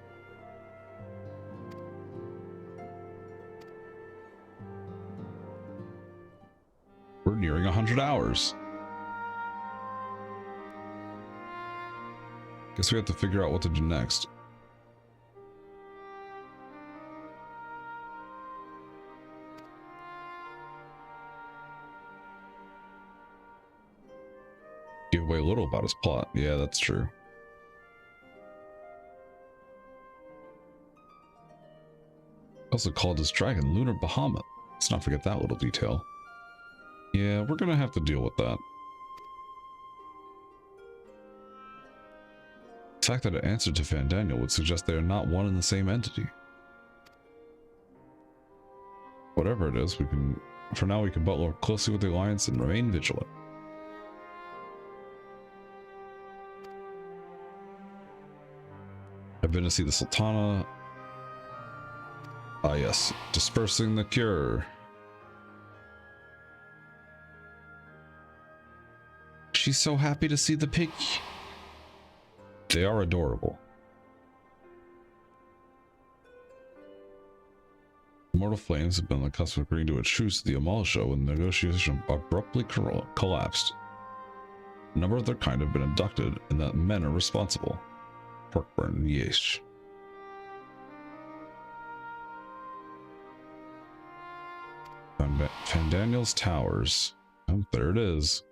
We're nearing 100 hours. Guess we have to figure out what to do next. Give away a little about his plot. Yeah, that's true. Also called his dragon Lunar Bahamut. Let's not forget that little detail. Yeah, we're gonna have to deal with that. The fact that it answered to Fandaniel would suggest they are not one and the same entity. Whatever it is, for now we can but work closely with the Alliance and remain vigilant. I've been to see the Sultana. Ah yes, dispersing the cure. She's so happy to see the pig. They are adorable. Immortal Flames have been on the cusp of agreeing to a truce at the Amal show when the negotiation abruptly collapsed. A number of their kind have been abducted, and that men are responsible. Porkburn, yeesh. Fandaniel's Towers. Oh, there it is.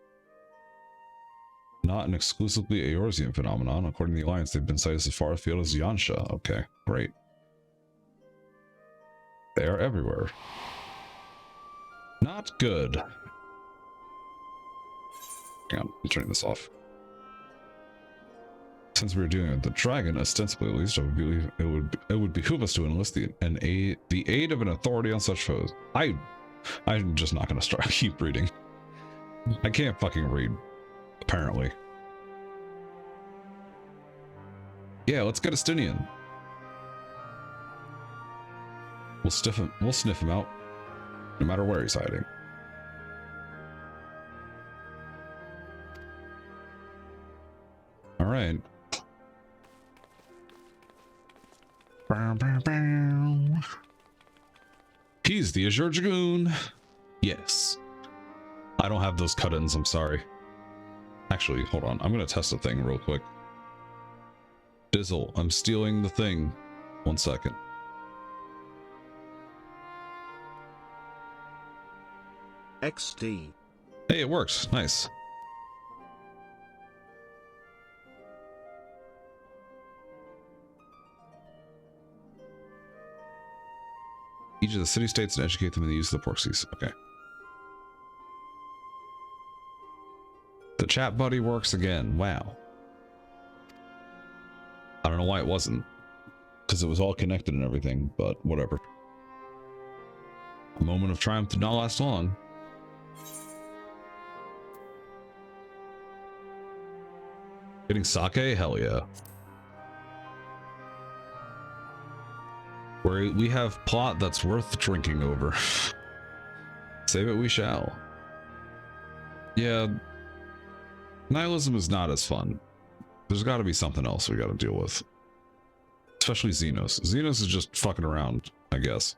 Not an exclusively Eorzean phenomenon. According to the Alliance, they've been sighted as far afield as Yansha. Okay, great. They are everywhere. Not good. Hang on, I'm turning this off. Since we were dealing with the dragon, ostensibly at least, it would behoove us to enlist the aid of an authority on such foes. I'm just not going to keep reading. I can't fucking read, apparently. Yeah, let's get Estinian. We'll sniff him out, no matter where he's hiding. All right. He's the Azure Dragoon. Yes. I don't have those cut-ins, I'm sorry. Actually, hold on. I'm going to test a thing real quick. Dizzle, I'm stealing the thing. 1 second. XD. Hey, it works. Nice. Each of the city-states and educate them in the use of the proxies. Okay. The chat buddy works again. Wow. I don't know why it wasn't. Because it was all connected and everything, but whatever. A moment of triumph did not last long. Getting sake? Hell yeah. We have plot that's worth drinking over. Save it we shall. Yeah. Nihilism is not as fun. There's got to be something else we got to deal with. Especially Xenos. Xenos is just fucking around, I guess.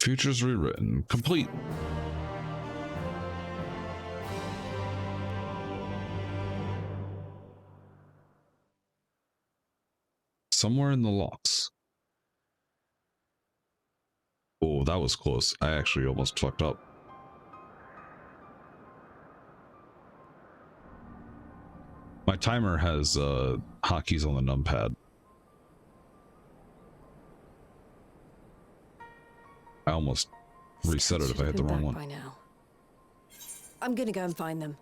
Futures rewritten. Complete. Somewhere in the locks. Oh, that was close. I actually almost fucked up. My timer has hotkeys on the numpad. I almost reset it if I hit the wrong one. By now. I'm gonna go and find them.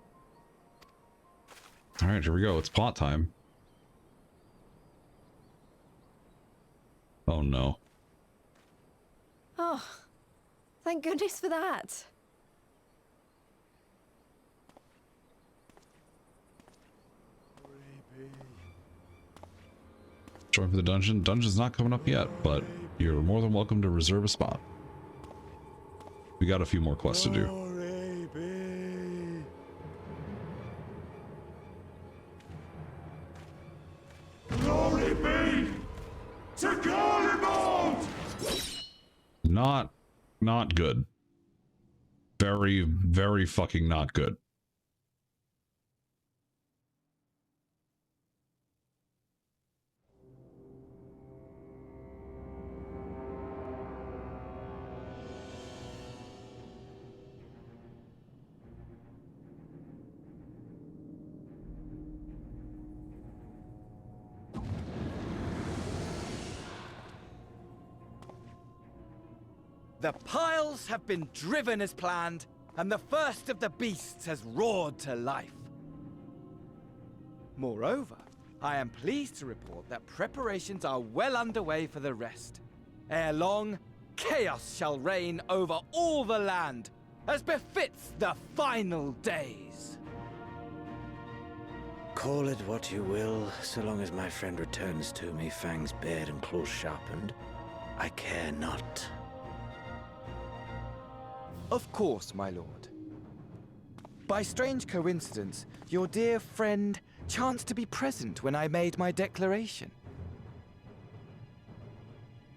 All right, here we go. It's plot time. Oh no. Oh, thank goodness for that. Join for the dungeon. Dungeon's not coming up yet, but you're more than welcome to reserve a spot. We got a few more quests to do. Glory be to Garlemald! Not good. Very, very fucking not good. The piles have been driven as planned, and the first of the beasts has roared to life. Moreover, I am pleased to report that preparations are well underway for the rest. Ere long, chaos shall reign over all the land, as befits the final days. Call it what you will, so long as my friend returns to me, fangs bared and claws sharpened. I care not. Of course, my lord. By strange coincidence, your dear friend chanced to be present when I made my declaration.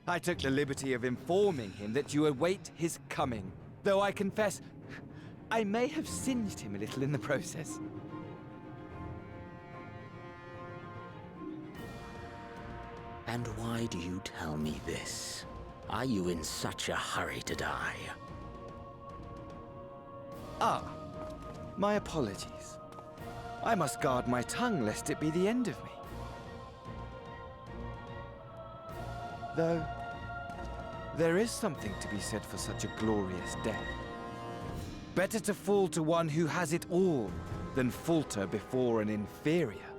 I took the liberty of informing him that you await his coming, though I confess I may have singed him a little in the process. And why do you tell me this? Are you in such a hurry to die? Ah, my apologies. I must guard my tongue lest it be the end of me. Though, there is something to be said for such a glorious death. Better to fall to one who has it all than falter before an inferior.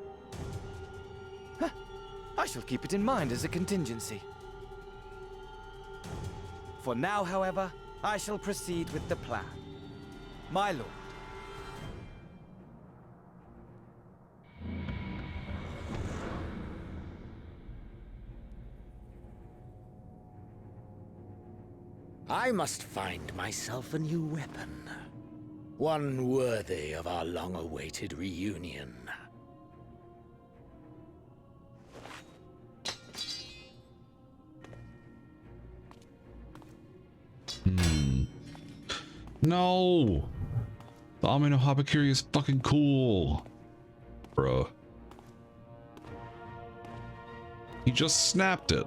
Huh. I shall keep it in mind as a contingency. For now, however, I shall proceed with the plan. My lord. I must find myself a new weapon. One worthy of our long-awaited reunion. No! The Amino Habakiri is fucking cool. Bruh. He just snapped it.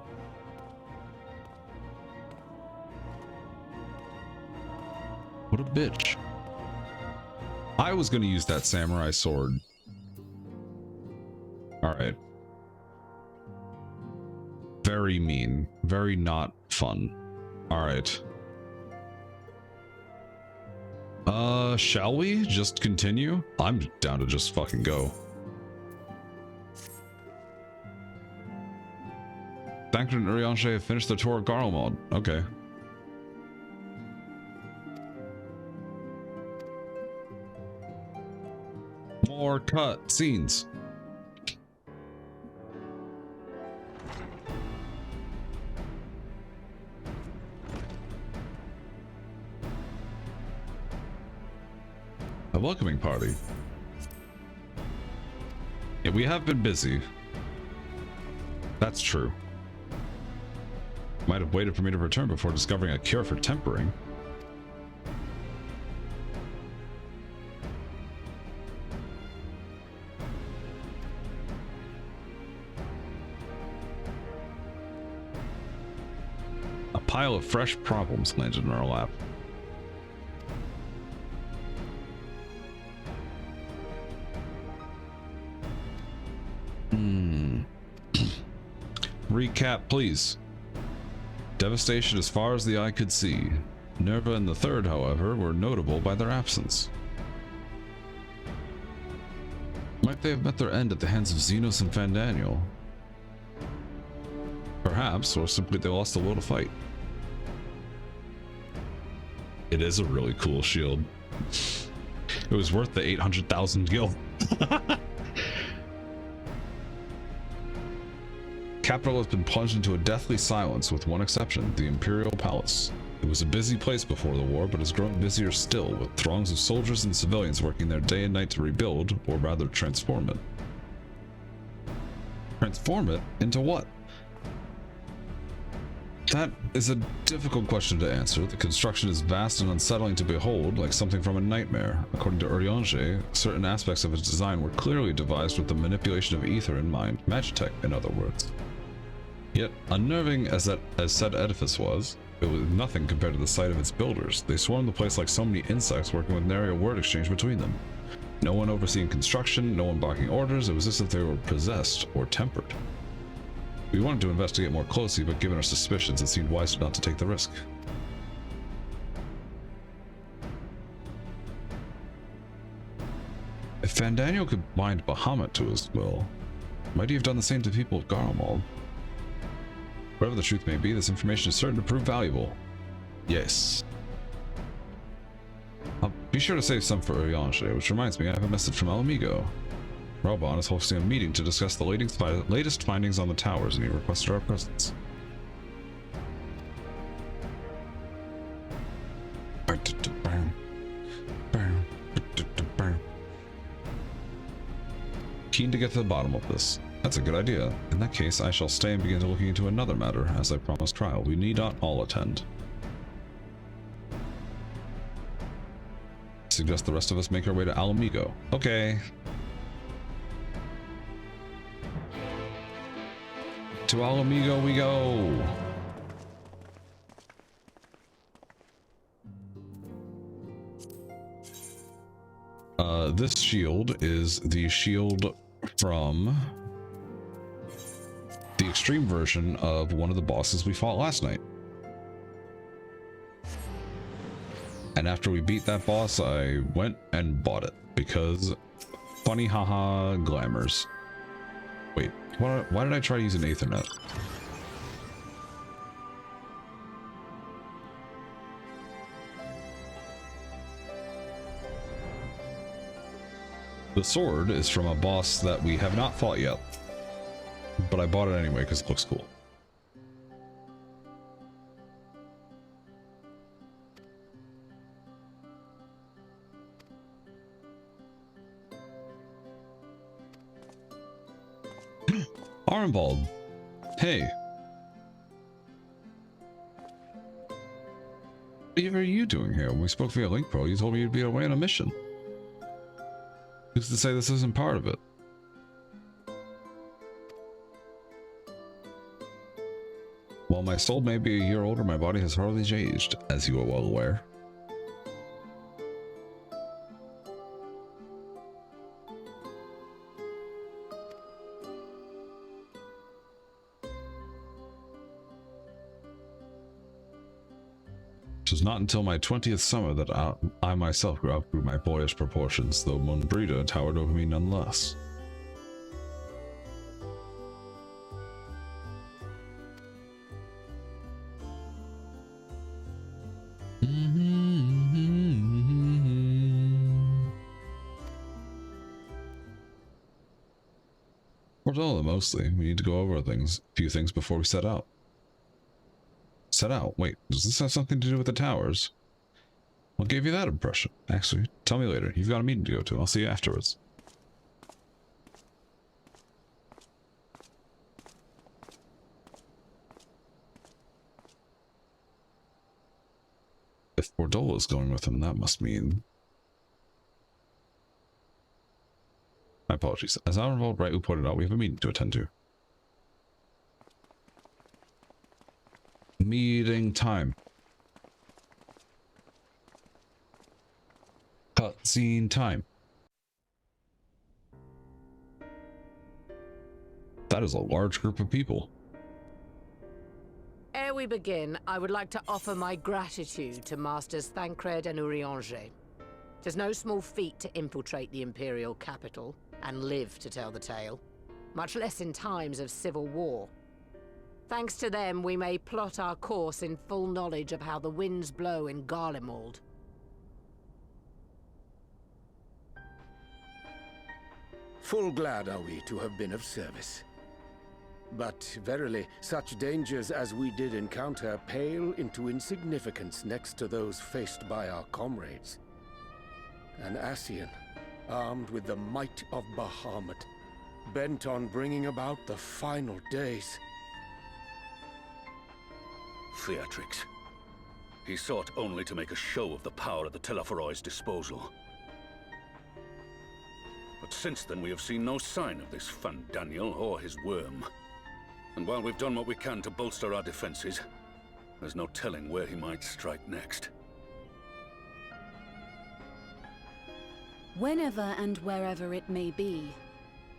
What a bitch. I was gonna use that samurai sword. Alright. Very mean. Very not fun. Alright. Shall we just continue? I'm down to just fucking go. Thancred and Urianshe have finished the tour of Garlemald. Okay. More cut scenes. A welcoming party. Yeah, we have been busy. That's true. Might have waited for me to return before discovering a cure for tempering. A pile of fresh problems landed in our lap. recap, please. Devastation as far as the eye could see. Nerva and the Third, however, were notable by their absence. Might they have met their end at the hands of Xenos and Fandaniel? Perhaps, or simply they lost the will to fight. It is a really cool shield. It was worth the 800,000 gil. Capital has been plunged into a deathly silence, with one exception, the Imperial Palace. It was a busy place before the war, but has grown busier still, with throngs of soldiers and civilians working there day and night to rebuild, or rather transform it. Transform it into what? That is a difficult question to answer. The construction is vast and unsettling to behold, like something from a nightmare. According to Urianger, certain aspects of its design were clearly devised with the manipulation of ether in mind, magitech in other words. Yet, unnerving as said edifice was, it was nothing compared to the sight of its builders. They swarmed the place like so many insects, working with nary a word exchange between them. No one overseeing construction, no one barking orders. It was as if they were possessed or tempered. We wanted to investigate more closely, but given our suspicions, it seemed wise not to take the risk. If Fandaniel could bind Bahamut to his will, might he have done the same to people of Garlemald? Whatever the truth may be, this information is certain to prove valuable. Yes. I'll be sure to save some for Urianger, which reminds me I have a message from El Amigo. Robon is hosting a meeting to discuss the latest findings on the towers, and he requested our presence. Keen to get to the bottom of this. That's a good idea. In that case, I shall stay and begin looking into another matter, as I promised Trial. We need not all attend. I suggest the rest of us make our way to Al Amigo. Okay. To Al Amigo we go. This shield is the shield from the extreme version of one of the bosses we fought last night. And after we beat that boss, I went and bought it because funny haha glamours. Wait, why did I try to use an Aethernet? The sword is from a boss that we have not fought yet, but I bought it anyway because it looks cool. Armbald, hey. What are you doing here? When we spoke via Link Pro, you told me you'd be away on a mission. Who's to say this isn't part of it? While my soul may be a year older, my body has hardly aged, as you are well aware. It was not until my 20th summer that I myself outgrew my boyish proportions, though Monbrita towered over me nonetheless. Cordella, mostly. We need to go over a few things before we set out. Set out? Wait, does this have something to do with the towers? What gave you that impression? Actually, tell me later. You've got a meeting to go to. I'll see you afterwards. If Cordella is going with him, that must mean... My apologies. As Alrenvold rightly pointed out, we have a meeting to attend to. Meeting time. Cutscene time. That is a large group of people. we begin, I would like to offer my gratitude to Masters Thancred and Urianger. Tis no small feat to infiltrate the Imperial capital and live to tell the tale, much less in times of civil war. Thanks to them, we may plot our course in full knowledge of how the winds blow in Garlemald. Full glad are we to have been of service. But verily, such dangers as we did encounter pale into insignificance next to those faced by our comrades. An Ascian, armed with the might of Bahamut, bent on bringing about the final days. Theatrics. He sought only to make a show of the power at the Telophoroid's disposal. But since then we have seen no sign of this Fandaniel or his worm. And while we've done what we can to bolster our defenses, there's no telling where he might strike next. Whenever and wherever it may be,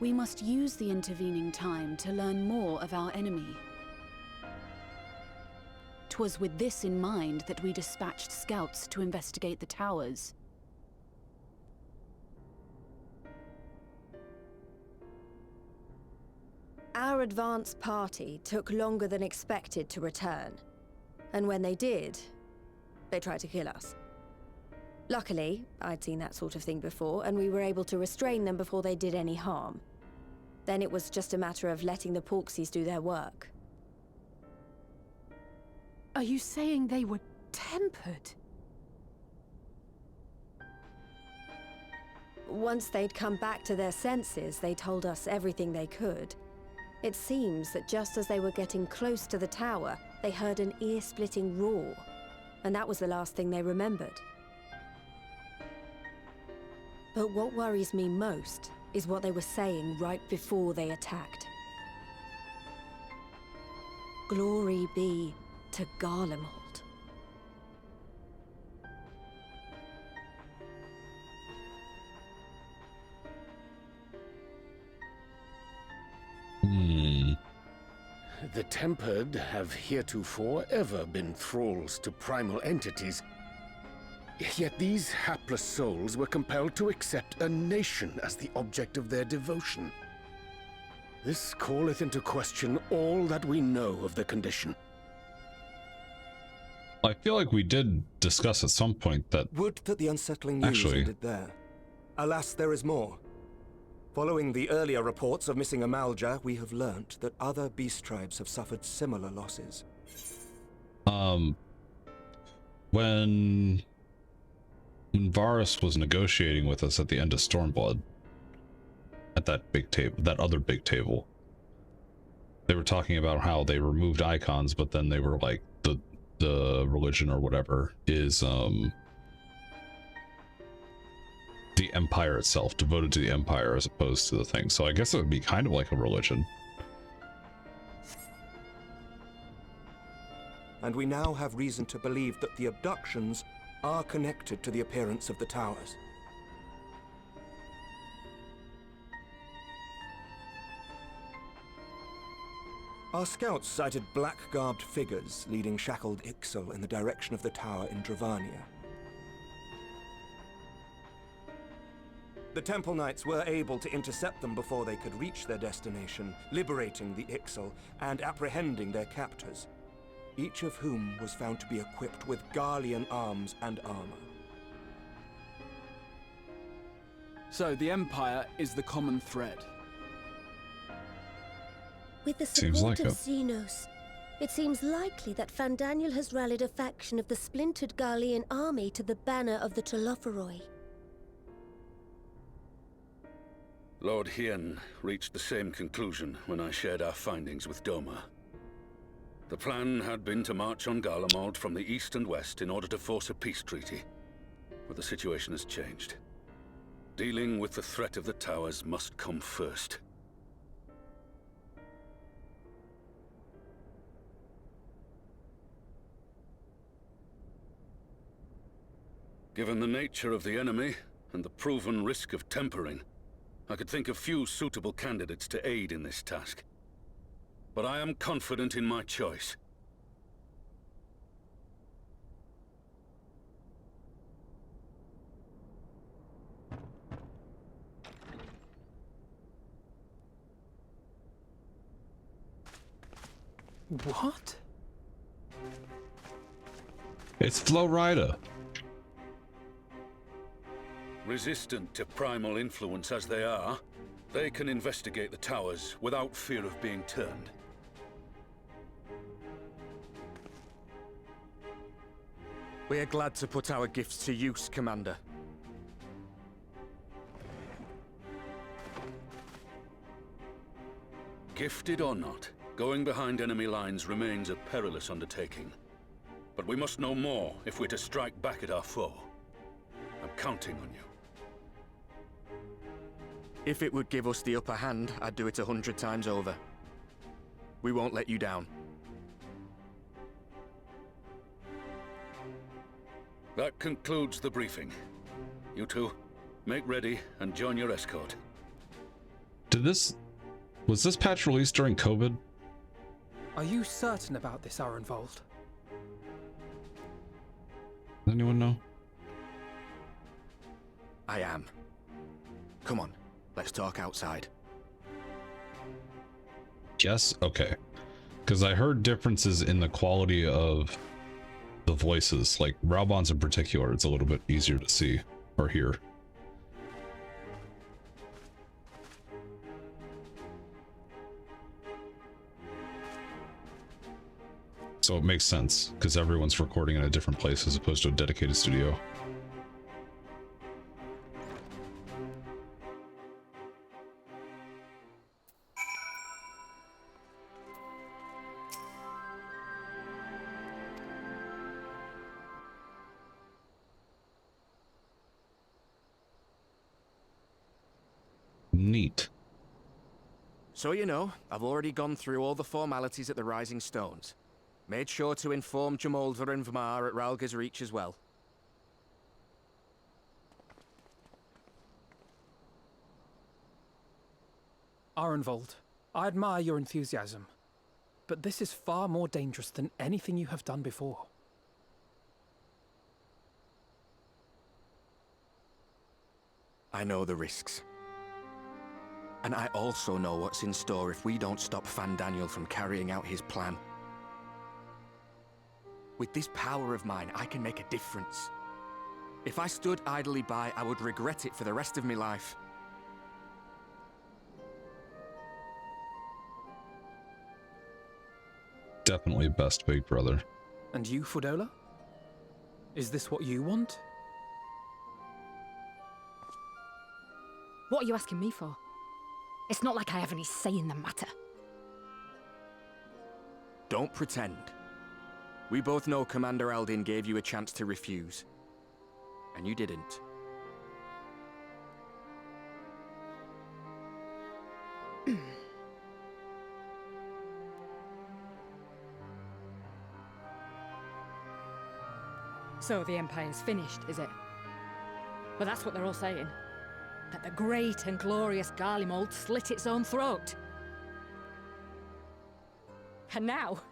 we must use the intervening time to learn more of our enemy. 'Twas with this in mind that we dispatched scouts to investigate the towers. Our advance party took longer than expected to return. And when they did, they tried to kill us. Luckily, I'd seen that sort of thing before, and we were able to restrain them before they did any harm. Then it was just a matter of letting the Porksies do their work. Are you saying they were tempered? Once they'd come back to their senses, they told us everything they could. It seems that just as they were getting close to the tower, they heard an ear-splitting roar, and that was the last thing they remembered. But what worries me most is what they were saying right before they attacked. Glory be to Garlemald. The Tempered have heretofore ever been thralls to primal entities. Yet these hapless souls were compelled to accept a nation as the object of their devotion. This calleth into question all that we know of the condition. I feel like we did discuss at some point that... Would that the unsettling news ended there. Alas, there is more. Following the earlier reports of missing Amalja, we have learnt that other beast tribes have suffered similar losses. When Varus was negotiating with us at the end of Stormblood, at that big table, that other big table, they were talking about how they removed icons, but then they were like, the religion or whatever is the Empire itself, devoted to the Empire as opposed to the thing. So I guess it would be kind of like a religion. And we now have reason to believe that the abductions are connected to the appearance of the towers. Our scouts sighted black-garbed figures leading shackled Ixal in the direction of the tower in Dravania. The Temple Knights were able to intercept them before they could reach their destination, liberating the Ixal and apprehending their captors, each of whom was found to be equipped with Garlean arms and armor. So the Empire is the common thread. With the Seems support like of it. Xenos, it seems likely that Fandaniel has rallied a faction of the splintered Garlean army to the banner of the Telophoroi. Lord Hien reached the same conclusion when I shared our findings with Doma. The plan had been to march on Garlemald from the east and west in order to force a peace treaty. But the situation has changed. Dealing with the threat of the towers must come first. Given the nature of the enemy and the proven risk of tempering, I could think of few suitable candidates to aid in this task. But I am confident in my choice. What? It's Florida. Resistant to primal influence as they are, they can investigate the towers without fear of being turned. We're glad to put our gifts to use, Commander. Gifted or not, going behind enemy lines remains a perilous undertaking. But we must know more if we're to strike back at our foe. I'm counting on you. If it would give us the upper hand, I'd do it 100 times over. We won't let you down. That concludes the briefing. You two, make ready and join your escort. Was this patch released during COVID? Are you certain about this, Arenvold? Does anyone know? I am. Come on, let's talk outside. Yes? Okay. Because I heard differences in the quality of the voices. Like Raubon's in particular, it's a little bit easier to see or hear. So it makes sense, because everyone's recording in a different place as opposed to a dedicated studio. Neat. So you know, I've already gone through all the formalities at the Rising Stones. Made sure to inform Jamoldva and Vamar at Ralga's Reach as well. Arenvold, I admire your enthusiasm, but this is far more dangerous than anything you have done before. I know the risks. And I also know what's in store if we don't stop Fandaniel from carrying out his plan. With this power of mine, I can make a difference. If I stood idly by, I would regret it for the rest of my life. Definitely best big brother. And you, Fudola? Is this what you want? What are you asking me for? It's not like I have any say in the matter. Don't pretend. We both know Commander Aldin gave you a chance to refuse. And you didn't. So the Empire's finished, is it? Well, that's what they're all saying. That the great and glorious Garlemald slit its own throat. And now,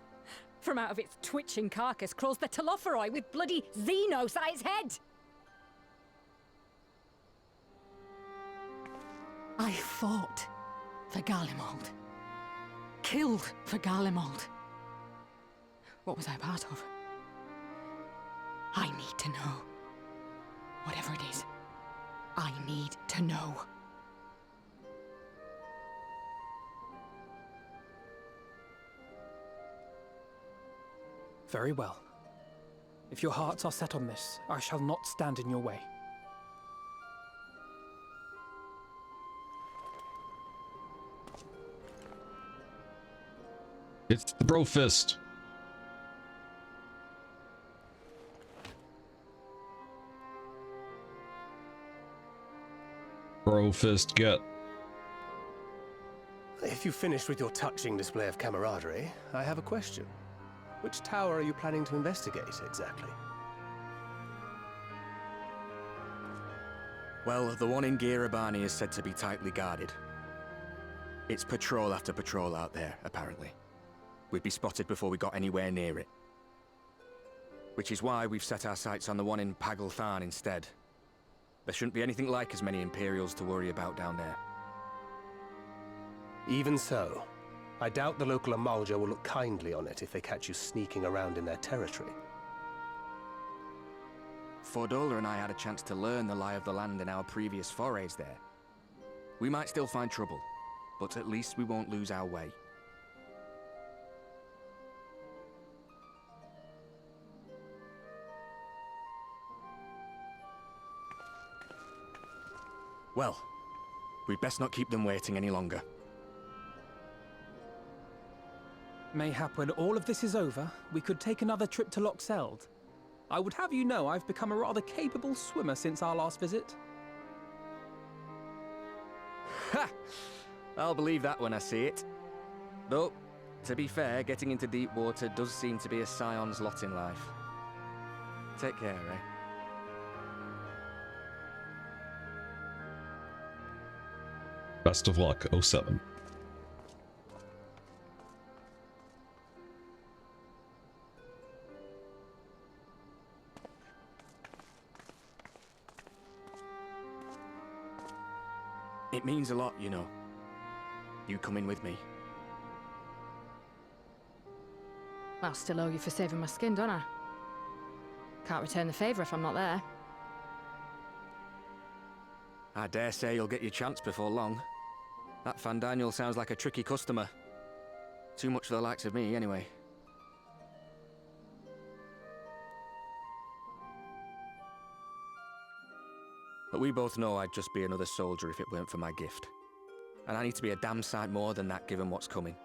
from out of its twitching carcass crawls the Telophoroi with bloody Xenos at its head! I fought for Garlemald. Killed for Garlemald. What was I part of? I need to know. Whatever it is, I need to know. Very well. If your hearts are set on this, I shall not stand in your way. It's the bro fist. Bro fist get. If you've finished with your touching display of camaraderie, I have a question. Which tower are you planning to investigate, exactly? Well, the one in Girabani is said to be tightly guarded. It's patrol after patrol out there, apparently. We'd be spotted before we got anywhere near it. Which is why we've set our sights on the one in Pagalthan instead. There shouldn't be anything like as many Imperials to worry about down there. Even so, I doubt the local Amalja will look kindly on it if they catch you sneaking around in their territory. Fordola and I had a chance to learn the lie of the land in our previous forays there. We might still find trouble, but at least we won't lose our way. Well, we'd best not keep them waiting any longer. Mayhap when all of this is over, we could take another trip to Loxeld. I would have you know I've become a rather capable swimmer since our last visit. Ha! I'll believe that when I see it. Though, to be fair, getting into deep water does seem to be a scion's lot in life. Take care, eh? Best of luck, 07. It means a lot, you know. You coming with me. I'll still owe you for saving my skin, don't I? Can't return the favour if I'm not there. I dare say you'll get your chance before long. That Fandaniel sounds like a tricky customer. Too much for the likes of me, anyway. But we both know I'd just be another soldier if it weren't for my gift. And I need to be a damn sight more than that given what's coming.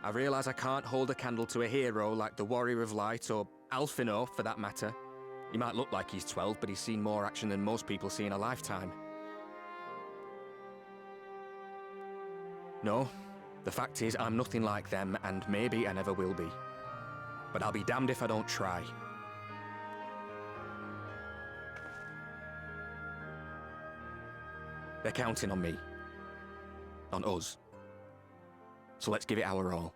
I realise I can't hold a candle to a hero like the Warrior of Light, or Alfino for that matter. He might look like he's 12, but he's seen more action than most people see in a lifetime. No, the fact is I'm nothing like them, and maybe I never will be. But I'll be damned if I don't try. They're counting on me. On us. So let's give it our all.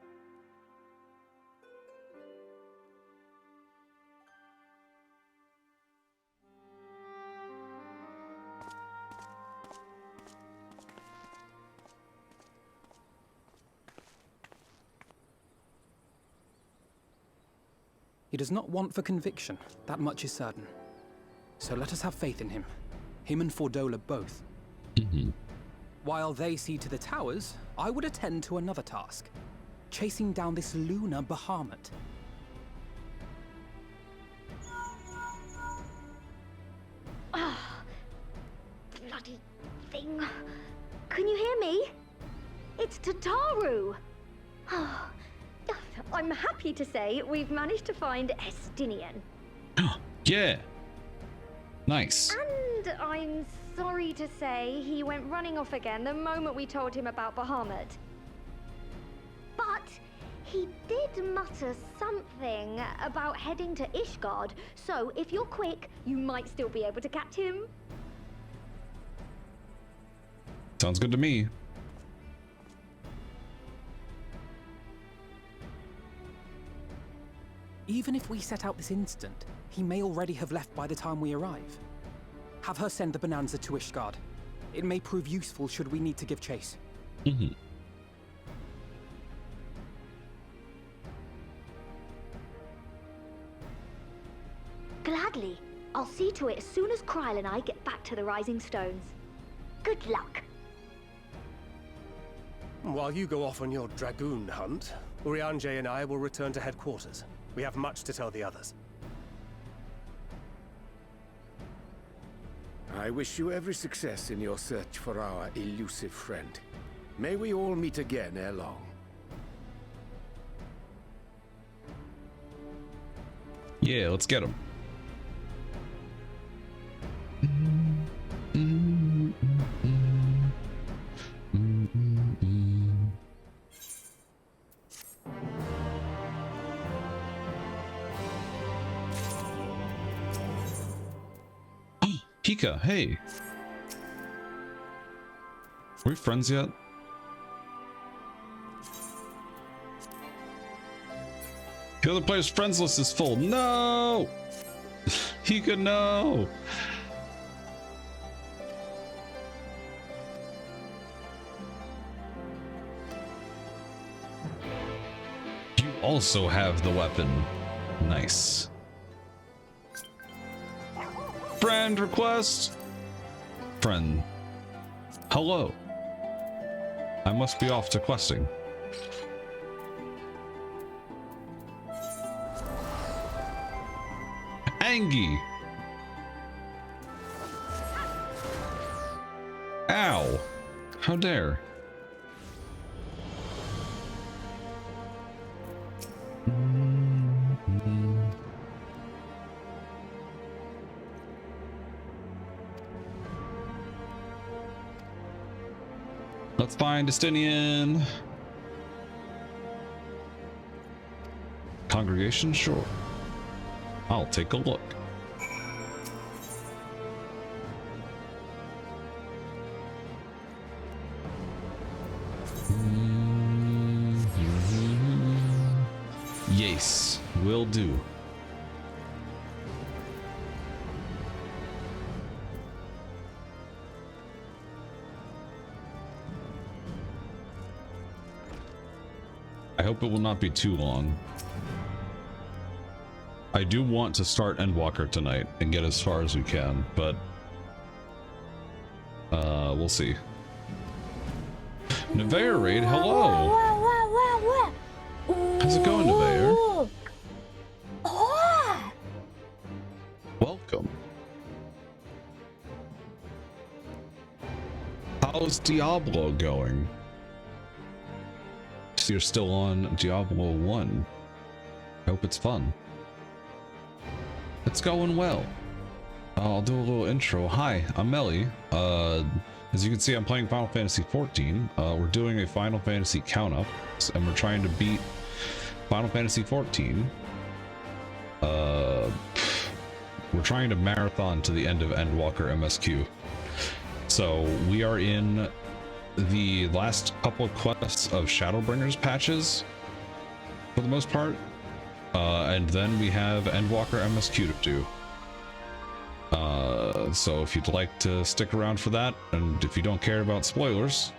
He does not want for conviction, that much is certain. So let us have faith in him. Him and Fordola both. While they see to the towers, I would attend to another task. Chasing down this lunar Bahamut. Ah, bloody thing. Can you hear me? It's Tataru. I'm happy to say we've managed to find Estinian. Yeah. Nice. And I'm sorry to say he went running off again the moment we told him about Bahamut. But he did mutter something about heading to Ishgard, so if you're quick, you might still be able to catch him. Sounds good to me. Even if we set out this instant, he may already have left by the time we arrive. Have her send the Bonanza to Ishgard. It may prove useful should we need to give chase. Gladly. I'll see to it as soon as Kryl and I get back to the Rising Stones. Good luck. While you go off on your dragoon hunt, Urianger and I will return to headquarters. We have much to tell the others. I wish you every success in your search for our elusive friend. May we all meet again ere long. Yeah, let's get him. Hika, hey. Are we friends yet? The other player's friends list is full. No! Hika, no! also have the weapon. Nice. Friend request. Friend. Hello. I must be off to questing. Angie. Ow. How dare. Let's find Justinian. Congregation? Sure. I'll take a look. Yes, will do. I hope it will not be too long. I do want to start Endwalker tonight and get as far as we can, but we'll see. Nevaeh raid, hello. How's it going, Nevaeh? Welcome. How's Diablo going? So you're still on Diablo 1. I hope it's fun. It's going well. I'll do a little intro. Hi, I'm Melly. As you can see, I'm playing Final Fantasy XIV. We're doing a Final Fantasy count-up, and we're trying to beat Final Fantasy XIV. We're trying to marathon to the end of Endwalker MSQ. So we are in the last couple of quests of Shadowbringers patches, for the most part. And then we have Endwalker MSQ to do. So if you'd like to stick around for that, and if you don't care about spoilers,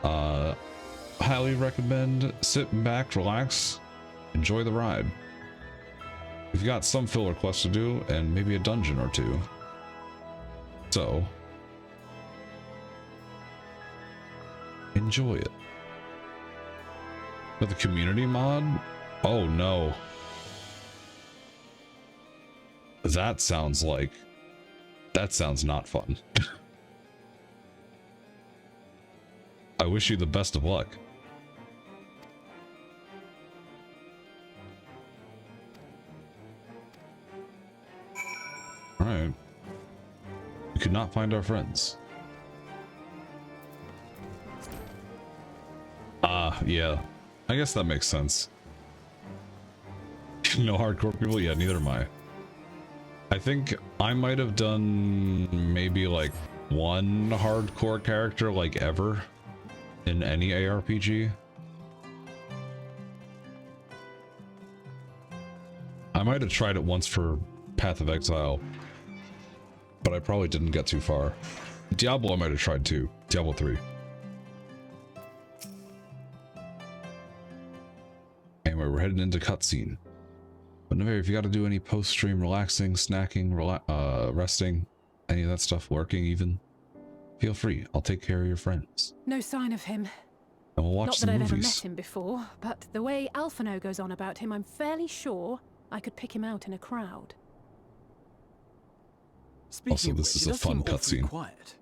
highly recommend sitting back, relax, enjoy the ride. We've got some filler quests to do, and maybe a dungeon or two. So enjoy it. With the community mod? Oh no. That sounds not fun. I wish you the best of luck. Alright. We could not find our friends. Yeah. I guess that makes sense. No hardcore people? Yeah, neither am I. I think I might have done maybe like one hardcore character like ever in any ARPG. I might have tried it once for Path of Exile, but I probably didn't get too far. Diablo I might have tried too. Diablo 3. Anyway, we're heading into cutscene. But Nevaeh, if you got to do any post-stream relaxing, snacking, resting, any of that stuff, working even, feel free. I'll take care of your friends. No sign of him. And we'll watch Not some that I've movies. ever met him before, but the way Alphino goes on about him, I'm fairly sure I could pick him out in a crowd. Speaking Also, of this which, is it a does fun seem awfully cutscene. quiet.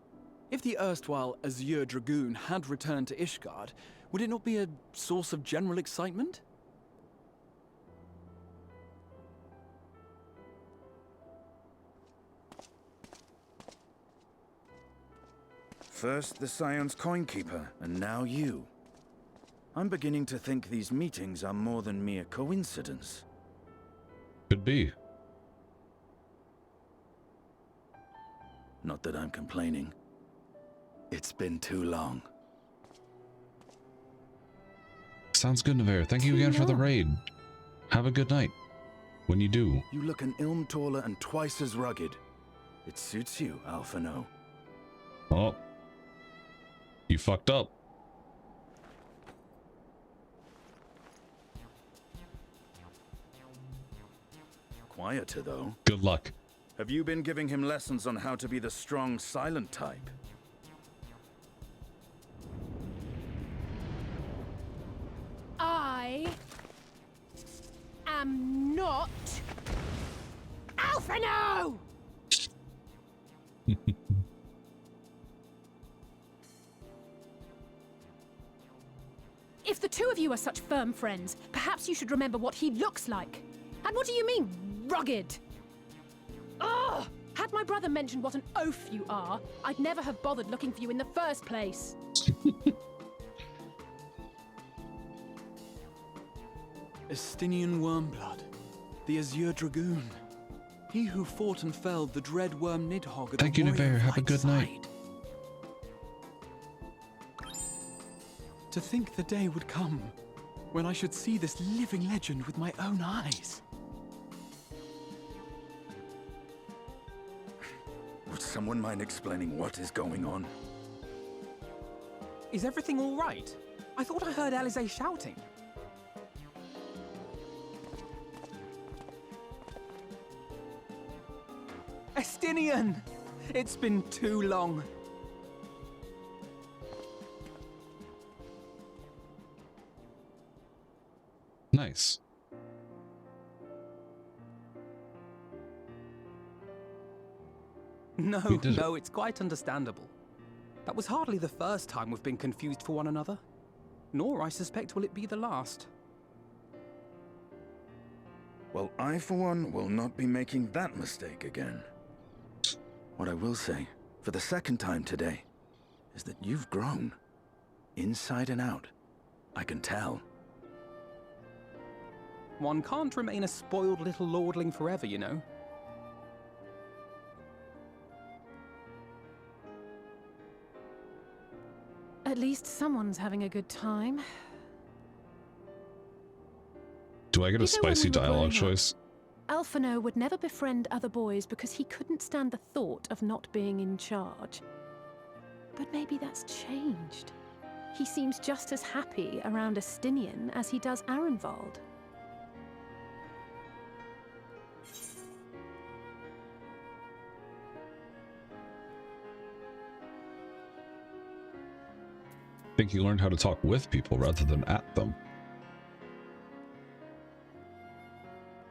If the erstwhile Azure Dragoon had returned to Ishgard, would it not be a source of general excitement? First the Scion's Coinkeeper, and now you. I'm beginning to think these meetings are more than mere coincidence. Could be. Not that I'm complaining. It's been too long. Sounds good, Nevaeh. Thank you again for the raid. Have a good night. When you do. You look an ilm taller and twice as rugged. It suits you, Alphino. Oh. You fucked up. quieter, though. Good luck. Have you been giving him lessons on how to be the strong, silent type? I am not Alphino! If the two of you are such firm friends, perhaps you should remember what he looks like. And what do you mean, rugged? Ugh! Had my brother mentioned what an oaf you are, I'd never have bothered looking for you in the first place. Estinian Wormblood, the Azure Dragoon. He who fought and felled the dread worm Nidhogg. Thank you, Nevair. Have a good night. To think the day would come when I should see this living legend with my own eyes. Would someone mind explaining what is going on? Is everything all right? I thought I heard Alize shouting. Estinian! It's been too long. Nice. No, it's quite understandable. That was hardly the first time we've been confused for one another. Nor, I suspect, will it be the last. Well, I, for one, will not be making that mistake again. What I will say, for the second time today, is that you've grown. Inside and out. I can tell. One can't remain a spoiled little lordling forever, you know. At least someone's having a good time. Do I get a spicy dialogue choice? Alphino would never befriend other boys because he couldn't stand the thought of not being in charge. But maybe that's changed. He seems just as happy around Estinian as he does Arenvald. I think he learned how to talk with people rather than at them.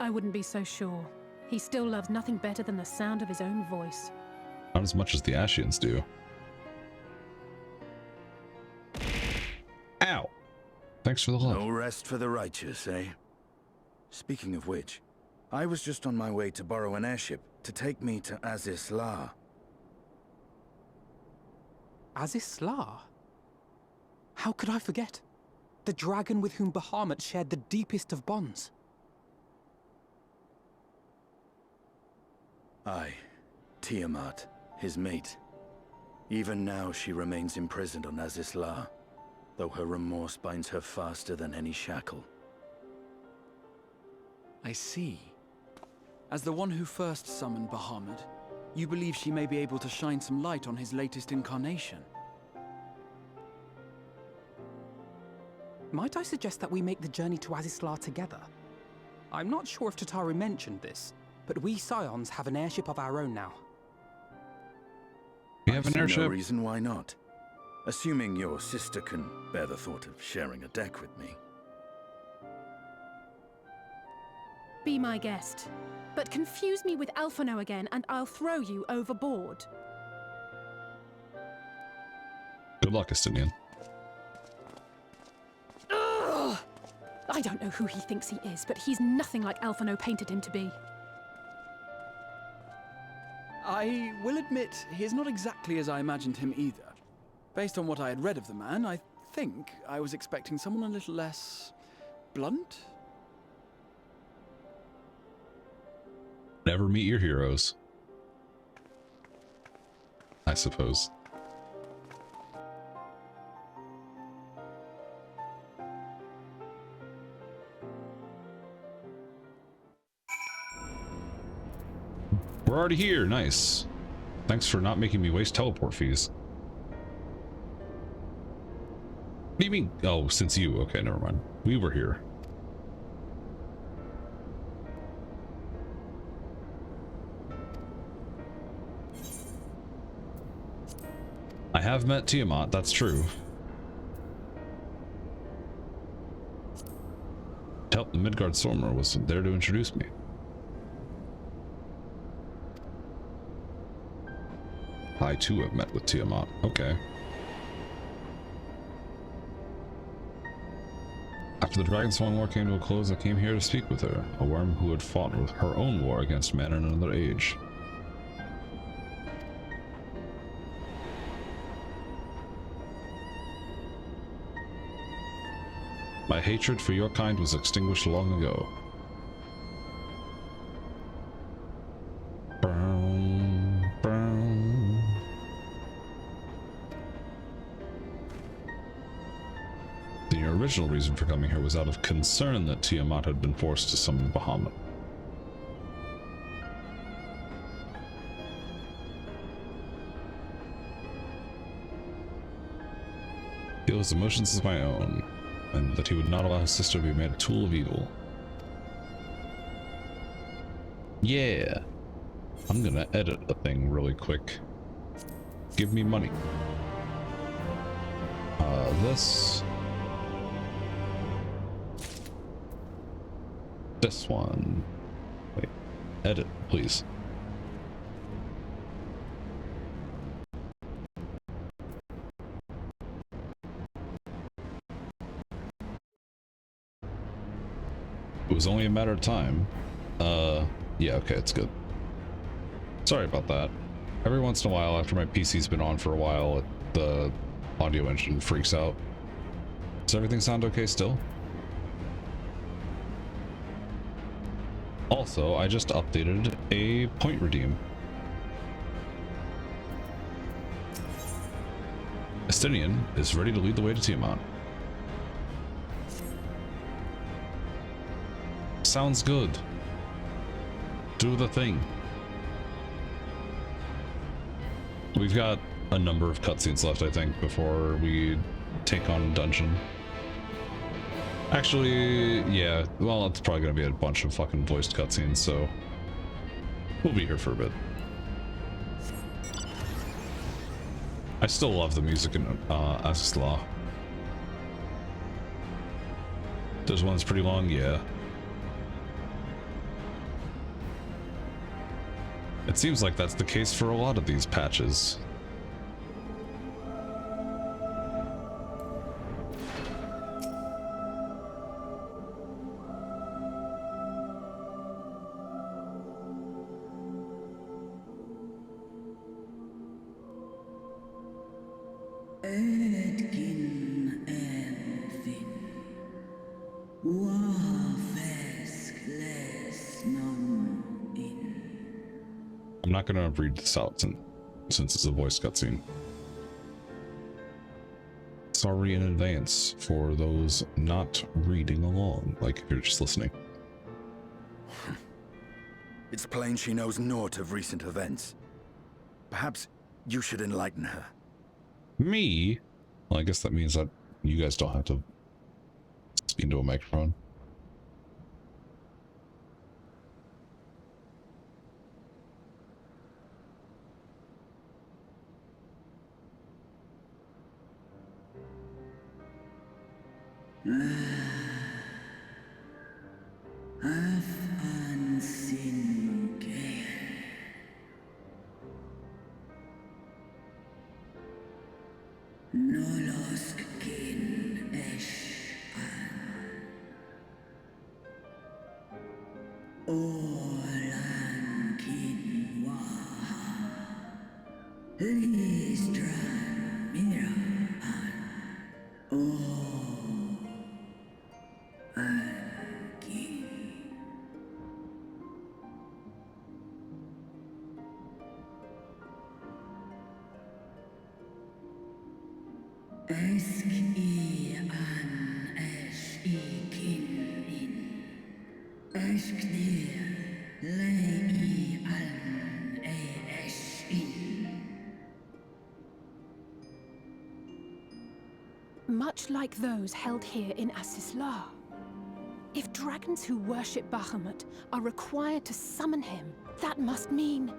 I wouldn't be so sure. He still loves nothing better than the sound of his own voice. Not as much as the Ashians do. Ow! Thanks for the love. No rest for the righteous, eh? Speaking of which, I was just on my way to borrow an airship to take me to Azis La. Azis La? How could I forget? The dragon with whom Bahamut shared the deepest of bonds. Aye, Tiamat, his mate. Even now she remains imprisoned on Azis La, though her remorse binds her faster than any shackle. I see. As the one who first summoned Bahamut, you believe she may be able to shine some light on his latest incarnation. Might I suggest that we make the journey to Azis La together? I'm not sure if Tataru mentioned this, but we Scions have an airship of our own now. We have an airship? No reason why not. Assuming your sister can bear the thought of sharing a deck with me. Be my guest. But confuse me with Alphino again and I'll throw you overboard. Good luck, Estinian. Ugh! I don't know who he thinks he is, but he's nothing like Alphino painted him to be. I will admit, he is not exactly as I imagined him either. Based on what I had read of the man, I think I was expecting someone a little less blunt? Never meet your heroes, I suppose. We're already here. Nice. Thanks for not making me waste teleport fees. What do you mean? Oh, since you. Okay, never mind. We were here. I have met Tiamat, that's true. Help, the Midgard Stormer was there to introduce me. I too have met with Tiamat. Okay. After the Dragonsong War came to a close, I came here to speak with her, a worm who had fought with her own war against man in another age. My hatred for your kind was extinguished long ago. Brown, brown. The original reason for coming here was out of concern that Tiamat had been forced to summon Bahamut. Feel his emotions as my own, and that he would not allow his sister to be made a tool of evil. Yeah. I'm gonna edit a thing really quick. Give me money. This one. Wait. Edit, please. It was only a matter of time. Yeah, okay, it's good. Sorry about that. Every once in a while, after my PC's been on for a while, the audio engine freaks out. Does everything sound okay still? Also, I just updated a point redeem. Estinian is ready to lead the way to Tiamat. Sounds good. Do the thing. We've got a number of cutscenes left, I think, before we take on a dungeon. Actually, yeah, well, it's probably gonna be a bunch of fucking voiced cutscenes, so we'll be here for a bit. I still love the music in Asisla. There's one that's pretty long, yeah. It seems like that's the case for a lot of these patches. I'm not gonna read this out since it's a voice cutscene. Sorry in advance for those not reading along, like if you're just listening. It's plain she knows naught of recent events. Perhaps you should enlighten her. Me? Well, I guess that means that you guys don't have to speak into a microphone. Much like those held here in Asisla. If dragons who worship Bahamut are required to summon him, that must mean...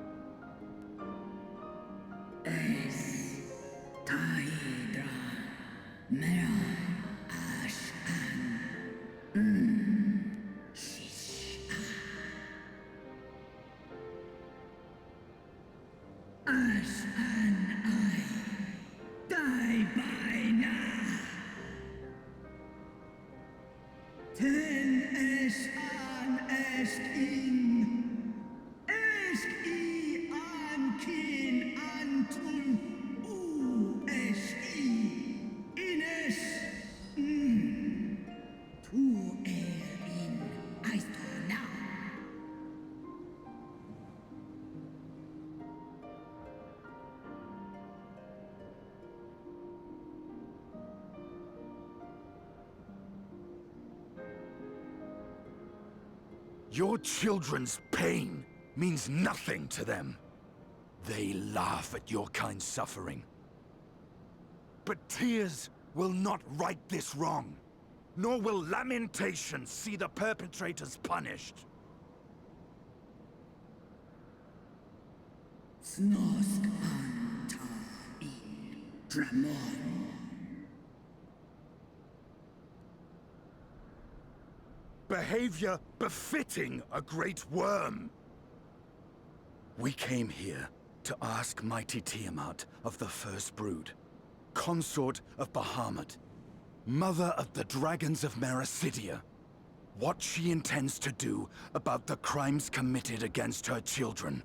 Your children's pain means nothing to them. They laugh at your kind suffering. But tears will not right this wrong, nor will lamentation see the perpetrators punished. Snosk an ta in Dramon. Behavior befitting a great worm. We came here to ask mighty Tiamat of the First Brood, consort of Bahamut, mother of the dragons of Mericidia, what she intends to do about the crimes committed against her children.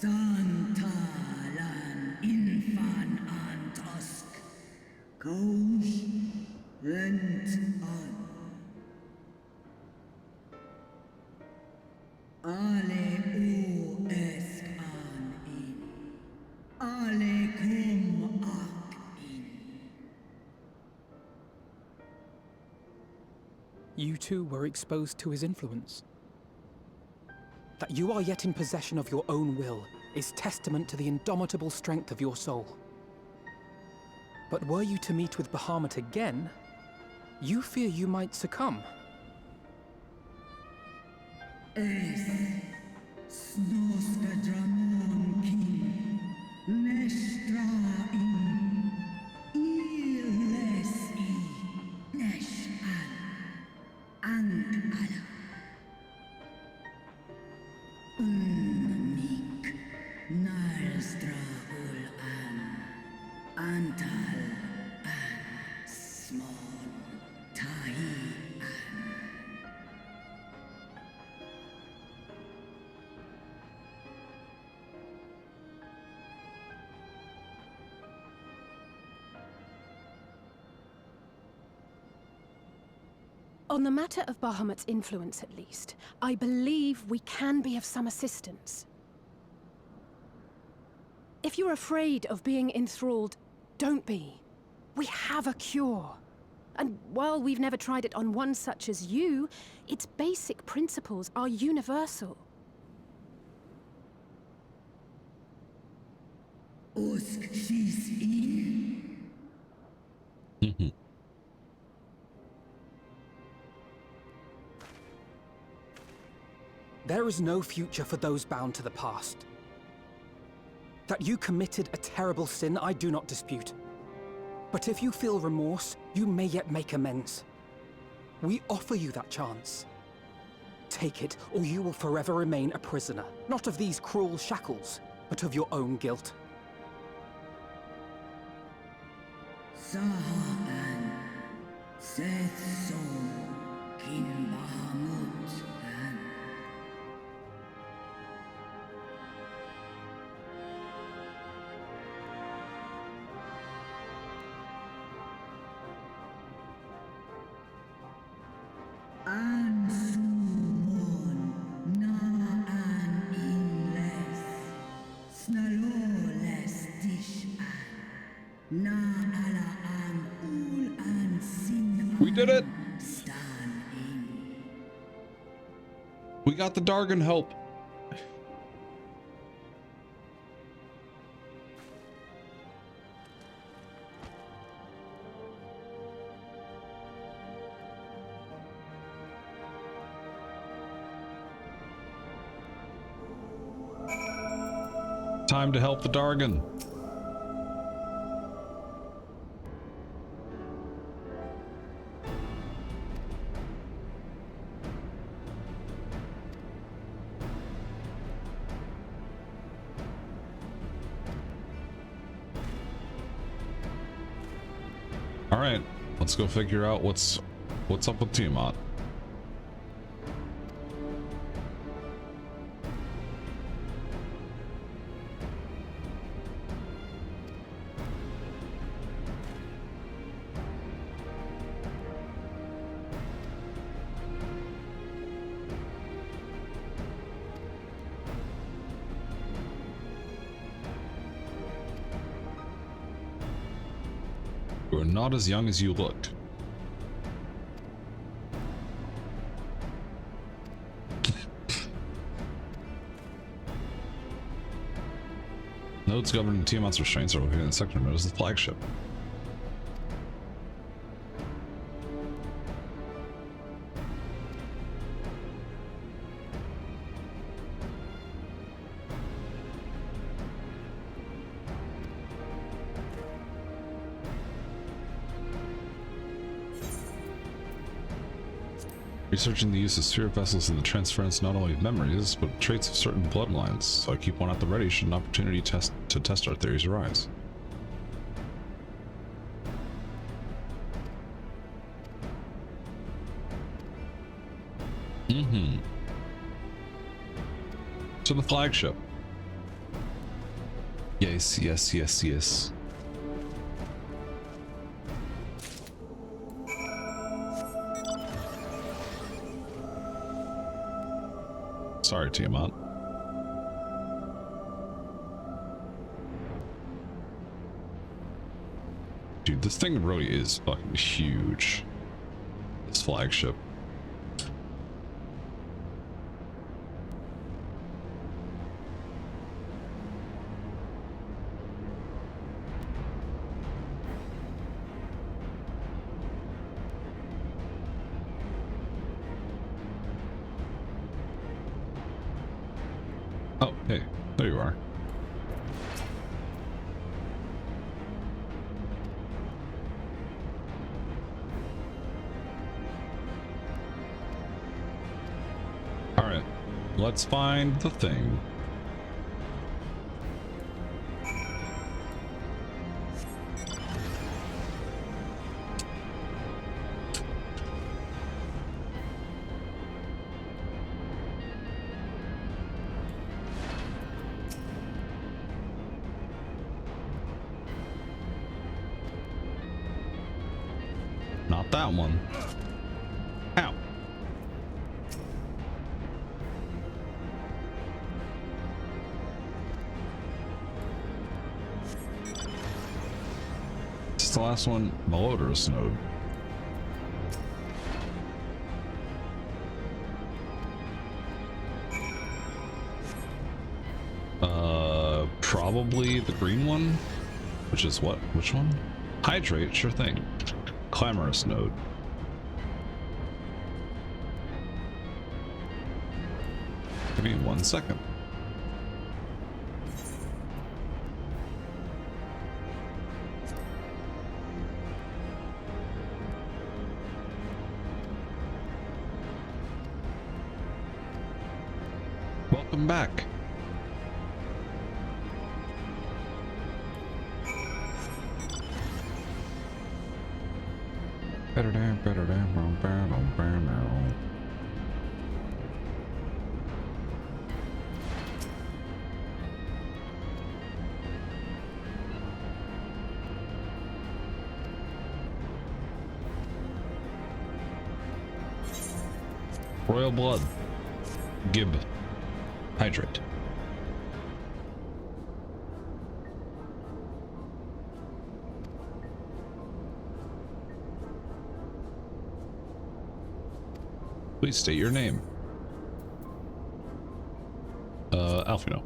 Santalan infan antosk. Kous rent an. Ale o esk an in. Ale kum ak in. You too were exposed to his influence. That you are yet in possession of your own will is testament to the indomitable strength of your soul. But were you to meet with Bahamut again, you fear you might succumb. Es snoska dramon kin. Nestra in. Illes I. Nesh an. Ang ala. Unmik Nalstra ul an Antal an Smon Tahi an. On the matter of Bahamut's influence, at least, I believe we can be of some assistance. If you're afraid of being enthralled, don't be. We have a cure. And while we've never tried it on one such as you, its basic principles are universal. Usk she's in. There is no future for those bound to the past. That you committed a terrible sin, I do not dispute. But if you feel remorse, you may yet make amends. We offer you that chance. Take it, or you will forever remain a prisoner, not of these cruel shackles, but of your own guilt. Sahan. Seth so. Kin Bahamut an. An sumon na an inles. Snaloles dish an. Na ala an ul an sin. We did it! Stan in. We got the Dargon help. Time to help the Dargon. All right, let's go figure out what's up with Tiamat. You're not as young as you look. Nodes governing Tiamat's restraints are located in the sector known as the flagship. Researching the use of spirit vessels in the transference not only of memories, but traits of certain bloodlines, so I keep one at the ready should an opportunity to test our theories arise. To the flagship. Yes, yes, yes, yes. Sorry, Tiamat. Dude, this thing really is fucking huge. This flagship. Oh, hey, there you are. All right, let's find the thing. Not that one. Ow. This is the last one, Malodorous node. Probably the green one, which is what? Which one? Hydrate, sure thing. Clamorous node. Give me 1 second. Welcome back. Royal blood. Gib. Hydrate. Please state your name. Alfino.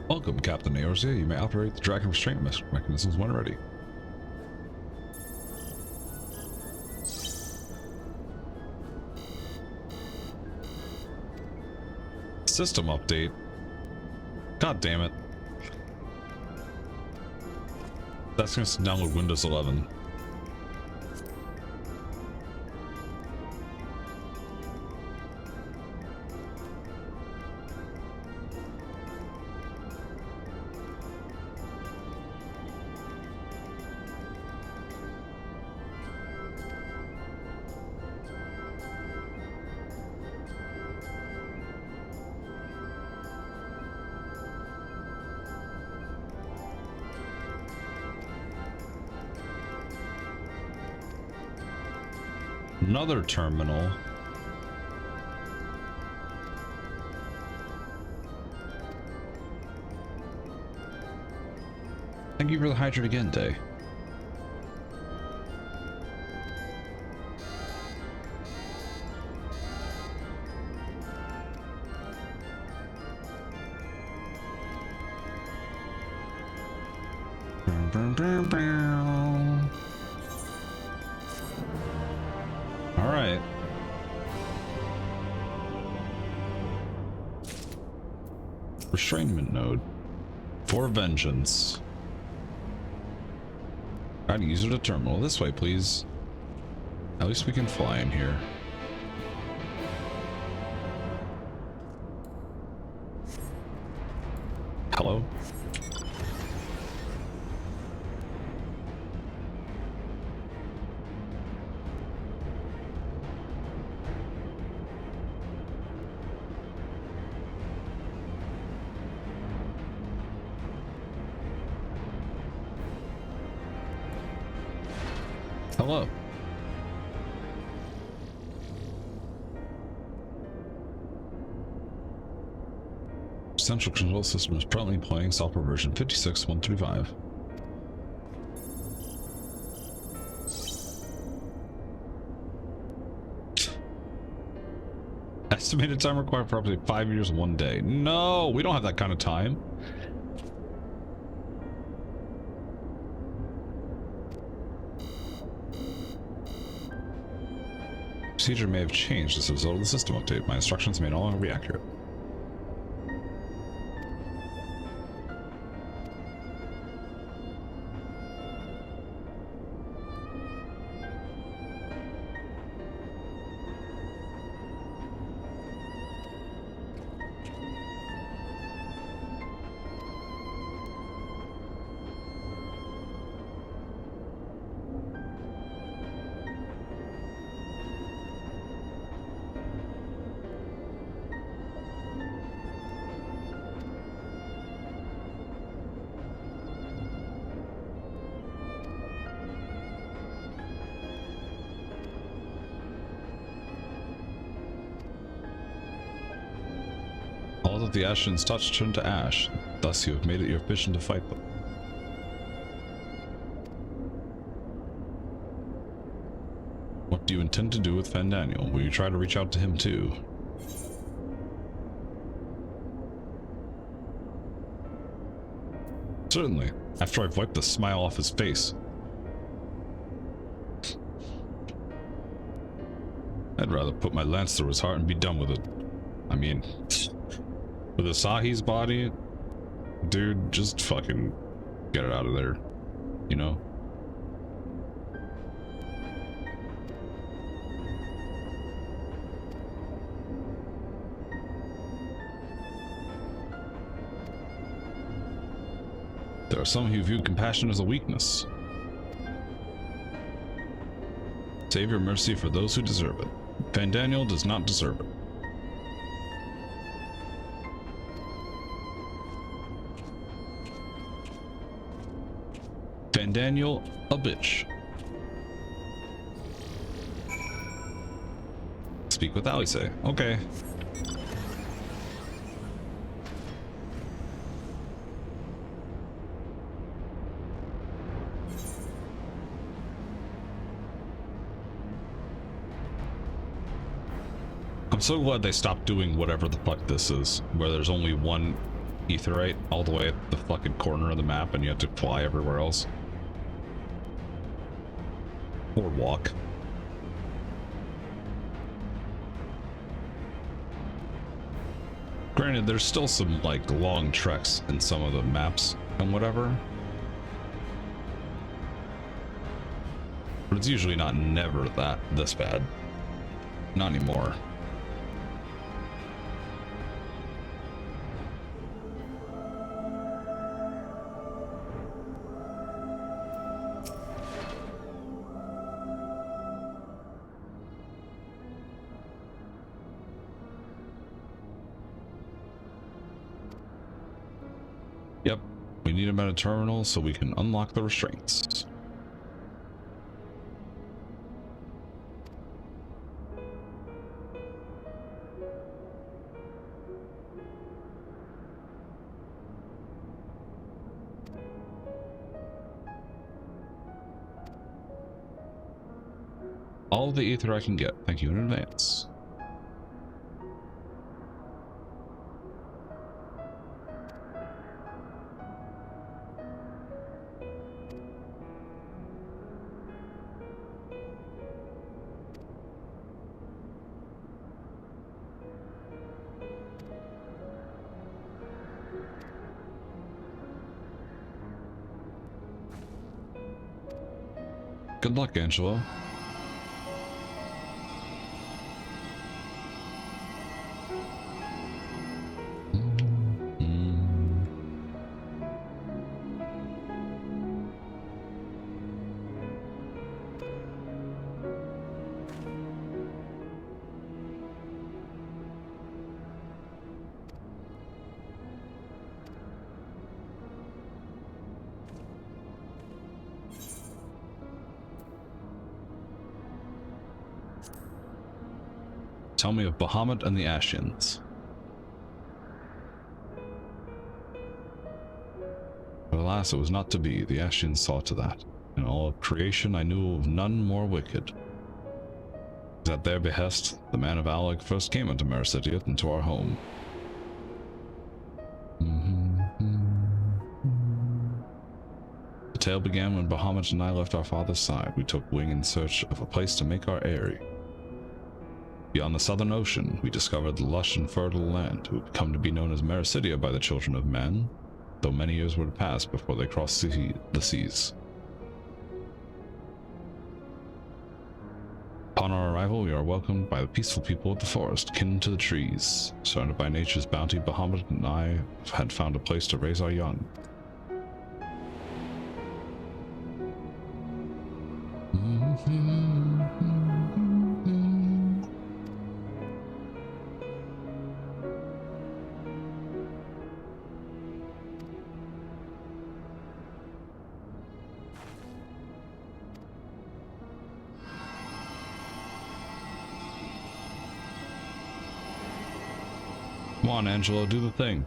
Welcome, Captain Eorzea. You may operate the dragon restraint mechanisms when ready. System update. God damn it. That's going to download Windows 11. Another terminal. Thank you for the hydrate again, Day. All right. Restrainment node for vengeance. Try to use it at terminal. This way, please. At least we can fly in here. Hello? Hello. Central control system is currently playing software version 56.135. Estimated time required for up to 5 years, 1 day. No, we don't have that kind of time. Procedure may have changed as a result of the system update. My instructions may no longer be accurate. All that the Ashen's touch turned to ash. Thus you have made it your mission to fight them. What do you intend to do with Fandaniel? Will you try to reach out to him too? Certainly, after I've wiped the smile off his face. I'd rather put my lance through his heart and be done with it. I mean, with Asahi's body, dude, just fucking get it out of there, you know? There are some who view compassion as a weakness. Save your mercy for those who deserve it. Fandaniel does not deserve it. Fandaniel, a bitch. Speak with Alice. Okay. I'm so glad they stopped doing whatever the fuck this is, where there's only one aetheryte all the way at the fucking corner of the map and you have to fly everywhere else. Or walk. Granted, there's still some, like, long treks in some of the maps and whatever. But it's usually never this bad. Not anymore. Yep, we need him at a terminal so we can unlock the restraints. All the ether I can get. Thank you in advance. Good luck, Angelo. Tell me of Bahamut and the Ashians. But alas, it was not to be. The Ashians saw to that. In all of creation, I knew of none more wicked. At their behest, the man of Alec first came into Mericidia and to our home. The tale began when Bahamut and I left our father's side. We took wing in search of a place to make our eyrie. Beyond the southern ocean, we discovered the lush and fertile land, who would come to be known as Mericidia by the children of man, though many years would pass before they crossed the seas. Upon our arrival, we are welcomed by the peaceful people of the forest, kin to the trees. Surrounded by nature's bounty, Bahamut and I had found a place to raise our young. Come on, Angelo, do the thing.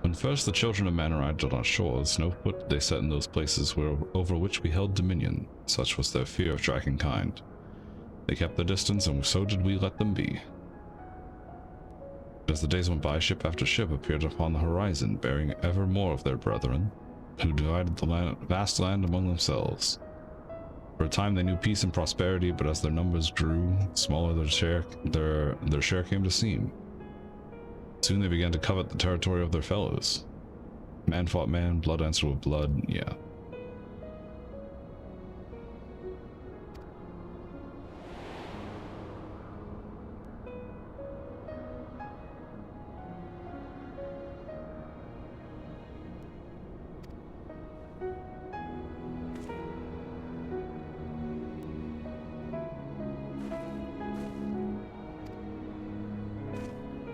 When first the children of man arrived on our shores, no foot did they set in those places over which we held dominion. Such was their fear of dragonkind. They kept their distance, and so did we let them be. As the days went by, ship after ship appeared upon the horizon, bearing ever more of their brethren, who divided the vast land among themselves. For a time they knew peace and prosperity, but as their numbers grew, smaller their share came to seem. Soon they began to covet the territory of their fellows. Man fought man, blood answered with blood, yeah.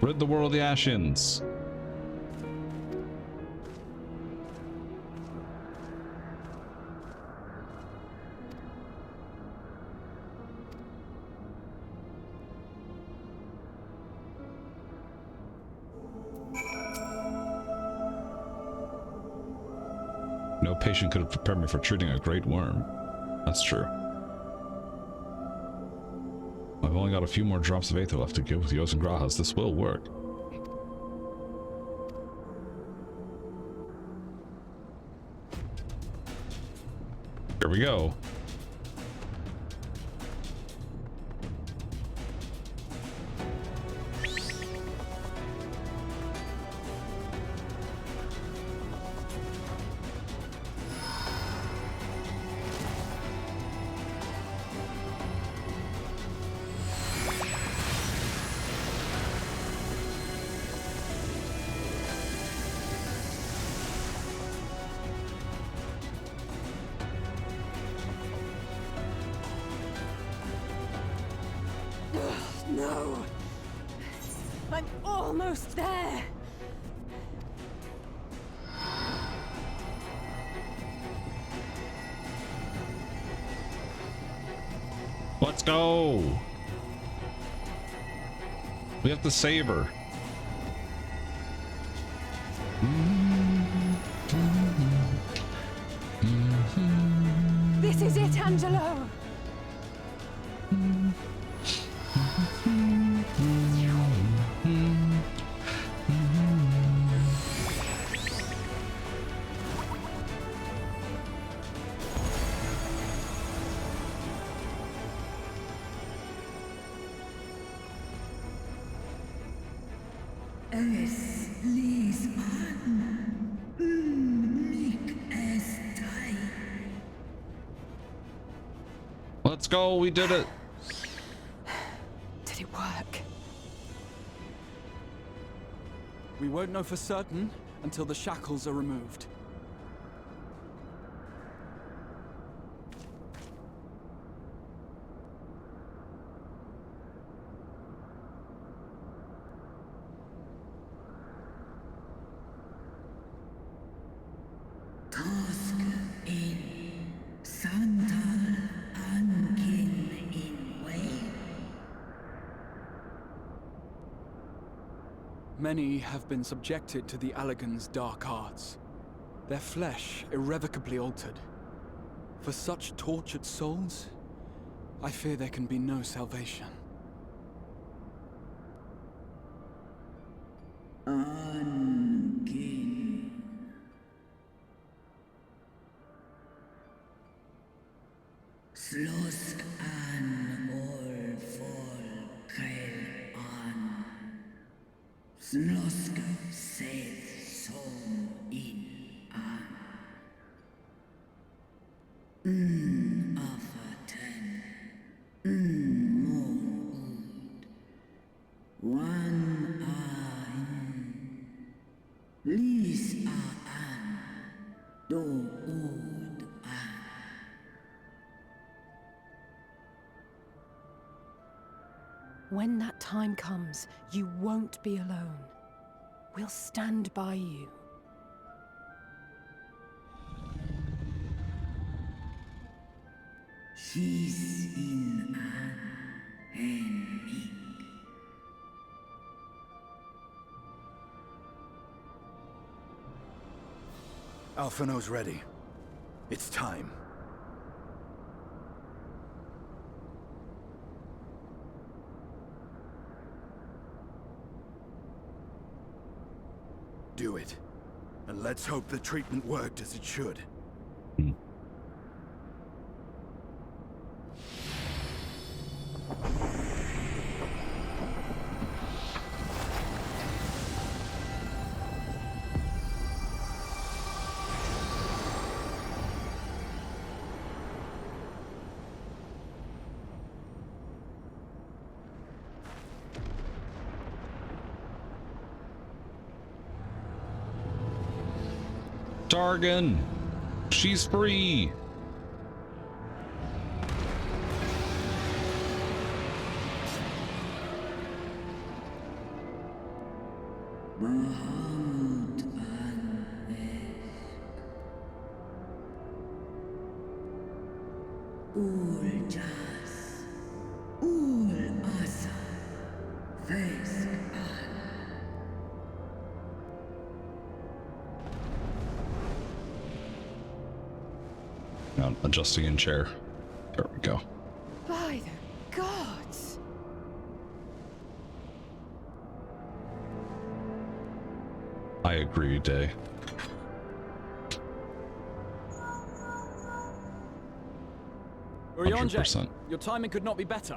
Rid the world of the Ashians. No patient could have prepared me for treating a great worm. That's true. I've only got a few more drops of Aether left to give with Yos and Grahas. This will work. Here we go. No! I'm almost there! Let's go! We have to save her. Angelo! Es lies an. Mich es tai. Let's go, we did it. Did it work? We won't know for certain until the shackles are removed. Tosk in Santal Ankin in Wayne. Many have been subjected to the Allagan's dark arts, their flesh irrevocably altered. For such tortured souls, I fear there can be no salvation. Ankin. Slosk an ol fol kail an. Slosk seth som in an. Afaten. Mon ud. Wan an. Lis a an. Do ud an. When that time comes, you won't be alone. We'll stand by you. She's in an and me. Alphino's ready. It's time. Do it. And let's hope the treatment worked as it should. Targan, she's free. Bahamut an Ul jas. Ul asa. Vesk an. Now adjusting in chair. There we go. By the gods! I agree, Day. Urianger, 100%. your timing could not be better.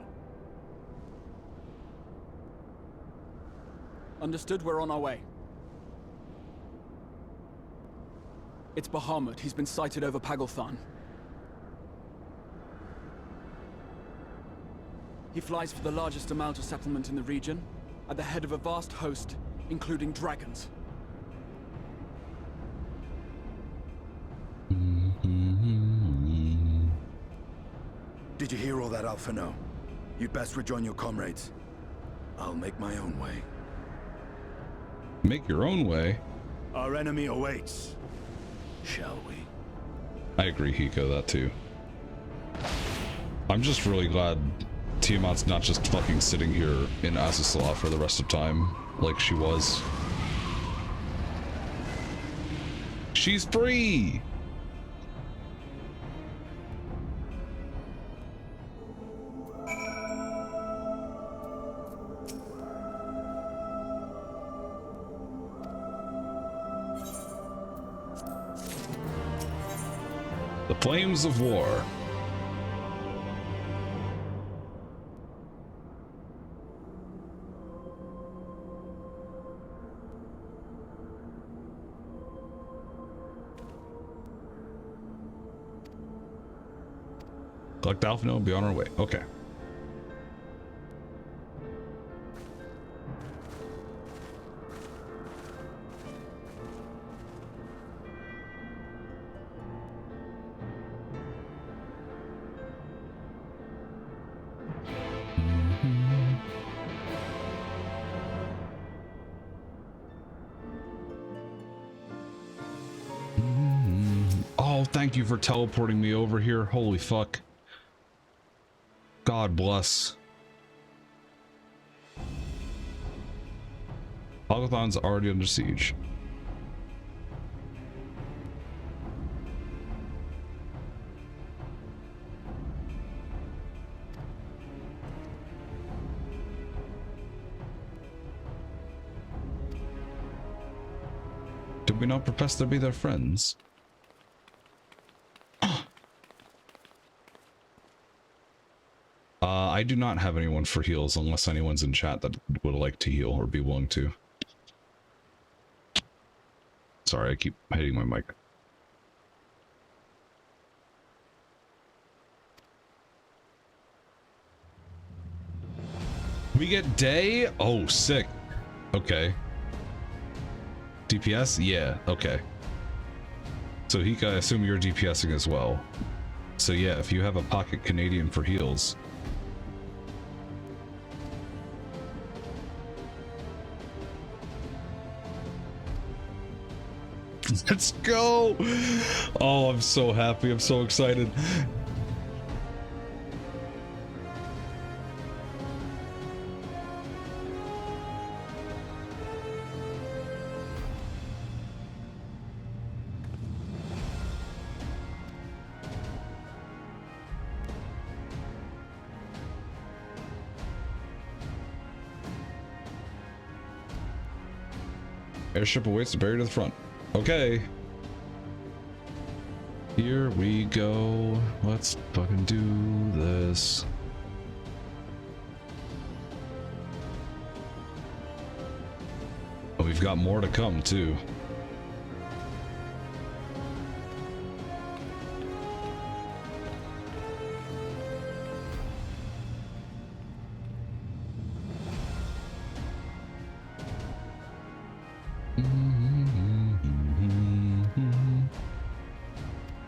Understood, we're on our way. It's Bahamut. He's been sighted over Pagalthan. He flies for the largest amount of settlement in the region, at the head of a vast host, including dragons. Did you hear all that, Alphino? You'd best rejoin your comrades. I'll make my own way. Make your own way? Our enemy awaits. Shall we? I agree, Hiko, that too. I'm just really glad Tiamat's not just fucking sitting here in Azazela for the rest of time, like she was. She's free! The flames of war. Collect Alpha Node and be on our way. Okay. Oh, thank you for teleporting me over here. Holy fuck. God bless. Pogathon's already under siege. Did we not profess to be their friends? I do not have anyone for heals unless anyone's in chat that would like to heal or be willing to. Sorry, I keep hitting my mic. We get day? Oh, sick. Okay. DPS? Yeah, okay. So Hika, I assume you're DPSing as well. So yeah, if you have a pocket Canadian for heals. Let's go! Oh, I'm so happy. I'm so excited. Airship awaits to bury to the front. Okay. Here we go. Let's fucking do this. Oh, we've got more to come too.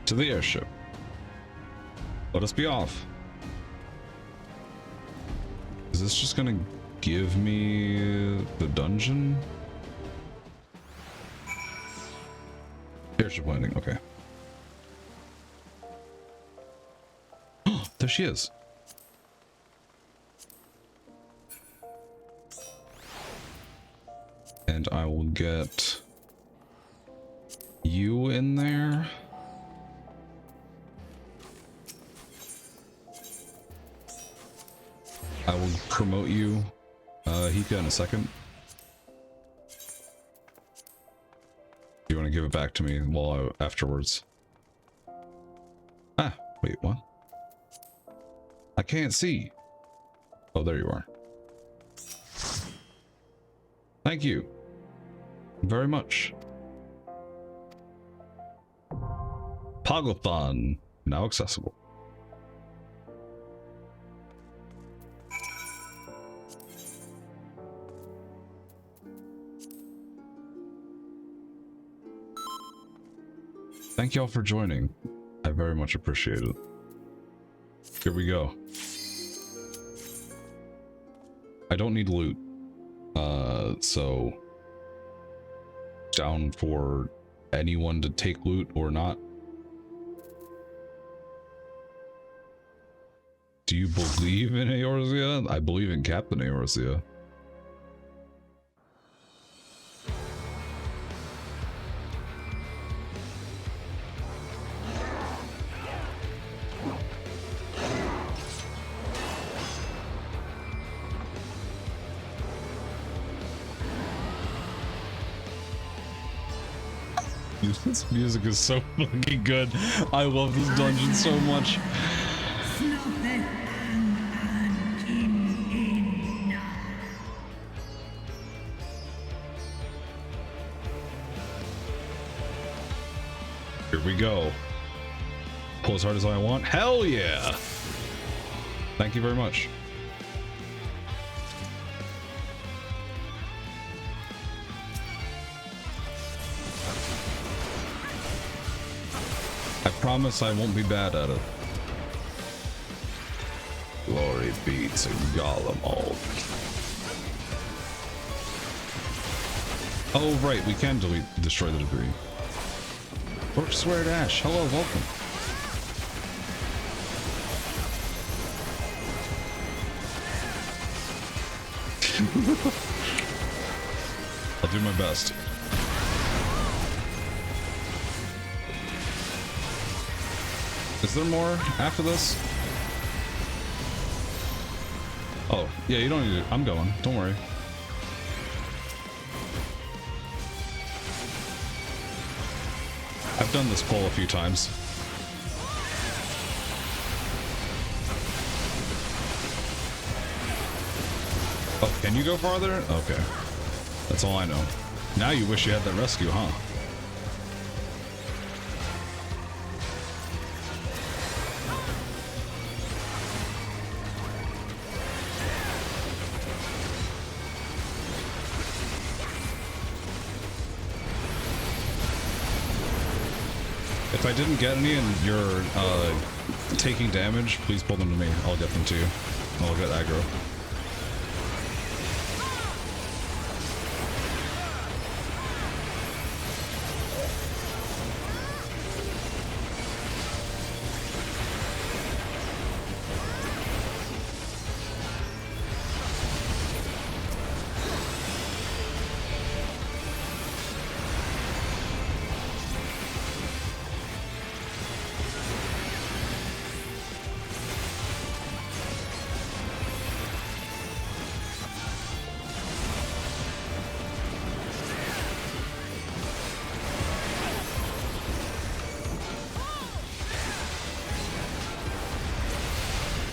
To the airship. Let us be off. Is this just gonna give me the dungeon? Airship landing, okay. There she is. And I will get you in there. I will promote you, Hika, in a second. You want to give it back to me afterwards? Ah, wait, what? I can't see. Oh, there you are. Thank you very much. Pogathon, now accessible. Thank y'all for joining. I very much appreciate it. Here we go. I don't need loot. So down for anyone to take loot or not. Do you believe in Eorzea? I believe in Captain Eorzea. This music is so fucking good. I love this dungeon so much. Here we go. Pull as hard as I want. Hell yeah! Thank you very much. I promise I won't be bad at it. Glory be to Garlemald. Oh right, we can destroy the debris. Orc Swear Dash, hello, welcome. I'll do my best. Is there more after this? Oh, yeah, you don't need to. I'm going. Don't worry. I've done this pull a few times. Oh, can you go farther? Okay. That's all I know. Now you wish you had that rescue, huh? If I didn't get any and you're taking damage, please pull them to me. I'll get them to you. I'll get aggro.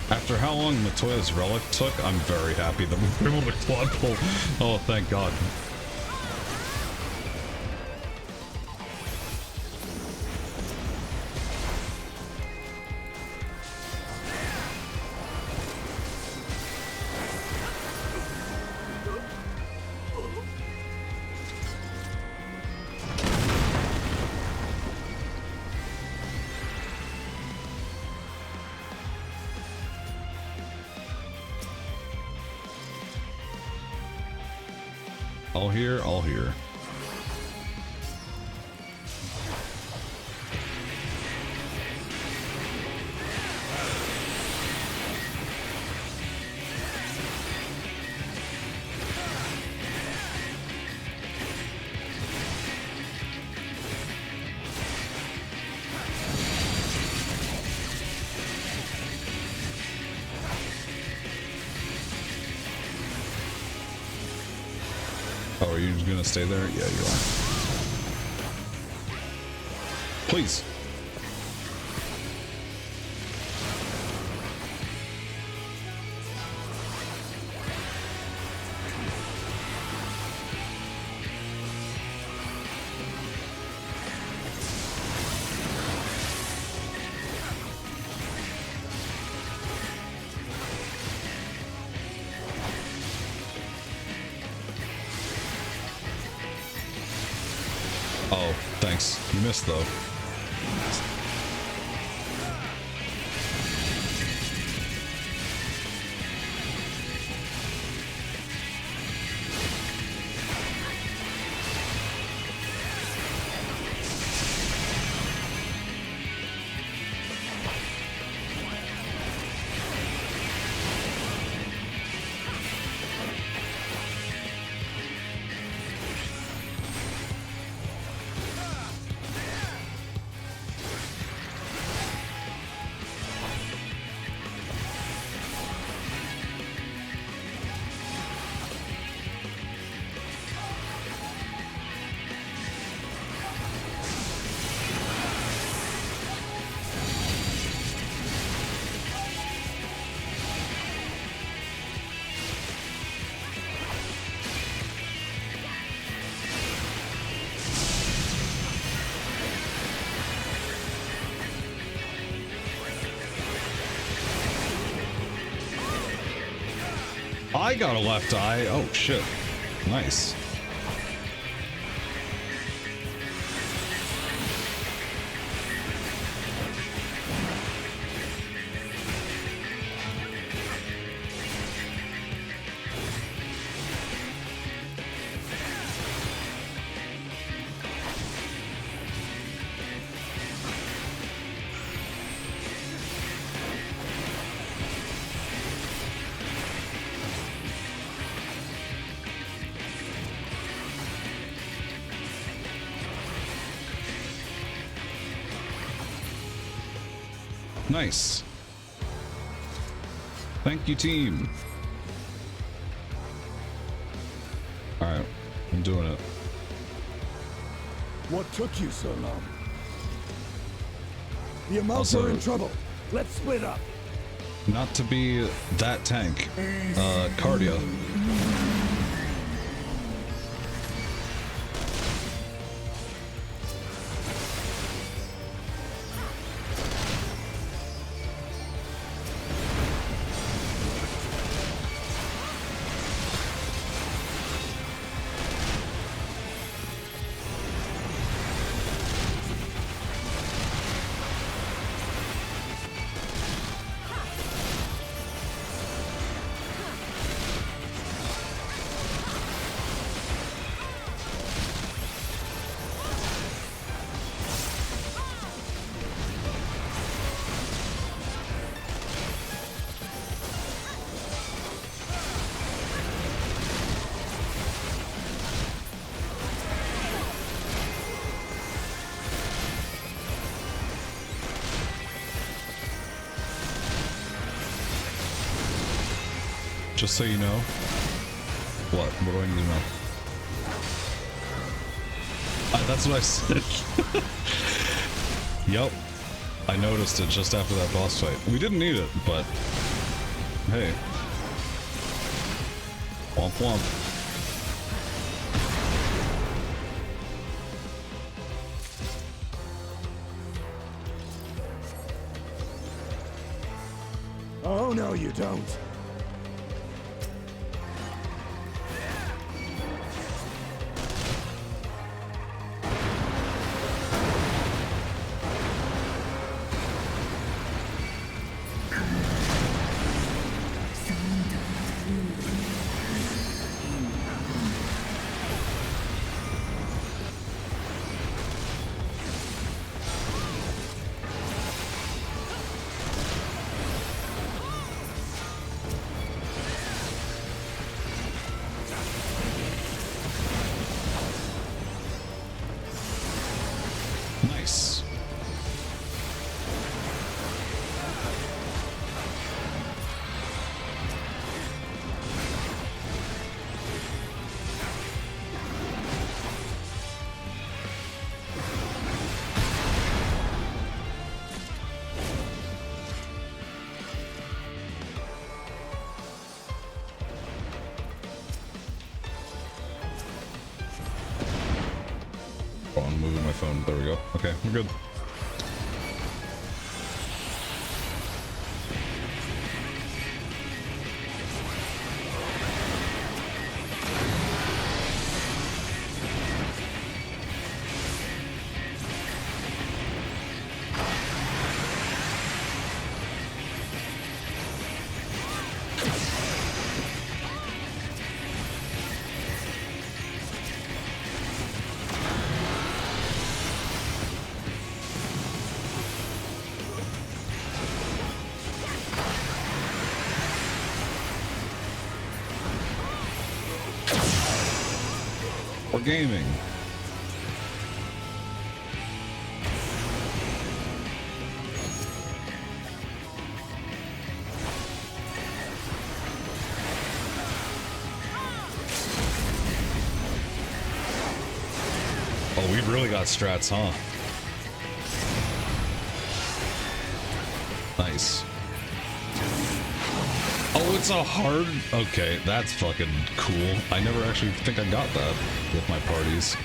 After how long Matoya's relic took, I'm very happy that we were able to quad pull. Oh, thank God. All here. Oh, are you just gonna stay there? Yeah, you are. Please. Oh, thanks. You missed though. I got a left eye. Oh shit. Nice. Nice. Thank you, team. Alright, I'm doing it. What took you so long? The Amalfi Also- are in trouble. Let's split up. Not to be that tank. Cardia. Just so you know. What? What do I need to know? That's what I said. Yup. I noticed it just after that boss fight. We didn't need it, but hey. Womp womp. Oh, no, you don't. Nice. Oh, I'm moving my phone. There we go. Okay, we're good. Or gaming. Oh, we really got strats, huh? Nice. Oh, it's a hard... Okay, that's fucking cool. I never actually think I got that with my parties.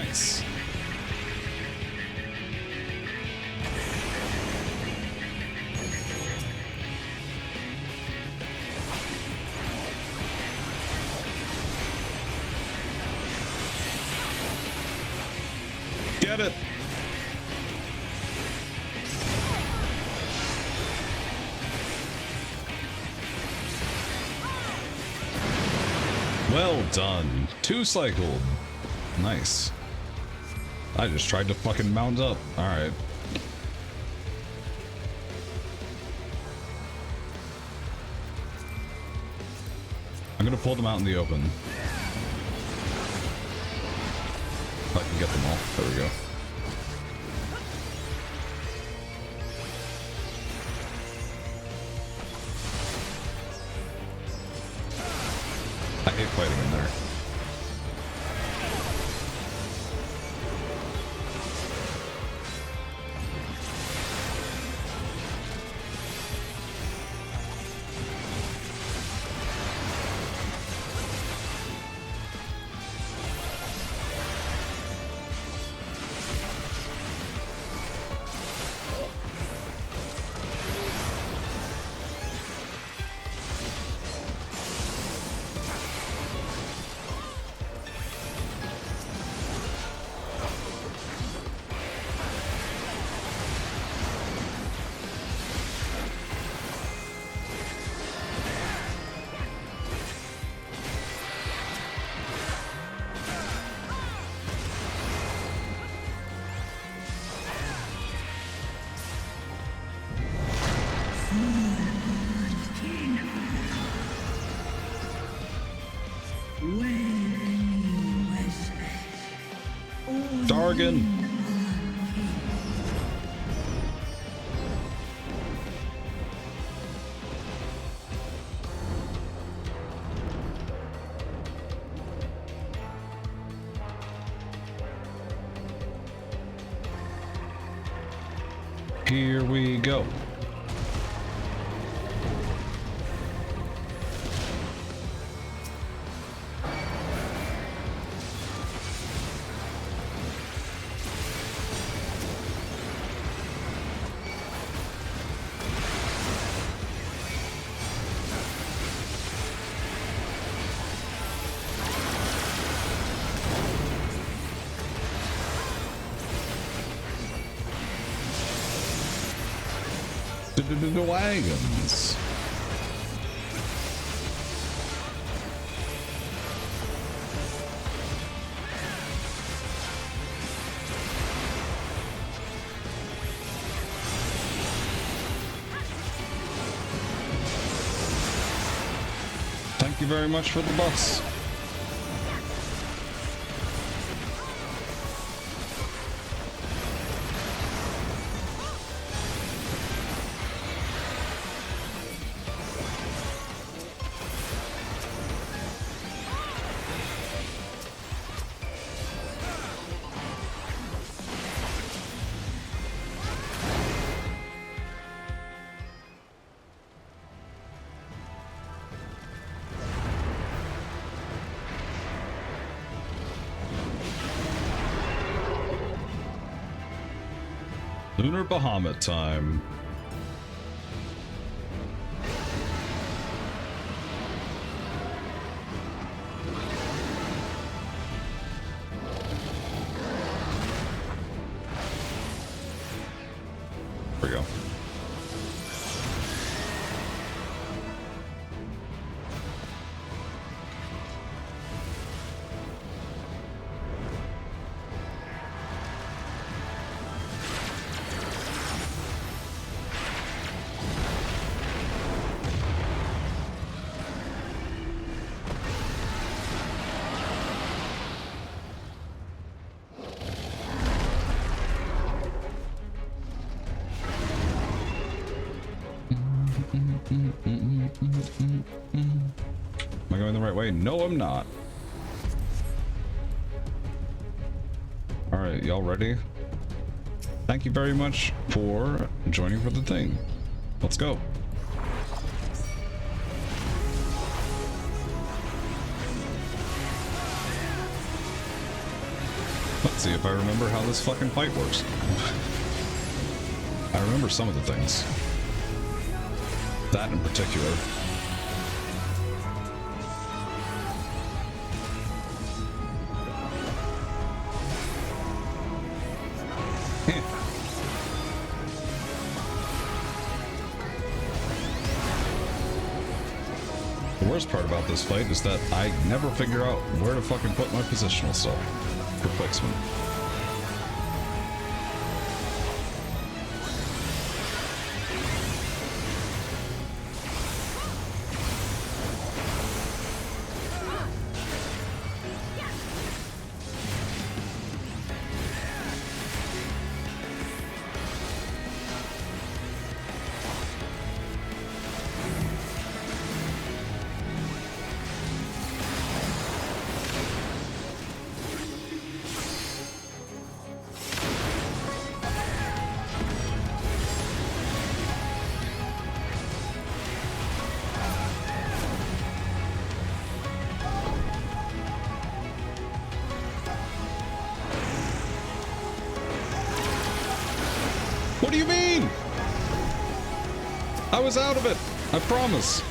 Nice. Get it. Well done. 2 cycled. Nice. I just tried to fucking mount up. Alright. I'm gonna pull them out in the open. If I can get them all. There we go. I hate fighting in there. Dargan. Here we go. The wagons. Thank you very much for the bus. Lunar Bahamut time. There we go. Am I going the right way? No, I'm not. All right, y'all ready? Thank you very much for joining for the thing. Let's go. Let's see if I remember how this fucking fight works. I remember some of the things. That in particular. The worst part about this fight is that I never figure out where to fucking put my positional stuff for placement. What do you mean? I was out of it. I promise.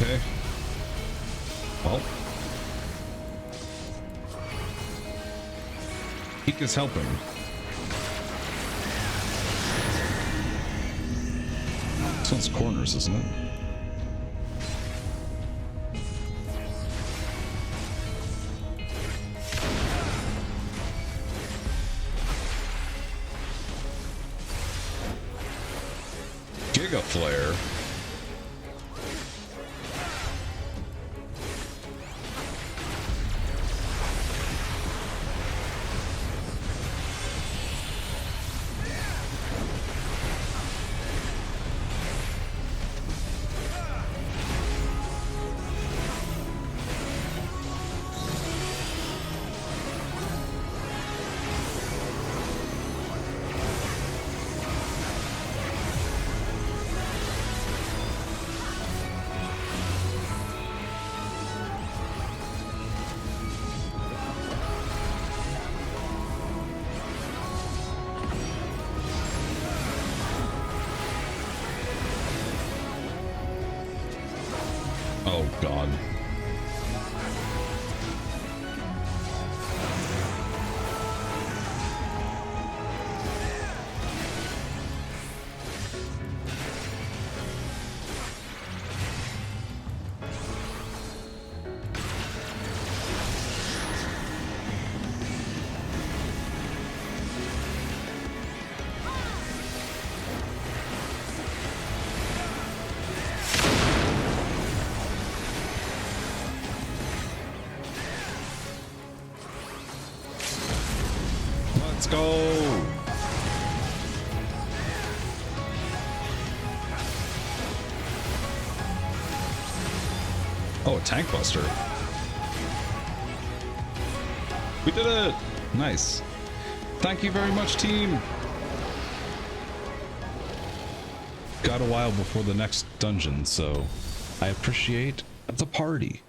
Okay. Well. Eek is helping. This one's corners, isn't it? Giga Flare. Oh, God. Let's go. Oh, a tank buster. We did it. Nice. Thank you very much, team. Got a while before the next dungeon, so I appreciate the party.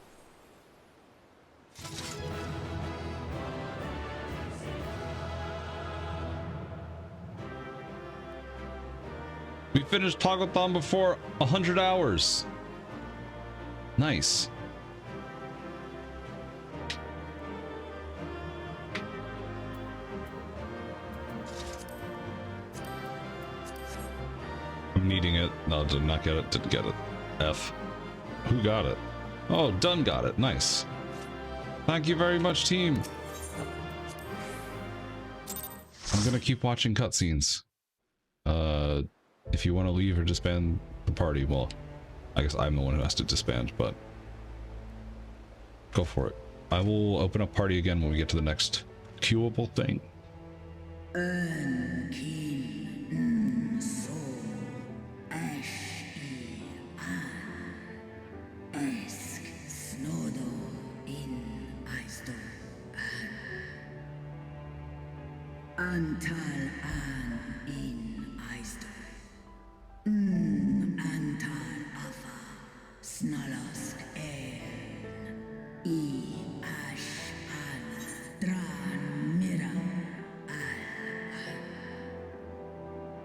We finished Togglethon before 100 hours. Nice. I'm needing it. No, did not get it. Didn't get it. F. Who got it? Oh, Dunn got it. Nice. Thank you very much, team. I'm gonna keep watching cutscenes. If you want to leave or disband the party, well, I guess I'm the one who has to disband, but go for it. I will open up party again when we get to the next queuable thing. Antal an in Eisdorf. Antal Snalask en I ash an dran mira.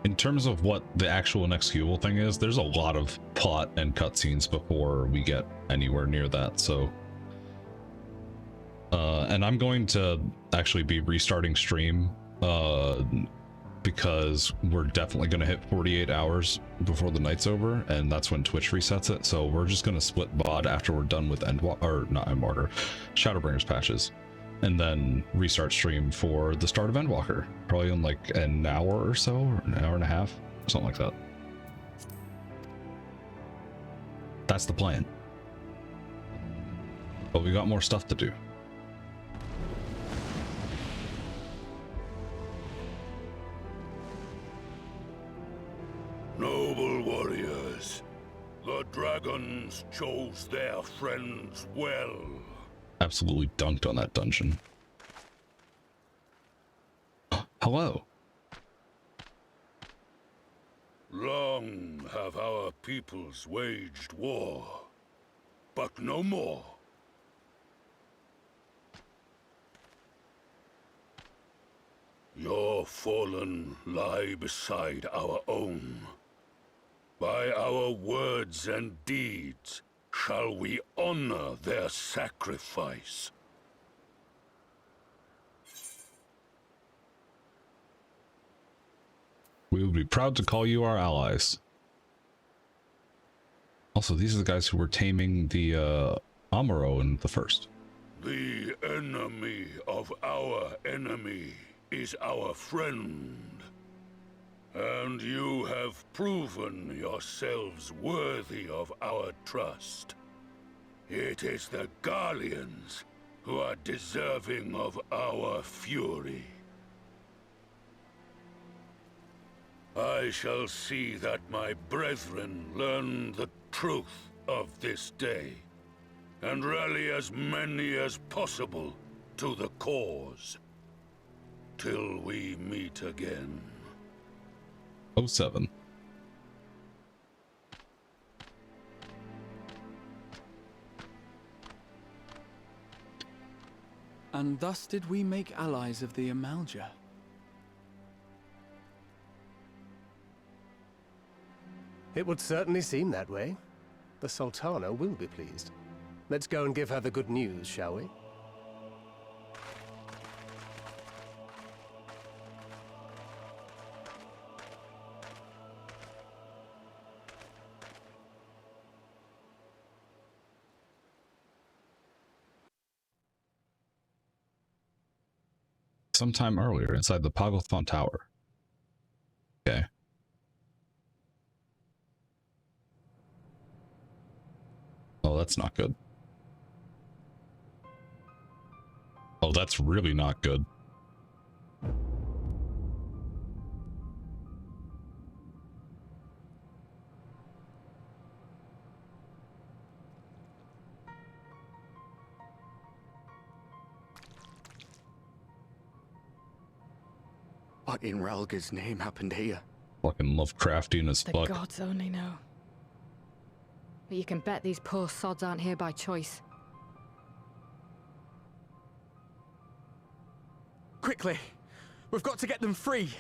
In terms of what the actual inexcusable thing is, there's a lot of plot and cutscenes before we get anywhere near that, so and I'm going to actually be restarting stream because we're definitely going to hit 48 hours before the night's over, and that's when Twitch resets it. So we're just going to split VOD after we're done with Shadowbringers patches, and then restart stream for the start of Endwalker, probably in like an hour or so, or an hour and a half, something like that. That's the plan. But we got more stuff to do. Noble warriors, the dragons chose their friends well. Absolutely dunked on that dungeon. Hello. Long have our peoples waged war, but no more. Your fallen lie beside our own. By our words and deeds shall we honor their sacrifice. We would be proud to call you our allies. Also, these are the guys who were taming the Amuro in the first. The enemy of our enemy is our friend. And you have proven yourselves worthy of our trust. It is the Garleans who are deserving of our fury. I shall see that my brethren learn the truth of this day, and rally as many as possible to the cause. Till we meet again. 07. And thus did we make allies of the Amalja. It would certainly seem that way. The Sultana will be pleased. Let's go and give her the good news, shall we? Sometime earlier inside the Pogglethon Tower. Okay. Oh, that's not good. Oh, that's really not good. What in Ralga's name happened here? Fucking Lovecraftian as The fuck. gods only know. But you can bet these poor sods aren't here by choice. Quickly! We've got to get them free!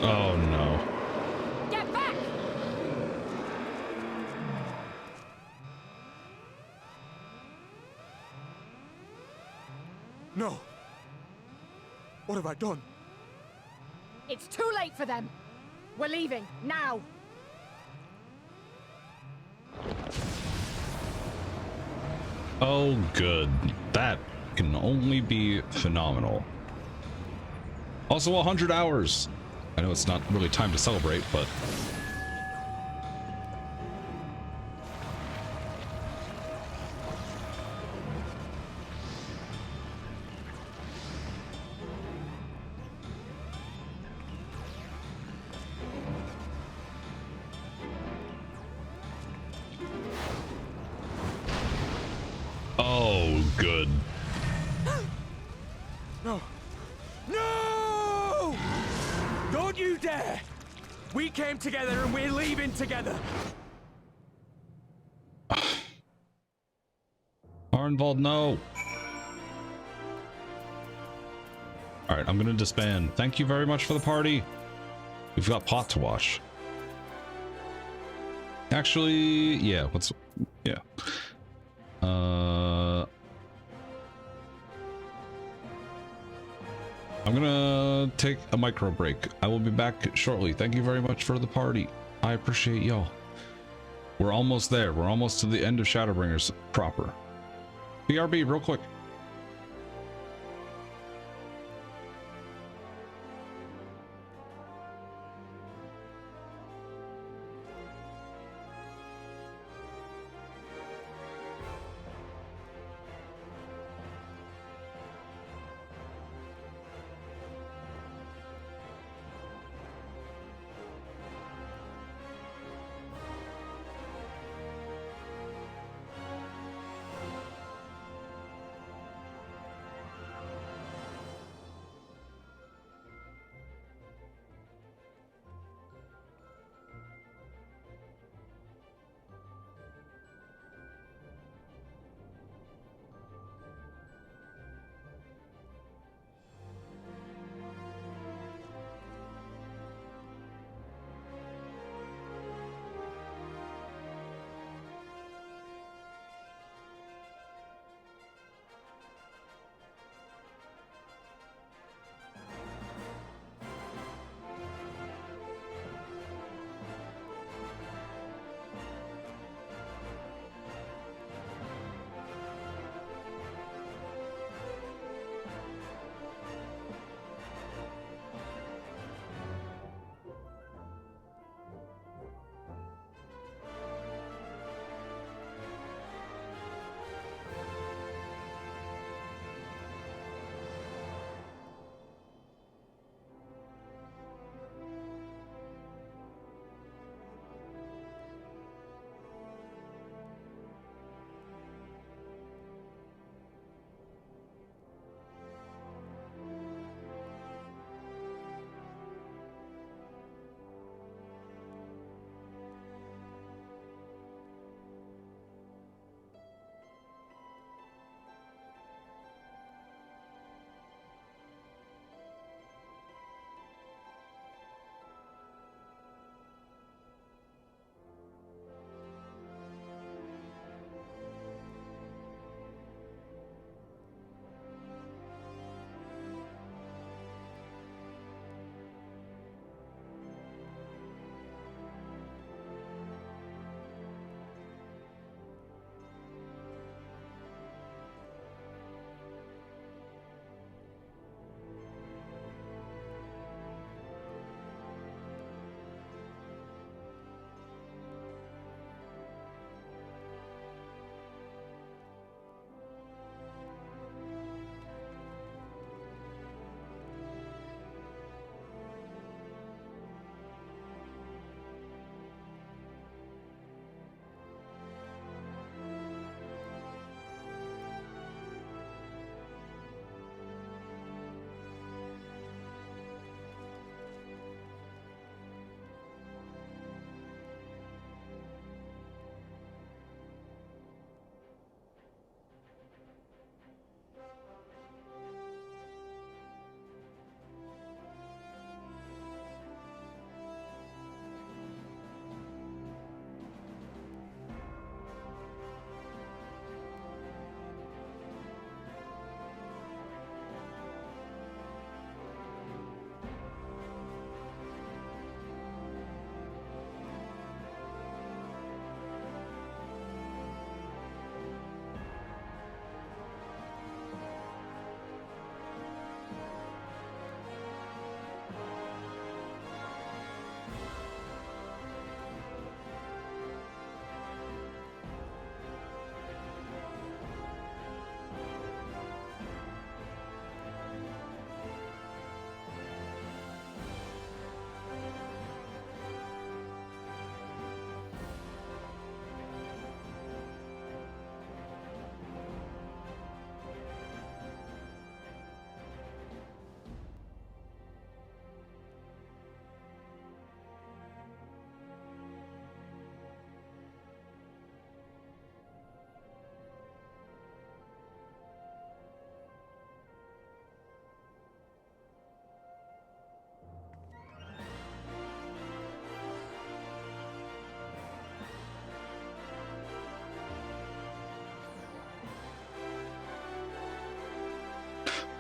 Oh no. Get back! No! What have I done? It's too late for them! We're leaving, now! Oh, good. That can only be phenomenal. Also, 100 hours. I know it's not really time to celebrate, but... Oh, good. No! No! There! We came together and we're leaving together. Arnvald, no. All right, I'm gonna disband. Thank you very much for the party. We've got pot to wash. Actually, yeah. Yeah. I'm gonna take a micro break. I will be back shortly. Thank you very much for the party. I appreciate y'all. We're almost there. We're almost to the end of Shadowbringers proper. BRB, real quick.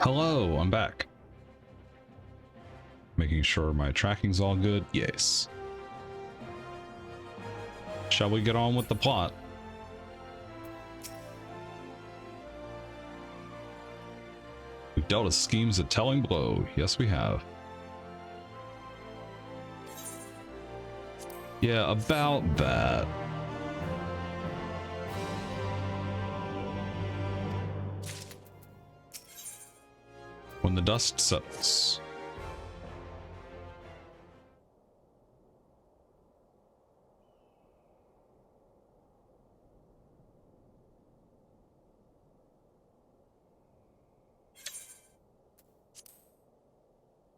Hello, I'm back. Making sure my tracking's all good. Yes. Shall we get on with the plot? We've dealt with schemes a telling blow. Yes, we have. Yeah, about that. When the dust settles.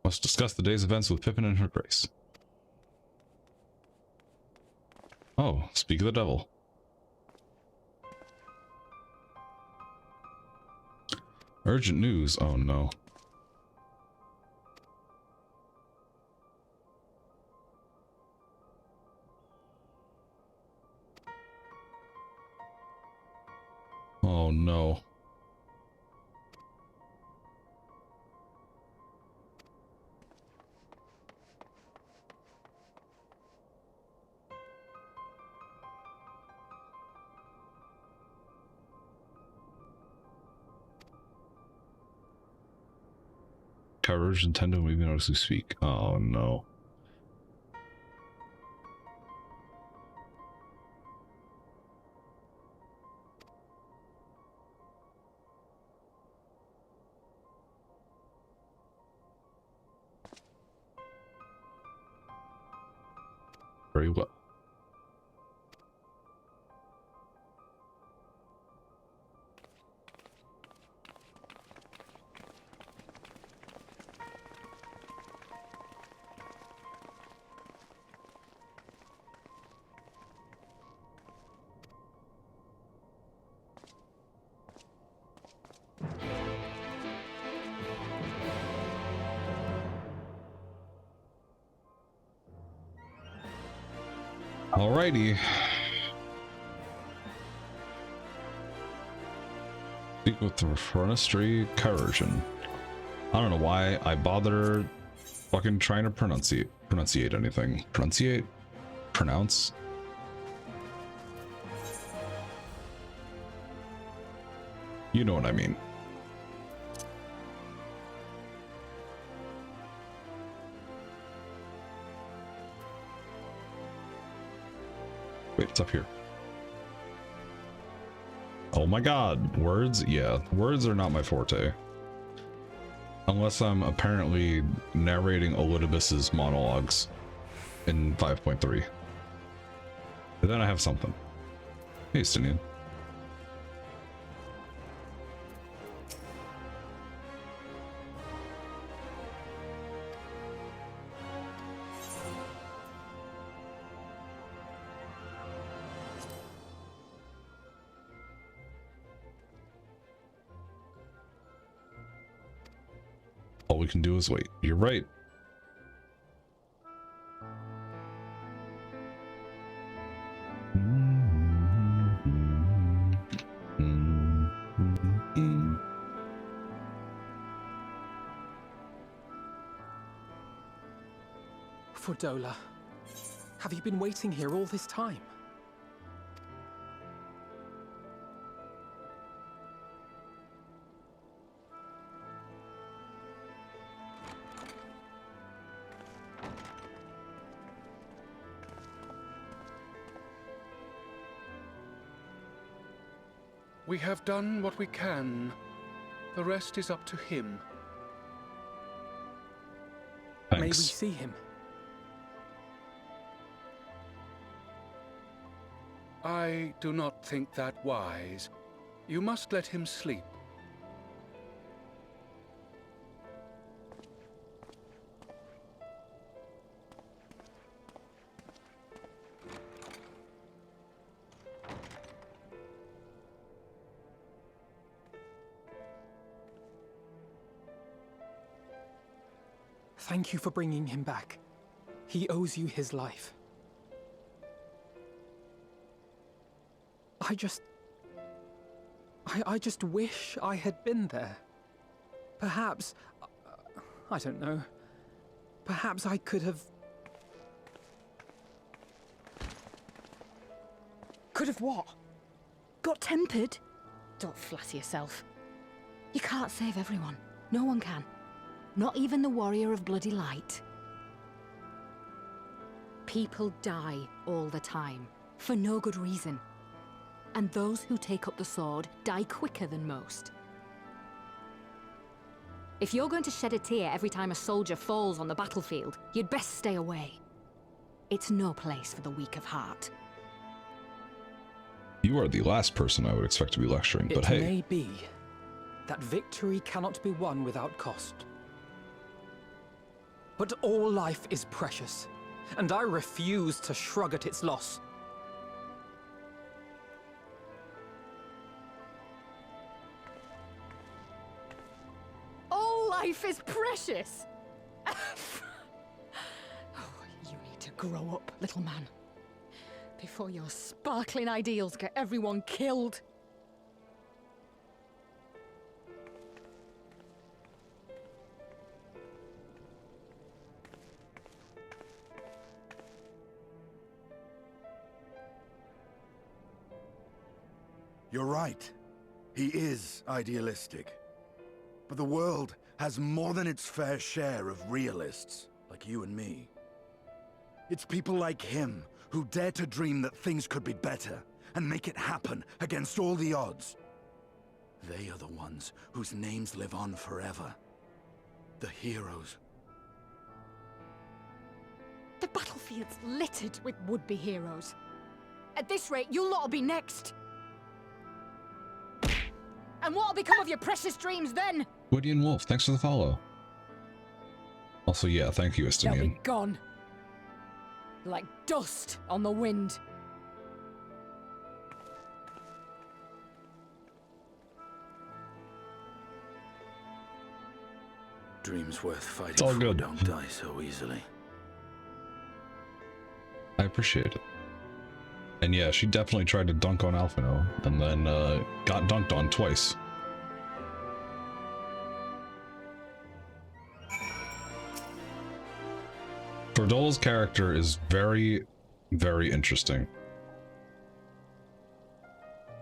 Must discuss the day's events with Pippin and her grace. Oh, speak of the devil. Urgent news. Oh no. Oh no. Coverage intended we notice who speak. Oh no. Very well. Alrighty. Speak with the Fronistry Coercion. I don't know why I bother fucking trying to pronunciate anything. Pronounce? You know what I mean. Wait, it's up here. Oh my god, words? Yeah, words are not my forte. Unless I'm apparently narrating Elidibus's monologues in 5.3. But then I have something. Hey, Stinian. All we can do is wait. You're right. Fordola, have you been waiting here all this time? We have done what we can. The rest is up to him. Thanks. May we see him? I do not think that wise. You must let him sleep. Thank you for bringing him back. He owes you his life. I just wish I had been there. Perhaps... I don't know. Perhaps I could have... Could have what? Got tempered? Don't flatter yourself. You can't save everyone. No one can. Not even the warrior of bloody light. People die all the time, for no good reason. And those who take up the sword die quicker than most. If you're going to shed a tear every time a soldier falls on the battlefield, you'd best stay away. It's no place for the weak of heart. You are the last person I would expect to be lecturing, but hey. It may be that victory cannot be won without cost. But all life is precious, and I refuse to shrug at its loss. All life is precious! Oh, you need to grow up, little man. Before your sparkling ideals get everyone killed. You're right. He is idealistic. But the world has more than its fair share of realists, like you and me. It's people like him who dare to dream that things could be better and make it happen against all the odds. They are the ones whose names live on forever. The heroes. The battlefield's littered with would-be heroes. At this rate, you'll lot'll be next. And what'll become of your precious dreams then? Woody and Wolf, thanks for the follow. Also, yeah, thank you, They'll Estinian. be gone. Like dust on the wind. Dreams worth fighting It's all for good. don't die so easily. I appreciate it. And yeah, she definitely tried to dunk on Alphino, and then got dunked on twice. Fordola's character is very, very interesting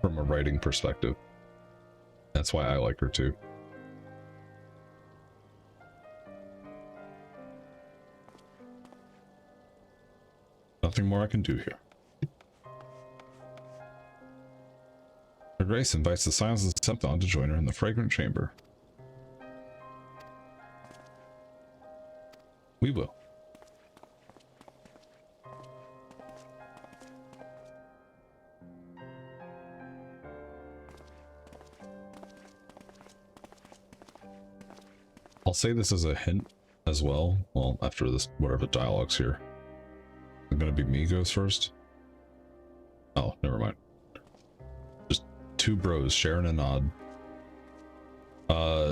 from a writing perspective. That's why I like her too. Nothing more I can do here. Her Grace invites the Silence and Septon to join her in the Fragrant Chamber. We will. I'll say this as a hint as well. Well, after this, whatever dialogue's here. It's gonna be me goes first. Oh, never mind. Just two bros sharing a nod.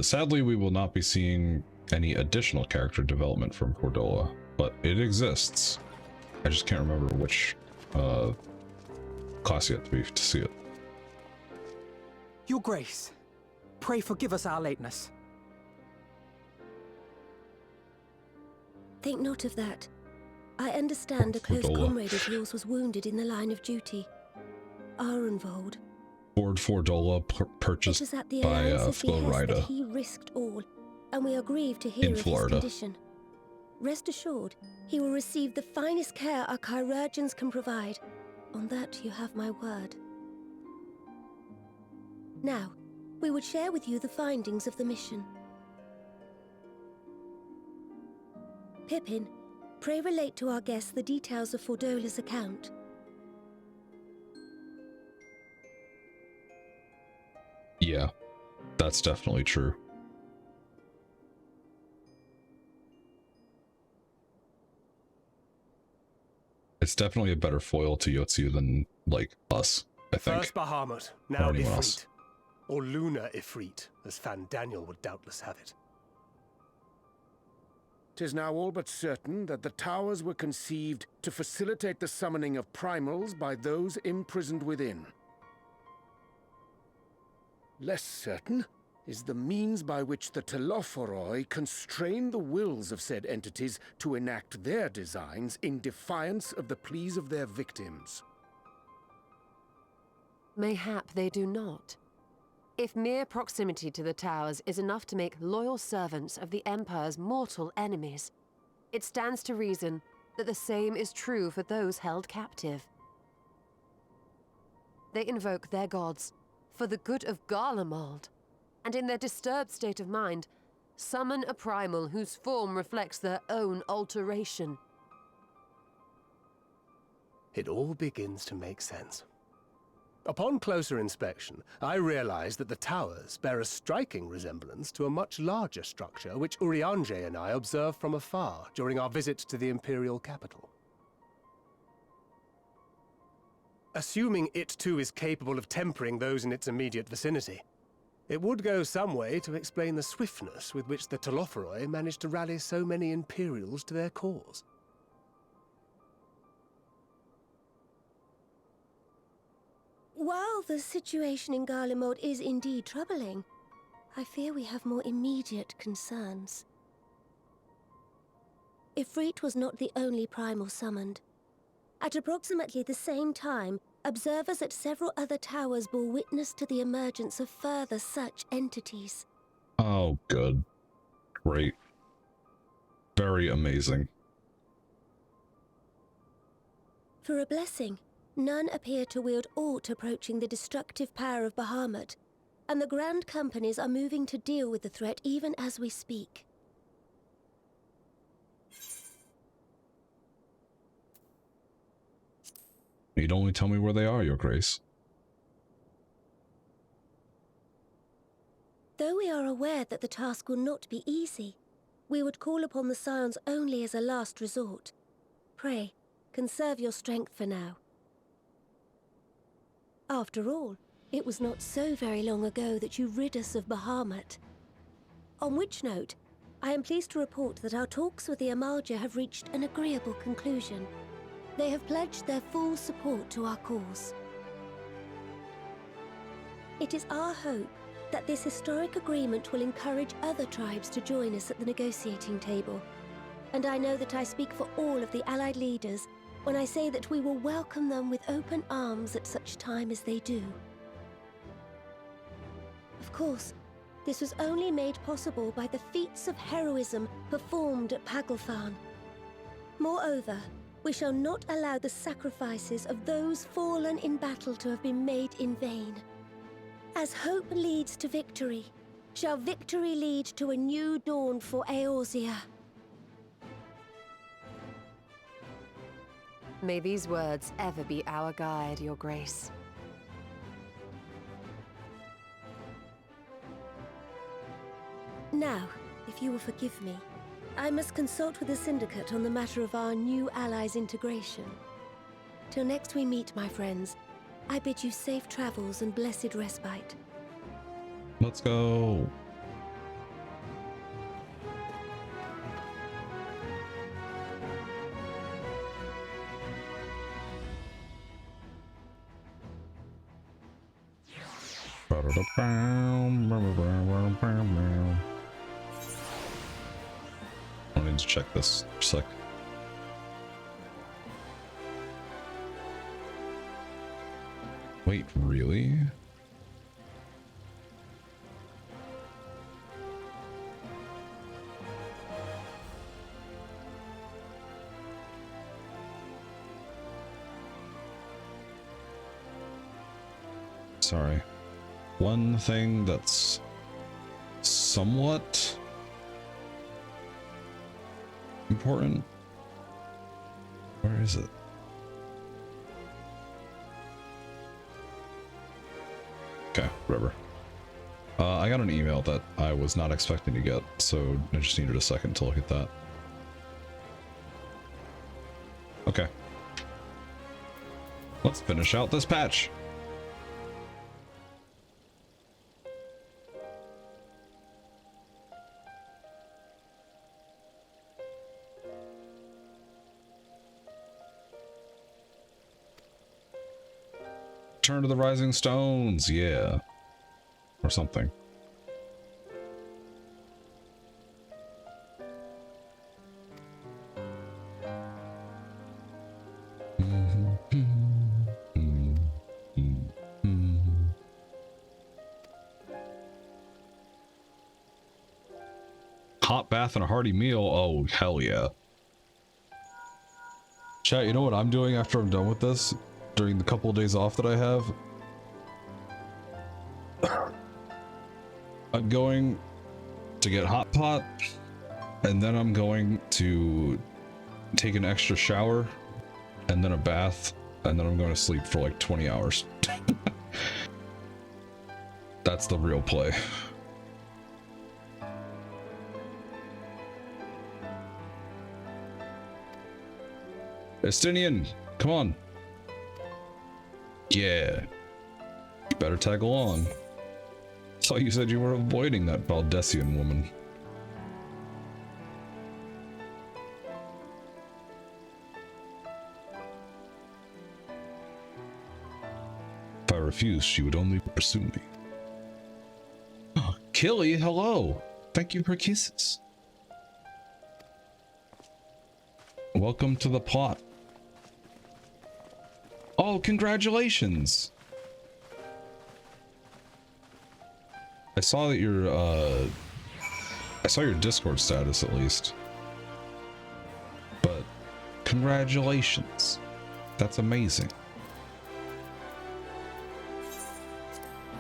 Sadly, we will not be seeing any additional character development from Fordola, but it exists. I just can't remember which class yet to see it. Your Grace, pray forgive us our lateness. Think not of that. I understand a close Fordola. comrade of yours was wounded in the line of duty. Arenvold. Ford Fordola It purchased was at the by Alliance's behest that Florida. he risked all, and we are grieved to hear In of Florida. his condition. Rest assured, he will receive the finest care our chirurgeons can provide. On that you have my word. Now, we would share with you the findings of the mission. Pippin, pray relate to our guests the details of Fordola's account. Yeah, that's definitely true. It's definitely a better foil to Yotsu than, like, us, I think. First Bahamut, now Or anyone else. Ifrit. Or Lunar Ifrit, as Fan Daniel would doubtless have it. 'Tis now all but certain that the towers were conceived to facilitate the summoning of primals by those imprisoned within. Less certain is the means by which the Telophoroi constrain the wills of said entities to enact their designs in defiance of the pleas of their victims. Mayhap they do not. If mere proximity to the towers is enough to make loyal servants of the Empire's mortal enemies, it stands to reason that the same is true for those held captive. They invoke their gods for the good of Garlemald, and in their disturbed state of mind, summon a primal whose form reflects their own alteration. It all begins to make sense. Upon closer inspection, I realized that the towers bear a striking resemblance to a much larger structure which Urianger and I observed from afar during our visit to the Imperial capital. Assuming it too is capable of tempering those in its immediate vicinity, it would go some way to explain the swiftness with which the Telophoroi managed to rally so many Imperials to their cause. While the situation in Garlemald is indeed troubling, I fear we have more immediate concerns. Ifrit was not the only primal summoned. At approximately the same time, observers at several other towers bore witness to the emergence of further such entities. Oh, good. Great. Very amazing. For a blessing, none appear to wield aught approaching the destructive power of Bahamut, and the Grand Companies are moving to deal with the threat even as we speak. You'd only tell me where they are, Your Grace. Though we are aware that the task will not be easy, we would call upon the Scions only as a last resort. Pray, conserve your strength for now. After all, it was not so very long ago that you rid us of Bahamut. On which note, I am pleased to report that our talks with the Amalja have reached an agreeable conclusion. They have pledged their full support to our cause. It is our hope that this historic agreement will encourage other tribes to join us at the negotiating table. And I know that I speak for all of the Allied leaders when I say that we will welcome them with open arms at such time as they do. Of course, this was only made possible by the feats of heroism performed at Paglfan. Moreover, we shall not allow the sacrifices of those fallen in battle to have been made in vain. As hope leads to victory, shall victory lead to a new dawn for Eorzea. May these words ever be our guide, Your Grace. Now, if you will forgive me, I must consult with the Syndicate on the matter of our new allies' integration. Till next we meet, my friends, I bid you safe travels and blessed respite. Let's go. I need to check this for a sec. Wait, really? Sorry. One thing that's somewhat important. Where is it? Okay, whatever. I got an email that I was not expecting to get, so I just needed a second to look at that. Okay. Let's finish out this patch. Turn to the Rising Stones, yeah. Or something. Hot bath and a hearty meal. Oh, hell yeah. Chat, you know what I'm doing after I'm done with this? During the couple of days off that I have? I'm going to get hot pot, and then I'm going to take an extra shower, and then a bath, and then I'm going to sleep for like 20 hours. That's the real play. Estinian, come on. Yeah. You better tag along. So you said you were avoiding that Valdesian woman. If I refused, she would only pursue me. Oh, Killy, hello. Thank you for kisses. Welcome to the plot. Oh, congratulations. I saw that I saw your Discord status at least. But congratulations. That's amazing.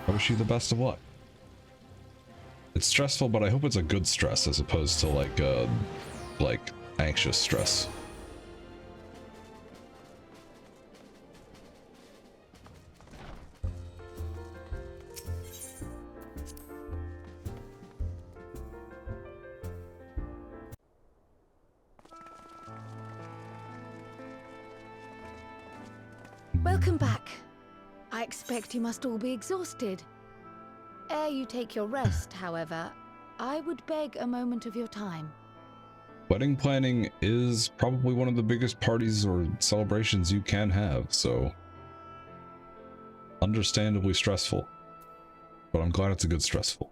I wish you the best of luck. It's stressful, but I hope it's a good stress as opposed to like anxious stress. Welcome back. I expect you must all be exhausted. Ere you take your rest, however, I would beg a moment of your time. Wedding planning is probably one of the biggest parties or celebrations you can have, so understandably stressful. But I'm glad it's a good stressful.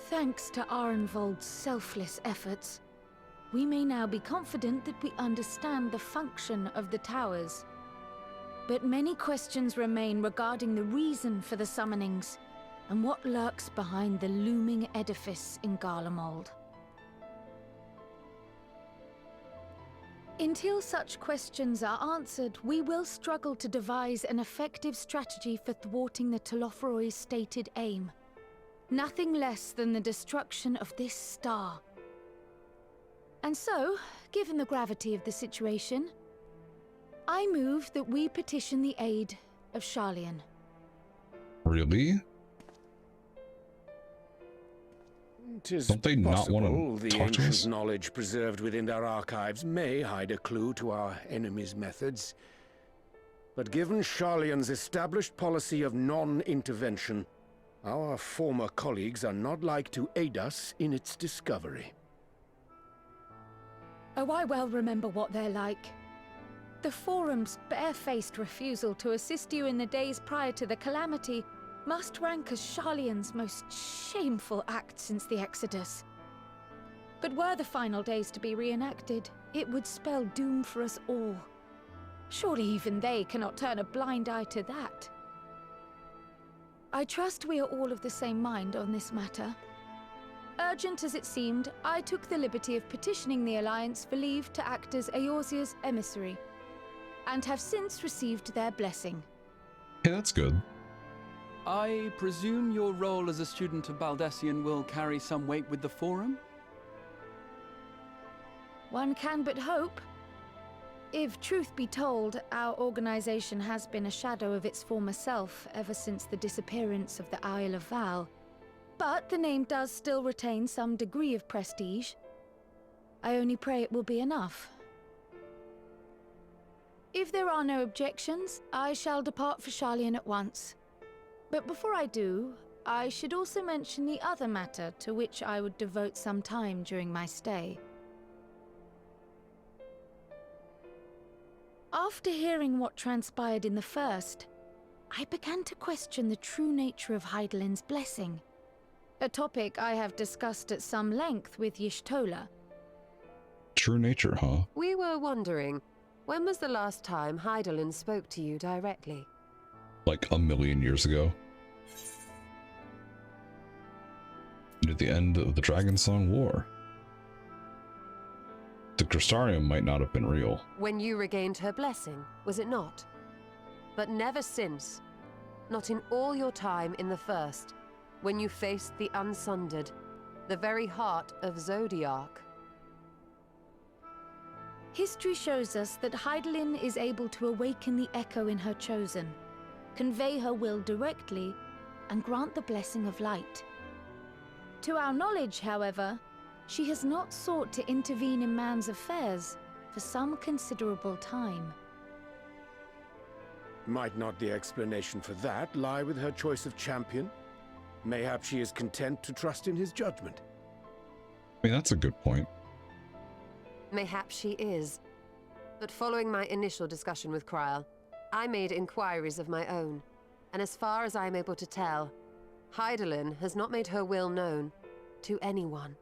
Thanks to Arenvold's selfless efforts, we may now be confident that we understand the function of the towers. But many questions remain regarding the reason for the summonings and what lurks behind the looming edifice in Garlemald. Until such questions are answered, we will struggle to devise an effective strategy for thwarting the Telophoroi's stated aim. Nothing less than the destruction of this star. And so, given the gravity of the situation, I move that we petition the aid of Sharlayan. Really? Don't they not want to the talk to ancient us? knowledge preserved within our archives may hide a clue to our enemy's methods. But given Sharlayan's established policy of non-intervention, our former colleagues are not like to aid us in its discovery. Oh, I well remember what they're like. The Forum's barefaced refusal to assist you in the days prior to the calamity must rank as Sharlayan's most shameful act since the Exodus. But were the final days to be reenacted, it would spell doom for us all. Surely even they cannot turn a blind eye to that. I trust we are all of the same mind on this matter. Urgent as it seemed, I took the liberty of petitioning the Alliance for leave to act as Eorzea's emissary, and have since received their blessing. Hey, that's good. I presume your role as a student of Baldessian will carry some weight with the Forum? One can but hope. If truth be told, our organization has been a shadow of its former self ever since the disappearance of the Isle of Val. But the name does still retain some degree of prestige. I only pray it will be enough. If there are no objections, I shall depart for Sharlayan at once. But before I do, I should also mention the other matter to which I would devote some time during my stay. After hearing what transpired in the first, I began to question the true nature of Hydaelyn's blessing. A topic I have discussed at some length with Y'shtola. True nature, huh? We were wondering, When was the last time Hydaelyn spoke to you directly? Like 1,000,000 years ago. Near the end of the Dragonsong War. The Crystarium might not have been real. When you regained her blessing, was it not? But never since. Not in all your time in the First, when you faced the Unsundered, the very heart of Zodiark. History shows us that Hydaelyn is able to awaken the echo in her chosen, convey her will directly, and grant the blessing of light. To our knowledge, however, she has not sought to intervene in man's affairs for some considerable time. Might not the explanation for that lie with her choice of champion? Mayhap she is content to trust in his judgment. I mean, that's a good point. Mayhap she is. But following my initial discussion with Kryl, I made inquiries of my own, and as far as I am able to tell, Hydaelyn has not made her will known to anyone.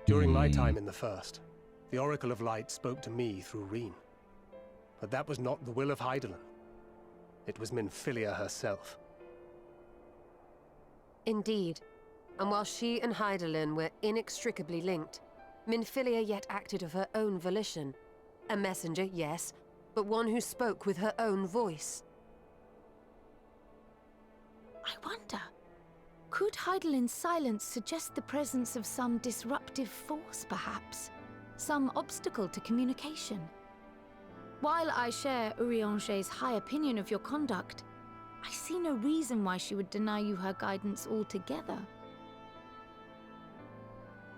During my time in the First, the Oracle of Light spoke to me through Reen. But that was not the will of Hydaelyn. It was Minfilia herself. Indeed. And while she and Hydaelyn were inextricably linked, Minfilia yet acted of her own volition. A messenger, yes, but one who spoke with her own voice. I wonder, could Hydaelyn's silence suggest the presence of some disruptive force, perhaps? Some obstacle to communication? While I share Urianger's high opinion of your conduct, I see no reason why she would deny you her guidance altogether.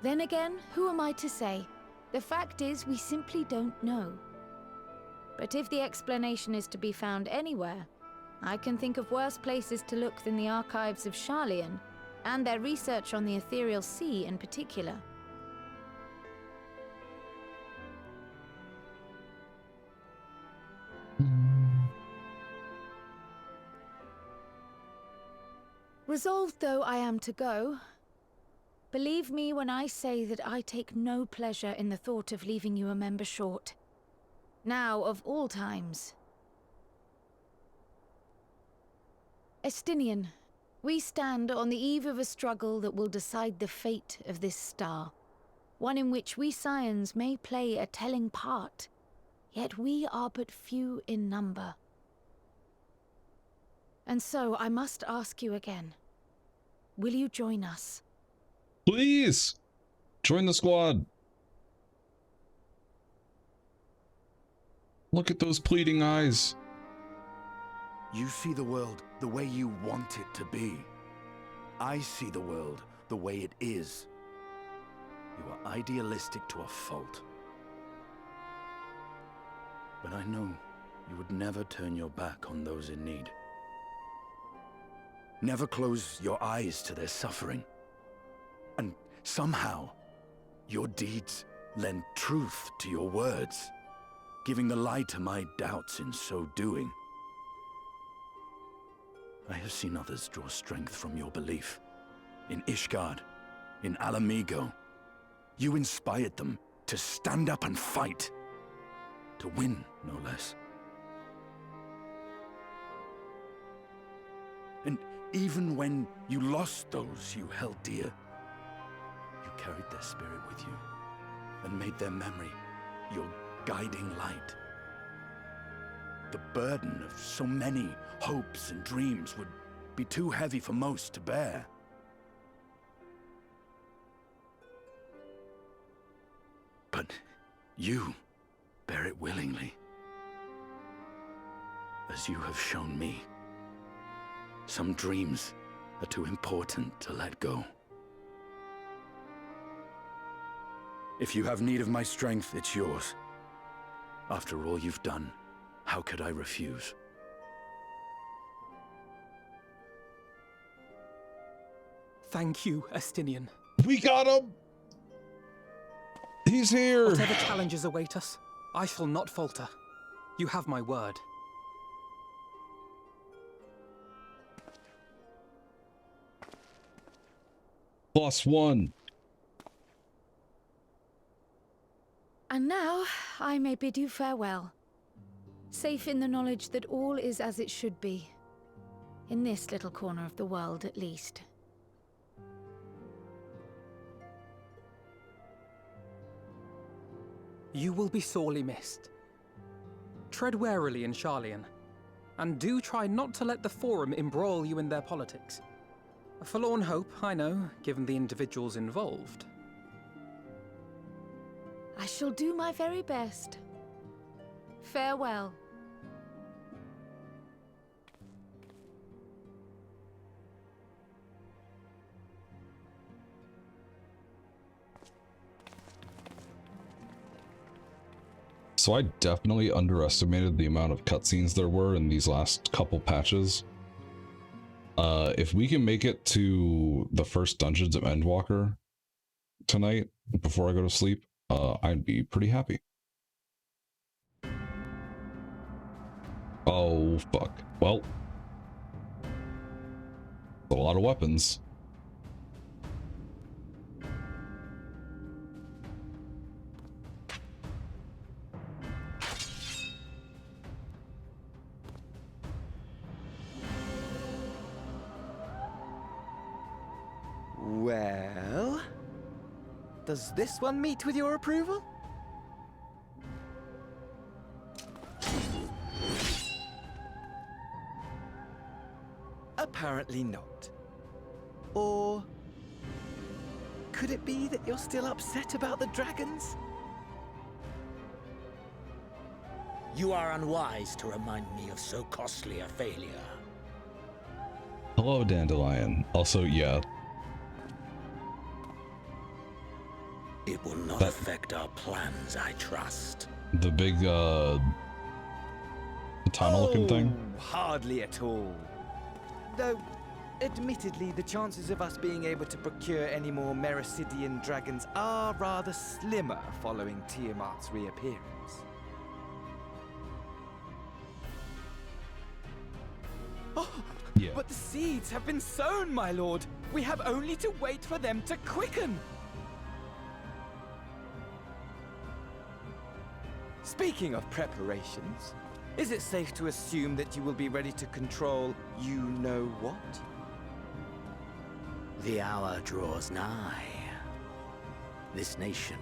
Then again, who am I to say? The fact is, we simply don't know. But if the explanation is to be found anywhere, I can think of worse places to look than the archives of Sharlayan, and their research on the Ethereal Sea in particular. Resolved though I am to go, believe me when I say that I take no pleasure in the thought of leaving you a member short. Now, of all times. Estinian, we stand on the eve of a struggle that will decide the fate of this star. One in which we Scions may play a telling part, yet we are but few in number. And so I must ask you again, will you join us? Please! Join the squad! Look at those pleading eyes. You see the world the way you want it to be. I see the world the way it is. You are idealistic to a fault. But I know you would never turn your back on those in need. Never close your eyes to their suffering. And somehow, your deeds lend truth to your words, giving the lie to my doubts in so doing. I have seen others draw strength from your belief. In Ishgard, in Alamigo, you inspired them to stand up and fight. To win, no less. And even when you lost those you held dear, you carried their spirit with you and made their memory your guiding light. The burden of so many hopes and dreams would be too heavy for most to bear. But you bear it willingly, as you have shown me. Some dreams are too important to let go. If you have need of my strength, it's yours. After all you've done, how could I refuse? Thank you, Estinian. We got him! He's here! Whatever challenges await us, I shall not falter. You have my word. +1. And now, I may bid you farewell. Safe in the knowledge that all is as it should be. In this little corner of the world, at least. You will be sorely missed. Tread warily in Sharlayan, and do try not to let the Forum embroil you in their politics. A forlorn hope, I know, given the individuals involved. I shall do my very best. Farewell. So I definitely underestimated the amount of cutscenes there were in these last couple patches. If we can make it to the first Dungeons of Endwalker tonight before I go to sleep, I'd be pretty happy. Oh, fuck. Well, a lot of weapons. Well, does this one meet with your approval? Apparently not. Or could it be that you're still upset about the dragons? You are unwise to remind me of so costly a failure. Hello, Dandelion. Also, yeah. It will not affect our plans, I trust. The big, katana-looking thing? Hardly at all. Though, admittedly, the chances of us being able to procure any more Mericidian dragons are rather slimmer following Tiamat's reappearance. Oh, yeah. But the seeds have been sown, my lord. We have only to wait for them to quicken. Speaking of preparations, is it safe to assume that you will be ready to control you-know-what? The hour draws nigh. This nation,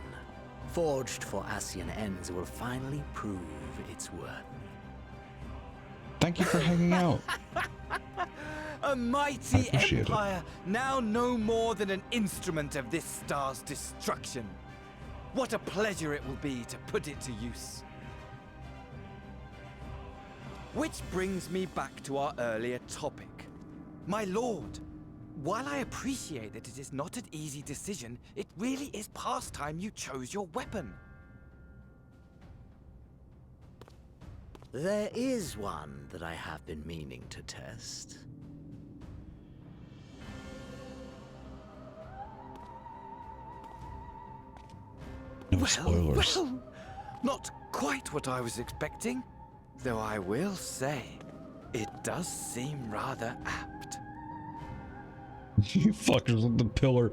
forged for Ascian ends, will finally prove its worth. Thank you for hanging out. A mighty empire, now no more than an instrument of this star's destruction. What a pleasure it will be to put it to use. Which brings me back to our earlier topic. My lord, while I appreciate that it is not an easy decision, it really is past time you chose your weapon. There is one that I have been meaning to test. No spoilers. Well, not quite what I was expecting. Though I will say, it does seem rather apt. You fuckers with the pillar.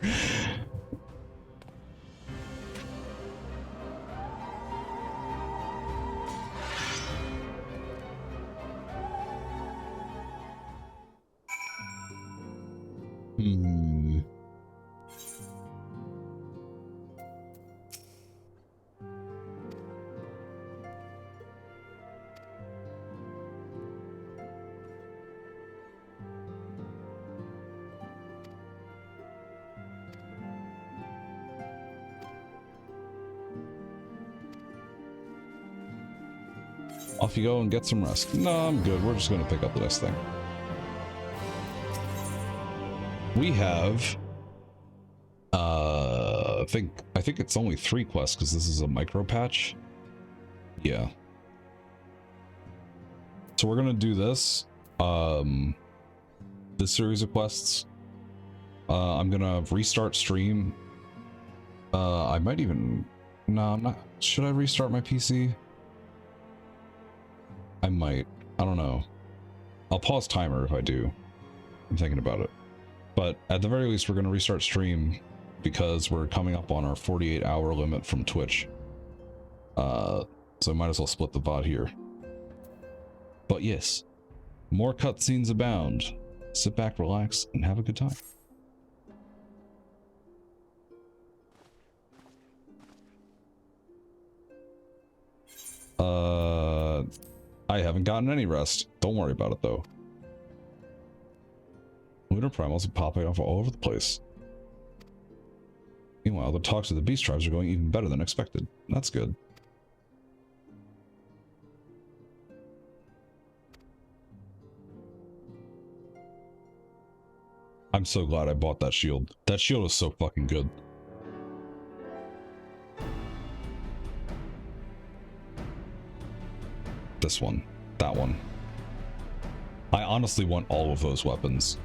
Off you go and get some rest. No, I'm good. We're just going to pick up the next thing. We have, I think it's only 3 quests because this is a micro patch. Yeah. So we're gonna do this, this series of quests. I'm gonna restart stream. I might even, no, I'm not. Should I restart my PC? I might. I don't know. I'll pause timer if I do. I'm thinking about it. But at the very least, we're going to restart stream because we're coming up on our 48-hour limit from Twitch. So I might as well split the VOD here. But yes, more cutscenes abound. Sit back, relax, and have a good time. I haven't gotten any rest. Don't worry about it though. Lunar primals are popping off all over the place. Meanwhile, the talks of the beast tribes are going even better than expected. That's good. I'm so glad I bought that shield. That shield is so fucking good. This one. That one. I honestly want all of those weapons.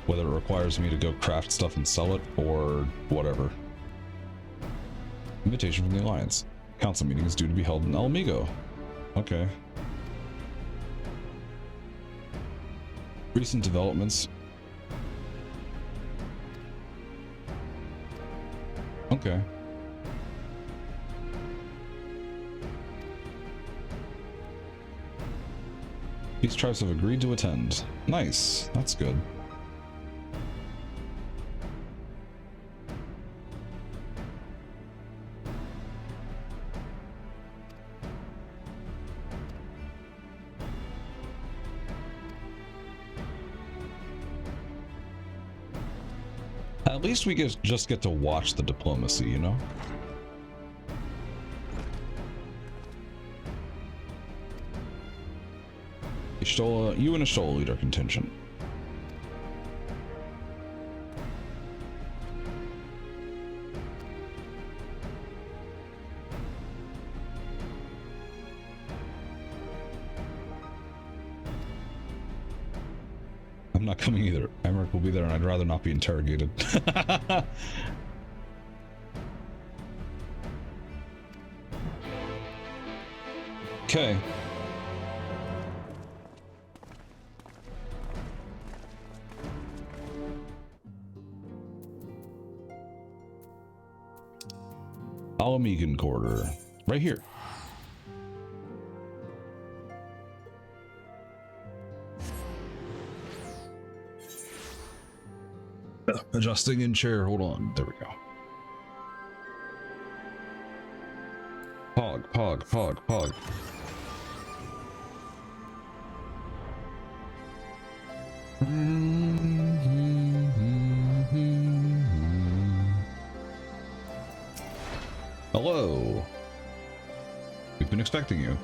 Whether it requires me to go craft stuff and sell it, or whatever. Invitation from the Alliance. Council meeting is due to be held in El Amigo. Okay. Recent developments. Okay. These tribes have agreed to attend. Nice. That's good. At least we just get to watch the diplomacy, you know? You and Ashtola lead our contingent. I'm not coming either. Emmerich will be there and I'd rather not be interrogated. Okay. Alamegan Quarter. Right here. Adjusting in chair. Hold on. There we go. Pog, pog, pog, pog. Hello. We've been expecting you.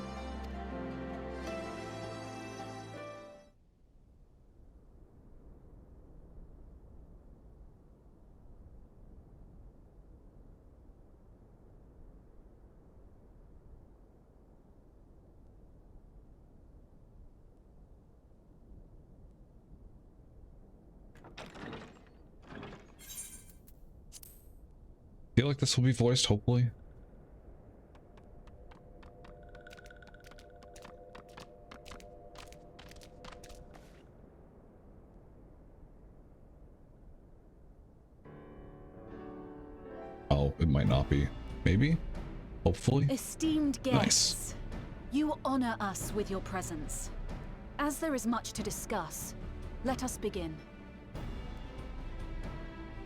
I feel like this will be voiced, hopefully. Oh, it might not be. Maybe? Hopefully? Esteemed guests, you honor us with your presence. As there is much to discuss, let us begin.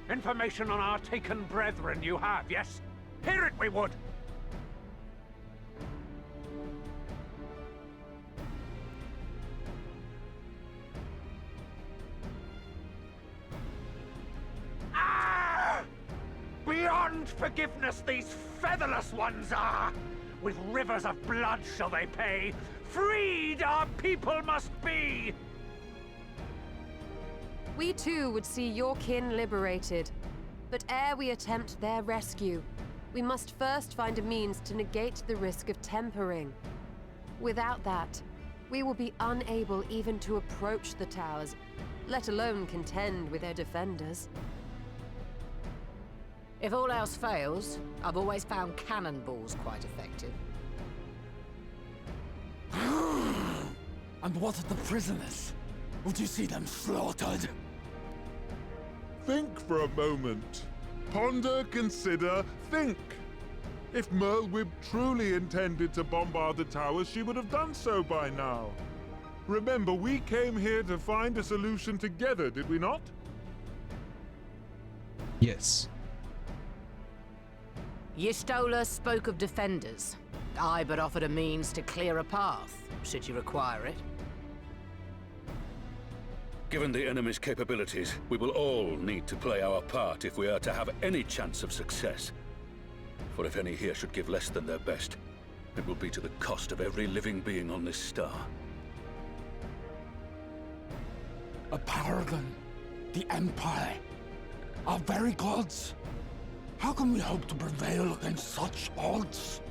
Information on our taken brethren you have, yes? Hear it we would! Ah! Beyond forgiveness these featherless ones are! With rivers of blood shall they pay! Freed our people must be! We too would see your kin liberated. But ere we attempt their rescue, we must first find a means to negate the risk of tempering. Without that, we will be unable even to approach the towers, let alone contend with their defenders. If all else fails, I've always found cannonballs quite effective. And what of the prisoners? Would you see them slaughtered? Think for a moment. Ponder, consider, think. If Merlwyb truly intended to bombard the towers, she would have done so by now. Remember, we came here to find a solution together, did we not? Yes. Y'shtola spoke of defenders. I but offered a means to clear a path, should you require it. Given the enemy's capabilities, we will all need to play our part if we are to have any chance of success. For if any here should give less than their best, it will be to the cost of every living being on this star. A paragon, the Empire, our very gods. How can we hope to prevail against such odds?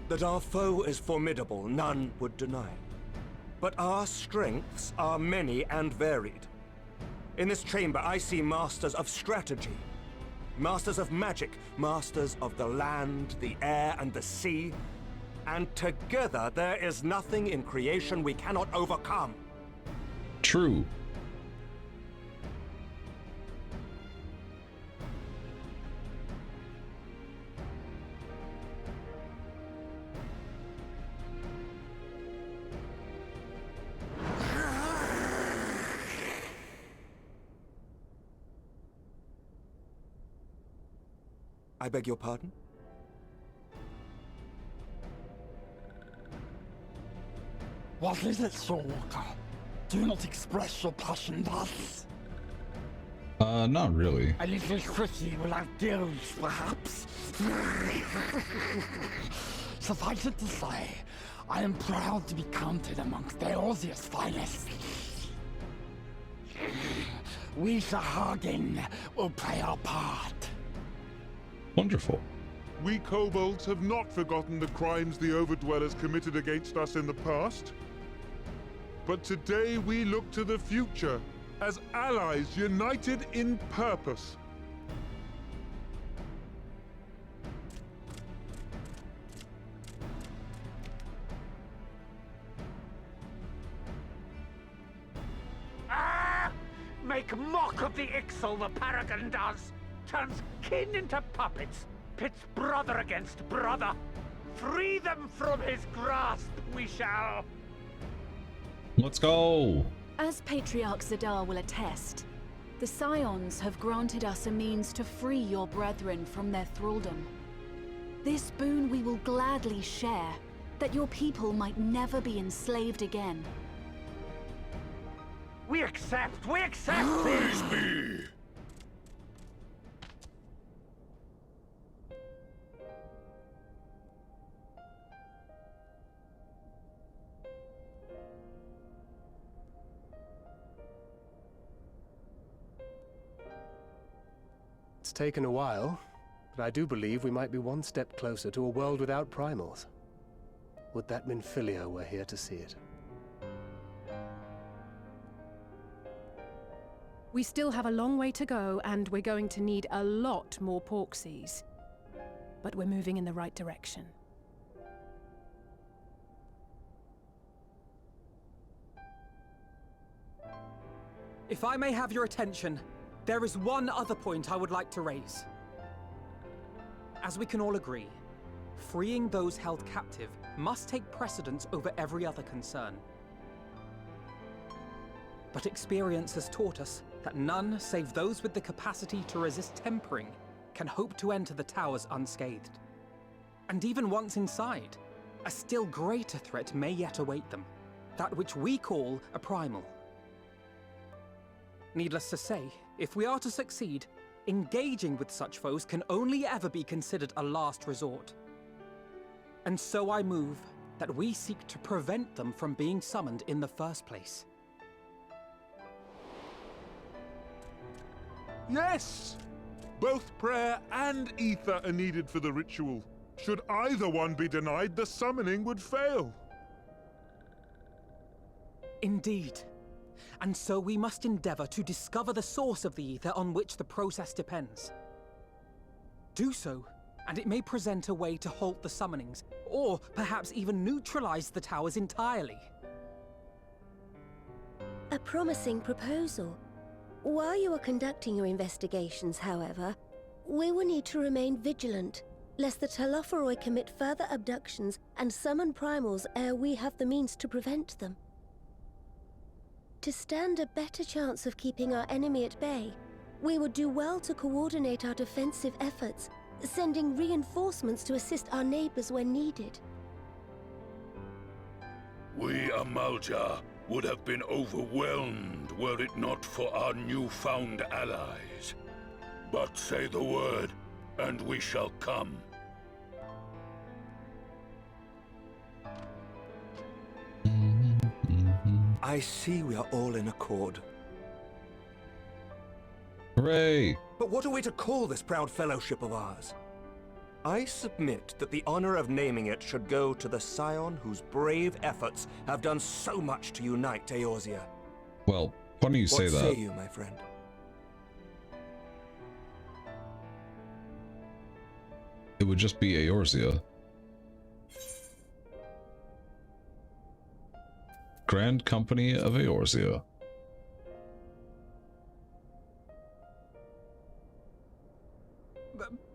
That our foe is formidable, none would deny. But our strengths are many and varied. In this chamber, I see masters of strategy, masters of magic, masters of the land, the air, and the sea. And together, there is nothing in creation we cannot overcome. True. I beg your pardon? What is it, Soulwalker? Do you not express your passion thus? Not really. A little tricky will have gills, perhaps. Suffice it to say, I am proud to be counted amongst Eorzea's finest. We Sahagin will play our part. Wonderful. We kobolds have not forgotten the crimes the Overdwellers committed against us in the past. But today we look to the future, as allies united in purpose. Make mock of the Ixal the Paragon does! Turns kin into puppets! Pits brother against brother! Free them from his grasp, we shall! Let's go! As Patriarch Zadar will attest, the Scions have granted us a means to free your brethren from their thraldom. This boon we will gladly share, that your people might never be enslaved again. We accept! We accept! Praise be! It's taken a while, but I do believe we might be one step closer to a world without primals. Would that Minfilia were here to see it. We still have a long way to go, and we're going to need a lot more Porksies. But we're moving in the right direction. If I may have your attention, there is one other point I would like to raise. As we can all agree, freeing those held captive must take precedence over every other concern. But experience has taught us that none save those with the capacity to resist tempering can hope to enter the towers unscathed. And even once inside, a still greater threat may yet await them, that which we call a primal. Needless to say, if we are to succeed, engaging with such foes can only ever be considered a last resort. And so I move that we seek to prevent them from being summoned in the first place. Yes! Both prayer and ether are needed for the ritual. Should either one be denied, the summoning would fail. Indeed. And so we must endeavor to discover the source of the ether on which the process depends. Do so, and it may present a way to halt the summonings, or perhaps even neutralize the towers entirely. A promising proposal. While you are conducting your investigations, however, We will need to remain vigilant, lest the Telophoroi commit further abductions and summon primals ere we have the means to prevent them. To stand a better chance of keeping our enemy at bay, we would do well to coordinate our defensive efforts, sending reinforcements to assist our neighbors when needed. We Amalja would have been overwhelmed were it not for our newfound allies. But say the word, and we shall come. I see we are all in accord. Hooray! But what are we to call this proud fellowship of ours? I submit that the honor of naming it should go to the scion whose brave efforts have done so much to unite Eorzea. Well, funny you say that. What say you, my friend? It would just be Eorzea. Grand Company of Eorzea.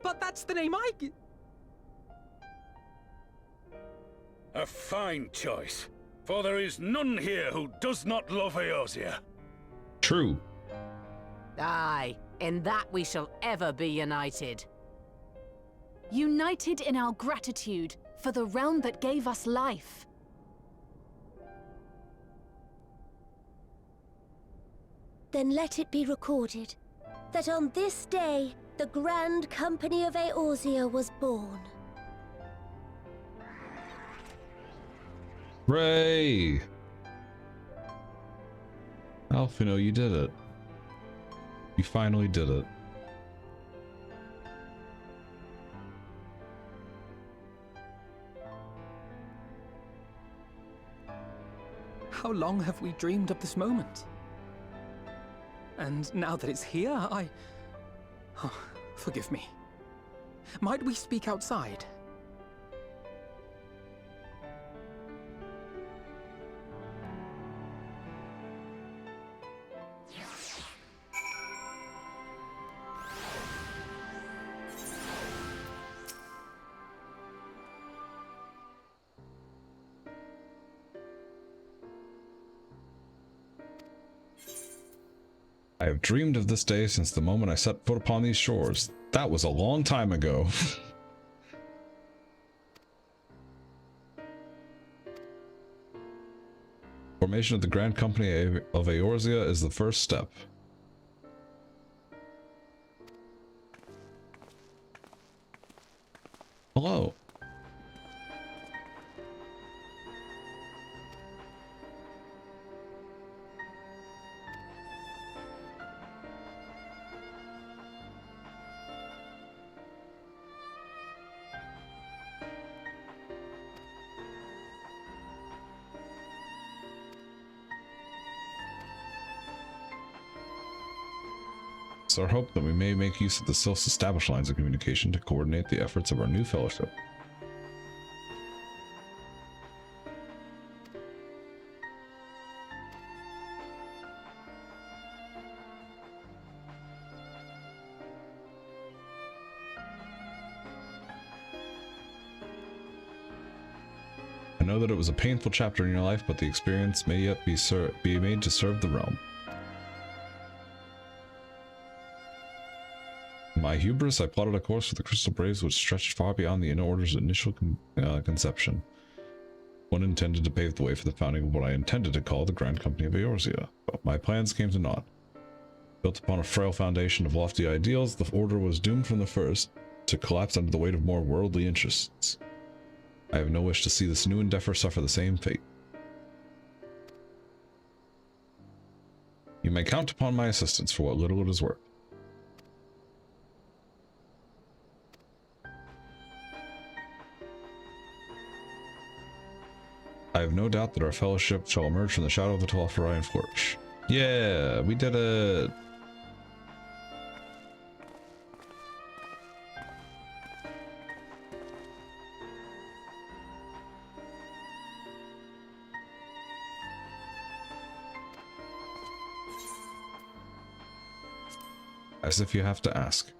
But that's the name I... A fine choice, for there is none here who does not love Eorzea. True. Aye, in that we shall ever be united. United in our gratitude for the realm that gave us life. Then let it be recorded that on this day, the Grand Company of Eorzea was born. Hooray! Alphino, you did it. You finally did it. How long have we dreamed of this moment? And now that it's here, Oh, forgive me. Might we speak outside? I have dreamed of this day since the moment I set foot upon these shores. That was a long time ago. Formation of the Grand Company of Eorzea is the first step. Hello. It's our hope that we may make use of the self-established lines of communication to coordinate the efforts of our new fellowship. I know that it was a painful chapter in your life, but the experience may yet be made to serve the realm. In my hubris, I plotted a course for the Crystal Braves which stretched far beyond the Inner Order's initial conception. One intended to pave the way for the founding of what I intended to call the Grand Company of Eorzea, but my plans came to naught. Built upon a frail foundation of lofty ideals, the Order was doomed from the first to collapse under the weight of more worldly interests. I have no wish to see this new endeavor suffer the same fate. You may count upon my assistance for what little it is worth. I have no doubt that our fellowship shall emerge from the shadow of the Telophoroi and flourish. Yeah, we did it! As if you have to ask.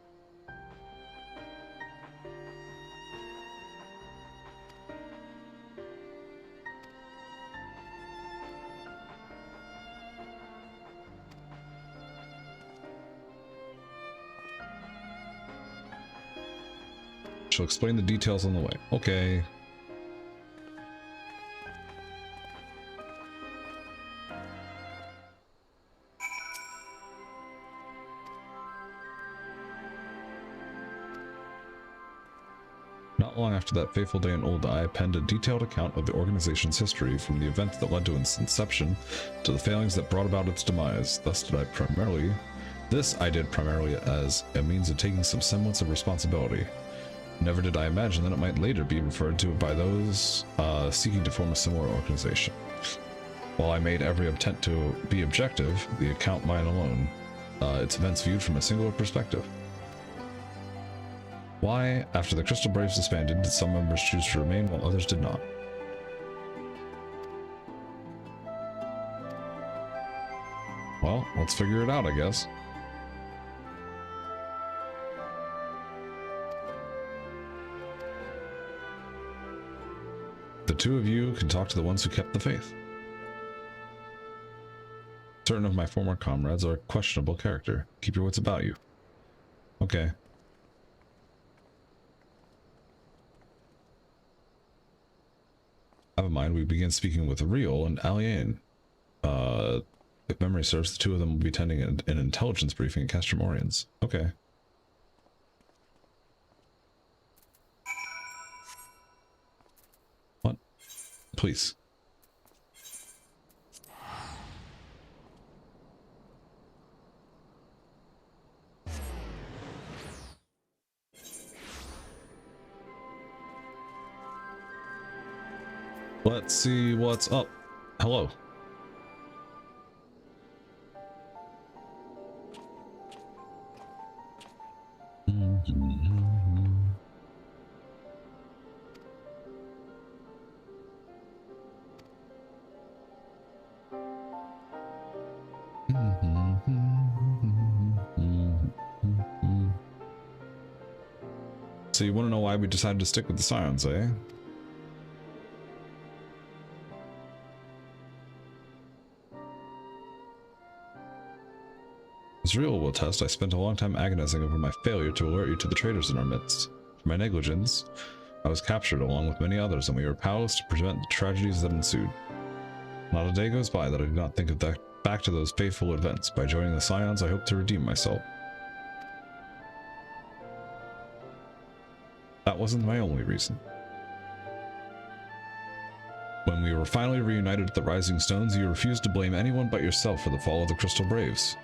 She'll explain the details on the way. Okay. Not long after that fateful day in Old I penned a detailed account of the organization's history, from the events that led to its inception to the failings that brought about its demise. This I did primarily as a means of taking some semblance of responsibility. Never did I imagine that it might later be referred to by those seeking to form a similar organization. While I made every attempt to be objective, the account mine alone, its events viewed from a singular perspective. Why, after the Crystal Braves disbanded, did some members choose to remain while others did not? Well, let's figure it out, I guess. The two of you can talk to the ones who kept the faith. Certain of my former comrades are questionable character. Keep your wits about you. Okay. Have in mind, we begin speaking with Riel and Alien. If memory serves, the two of them will be attending an intelligence briefing at Castromorians. Okay. What? Please. Let's see what's up. Hello. So you want to know why we decided to stick with the Scions, eh? As Riel will attest, I spent a long time agonizing over my failure to alert you to the traitors in our midst. For my negligence, I was captured along with many others, and we were powerless to prevent the tragedies that ensued. Not a day goes by that I do not think of back to those fateful events. By joining the Scions, I hope to redeem myself. That wasn't my only reason. When we were finally reunited at the Rising Stones, you refused to blame anyone but yourself for the fall of the Crystal Braves.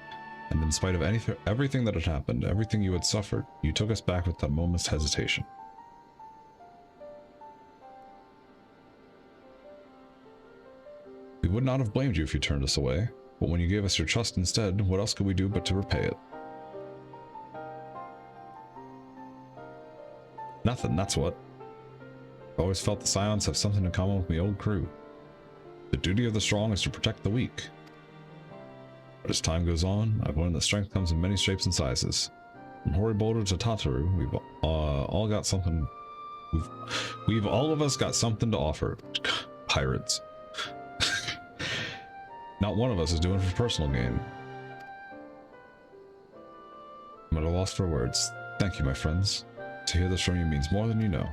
And in spite of everything that had happened, everything you had suffered, you took us back without a moment's hesitation. We would not have blamed you if you turned us away, but when you gave us your trust instead, what else could we do but to repay it? Nothing, that's what. I've always felt the Scions have something in common with my old crew. The duty of the strong is to protect the weak. But as time goes on, I've learned that strength comes in many shapes and sizes. From Horibolder to Tataru, we've all got something. We've all of us got something to offer. Pirates. Not one of us is doing it for personal gain. I'm at a loss for words. Thank you, my friends. To hear this from you means more than you know.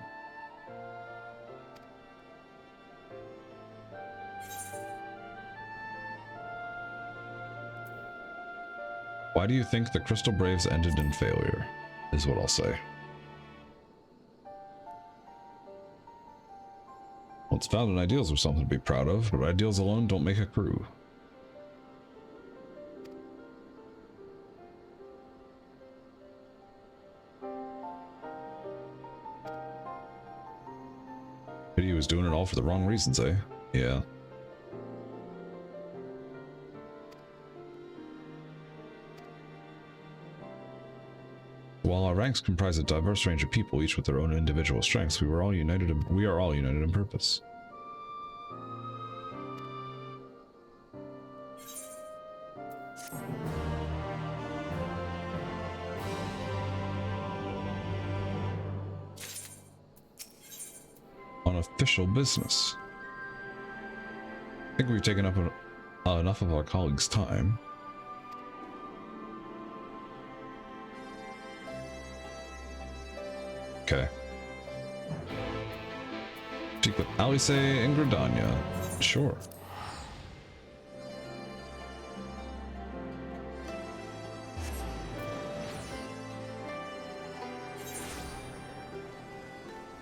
Why do you think the Crystal Braves ended in failure, is what I'll say. Well, its founding ideals are something to be proud of, but ideals alone don't make a crew. Pity he was doing it all for the wrong reasons, eh? Yeah. While our ranks comprise a diverse range of people, each with their own individual strengths, we are all united in purpose. On official business. I think we've taken up enough of our colleagues' time. Okay. Speak with Alice and Gridania. Sure.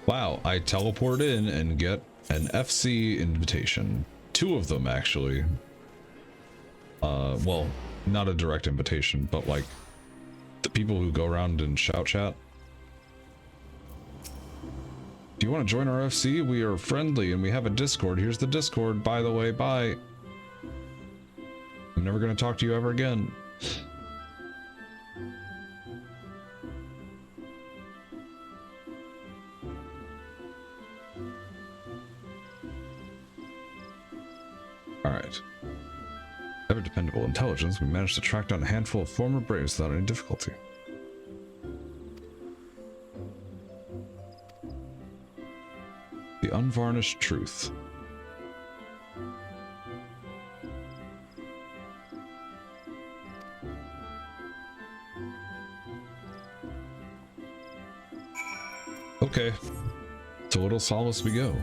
Wow, I teleport in and get an FC invitation. 2 of them, actually. Well, not a direct invitation, but like the people who go around and shout chat. Do you want to join our FC? We are friendly and we have a Discord. Here's the Discord, by the way. Bye. I'm never going to talk to you ever again. Alright. Ever dependable intelligence, we managed to track down a handful of former braves without any difficulty. The unvarnished truth. Okay. To little solace we go.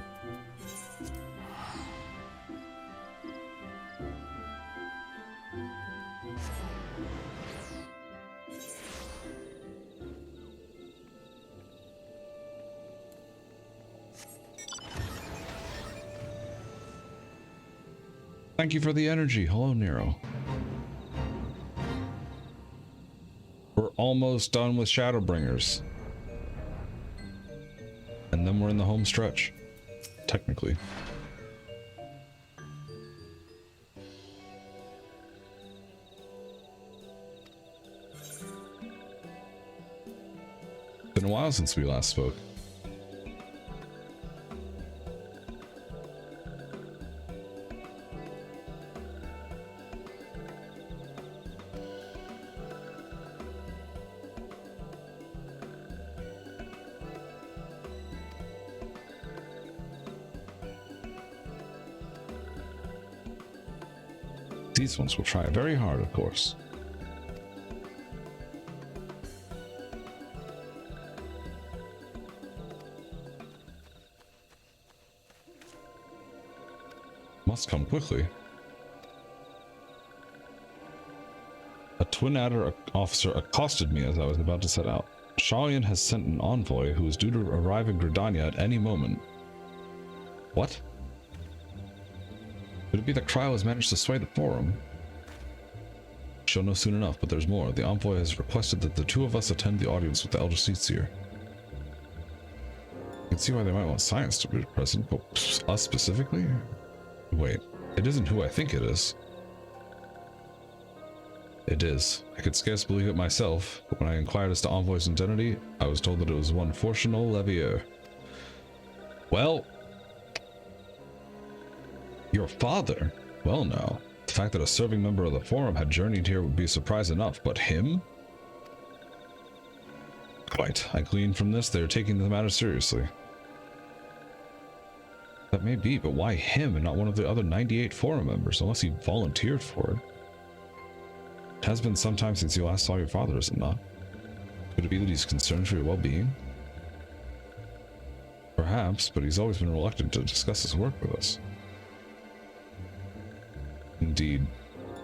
Thank you for the energy. Hello, Nero. We're almost done with Shadowbringers. And then we're in the home stretch. Technically. Been a while since we last spoke. These ones will try very hard, of course. Must come quickly. A Twin Adder officer accosted me as I was about to set out. Shalian has sent an envoy who is due to arrive in Gridania at any moment. What? Could it be that Cryo has managed to sway the forum? She'll know soon enough, but there's more. The envoy has requested that the 2 of us attend the audience with the Elder Seer. You can see why they might want science to be present, but us specifically? Wait, it isn't who I think it is. It is. I could scarce believe it myself, but when I inquired as to Envoy's identity, I was told that it was one Fortunal Levier. Well... Your father? Well now, the fact that a serving member of the Forum had journeyed here would be a surprise enough, but him? Quite. I gleaned from this they are taking the matter seriously. That may be, but why him and not one of the other 98 Forum members, unless he volunteered for it? It has been some time since you last saw your father, is it not? Could it be that he's concerned for your well-being? Perhaps, but he's always been reluctant to discuss his work with us. Indeed.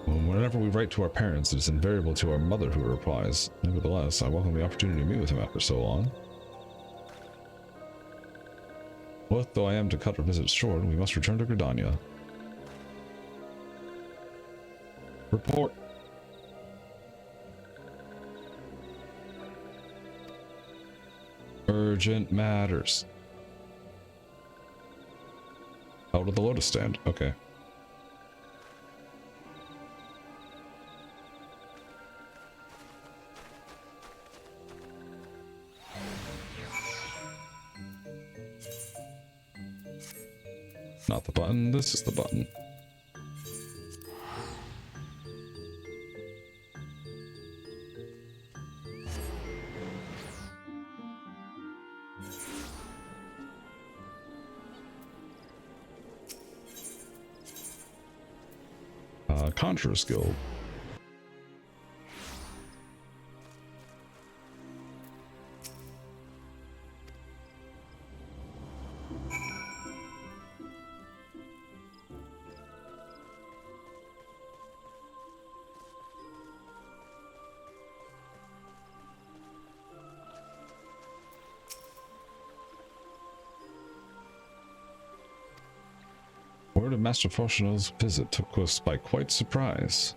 Whenever we write to our parents, it is invariable to our mother who replies. Nevertheless, I welcome the opportunity to meet with him after so long. Loath though I am to cut our visit short, we must return to Gridania. Report. Urgent matters. Out of the Lotus stand. Okay. Not the button, this is the button. Conjurer's Guild. Word of Master Fortuno's visit took us by quite surprise.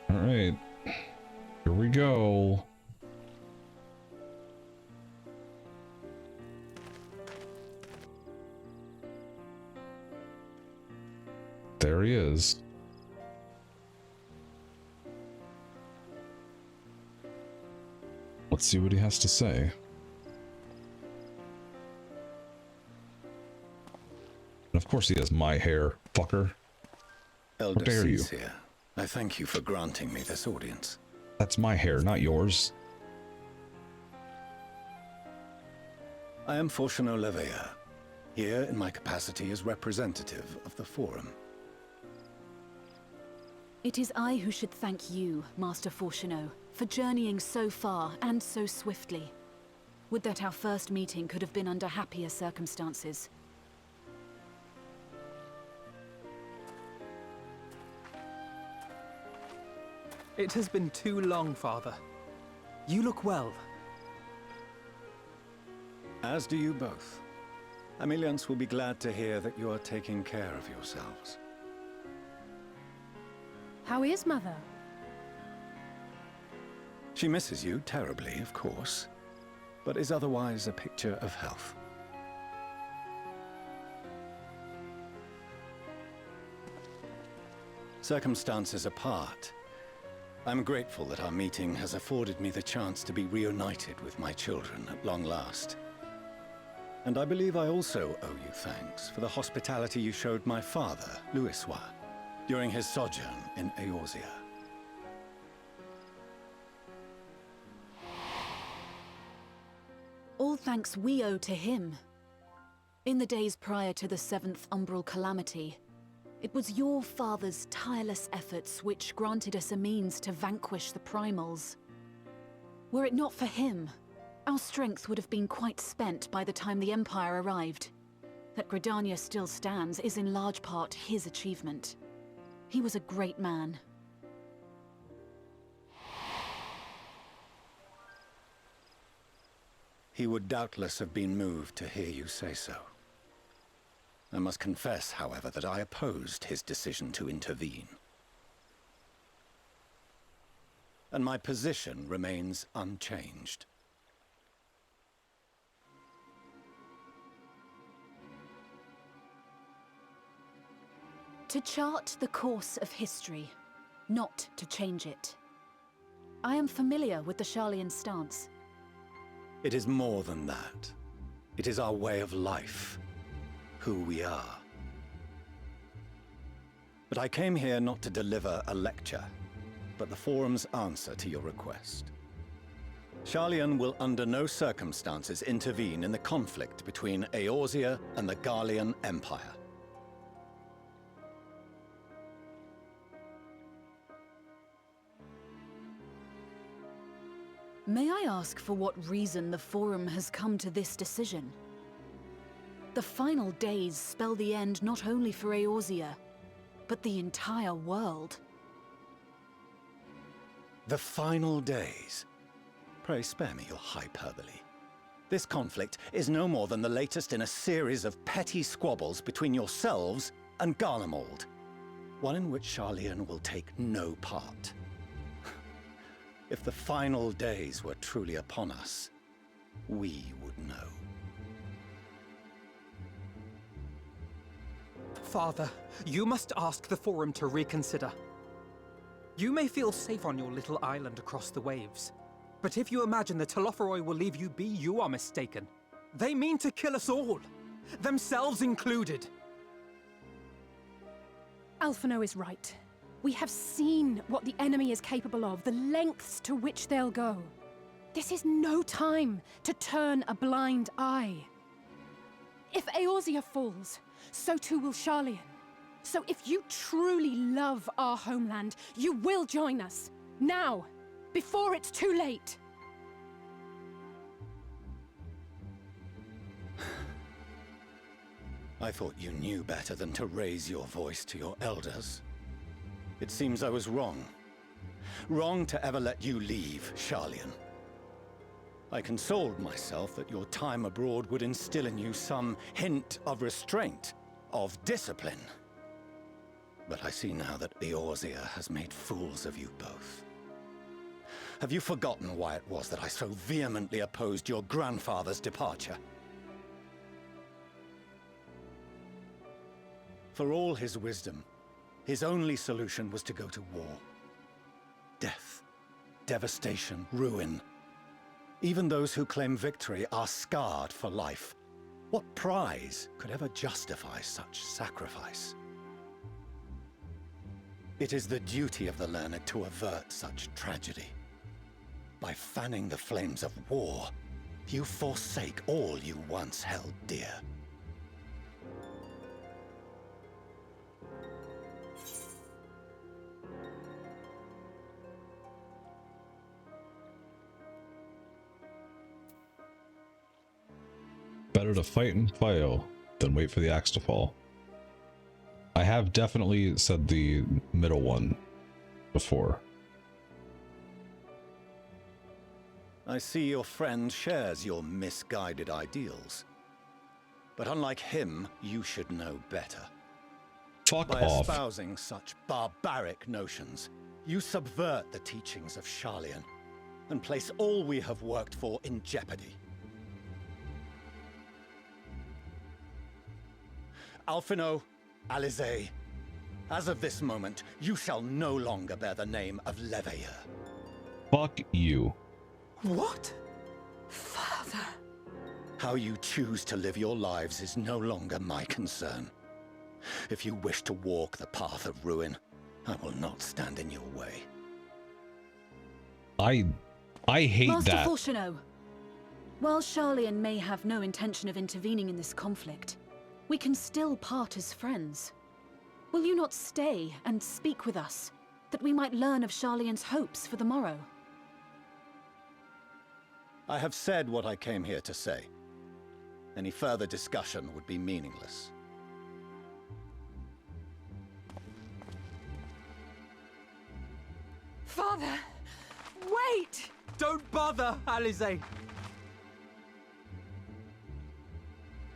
Alright, here we go. There he is. Let's see what he has to say. And of course he has my hair, fucker. Elder How dare you? Here. I thank you for granting me this audience. That's my hair, not yours. I am Fortuno Levea, here in my capacity as representative of the Forum. It is I who should thank you, Master Fortuno, for journeying so far and so swiftly. Would that our first meeting could have been under happier circumstances. It has been too long, Father. You look well. As do you both. Ameliance will be glad to hear that you are taking care of yourselves. How is Mother? She misses you terribly, of course, but is otherwise a picture of health. Circumstances apart, I'm grateful that our meeting has afforded me the chance to be reunited with my children at long last. And I believe I also owe you thanks for the hospitality you showed my father, Louisois, during his sojourn in Eorzea. All thanks we owe to him. In the days prior to the 7th Umbral Calamity, it was your father's tireless efforts which granted us a means to vanquish the Primals. Were it not for him, our strength would have been quite spent by the time the Empire arrived. That Gridania still stands is in large part his achievement. He was a great man. He would doubtless have been moved to hear you say so. I must confess, however, that I opposed his decision to intervene. And my position remains unchanged. To chart the course of history, not to change it. I am familiar with the Sharlayan stance. It is more than that. It is our way of life, who we are. But I came here not to deliver a lecture, but the Forum's answer to your request. Sharlayan will under no circumstances intervene in the conflict between Eorzea and the Garlean Empire. May I ask for what reason the Forum has come to this decision? The final days spell the end not only for Eorzea, but the entire world. The final days? Pray spare me your hyperbole. This conflict is no more than the latest in a series of petty squabbles between yourselves and Garlemald, one in which Sharlayan will take no part. If the final days were truly upon us, we would know. Father, you must ask the Forum to reconsider. You may feel safe on your little island across the waves, but if you imagine the Telophoroi will leave you be, you are mistaken. They mean to kill us all, themselves included. Alphino is right. We have seen what the enemy is capable of, the lengths to which they'll go. This is no time to turn a blind eye. If Eorzea falls, so too will Sharlayan. So if you truly love our homeland, you will join us. Now, before it's too late. I thought you knew better than to raise your voice to your elders. It seems I was wrong. Wrong to ever let you leave, Sharlayan. I consoled myself that your time abroad would instill in you some hint of restraint, of discipline. But I see now that Eorzea has made fools of you both. Have you forgotten why it was that I so vehemently opposed your grandfather's departure? For all his wisdom, his only solution was to go to war. Death, devastation, ruin. Even those who claim victory are scarred for life. What prize could ever justify such sacrifice? It is the duty of the learned to avert such tragedy. By fanning the flames of war, you forsake all you once held dear. Better to fight and fail than wait for the axe to fall. I have definitely said the middle one before. I see your friend shares your misguided ideals. But unlike him, you should know better. Fuck By off. espousing such barbaric notions, you subvert the teachings of Sharlayan and place all we have worked for in jeopardy. Alphino, Alizé, as of this moment, you shall no longer bear the name of Leveilleur. Fuck you. What? Father? How you choose to live your lives is no longer my concern. If you wish to walk the path of ruin, I will not stand in your way. I hate Master that. Fortuno, while Sharlayan may have no intention of intervening in this conflict, we can still part as friends. Will you not stay and speak with us, that we might learn of Sharlayan's hopes for the morrow? I have said what I came here to say. Any further discussion would be meaningless. Father! Wait! Don't bother, Alizé!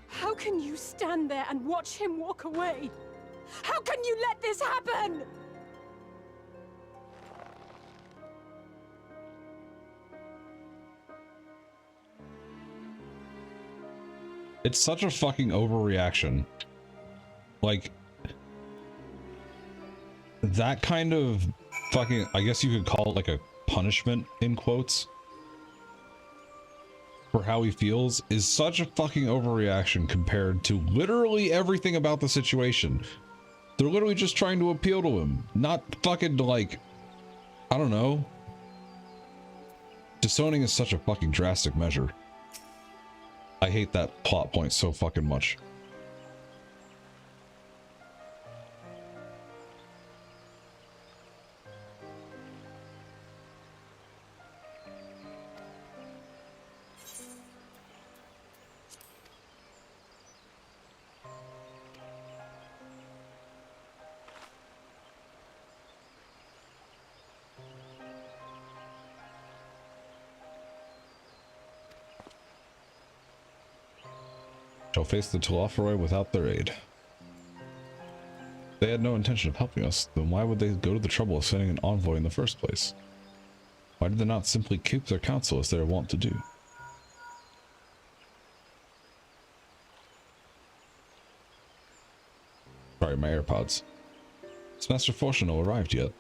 How can you stand there and watch him walk away? How can you let this happen? It's such a fucking overreaction. Like, that kind of fucking, I guess you could call it like a punishment in quotes for how he feels, is such a fucking overreaction compared to literally everything about the situation. They're literally just trying to appeal to him, not fucking like, I don't know. Disowning is such a fucking drastic measure. I hate that plot point so fucking much. Shall face the Telophoroi without their aid. They had no intention of helping us, then why would they go to the trouble of sending an envoy in the first place? Why did they not simply keep their counsel as they are wont to do? Sorry, my AirPods. Has Master Fortuno arrived yet?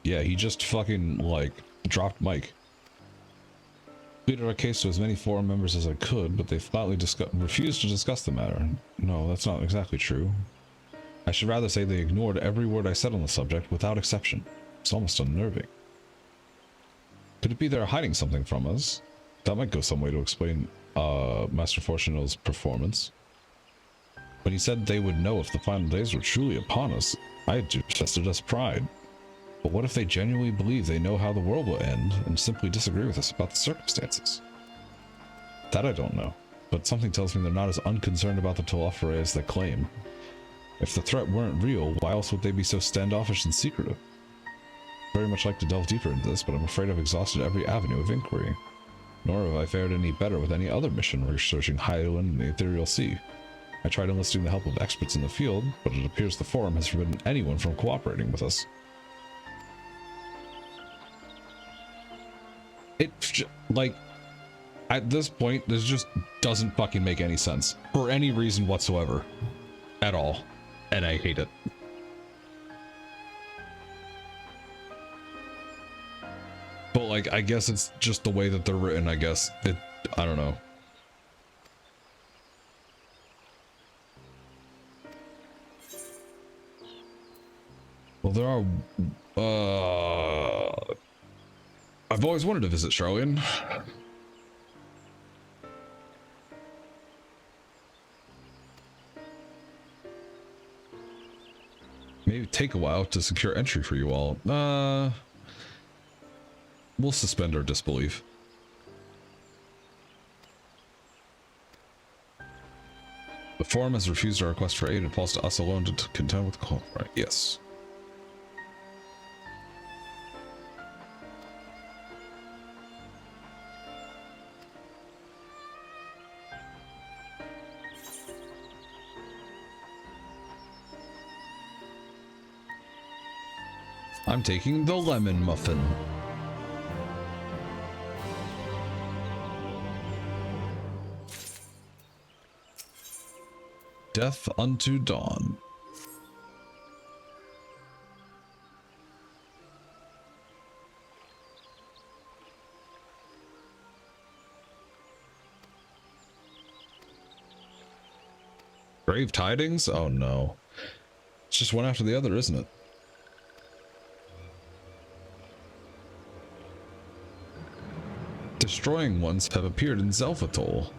Yeah, he just fucking, like, dropped Mike. Pleaded our case to as many forum members as I could, but they flatly refused to discuss the matter. No, that's not exactly true. I should rather say they ignored every word I said on the subject without exception. It's almost unnerving. Could it be they're hiding something from us? That might go some way to explain Master Fortuno's performance. When he said they would know if the final days were truly upon us, I had tested us pride. But what if they genuinely believe they know how the world will end and simply disagree with us about the circumstances? That I don't know, but something tells me they're not as unconcerned about the Telophoroi as they claim. If the threat weren't real, why else would they be so standoffish and secretive? I'd very much like to delve deeper into this, but I'm afraid I've exhausted every avenue of inquiry. nor have I fared any better with any other mission researching Highland and the Ethereal Sea. I tried enlisting the help of experts in the field, but it appears the Forum has forbidden anyone from cooperating with us. Like, at this point, this just doesn't fucking make any sense. For any reason whatsoever. At all. And I hate it. But, like, I guess it's just the way that they're written, I guess. I don't know. Well, there are... I've always wanted to visit Charlian. Maybe take a while to secure entry for you all. We'll suspend our disbelief. The Forum has refused our request for aid and falls to us alone to contend with the call. Right, yes. I'm taking the lemon muffin. Death unto dawn. Grave tidings? Oh no. It's just one after the other, isn't it? Destroying ones have appeared in Zelfatol.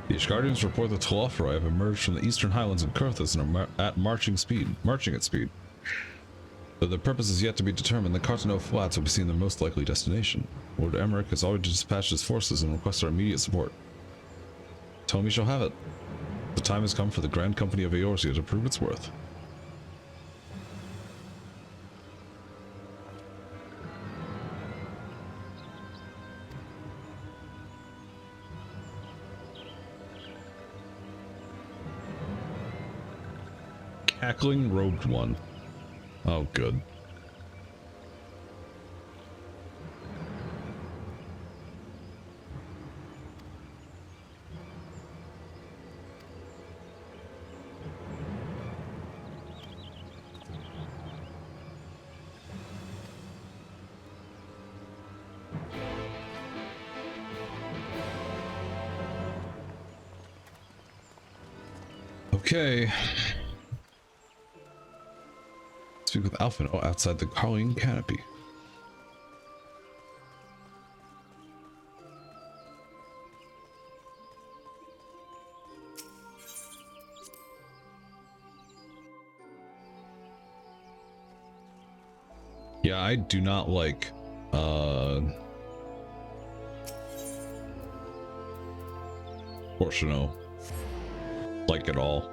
The Ishgardians report that Telothroi have emerged from the eastern highlands of Kurthus and are at marching at speed. Though their purpose is yet to be determined, the Cartano Flats will be seen their most likely destination. Lord Emmerich has already dispatched his forces and requests our immediate support. Tell me shall have it. The time has come for the Grand Company of Eorzea to prove its worth. Cackling robed one. Oh, good. Okay. Speak with Alphino outside the Carling Canopy. Yeah, I do not like Portiono. Like at all.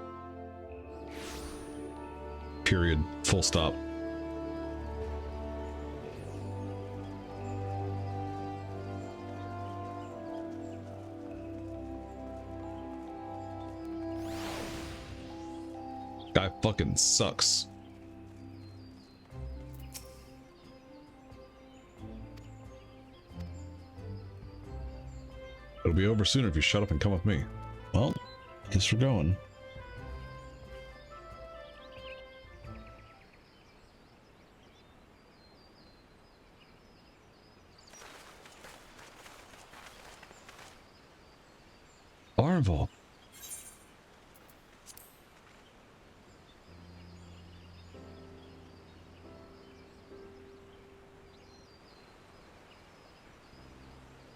Period. Full stop. Guy fucking sucks. It'll be over sooner if you shut up and come with me. Well, guess we're going. Arnval.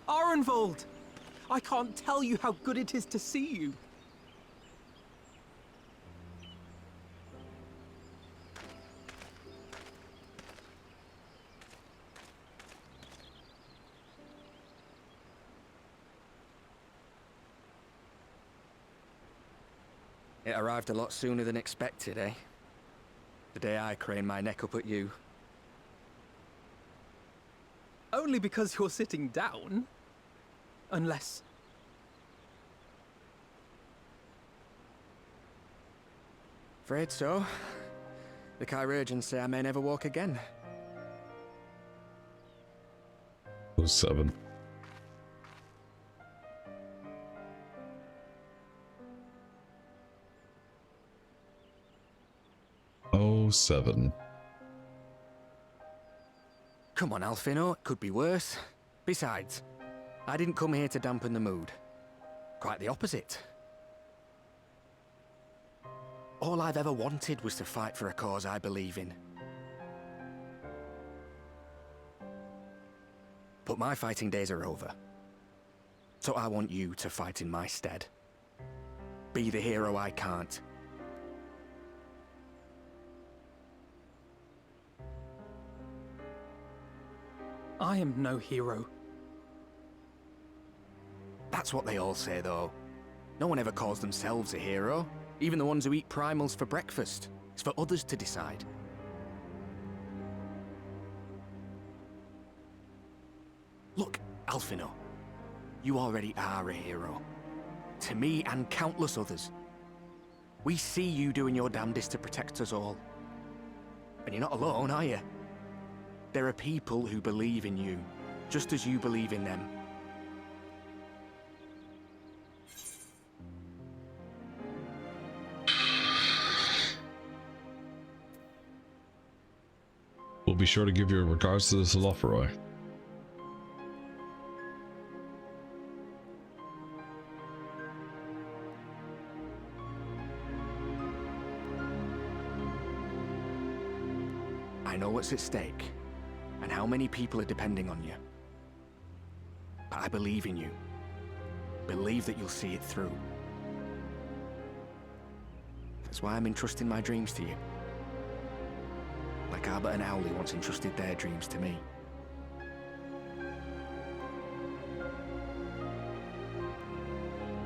Arenvold! I can't tell you how good it is to see you. It arrived a lot sooner than expected, eh? The day I craned my neck up at you. Only because you're sitting down. Unless... Afraid so. The Chirurgeons say I may never walk again. 07. Oh, 07. Come on, Alfino, it could be worse. Besides, I didn't come here to dampen the mood. Quite the opposite. All I've ever wanted was to fight for a cause I believe in. But my fighting days are over. So I want you to fight in my stead. Be the hero I can't. I am no hero. That's what they all say, though. No one ever calls themselves a hero. Even the ones who eat primals for breakfast. It's for others to decide. Look, Alfino. You already are a hero. To me and countless others. We see you doing your damnedest to protect us all. And you're not alone, are you? There are people who believe in you, just as you believe in them. We'll be sure to give your regards to the Solopheroi. I know what's at stake, and how many people are depending on you. But I believe in you. Believe that you'll see it through. That's why I'm entrusting my dreams to you. Like Albert and Owley once entrusted their dreams to me.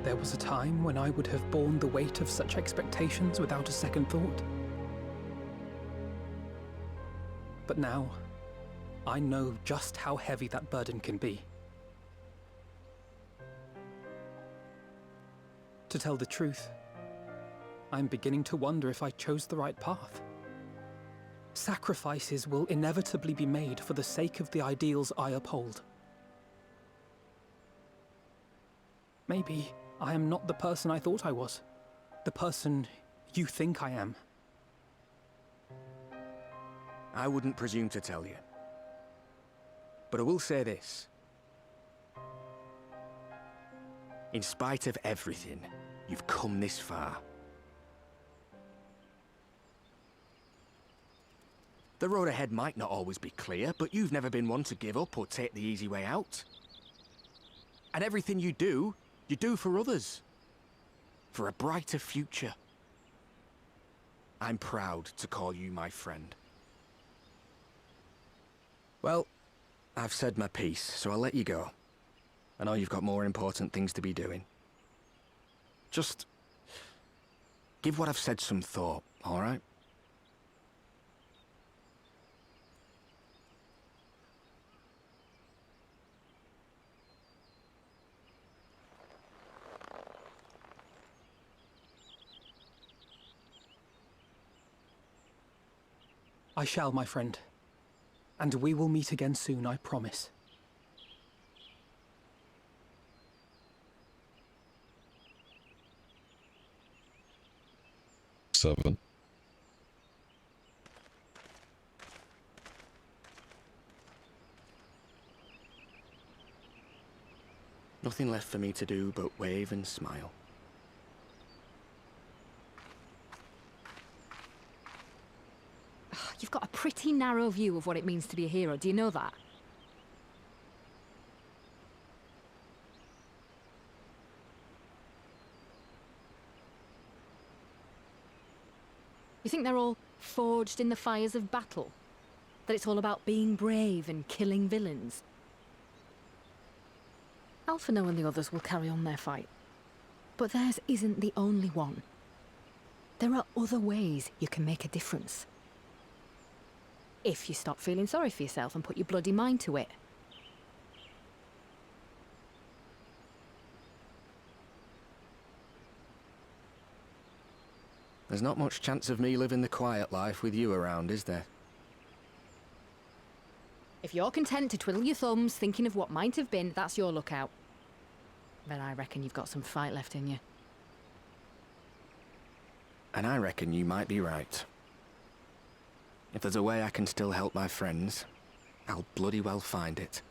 There was a time when I would have borne the weight of such expectations without a second thought. But now, I know just how heavy that burden can be. To tell the truth, I'm beginning to wonder if I chose the right path. Sacrifices will inevitably be made for the sake of the ideals I uphold. Maybe I am not the person I thought I was. The person you think I am. I wouldn't presume to tell you. But I will say this. In spite of everything, you've come this far. The road ahead might not always be clear, but you've never been one to give up or take the easy way out. And everything you do for others. For a brighter future. I'm proud to call you my friend. Well, I've said my piece, so I'll let you go. I know you've got more important things to be doing. Just give what I've said some thought, all right? I shall, my friend. And we will meet again soon, I promise. Seven. Nothing left for me to do but wave and smile. You've got a pretty narrow view of what it means to be a hero, do you know that? You think they're all forged in the fires of battle? That it's all about being brave and killing villains? Alphino and the others will carry on their fight. But theirs isn't the only one. There are other ways you can make a difference. If you stop feeling sorry for yourself and put your bloody mind to it. There's not much chance of me living the quiet life with you around, is there? If you're content to twiddle your thumbs thinking of what might have been, that's your lookout. But I reckon you've got some fight left in you. And I reckon you might be right. If there's a way I can still help my friends, I'll bloody well find it.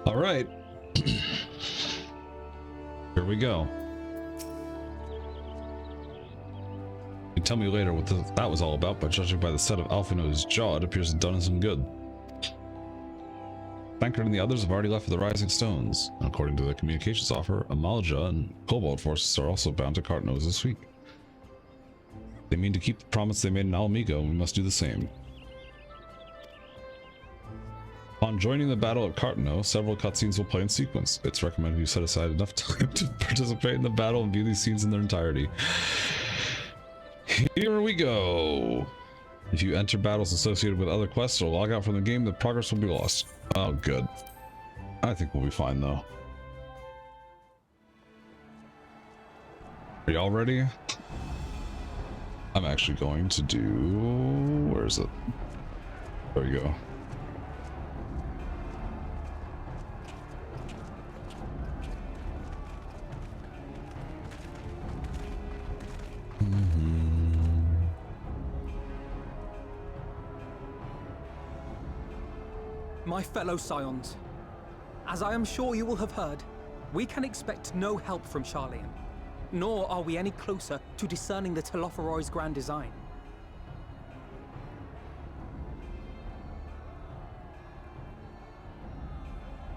All right. Here we go. You tell me later what that was all about, but judging by the set of Alphino's jaw, it appears to have done some good. Bankard and the others have already left for the Rising Stones. And according to the communications offer, Amalja and Cobalt forces are also bound to Cartnose this week. They mean to keep the promise they made in Alamigo, and we must do the same. Upon joining the battle at Cartano, several cutscenes will play in sequence. It's recommended you set aside enough time to participate in the battle and view these scenes in their entirety. Here we go. If you enter battles associated with other quests or log out from the game, the progress will be lost. Oh, good. I think we'll be fine, though. Are y'all ready? I'm actually going to do... Where is it? There we go. My fellow Scions, as I am sure you will have heard, we can expect no help from Sharlayan, nor are we any closer to discerning the Telophoroi's grand design.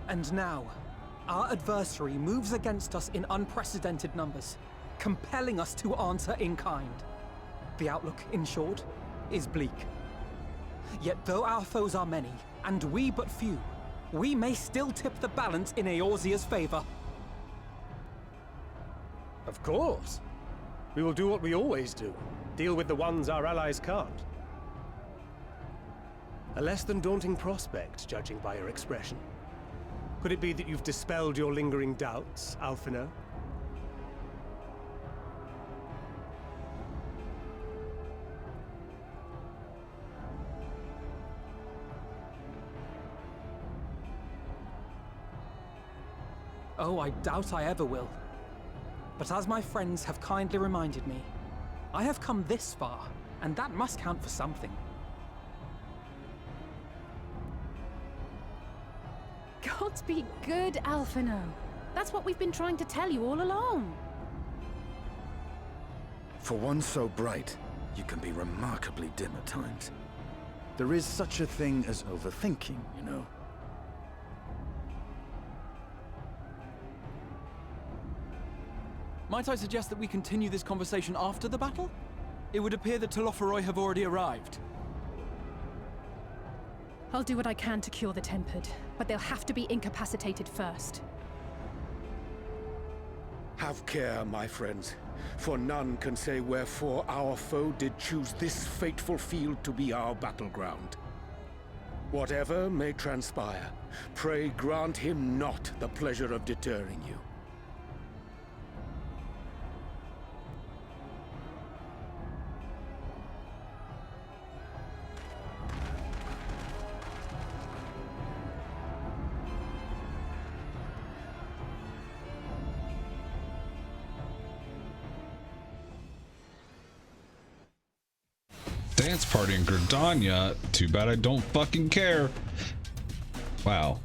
And now, our adversary moves against us in unprecedented numbers, compelling us to answer in kind. The outlook, in short, is bleak. Yet though our foes are many, and we but few, we may still tip the balance in Eorzea's favor. Of course. We will do what we always do. Deal with the ones our allies can't. A less than daunting prospect, judging by your expression. Could it be that you've dispelled your lingering doubts, Alphino? Oh, I doubt I ever will. But as my friends have kindly reminded me, I have come this far, and that must count for something. Gods be good, Alphino. That's what we've been trying to tell you all along. For one so bright, you can be remarkably dim at times. There is such a thing as overthinking, you know. Might I suggest that we continue this conversation after the battle? It would appear that Telophoroi have already arrived. I'll do what I can to cure the Tempered, but they'll have to be incapacitated first. Have care, my friends, for none can say wherefore our foe did choose this fateful field to be our battleground. Whatever may transpire, pray grant him not the pleasure of deterring you. Dance party in Gridania. Too bad I don't fucking care. Wow.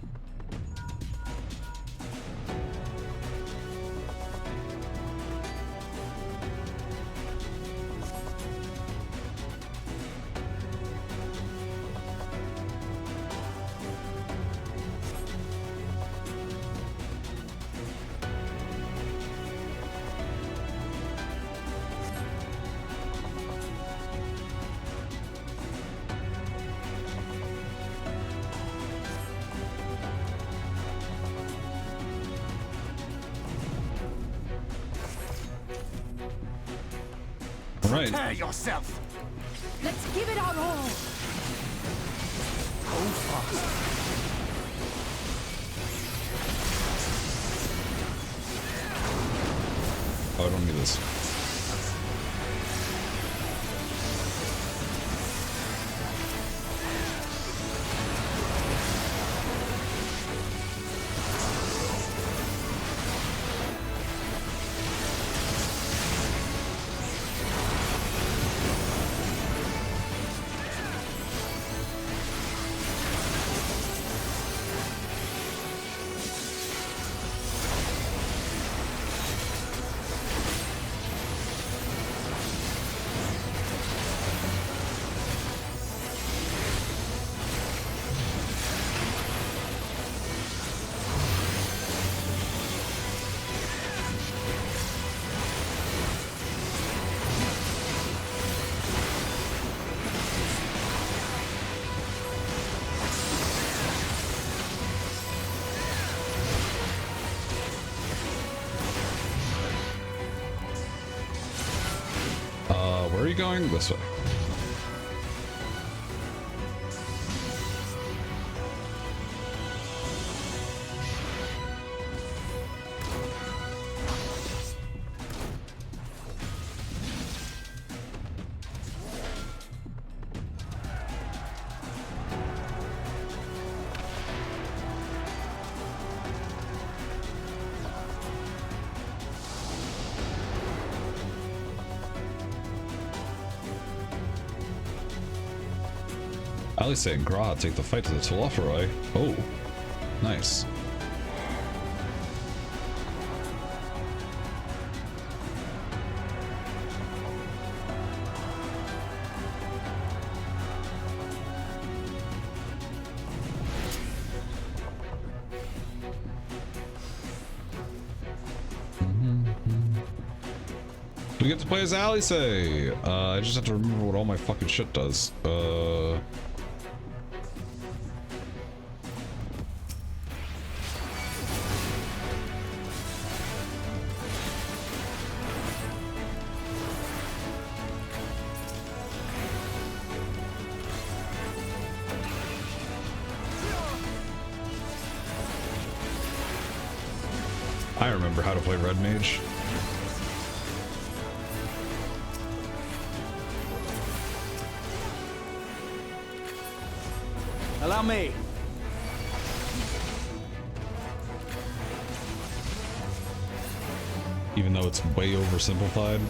right. Prepare yourself. Let's give it our all. Go fast. Oh, I don't need this. Where are you going? This way. Alice and Gra take the fight to the Telophoroi. Oh, nice. We get to play as Alice. I just have to remember what all my fucking shit does. I remember how to play Red Mage. Allow me. Even though it's way oversimplified.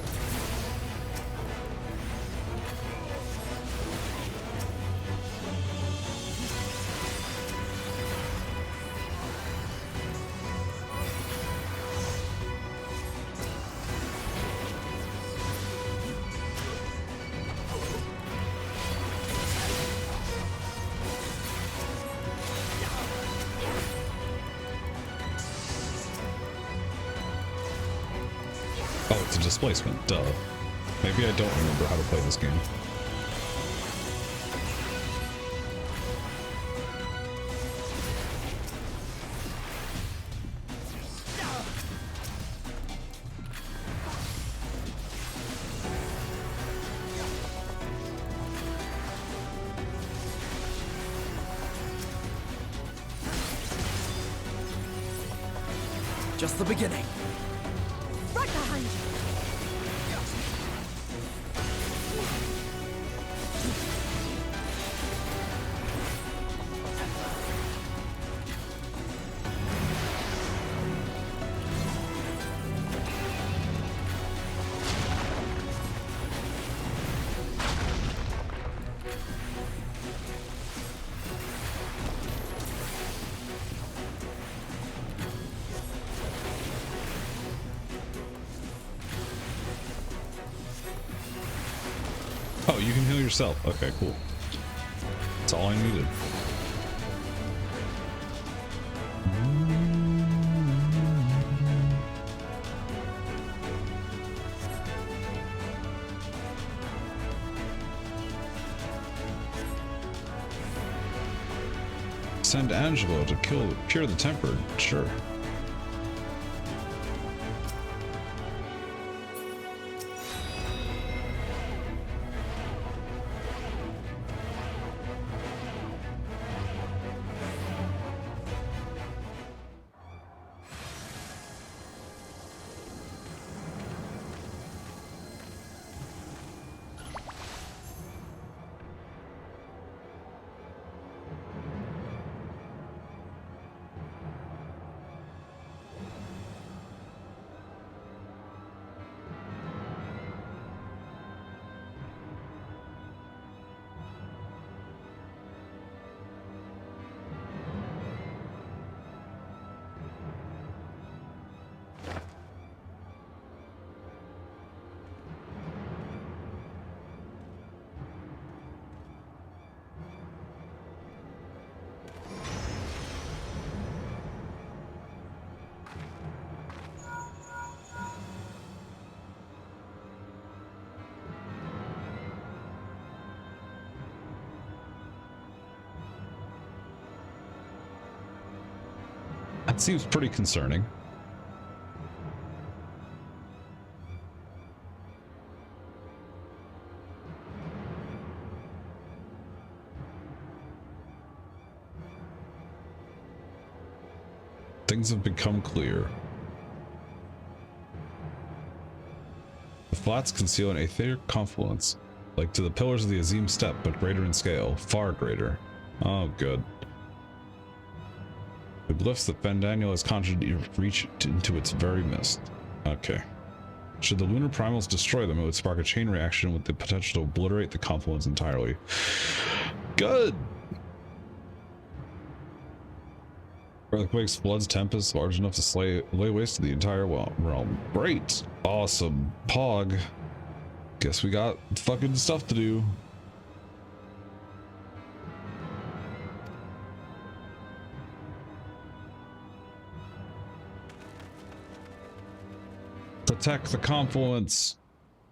Displacement, duh. Maybe I don't remember how to play this game. Just the beginning. Right behind you. Oh, you can heal yourself. Okay, cool. That's all I needed. Send Angelo to cure the tempered. Sure. That seems pretty concerning. Things have become clear. The flats conceal an etheric confluence, like to the pillars of the Azim Step, but greater in scale, far greater. Oh, good. The glyphs that Fandaniel has conjured reach into its very midst. Okay. Should the lunar primals destroy them, it would spark a chain reaction with the potential to obliterate the confluence entirely. Good! Earthquakes, floods, tempests large enough to lay waste to the entire realm. Great! Awesome. Pog. Guess we got fucking stuff to do. Protect the confluence.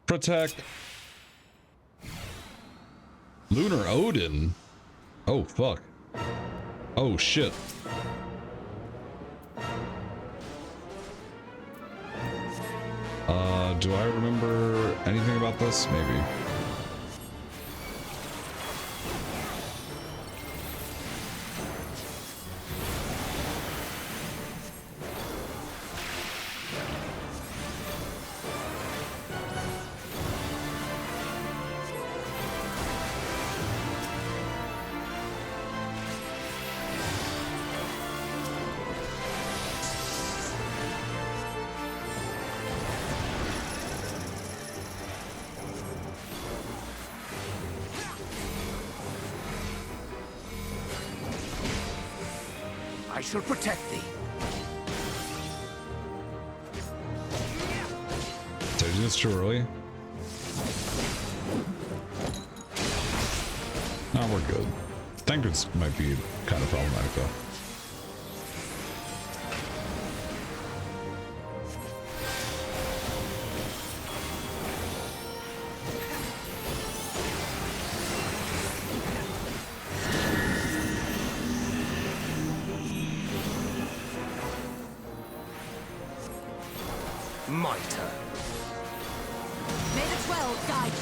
Protect. Lunar Odin. Oh, fuck. Oh, shit. Do I remember anything about this? Maybe. I shall protect thee. Did I do this too early? No, we're good. Tankards might be kind of problematic though. My turn. May the 12 guide you.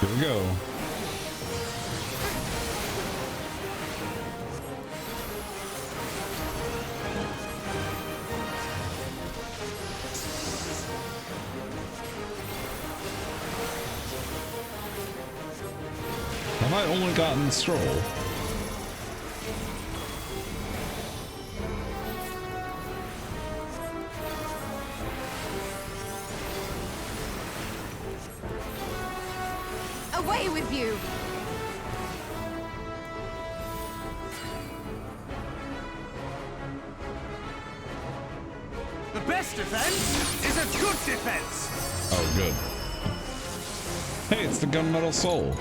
Here we go. Have I only gotten the scroll? Away with you! The best defense is a good defense. Oh, good. Hey, it's the gunmetal soul.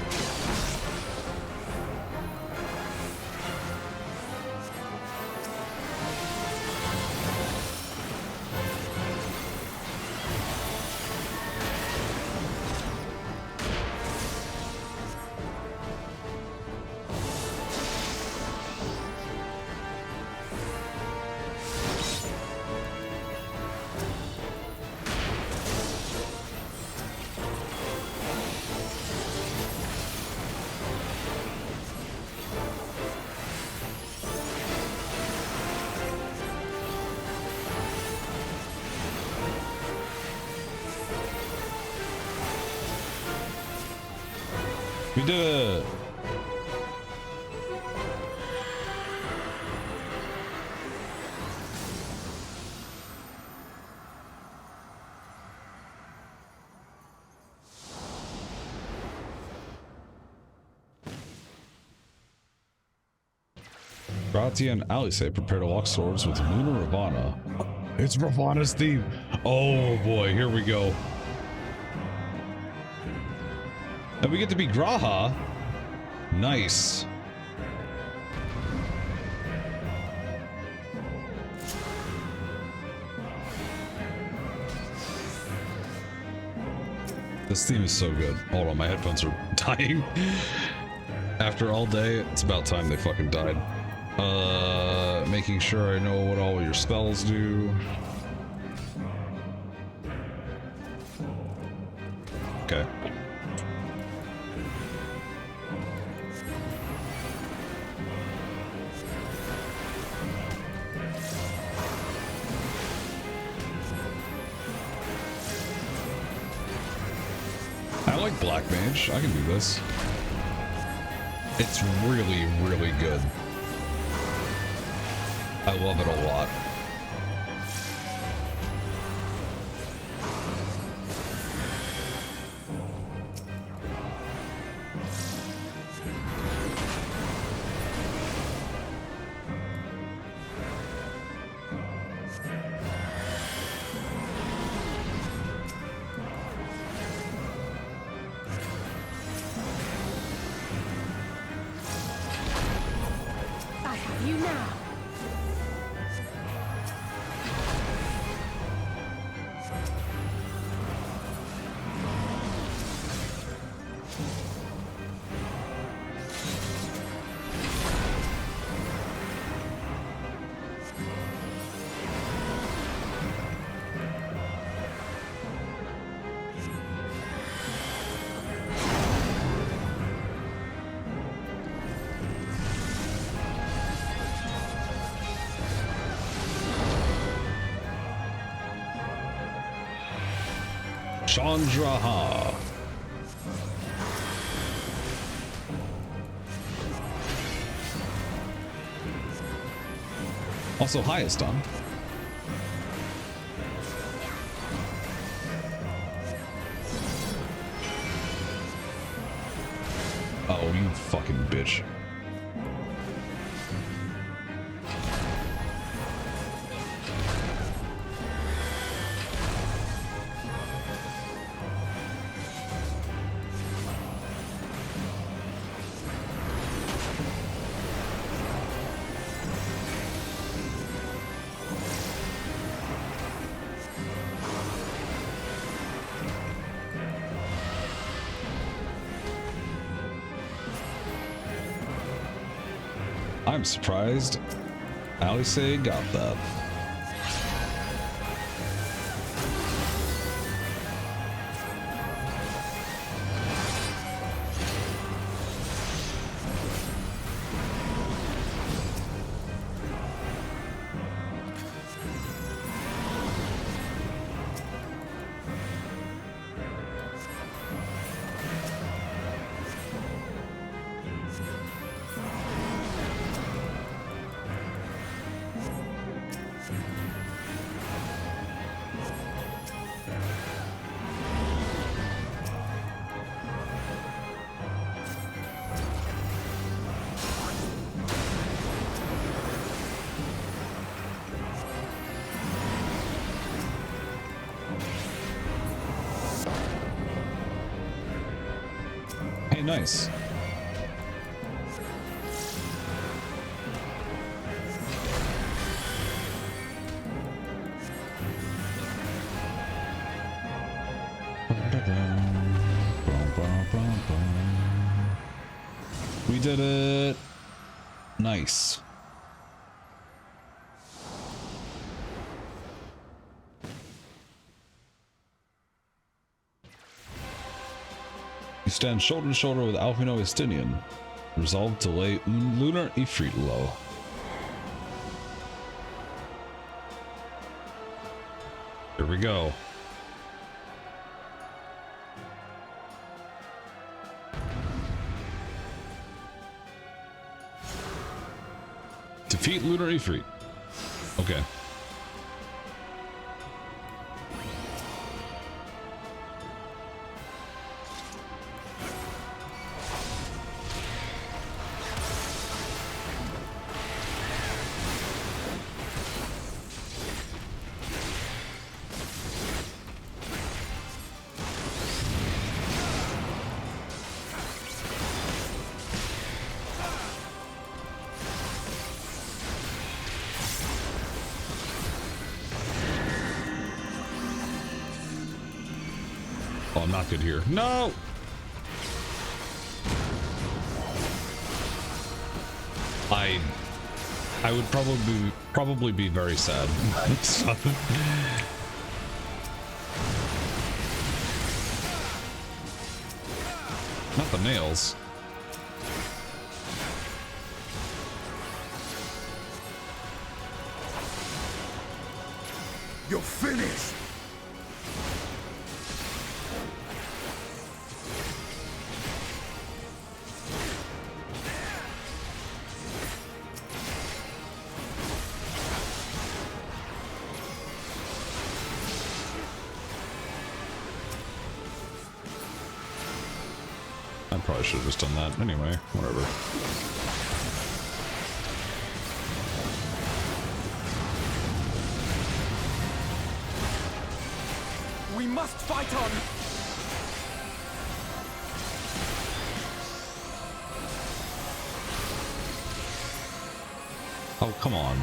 We did it! Gratia and Alice prepare to walk swords with Lunar Ravana. It's Ravana's theme. Oh boy, here we go. And we get to be Graha. Nice. This theme is so good. Hold on, my headphones are dying. After all day, it's about time they fucking died. Making sure I know what all your spells do. Okay. I like Black Mage. I can do this. It's really, really good. I love it a lot. I have you now. Chandraha. Also, highest done. Oh, you fucking bitch. I'm surprised Alice got that. Hey, nice. We did it. Nice. You stand shoulder to shoulder with Alphino Estinian, resolved to lay Lunar Ifrit low. Here we go. Defeat Lunar Ifrit. Okay. Oh, I'm not good here. No! I would probably be very sad. Not the nails. You're finished! I probably should have just done that. Anyway, whatever. We must fight on! Oh, come on.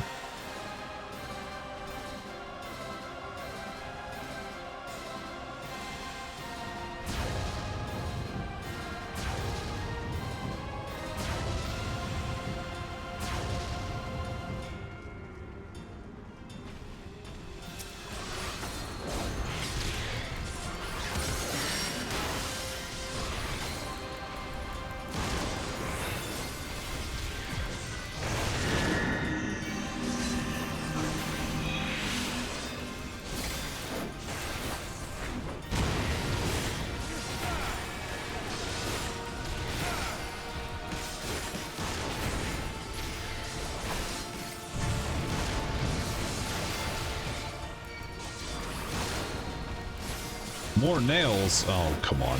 More nails? Oh, come on.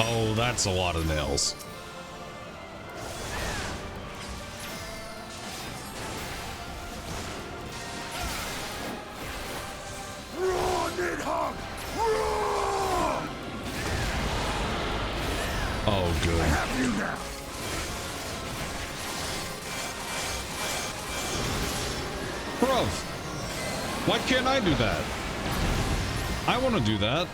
Oh, that's a lot of nails. Roar, Nidhogg! Roar! Oh, good. I have you now! Bruv! Why can't I do that? I want to do that.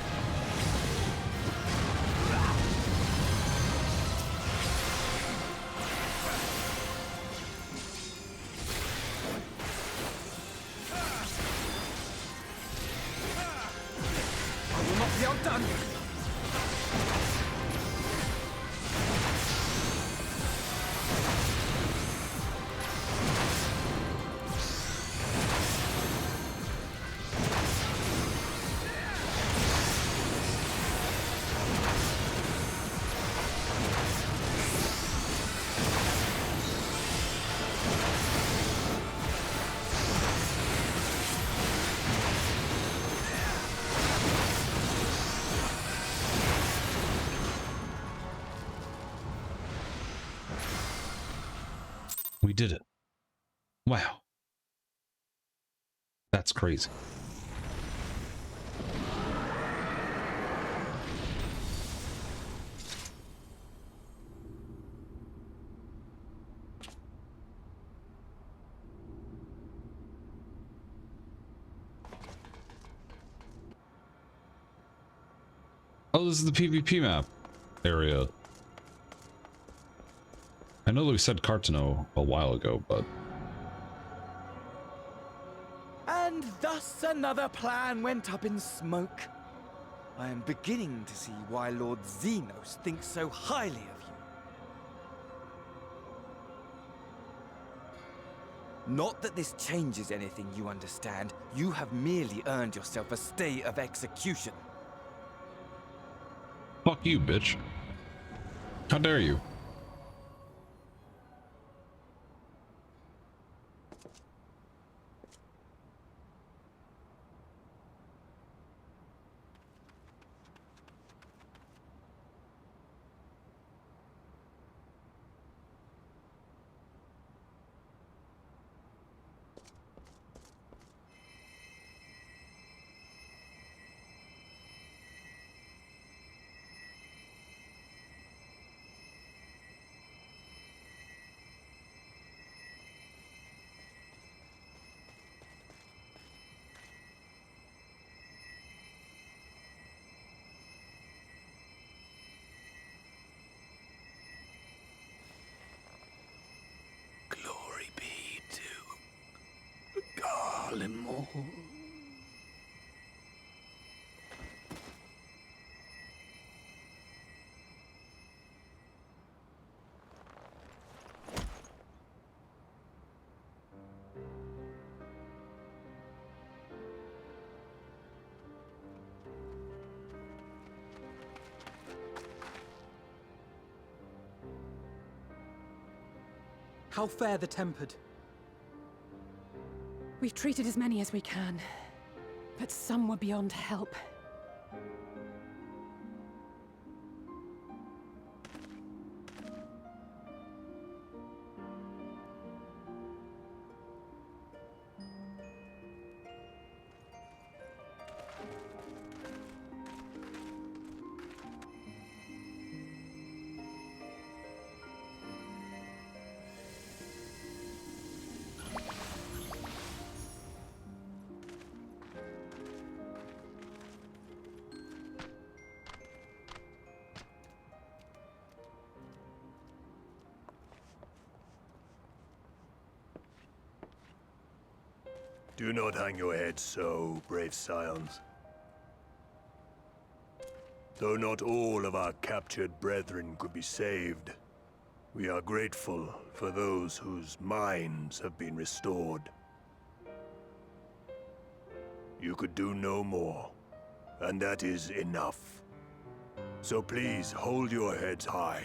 We did it. Wow. That's crazy. Oh, this is the PvP map area. I know that we said Cartano a while ago, but... And thus another plan went up in smoke. I am beginning to see why Lord Xenos thinks so highly of you. Not that this changes anything, you understand. You have merely earned yourself a stay of execution. Fuck you, bitch. How dare you? How fare the tempered? We've treated as many as we can, but some were beyond help. Do not hang your heads so, brave scions. Though not all of our captured brethren could be saved, we are grateful for those whose minds have been restored. You could do no more, and that is enough. So please hold your heads high.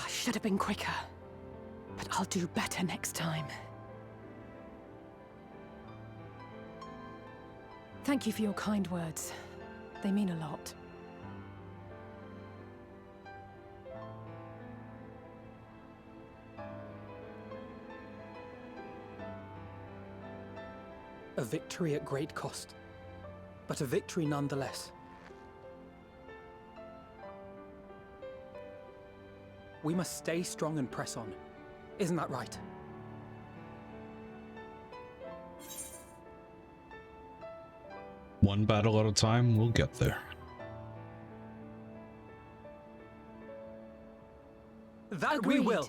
Should have been quicker, but I'll do better next time. Thank you for your kind words. They mean a lot. A victory at great cost, but a victory nonetheless. We must stay strong and press on. Isn't that right? One battle at a time, we'll get there. That Agreed. we will.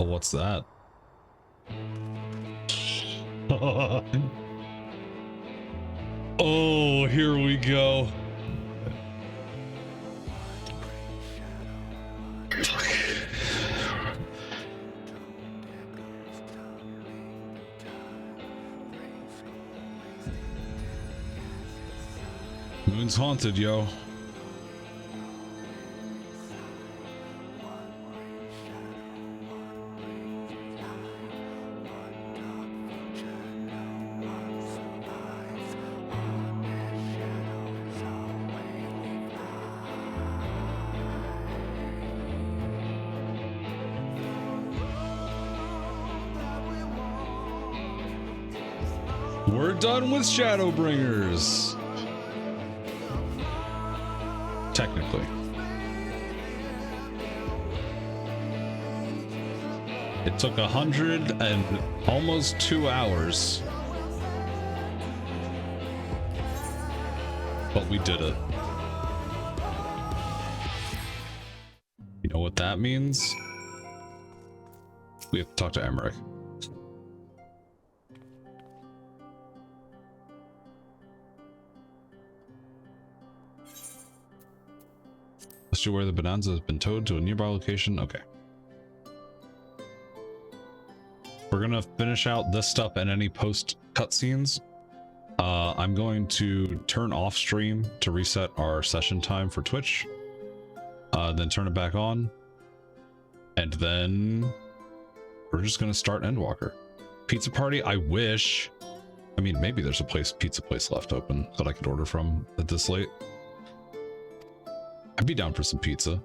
Oh, what's that? Oh, here we go. Moon's haunted, yo. We're done with Shadowbringers. Technically. It took 100 and almost 2 hours. But we did it. You know what that means? We have to talk to Emmerich. To where the bonanza has been towed to a nearby location. Okay. We're gonna finish out this stuff and any post cutscenes. I'm going to turn off stream to reset our session time for Twitch. Then turn it back on. And then we're just gonna start Endwalker. Pizza party, I wish. I mean, maybe there's a pizza place left open that I could order from at this late. I'd be down for some pizza.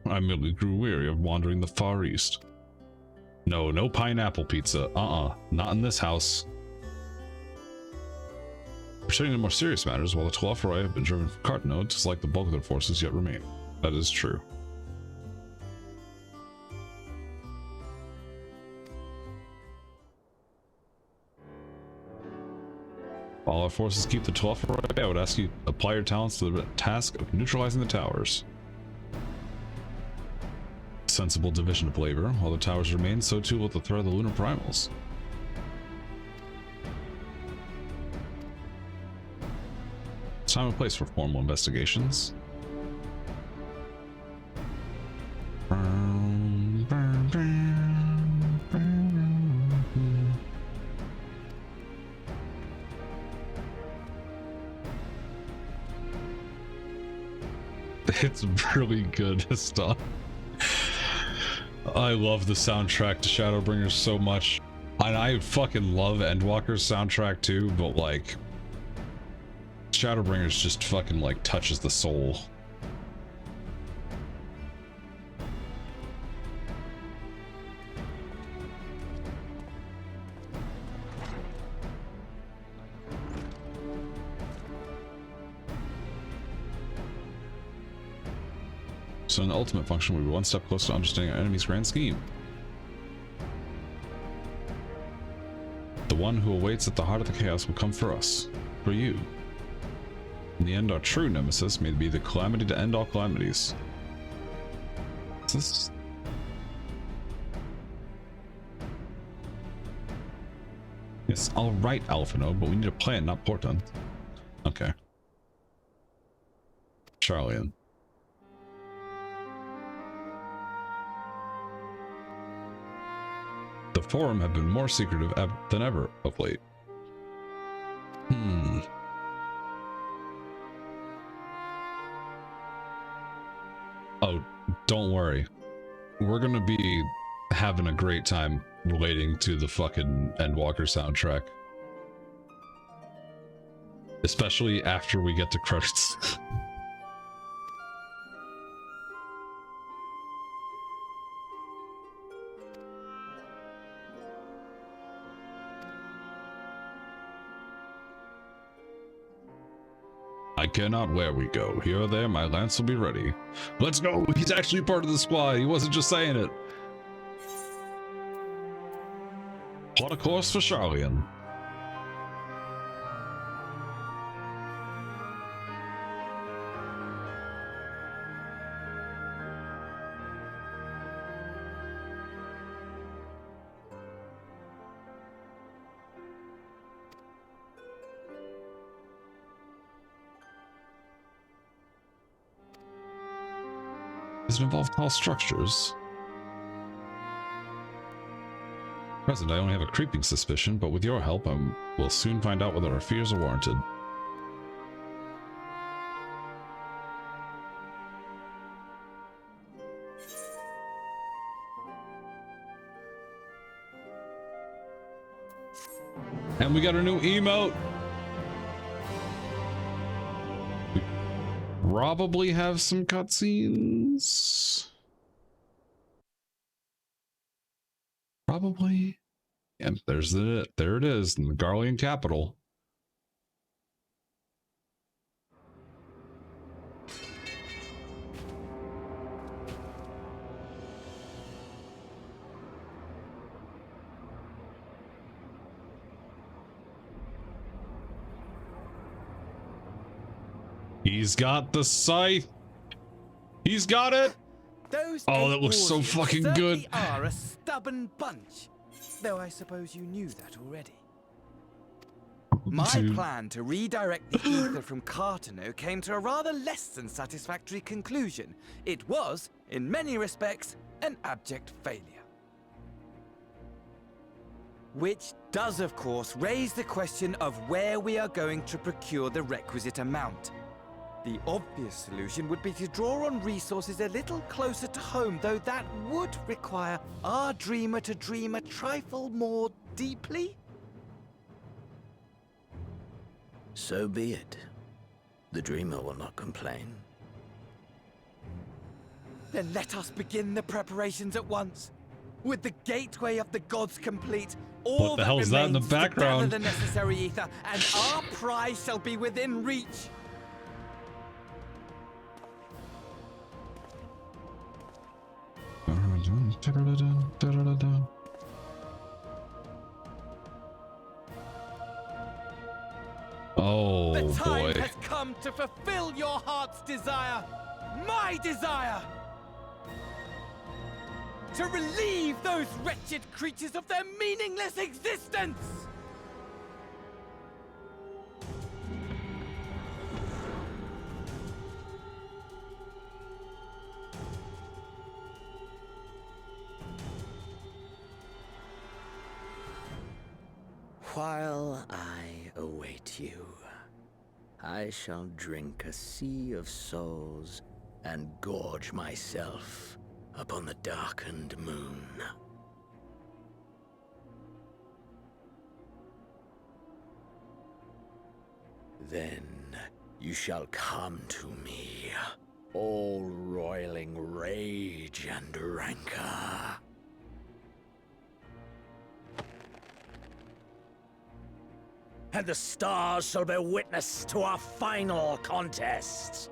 I merely grew weary of wandering the Far East. No pineapple pizza. Not in this house. Returning to more serious matters, while the Telophori have been driven from Cartano, it is like the bulk of their forces yet remain. That is true. While our forces keep the Telophori, I would ask you to apply your talents to the task of neutralizing the towers. Sensible division of labor. While the towers remain, so too will the threat of the lunar primals. Time and place for formal investigations. It's really good stuff. I love the soundtrack to Shadowbringers so much. And I fucking love Endwalker's soundtrack too, but like Shadowbringers just fucking like touches the soul. So an ultimate function will be one step closer to understanding our enemy's grand scheme. The one who awaits at the heart of the chaos will come for us, for you. In the end, our true nemesis may be the calamity to end all calamities. What's this? Yes, all right, Alphino, but we need a plan, not Porton. Okay. Charlian. The Forum have been more secretive than ever of late. Oh, don't worry. We're gonna be having a great time relating to the fucking Endwalker soundtrack. Especially after we get to credits. I care not where we go. Here or there, my lance will be ready. Let's go! He's actually part of the squad. He wasn't just saying it. Plot a course for Charlian. Does it involve tall structures? At present, I only have a creeping suspicion, but with your help, we'll soon find out whether our fears are warranted. And we got a new emote! Probably have some cutscenes. Probably. And there it is in the Garlean capital. He's got the scythe. He's got it. Oh, that looks so fucking good. Are a stubborn bunch, though I suppose you knew that already. My plan to redirect the ether from Cartano came to a rather less than satisfactory conclusion. It was, in many respects, an abject failure. Which does, of course, raise the question of where we are going to procure the requisite amount. The obvious solution would be to draw on resources a little closer to home, though that would require our dreamer to dream a trifle more deeply. So be it. The dreamer will not complain. Then let us begin the preparations at once. With the gateway of the gods complete, all What the hell is that in the remains to gather background? the necessary ether, and our prize shall be within reach. Oh The time boy. has come to fulfill your heart's desire, my desire! To relieve those wretched creatures of their meaningless existence! While I await you, I shall drink a sea of souls and gorge myself upon the darkened moon. Then you shall come to me, all roiling rage and rancor. And the stars shall bear witness to our final contest.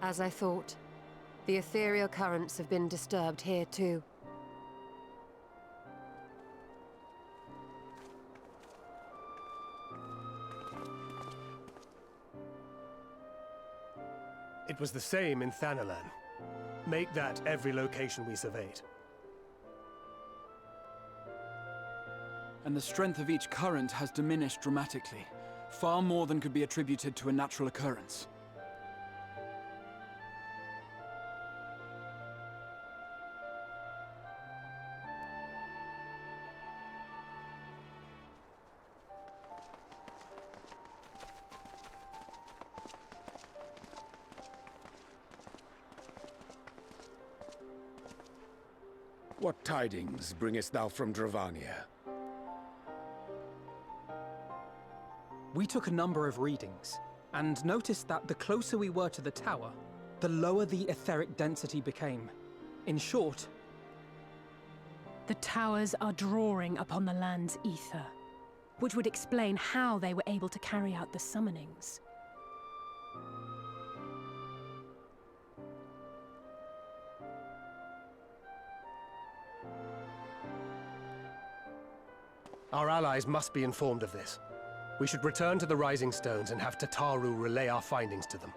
As I thought, the ethereal currents have been disturbed here too. It was the same in Thanalan. Make that every location we surveyed. And the strength of each current has diminished dramatically, far more than could be attributed to a natural occurrence. What tidings bringest thou from Dravania? We took a number of readings, and noticed that the closer we were to the tower, the lower the etheric density became. In short, the towers are drawing upon the land's ether, which would explain how they were able to carry out the summonings. Our allies must be informed of this. We should return to the Rising Stones and have Tataru relay our findings to them.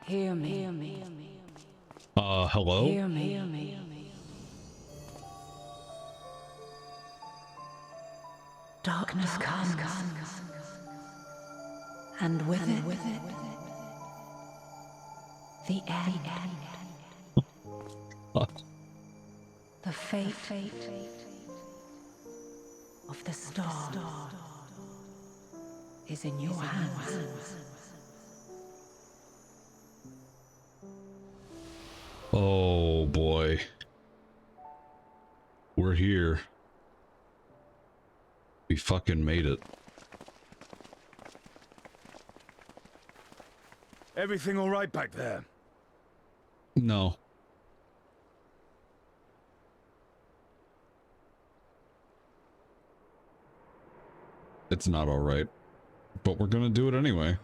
Hear me. Hello? Hear me. Darkness comes. And with it, the end. What? The fate of the star is in your hands. Oh boy. We're here. We fucking made it. Everything all right back there? No. It's not all right. But we're gonna do it anyway.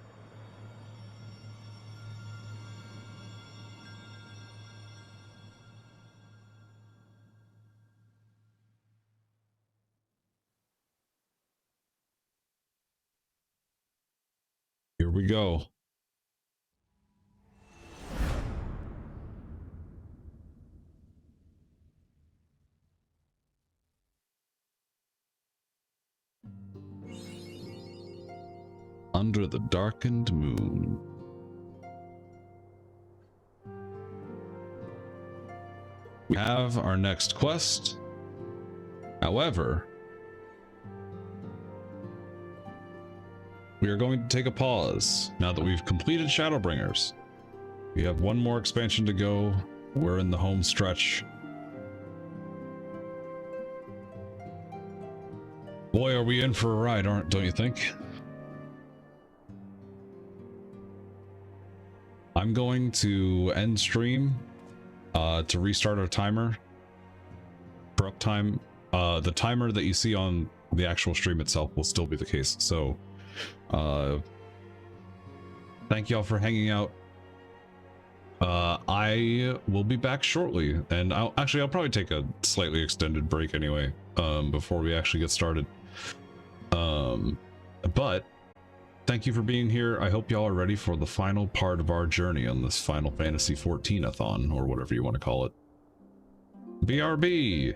Here we go. Under the darkened moon. We have our next quest. However, we are going to take a pause now that we've completed Shadowbringers. We have one more expansion to go. We're in the home stretch. Boy, are we in for a ride, don't you think? I'm going to end stream to restart our timer for uptime. The timer that you see on the actual stream itself will still be the case. So thank y'all for hanging out. I will be back shortly, and I'll probably take a slightly extended break anyway, before we actually get started. But thank you for being here. I hope y'all are ready for the final part of our journey on this Final Fantasy 14-athon, or whatever you want to call it. BRB!